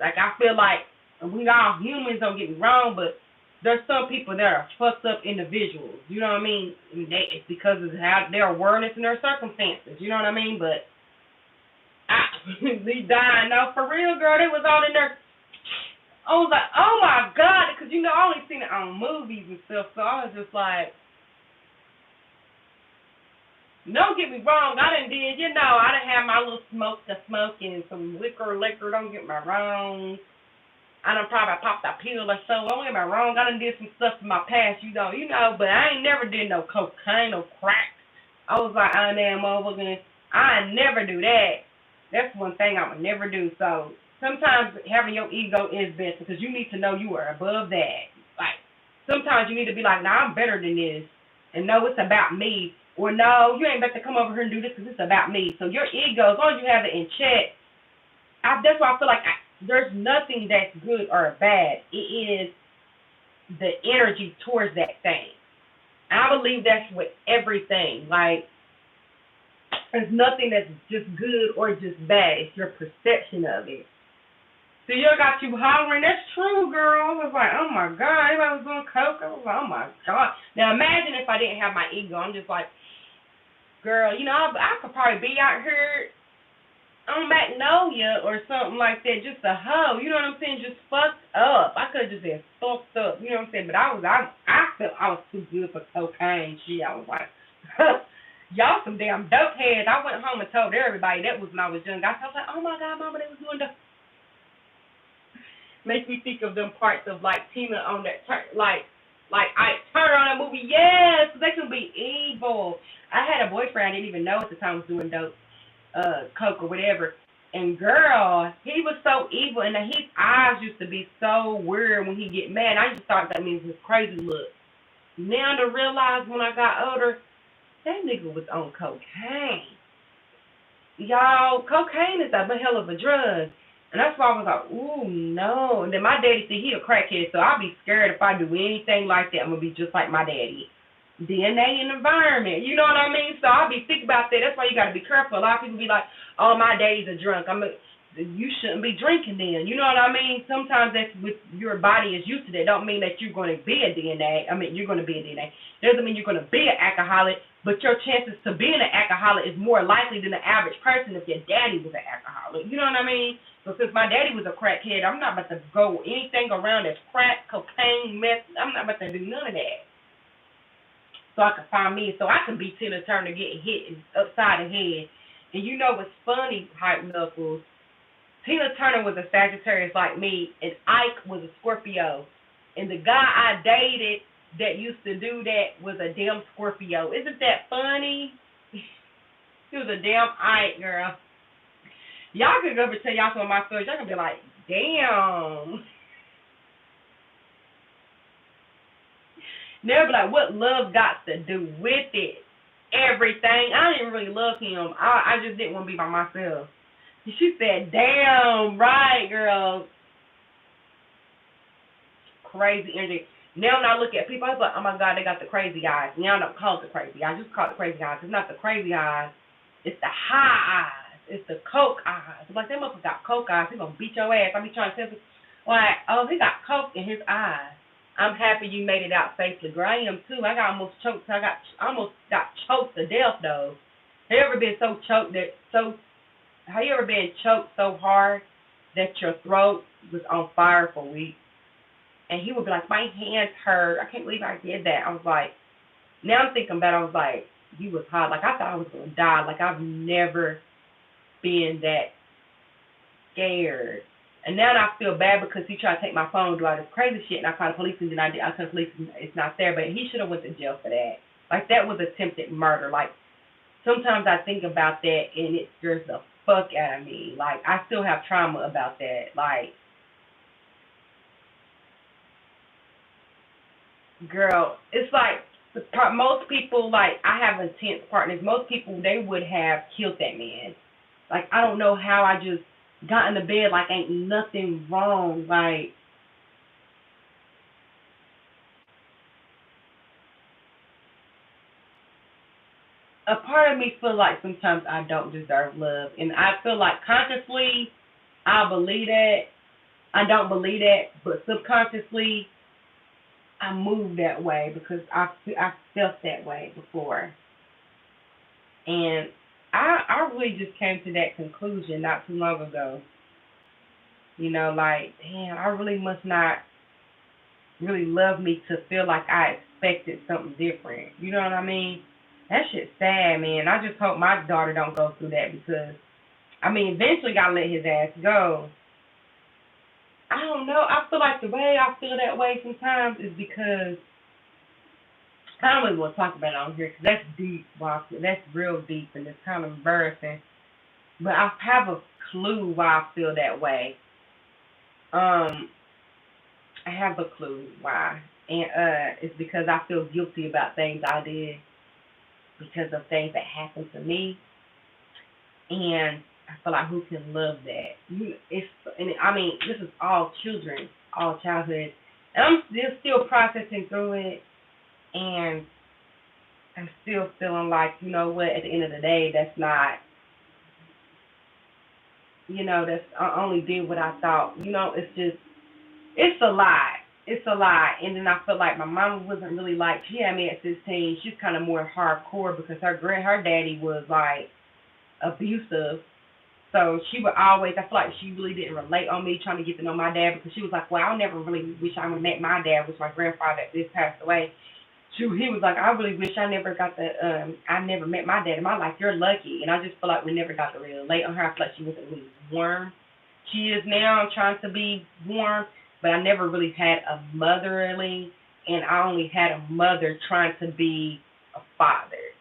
Like, I feel like we all humans, don't get me wrong, but there's some people that are fucked up individuals. You know what I mean? And it's because of how their awareness and their circumstances. You know what I mean? But they dying. No, for real, girl, they was all in there. I was like, oh my God, because I only seen it on movies and stuff, so I was just like, don't get me wrong, I done did, I done had my little smoke and some liquor, don't get me wrong. I done probably popped a pill or so, don't get me wrong, I done did some stuff in my past, but I ain't never did no cocaine or crack. I was like, I damn motherfucking, I never do that. That's one thing I would never do. So sometimes having your ego is best because you need to know you are above that. Like, sometimes you need to be like, nah, I'm better than this. And no, it's about me. Or no, you ain't about to come over here and do this because it's about me. So your ego, as long as you have it in check, that's why I feel like there's nothing that's good or bad. It is the energy towards that thing. I believe that's with everything. Like, There's nothing that's just good or just bad. It's your perception of it. So you got you hollering. That's true, girl. I was like, oh my God. Everybody was doing coke. I was like, oh my God. Now imagine if I didn't have my ego. I'm just like, girl, I could probably be out here on Magnolia or something like that, just a hoe. You know what I'm saying? Just fucked up. I could have just been fucked up. You know what I'm saying? But I felt I was too good for cocaine. Shit, I was like, y'all some damn dope heads. I went home and told everybody. That was when I was young. I was like, oh my God, mama, they was doing dope. Makes me think of them parts of like Tina on that like I turned on that movie. Yes, they can be evil. I had a boyfriend I didn't even know at the time was doing dope, coke or whatever. And girl, he was so evil, and his eyes used to be so weird when he get mad. I just thought that means his crazy look. Now to realize when I got older, that nigga was on cocaine. Y'all, cocaine is a hell of a drug. And that's why I was like, ooh, no. And then my daddy said he a crackhead, so I'll be scared if I do anything like that. I'm going to be just like my daddy. DNA and environment, you know what I mean? So I'll be thinking about that. That's why you got to be careful. A lot of people be like, oh, my daddy's a drunk. You shouldn't be drinking then. You know what I mean? Sometimes that's with your body is used to that. Don't mean that you're going to be a DNA. I mean, you're going to be a DNA. Doesn't mean you're going to be an alcoholic, but your chances to being an alcoholic is more likely than the average person if your daddy was an alcoholic. You know what I mean? So since my daddy was a crackhead, I'm not about to go anything around that's crack, cocaine, meth. I'm not about to do none of that. So I can find me, so I can be Tina Turner getting hit upside the head. And you know what's funny, Hype Knuckles? Tina Turner was a Sagittarius like me, and Ike was a Scorpio. And the guy I dated that used to do that was a damn Scorpio. Isn't that funny? He was a damn Ike, girl. Y'all can go over and tell y'all some of my stories. Y'all can be like, damn. They'll be like, what love got to do with it? Everything. I didn't really love him. I just didn't want to be by myself. She said, damn, right, girl. Crazy energy. Now when I look at people, I was like, oh my God, they got the crazy eyes. Now I don't call it the crazy eyes. Just call it the crazy eyes. It's not the crazy eyes. It's the high eyes. It's the coke eyes. Like, that motherfucker got coke eyes. He gonna beat your ass. I be trying to tell you, like, oh, he got coke in his eyes. I'm happy you made it out safely, girl. I am too. I got almost choked. I almost got choked to death, though. Have you ever been so choked have you ever been choked so hard that your throat was on fire for weeks? And he would be like, my hands hurt. I can't believe I did that. I was like, now I'm thinking about it, I was like, he was hot. Like, I thought I was going to die. Like, I've never been that scared. And now I feel bad because he tried to take my phone, do all this crazy shit, and I called the police, and then I called the police, and it's not there. But he should have went to jail for that. Like, that was attempted murder. Like, sometimes I think about that, and it scares the fuck out of me. Like, I still have trauma about that. Like, girl, it's like most people, like, I have intense partners. Most people, they would have killed that man. Like, I don't know how I just got in the bed like ain't nothing wrong. Like, a part of me feel like sometimes I don't deserve love. And I feel like consciously I believe that. I don't believe that. But subconsciously I move that way because I felt that way before. And I really just came to that conclusion not too long ago. You know, like, damn, I really must not really love me to feel like I expected something different. You know what I mean? That shit's sad, man. I just hope my daughter don't go through that because, I mean, eventually gotta let his ass go. I don't know. I feel like the way I feel that way sometimes is because I don't really want to talk about it on here because that's deep, that's real deep and it's kind of embarrassing. But I have a clue why I feel that way. I have a clue why, and it's because I feel guilty about things I did because of things that happened to me, and I feel like who can love that? I mean, this is all children, all childhood, and I'm still processing through it, and I'm still feeling like, you know what, at the end of the day, that's not, that's, I only did what I thought. It's just, it's a lot. It's a lot. And then I feel like my mama wasn't really like, she had me at 16. She's kind of more hardcore because her daddy was like abusive. So she would always, I feel like she really didn't relate on me trying to get to know my dad because she was like, well, I never really wish I would have met my dad, which my grandfather that just passed away. He was like, I really wish I never got I never met my dad in my life. You're lucky. And I just feel like we never got to relate on her. I feel like she wasn't really warm. She is now trying to be warm, but I never really had a motherly, and I only had a mother trying to be a father.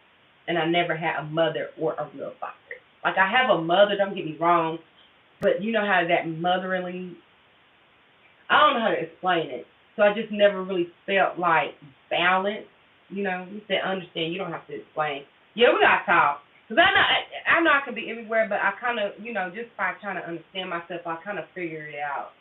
And I never had a mother or a real father. Like, I have a mother, don't get me wrong, but you know how that motherly, I don't know how to explain it. So I just never really felt like balance. You said understand. You don't have to explain. Yeah, we gotta talk. Cause I know I can be everywhere, but I kind of, just by trying to understand myself, I kind of figure it out.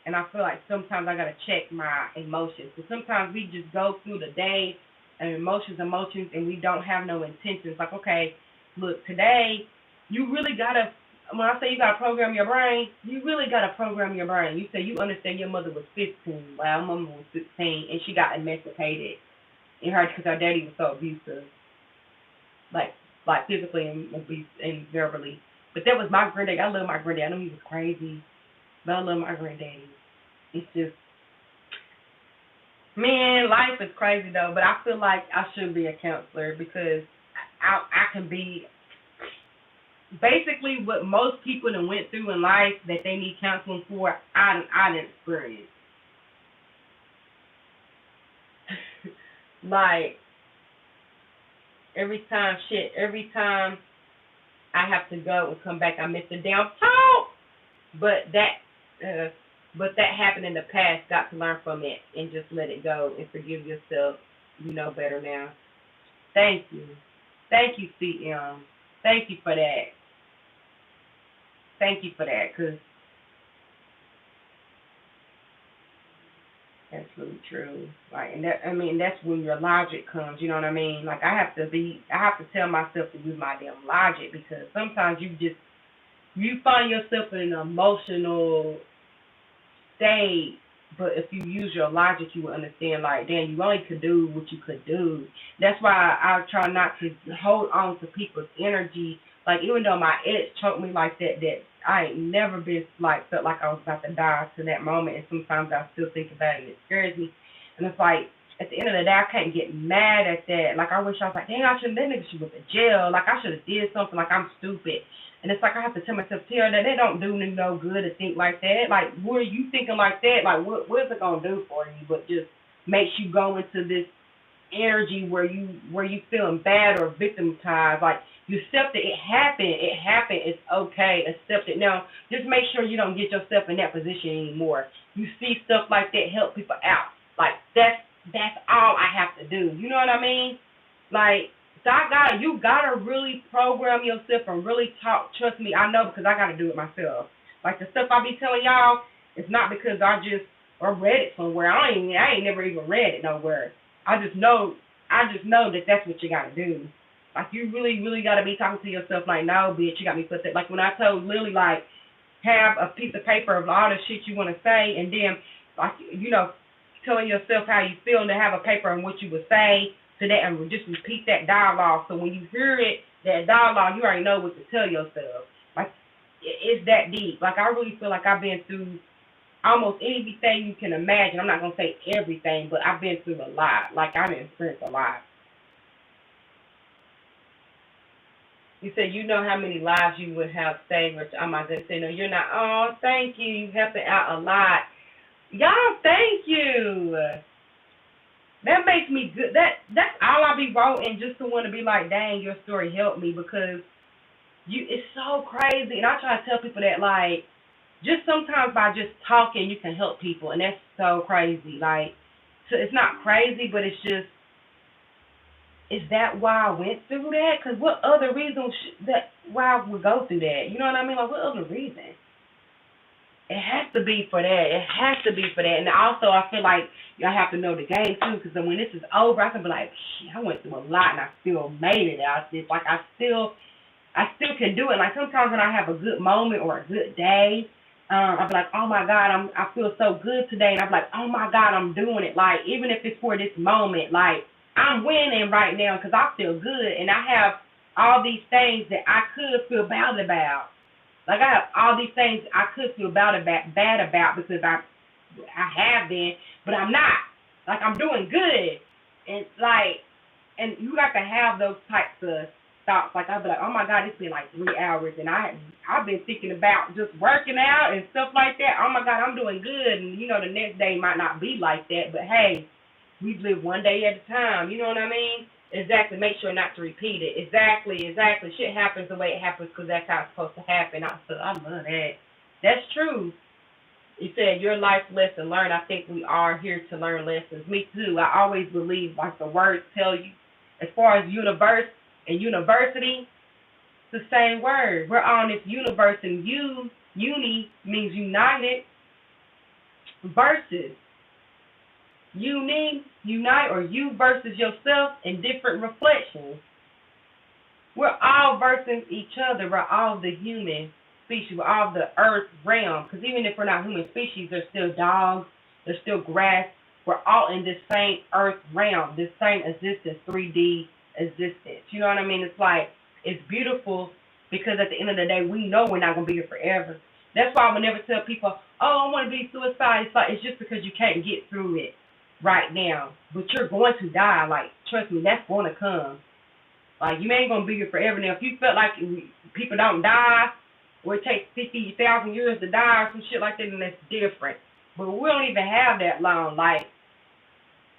And I feel like sometimes I gotta check my emotions. So sometimes we just go through the day and emotions, and we don't have no intentions. Like, okay, look, today you really gotta. When I say you gotta program your brain, you really gotta program your brain. You say you understand your mother was 15, while my mama was 16, and she got emancipated in her because her daddy was so abusive, like physically and verbally. But that was my granddaddy. I love my granddaddy. I know he was crazy, but I love my granddaddy. It's just, man, life is crazy though. But I feel like I should be a counselor because I can be basically what most people that went through in life that they need counseling for. I didn't experience. Like every time I have to go and come back, I miss the damn talk. But that happened in the past. Got to learn from it and just let it go and forgive yourself. You know better now. Thank you, CM. Thank you for that. Thank you for that, cause that's really true. Like, and that's when your logic comes. You know what I mean? Like, I have to tell myself to use my damn logic because sometimes you find yourself in an emotional state, but if you use your logic, you will understand. Like, damn, you only could do what you could do. That's why I try not to hold on to people's energy. Like, even though my ex choked me like that I ain't never been like felt like I was about to die to that moment. And sometimes I still think about it and it scares me. And it's like at the end of the day, I can't get mad at that. Like, I wish I was like, dang, that nigga should go to jail. Like, I should have did something. Like, I'm stupid. And it's like I have to tell myself, Tara, that don't do me no good to think like that. Like, what are you thinking like that? Like, what is it gonna do for you? But just makes you go into this energy where you feeling bad or victimized. Like, you accept it. It happened. It's okay. Accept it. Now, just make sure you don't get yourself in that position anymore. You see stuff like that, help people out. Like, that's all I have to do. You know what I mean? Like, so you gotta really program yourself and really talk. Trust me, I know because I gotta do it myself. Like, the stuff I be telling y'all, it's not because I read it somewhere. I ain't never even read it nowhere. I just know that that's what you gotta do. Like, you really, really gotta be talking to yourself like, no, bitch, you got me put that. Like, when I told Lily, like, have a piece of paper of all the shit you want to say, and then, like, telling yourself how you feel, and to have a paper on what you would say to that, and just repeat that dialogue. So when you hear it, that dialogue, you already know what to tell yourself. Like, it's that deep. Like, I really feel like I've been through almost anything you can imagine. I'm not gonna say everything, but I've been through a lot. Like, I've experienced a lot. You said you know how many lives you would have saved, which I'm not gonna say no. You're not. Oh, thank you. You helping out a lot. Y'all, thank you. That makes me good. That's all I be writing, just to want to be like, dang, your story helped me, because it's so crazy. And I try to tell people that, like, just sometimes by just talking you can help people, and that's so crazy. Like, so it's not crazy, but it's just, is that why I went through that? Because what other reason why I would go through that? You know what I mean? Like, what other reason? It has to be for that. It has to be for that. And also, I feel like y'all have to know the game too, because when this is over, I can be like, shit, I went through a lot and I still made it out. It's like I still can do it. Like sometimes when I have a good moment or a good day, I'll be like, oh my God, I feel so good today, and I'm like, oh my God, I'm doing it. Like even if it's for this moment, like I'm winning right now because I feel good, and I have all these things that I could feel bad about. Like I have all these things I could feel bad about because I have been, but I'm not. Like I'm doing good, and like, and you got to have those types of thoughts. Like I'll be like, oh my God, it's been like 3 hours, and I've been thinking about just working out and stuff like that. Oh my God, I'm doing good, and the next day might not be like that, but hey, we live one day at a time. You know what I mean? Exactly. Make sure not to repeat it. Exactly. Exactly. Shit happens the way it happens because that's how it's supposed to happen. I love that. That's true. You said your life lesson learned. I think we are here to learn lessons. Me too. I always believe, like the words tell you, as far as universe and university, it's the same word. We're on this universe, and uni means united versus unite, or you versus yourself in different reflections. We're all versus each other. We're all the human species. We're all the earth realm. Because even if we're not human species, there's still dogs, there's still grass. We're all in this same earth realm, this same existence, 3D existence. You know what I mean? It's like, it's beautiful because at the end of the day, we know we're not going to be here forever. That's why I would never tell people, oh, I want to be suicide. It's just because you can't get through it right now. But you're going to die. Like, trust me, that's going to come. Like, you ain't going to be here forever. Now, if you felt like people don't die, or it takes 50,000 years to die or some shit like that, then that's different. But we don't even have that long. Like,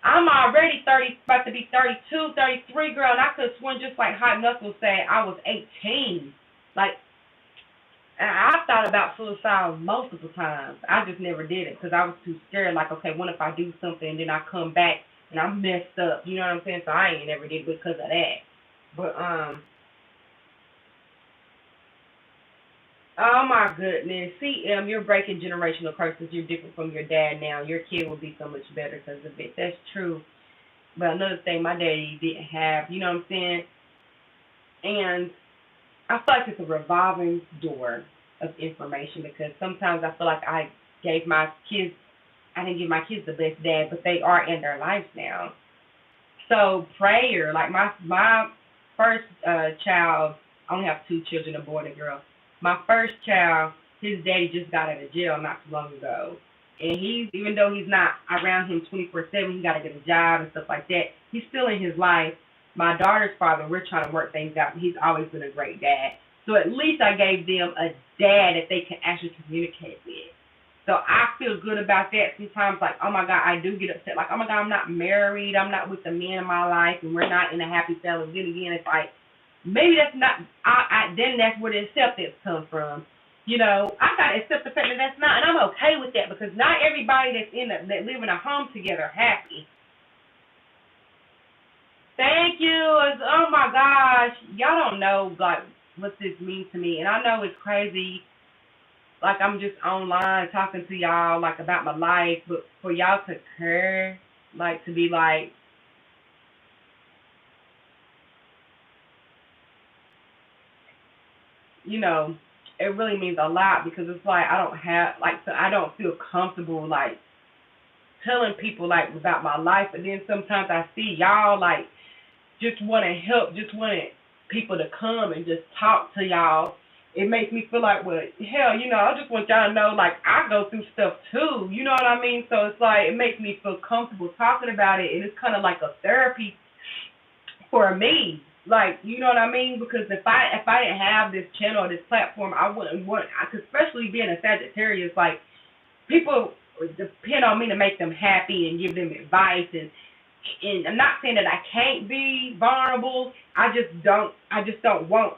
I'm already 30, about to be 32, 33, girl, and I could have sworn just like Hot Knuckles said, I was 18. Like, I thought about suicide multiple times. I just never did it because I was too scared. Like, okay, what if I do something and then I come back and I'm messed up? You know what I'm saying? So I ain't never did it because of that. But oh my goodness, CM, you're breaking generational curses. You're different from your dad now. Your kid will be so much better because of it. That's true. But another thing, my daddy didn't have. You know what I'm saying? And I feel like it's a revolving door of information because sometimes I feel like gave my kids, I didn't give my kids the best dad, but they are in their lives now. So prayer, like my first child, I only have two children, a boy and a girl. My first child, his daddy just got out of jail not too long ago. And even though he's not around him 24/7, he got to get a job and stuff like that. He's still in his life. My daughter's father, we're trying to work things out. He's always been a great dad. So at least I gave them a dad that they can actually communicate with. So I feel good about that. Sometimes, like, oh my God, I do get upset. Like, oh my God, I'm not married. I'm not with the man in my life, and we're not in a happy family. Then again, it's like, maybe that's not, then that's where the acceptance comes from. I got to accept the fact that that's not, and I'm okay with that because not everybody that live in a home together happy. Thank you. Oh my gosh, y'all don't know like what this means to me, and I know it's crazy. Like I'm just online talking to y'all like about my life, but for y'all to care, like to be like, it really means a lot because it's like I don't have like so I don't feel comfortable like telling people like about my life, but then sometimes I see y'all like just want to help, just want people to come and just talk to y'all. It makes me feel like, well, hell, I just want y'all to know, like, I go through stuff too. You know what I mean? So it's like, it makes me feel comfortable talking about it, and it's kind of like a therapy for me. Like, you know what I mean? Because if I didn't have this channel or this platform, I wouldn't want, I could, especially being a Sagittarius, like, people depend on me to make them happy and give them advice, and I'm not saying that I can't be vulnerable. I just don't want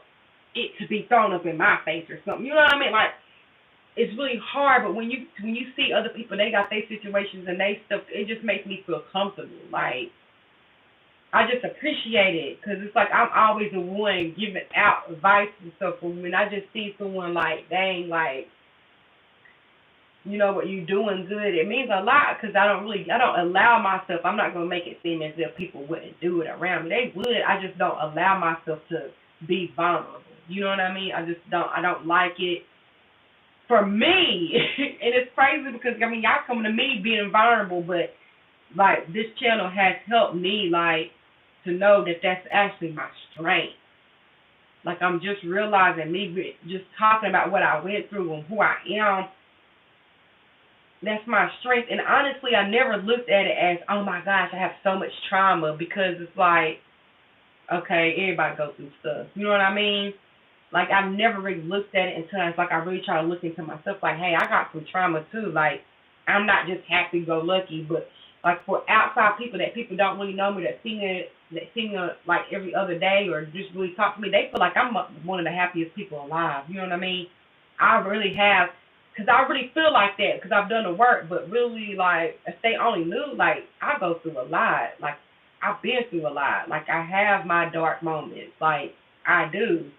it to be thrown up in my face or something. You know what I mean? Like it's really hard, but when you see other people, they got their situations and they stuff, it just makes me feel comfortable. Like I just appreciate it because it's like I'm always the one giving out advice and stuff. But when I just see someone like, dang, like you know what, you doing good. It means a lot because I don't allow myself. I'm not gonna make it seem as if people wouldn't do it around me. They would. I just don't allow myself to be vulnerable. You know what I mean? I just don't. I don't like it for me, and it's crazy because I mean y'all coming to me being vulnerable, but like this channel has helped me like to know that that's actually my strength. Like I'm just realizing me just talking about what I went through and who I am, that's my strength. And honestly, I never looked at it as, oh my gosh, I have so much trauma, because it's like, okay, everybody goes through stuff. You know what I mean? Like I've never really looked at it until it's like I really try to look into myself. Like, hey, I got some trauma too. Like I'm not just happy go lucky, but like for outside people that people don't really know me, that see me like every other day or just really talk to me, they feel like I'm one of the happiest people alive. You know what I mean? I really have, because I really feel like that because I've done the work. But really, like if they only knew, like I go through a lot. Like I've been through a lot. Like I have my dark moments. Like I do.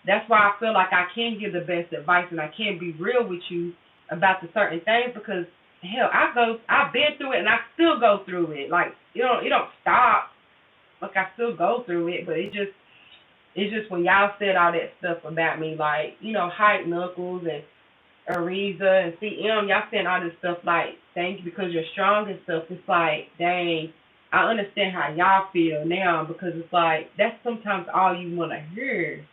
That's why I feel like I can give the best advice and I can be real with you about the certain things, because hell, I've been through it and I still go through it. Like it don't stop. Like I still go through it, but it's just when y'all said all that stuff about me, like Hype Knuckles and Ariza and CM, y'all saying all this stuff like thank you because you're strong and stuff. It's like, dang, I understand how y'all feel now, because it's like that's sometimes all you want to hear.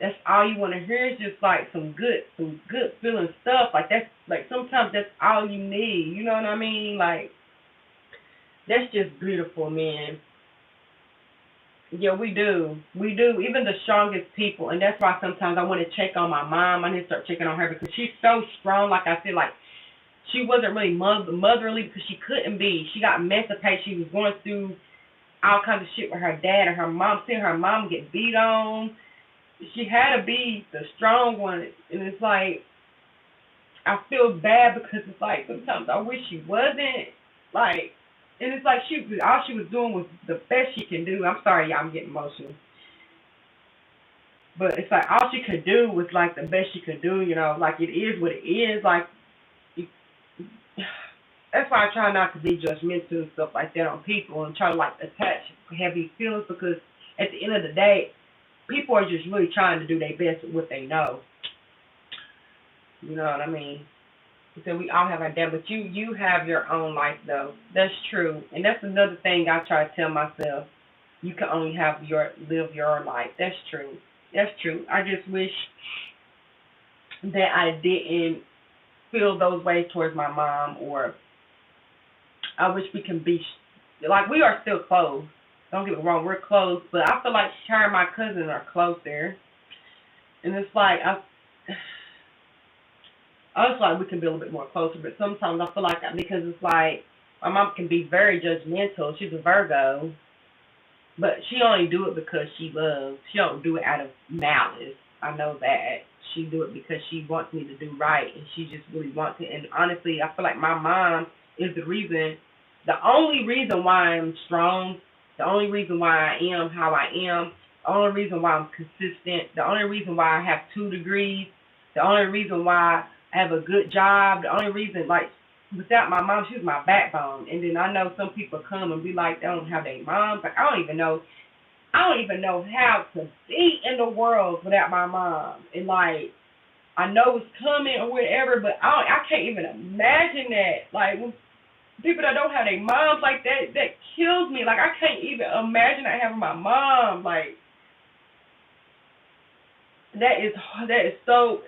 That's all you want to hear is just like some good feeling stuff. Like that's like sometimes that's all you need. You know what I mean? Like that's just beautiful, man. Yeah, we do. We do. Even the strongest people, and that's why sometimes I want to check on my mom. I need to start checking on her because she's so strong. Like I said, like she wasn't really motherly because she couldn't be. She got emancipated. She was going through all kinds of shit with her dad and her mom. Seeing her mom get beat on, she had to be the strong one. And it's like I feel bad because it's like sometimes I wish she wasn't. Like, and it's like all she was doing was the best she can do. I'm sorry, y'all, I'm getting emotional. But it's like all she could do was like the best she could do. Like it is what it is. Like it, that's why I try not to be judgmental and stuff like that on people and try to like attach heavy feelings, because at the end of the day, people are just really trying to do their best with what they know. You know what I mean? So we all have our dad, but you have your own life though. That's true, and that's another thing I try to tell myself. You can only live your life. That's true. That's true. I just wish that I didn't feel those ways towards my mom, or I wish we can be like we are still close. Don't get me wrong, we're close, but I feel like her and my cousin are closer, and it's like I was like we can be a little bit more closer, but sometimes I feel like because it's like my mom can be very judgmental. She's a Virgo, but she only do it because she loves. She don't do it out of malice. I know that. She do it because she wants me to do right, and she just really wants it. And honestly, I feel like my mom is the only reason why I'm strong, the only reason why I am how I am, the only reason why I'm consistent, the only reason why I have 2 degrees, the only reason why I have a good job, the only reason, like, without my mom, she was my backbone. And then I know some people come and be like, they don't have their moms. Like, I don't even know how to be in the world without my mom. And like, I know it's coming or whatever, but I can't even imagine that. Like, when people that don't have their moms like that kills me. Like, I can't even imagine not having my mom. Like, it's so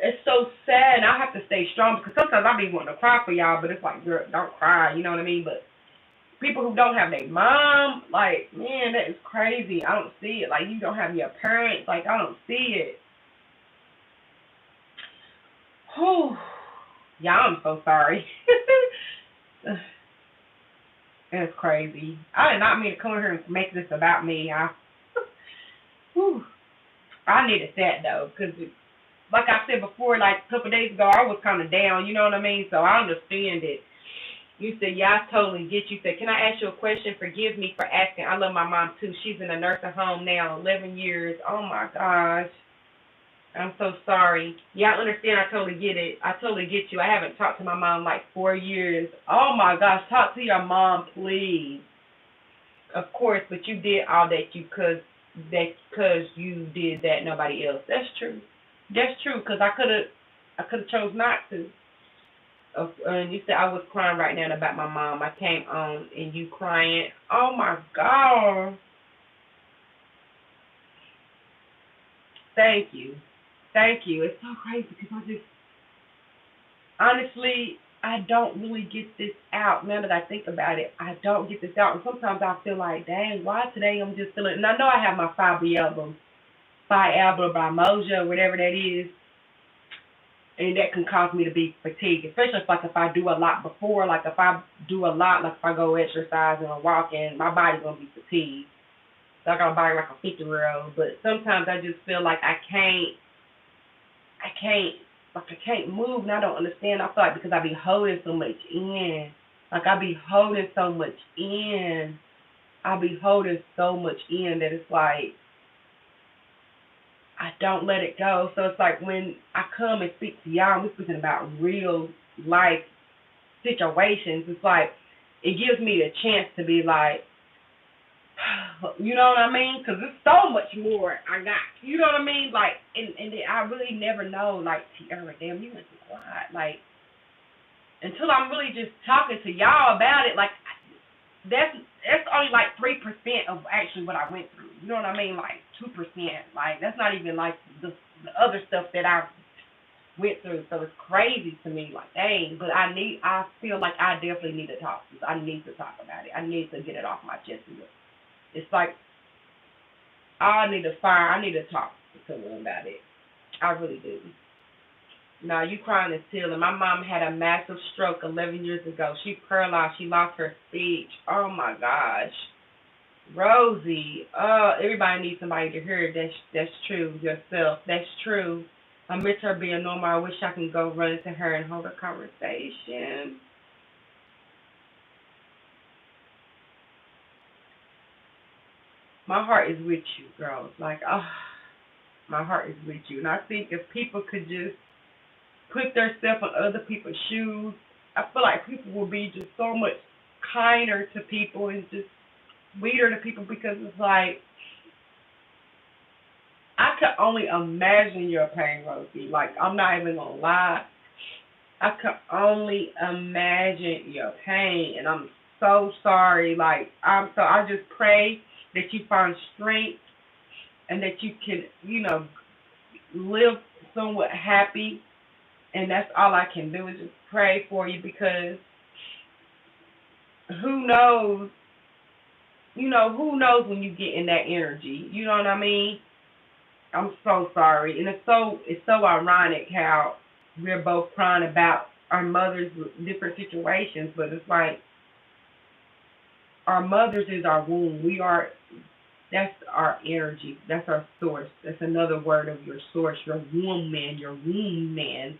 sad, and I have to stay strong because sometimes I be wanting to cry for y'all, but it's like, girl, don't cry, you know what I mean? But people who don't have their mom, like, man, that is crazy. I don't see it. Like, you don't have your parents, like, I don't see it. Whew. Yeah, I'm so sorry. That's crazy. I did not mean to come here and make this about me. Whew. I needed that though, because like I said before, like a couple of days ago, I was kind of down. You know what I mean? So I understand it. You said, yeah, I totally get you. Said, can I ask you a question? Forgive me for asking. I love my mom too. She's in a nursing home now, 11 years. Oh my gosh. I'm so sorry. Yeah, I understand. I totally get it. I totally get you. I haven't talked to my mom like 4 years. Oh my gosh, talk to your mom, please. Of course, but you did all that you could, that because you did that. Nobody else. That's true. That's true. Because I could have chose not to. And you said I was crying right now about my mom. I came on and you crying. Oh my God. Thank you. Thank you. It's so crazy because I just honestly I don't really get this out. Now that I think about it, I don't get this out, and sometimes I feel like, dang, why today I'm just feeling. And I know I have my five album by Moja, whatever that is, and that can cause me to be fatigued, especially if I do a lot before, like if I do a lot, like if I go exercise and walk, and my body's gonna be fatigued. So I got a body like a 50-year-old, but sometimes I just feel like I can't, like I can't move, and I don't understand. I feel like because I be holding so much in, like I be holding so much in, I be holding so much in that it's like I don't let it go. So it's like when I come and speak to y'all, and we're speaking about real life situations. It's like it gives me a chance to be like, you know what I mean? Because there's so much more I got. You know what I mean? Like, and I really never know. Like, Tierra, damn, you went too quiet. Like, until I'm really just talking to y'all about it. Like, that's only like 3% of actually what I went through. You know what I mean? Like 2%. Like, that's not even like the other stuff that I went through. So it's crazy to me. Like, dang. But I feel like I definitely need to talk. I need to talk about it. I need to get it off my chest. It's like I need to talk to someone about it. I really do. Now you crying is still. And my mom had a massive stroke 11 years ago. She paralyzed. She lost her speech. Oh my gosh, Rosie. Everybody needs somebody to hear it. That's true. Yourself. That's true. I miss her being normal. I wish I could go run into her and hold a conversation. My heart is with you, girls. Like, my heart is with you. And I think if people could just put themselves in other people's shoes, I feel like people will be just so much kinder to people and just sweeter to people because it's like I could only imagine your pain, Rosie. Like I'm not even gonna lie. I could only imagine your pain and I'm so sorry. Like I just pray that you find strength and that you can, live somewhat happy and that's all I can do is just pray for you because who knows, who knows when you get in that energy. You know what I mean? I'm so sorry. And it's so ironic how we're both crying about our mothers with different situations, but it's like our mothers is our womb. That's our energy. That's our source. That's another word of your source, your womb man.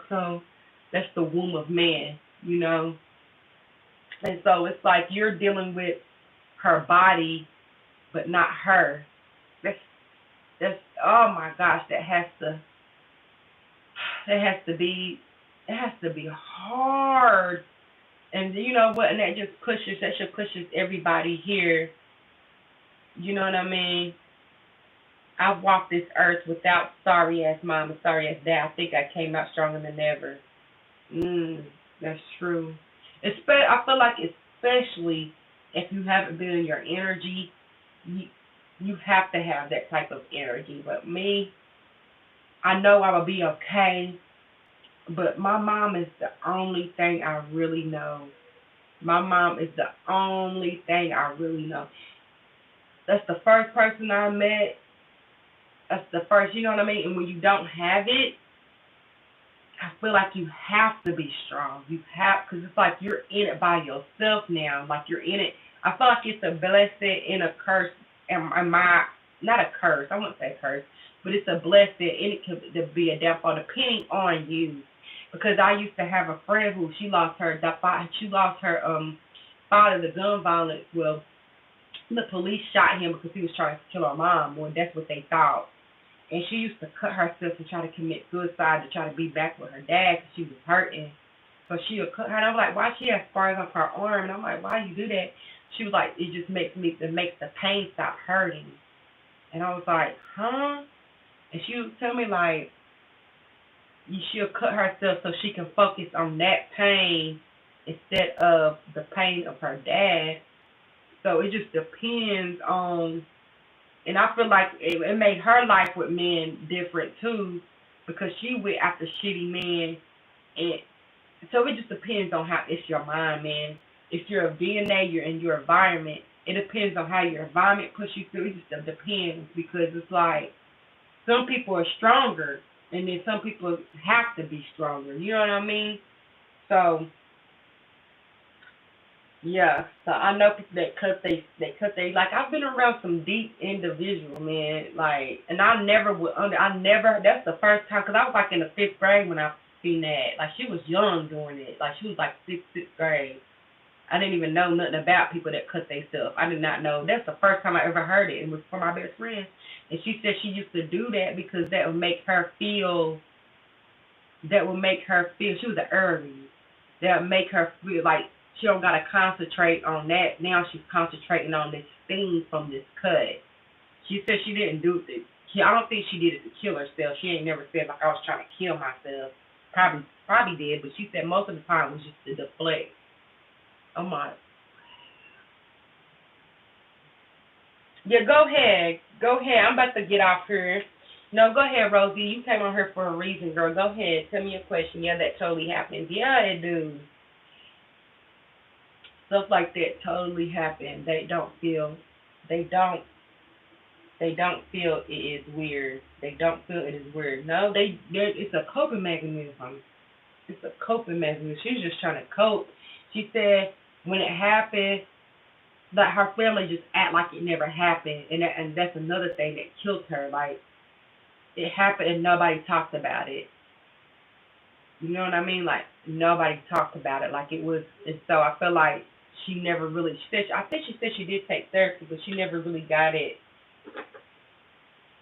So that's the womb of man, you know. And so it's like you're dealing with her body, but not her. That's that's oh my gosh, that has to be hard. And you know what? And that should pushes everybody here. You know what I mean? I've walked this earth without sorry ass mom and sorry ass dad. I think I came out stronger than ever. That's true. I feel like especially if you haven't been in your energy, you, you have to have that type of energy. But me, I know I will be okay. But my mom is the only thing I really know. My mom is the only thing I really know. That's the first person I met. That's the first, you know what I mean? And when you don't have it, I feel like you have to be strong. You have, because it's like you're in it by yourself now. Like you're in it. I feel like it's a blessing and a curse. And not a curse, I wouldn't say curse, but it's a blessing and it could be a downfall depending on you. Because I used to have a friend who she lost her father to gun violence. Well, the police shot him because he was trying to kill her mom. Well, that's what they thought. and she used to cut herself to try to commit suicide to try to be back with her dad because she was hurting. So she would cut her, and I'm like, why she has scars on her arm? And I'm like, why you do that? She was like, it just makes the pain stop hurting. And I was like, huh? And she would tell me like, she'll cut herself so she can focus on that pain instead of the pain of her dad. So it just depends on, and I feel like it made her life with men different too, because she went after shitty men, and so it just depends on how it's your mind, man. If you're a DNA, you're in your environment. It depends on how your environment pushes you through. It just depends because it's like some people are stronger, and then some people have to be stronger. You know what I mean? So yeah. So I know people that cut they like I've been around some deep individual man like, and I never that's the first time because I was like in the 5th grade when I seen that. Like she was young doing it. Like she was like sixth grade. I didn't even know nothing about people that cut themselves. I did not know. That's the first time I ever heard it. It was from my best friend. And she said she used to do that because that would make her feel, she was an Aries. That would make her feel like she don't got to concentrate on that. Now she's concentrating on this thing from this cut. She said she didn't do it. I don't think she did it to kill herself. She ain't never said like I was trying to kill myself. Probably did, but she said most of the time it was just to deflect. Oh my. Yeah, go ahead. Go ahead. I'm about to get off here. No, go ahead, Rosie. You came on here for a reason, girl. Go ahead. Tell me your question. Yeah, that totally happens. Yeah, it do. Stuff like that totally happen. They don't feel it is weird. They don't feel it is weird. No, it's a coping mechanism. It's a coping mechanism. She's just trying to cope. She said when it happened, that her family just act like it never happened, and that's another thing that killed her. Like it happened and nobody talked about it. You know what I mean? Like nobody talked about it. Like it was, and so I feel like she never really. I think she said she did take therapy, but she never really got it.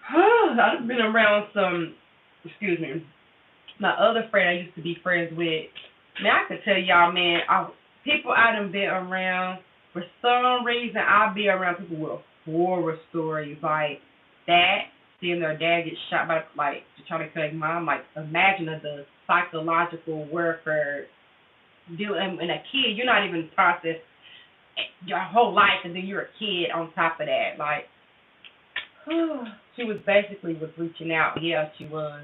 I've been around some. Excuse me. My other friend I used to be friends with. Man, I could tell y'all, man. People I done been around. For some reason, I'll be around people with horror stories like that. Seeing their dad get shot by, like, trying to kill his mom. Like, imagine the psychological warfare. And a kid, you're not even processed your whole life, and then you're a kid on top of that. Like, she was reaching out. Yeah, she was.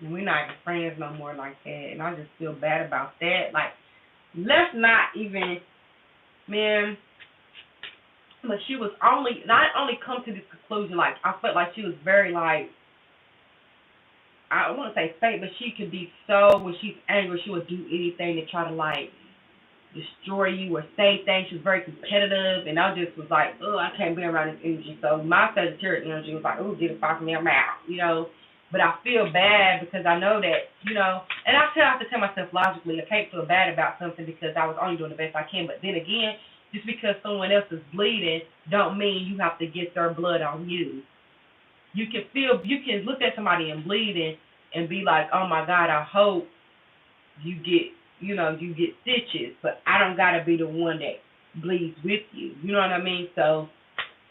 And we're not even friends no more like that. And I just feel bad about that. Like, let's not even, man. But she was not only come to this conclusion, like, I felt like she was very, like, I don't want to say fake, but she could be so, when she's angry, she would do anything to try to, like, destroy you or say things. She was very competitive, and I just was like, oh, I can't be around this energy. So my Sagittarius energy was like, oh, get it far from me, I'm out, you know. But I feel bad because I know that, you know, and I still have to tell myself logically, I can't feel bad about something because I was only doing the best I can. But then again, just because someone else is bleeding don't mean you have to get their blood on you. You can look at somebody and bleeding and be like, oh my God, I hope you get stitches, but I don't gotta be the one that bleeds with you. You know what I mean? So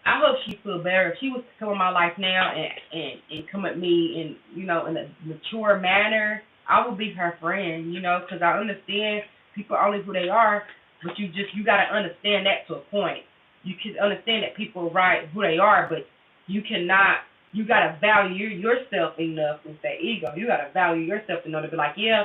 I hope she feel better. If she was to come in my life now and come at me in in a mature manner, I would be her friend. Because I understand people are only who they are, but you gotta understand that to a point. You can understand that people are right who they are, but you cannot. You gotta value yourself enough with that ego. You gotta value yourself enough to be like, yeah,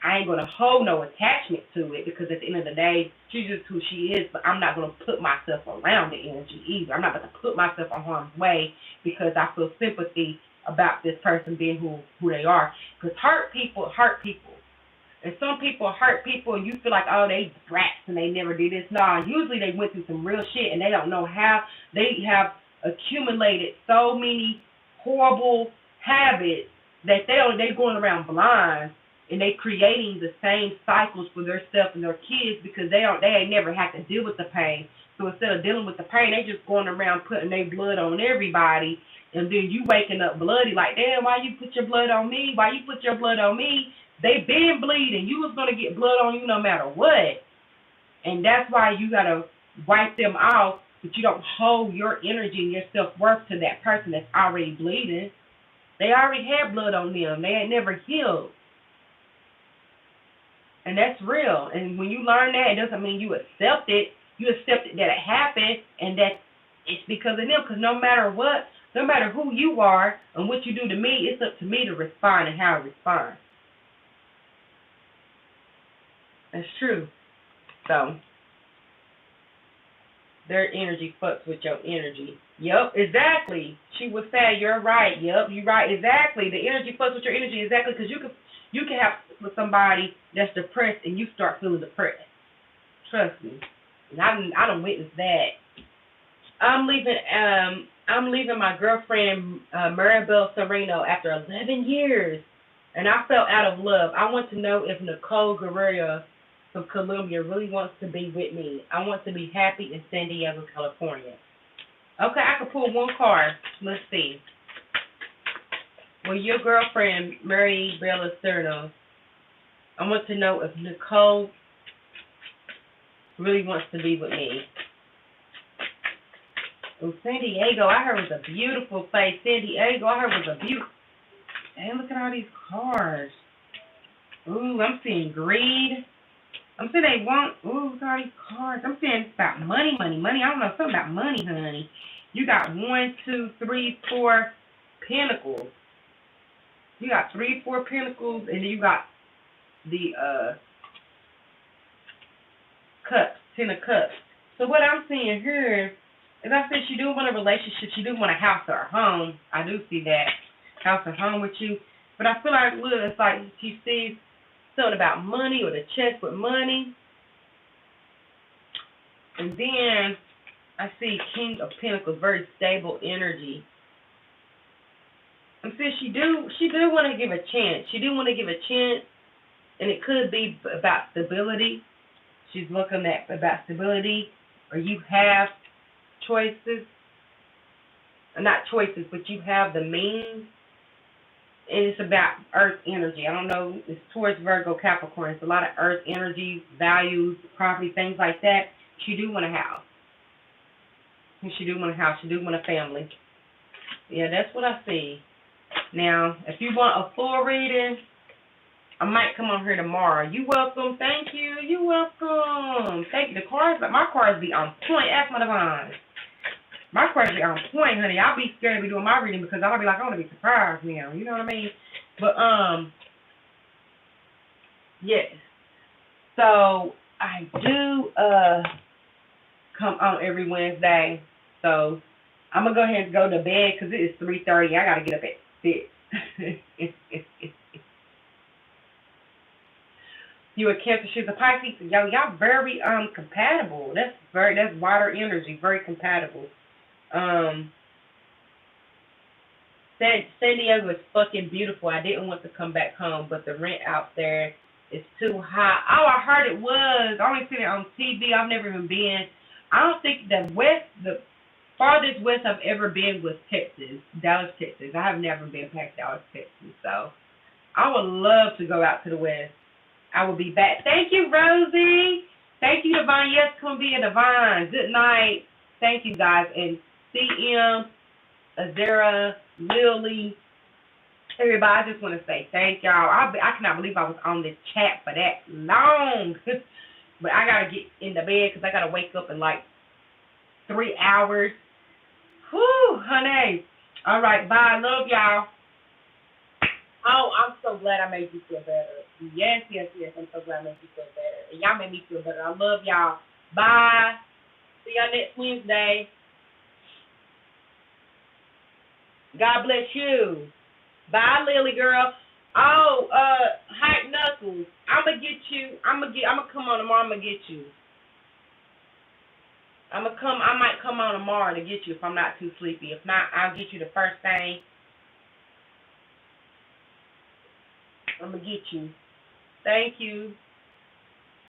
I ain't gonna hold no attachment to it because at the end of the day, she's just who she is. But I'm not gonna put myself around the energy either. I'm not gonna put myself on harm's way because I feel sympathy about this person being who they are. Because hurt people hurt people, and some people hurt people, and you feel like, oh, they brats and they never did this. No, usually they went through some real shit and they don't know how. They have accumulated so many horrible habits that they're going around blind. and they creating the same cycles for themselves and their kids because they ain't never had to deal with the pain. So instead of dealing with the pain, they just going around putting their blood on everybody, and then you waking up bloody like, damn, why you put your blood on me? Why you put your blood on me? They been bleeding. You was gonna get blood on you no matter what, and that's why you gotta wipe them off. But you don't hold your energy and your self-worth to that person that's already bleeding. They already had blood on them. They ain't never healed. And that's real. And when you learn that, it doesn't mean you accept it. You accept it that it happened and that it's because of them. Because no matter what, no matter who you are and what you do to me, it's up to me to respond and how I respond. That's true. So, their energy fucks with your energy. Yep, exactly. She was saying, you're right. Yep, you're right. Exactly. The energy fucks with your energy. Exactly. Because you can have with somebody that's depressed and you start feeling depressed. Trust me. And I don't witness that. I'm leaving my girlfriend Maribel Sereno after 11 years, and I fell out of love. I want to know if Nicole Guerrero from Colombia really wants to be with me. I want to be happy in San Diego, California. Okay, I can pull one card. Let's see. Well, your girlfriend, Maribel Sereno, I want to know if Nicole really wants to be with me. Oh, San Diego, I heard was a beautiful place. San Diego, I heard was a beautiful. Hey, look at all these cars. Ooh, I'm seeing greed. I'm seeing they want. Ooh, look at all these cars. I'm seeing it's about money, money, money. I don't know, something about money, honey. You got 1, 2, 3, 4 pentacles. You got 3, 4 pentacles, and then you got the cups, 10 of cups. So what I'm seeing here, as I said, she do want a relationship. She do want a house or a home. I do see that. House or home with you. But I feel like, look, it's like she sees something about money or the chest with money. And then I see King of Pentacles, very stable energy. I'm saying she do want to give a chance. She do want to give a chance, and it could be about stability. She's looking at about stability, or you have choices. Not choices, but you have the means. And it's about earth energy. I don't know, it's towards Virgo, Capricorn. It's a lot of earth energy, values, property, things like that. She do want a house. She do want a house. She do want a family. Yeah, that's what I see. Now, if you want a full reading, I might come on here tomorrow. You welcome. Thank you. You welcome. Thank you. The cards, my cards be on point. Ask my divine. My cards be on point, honey. I'll be scared to be doing my reading because I'll be like, I want to be surprised now. You know what I mean? But, yes. So, I do come on every Wednesday. So, I'm going to go ahead and go to bed because it is 3:30. I got to get up at 6. You a Cancer, she's a Pisces. Y'all very compatible. That's water energy, very compatible. San Diego is fucking beautiful. I didn't want to come back home, but the rent out there is too high. Oh, I heard it was. I only seen it on TV. I've never even been. I don't think the farthest west I've ever been was Texas, Dallas, Texas. I have never been past Dallas, Texas. So I would love to go out to the west. I will be back. Thank you, Rosie. Thank you, Divine. Yes, come be a Divine. Good night. Thank you, guys. And CM, Azera, Lily, everybody, I just want to say thank y'all. I cannot believe I was on this chat for that long. But I got to get in the bed because I got to wake up in like 3 hours. Whew, honey. All right, bye. Love y'all. Oh, I'm so glad I made you feel better. Yes. I'm so glad I made you feel better. And y'all made me feel better. I love y'all. Bye. See y'all next Wednesday. God bless you. Bye, Lily girl. Oh, Hype Knuckles. I'ma get you. I'ma come on tomorrow. I'ma get you. I might come on tomorrow to get you if I'm not too sleepy. If not, I'll get you the first thing. I'm gonna get you. Thank you.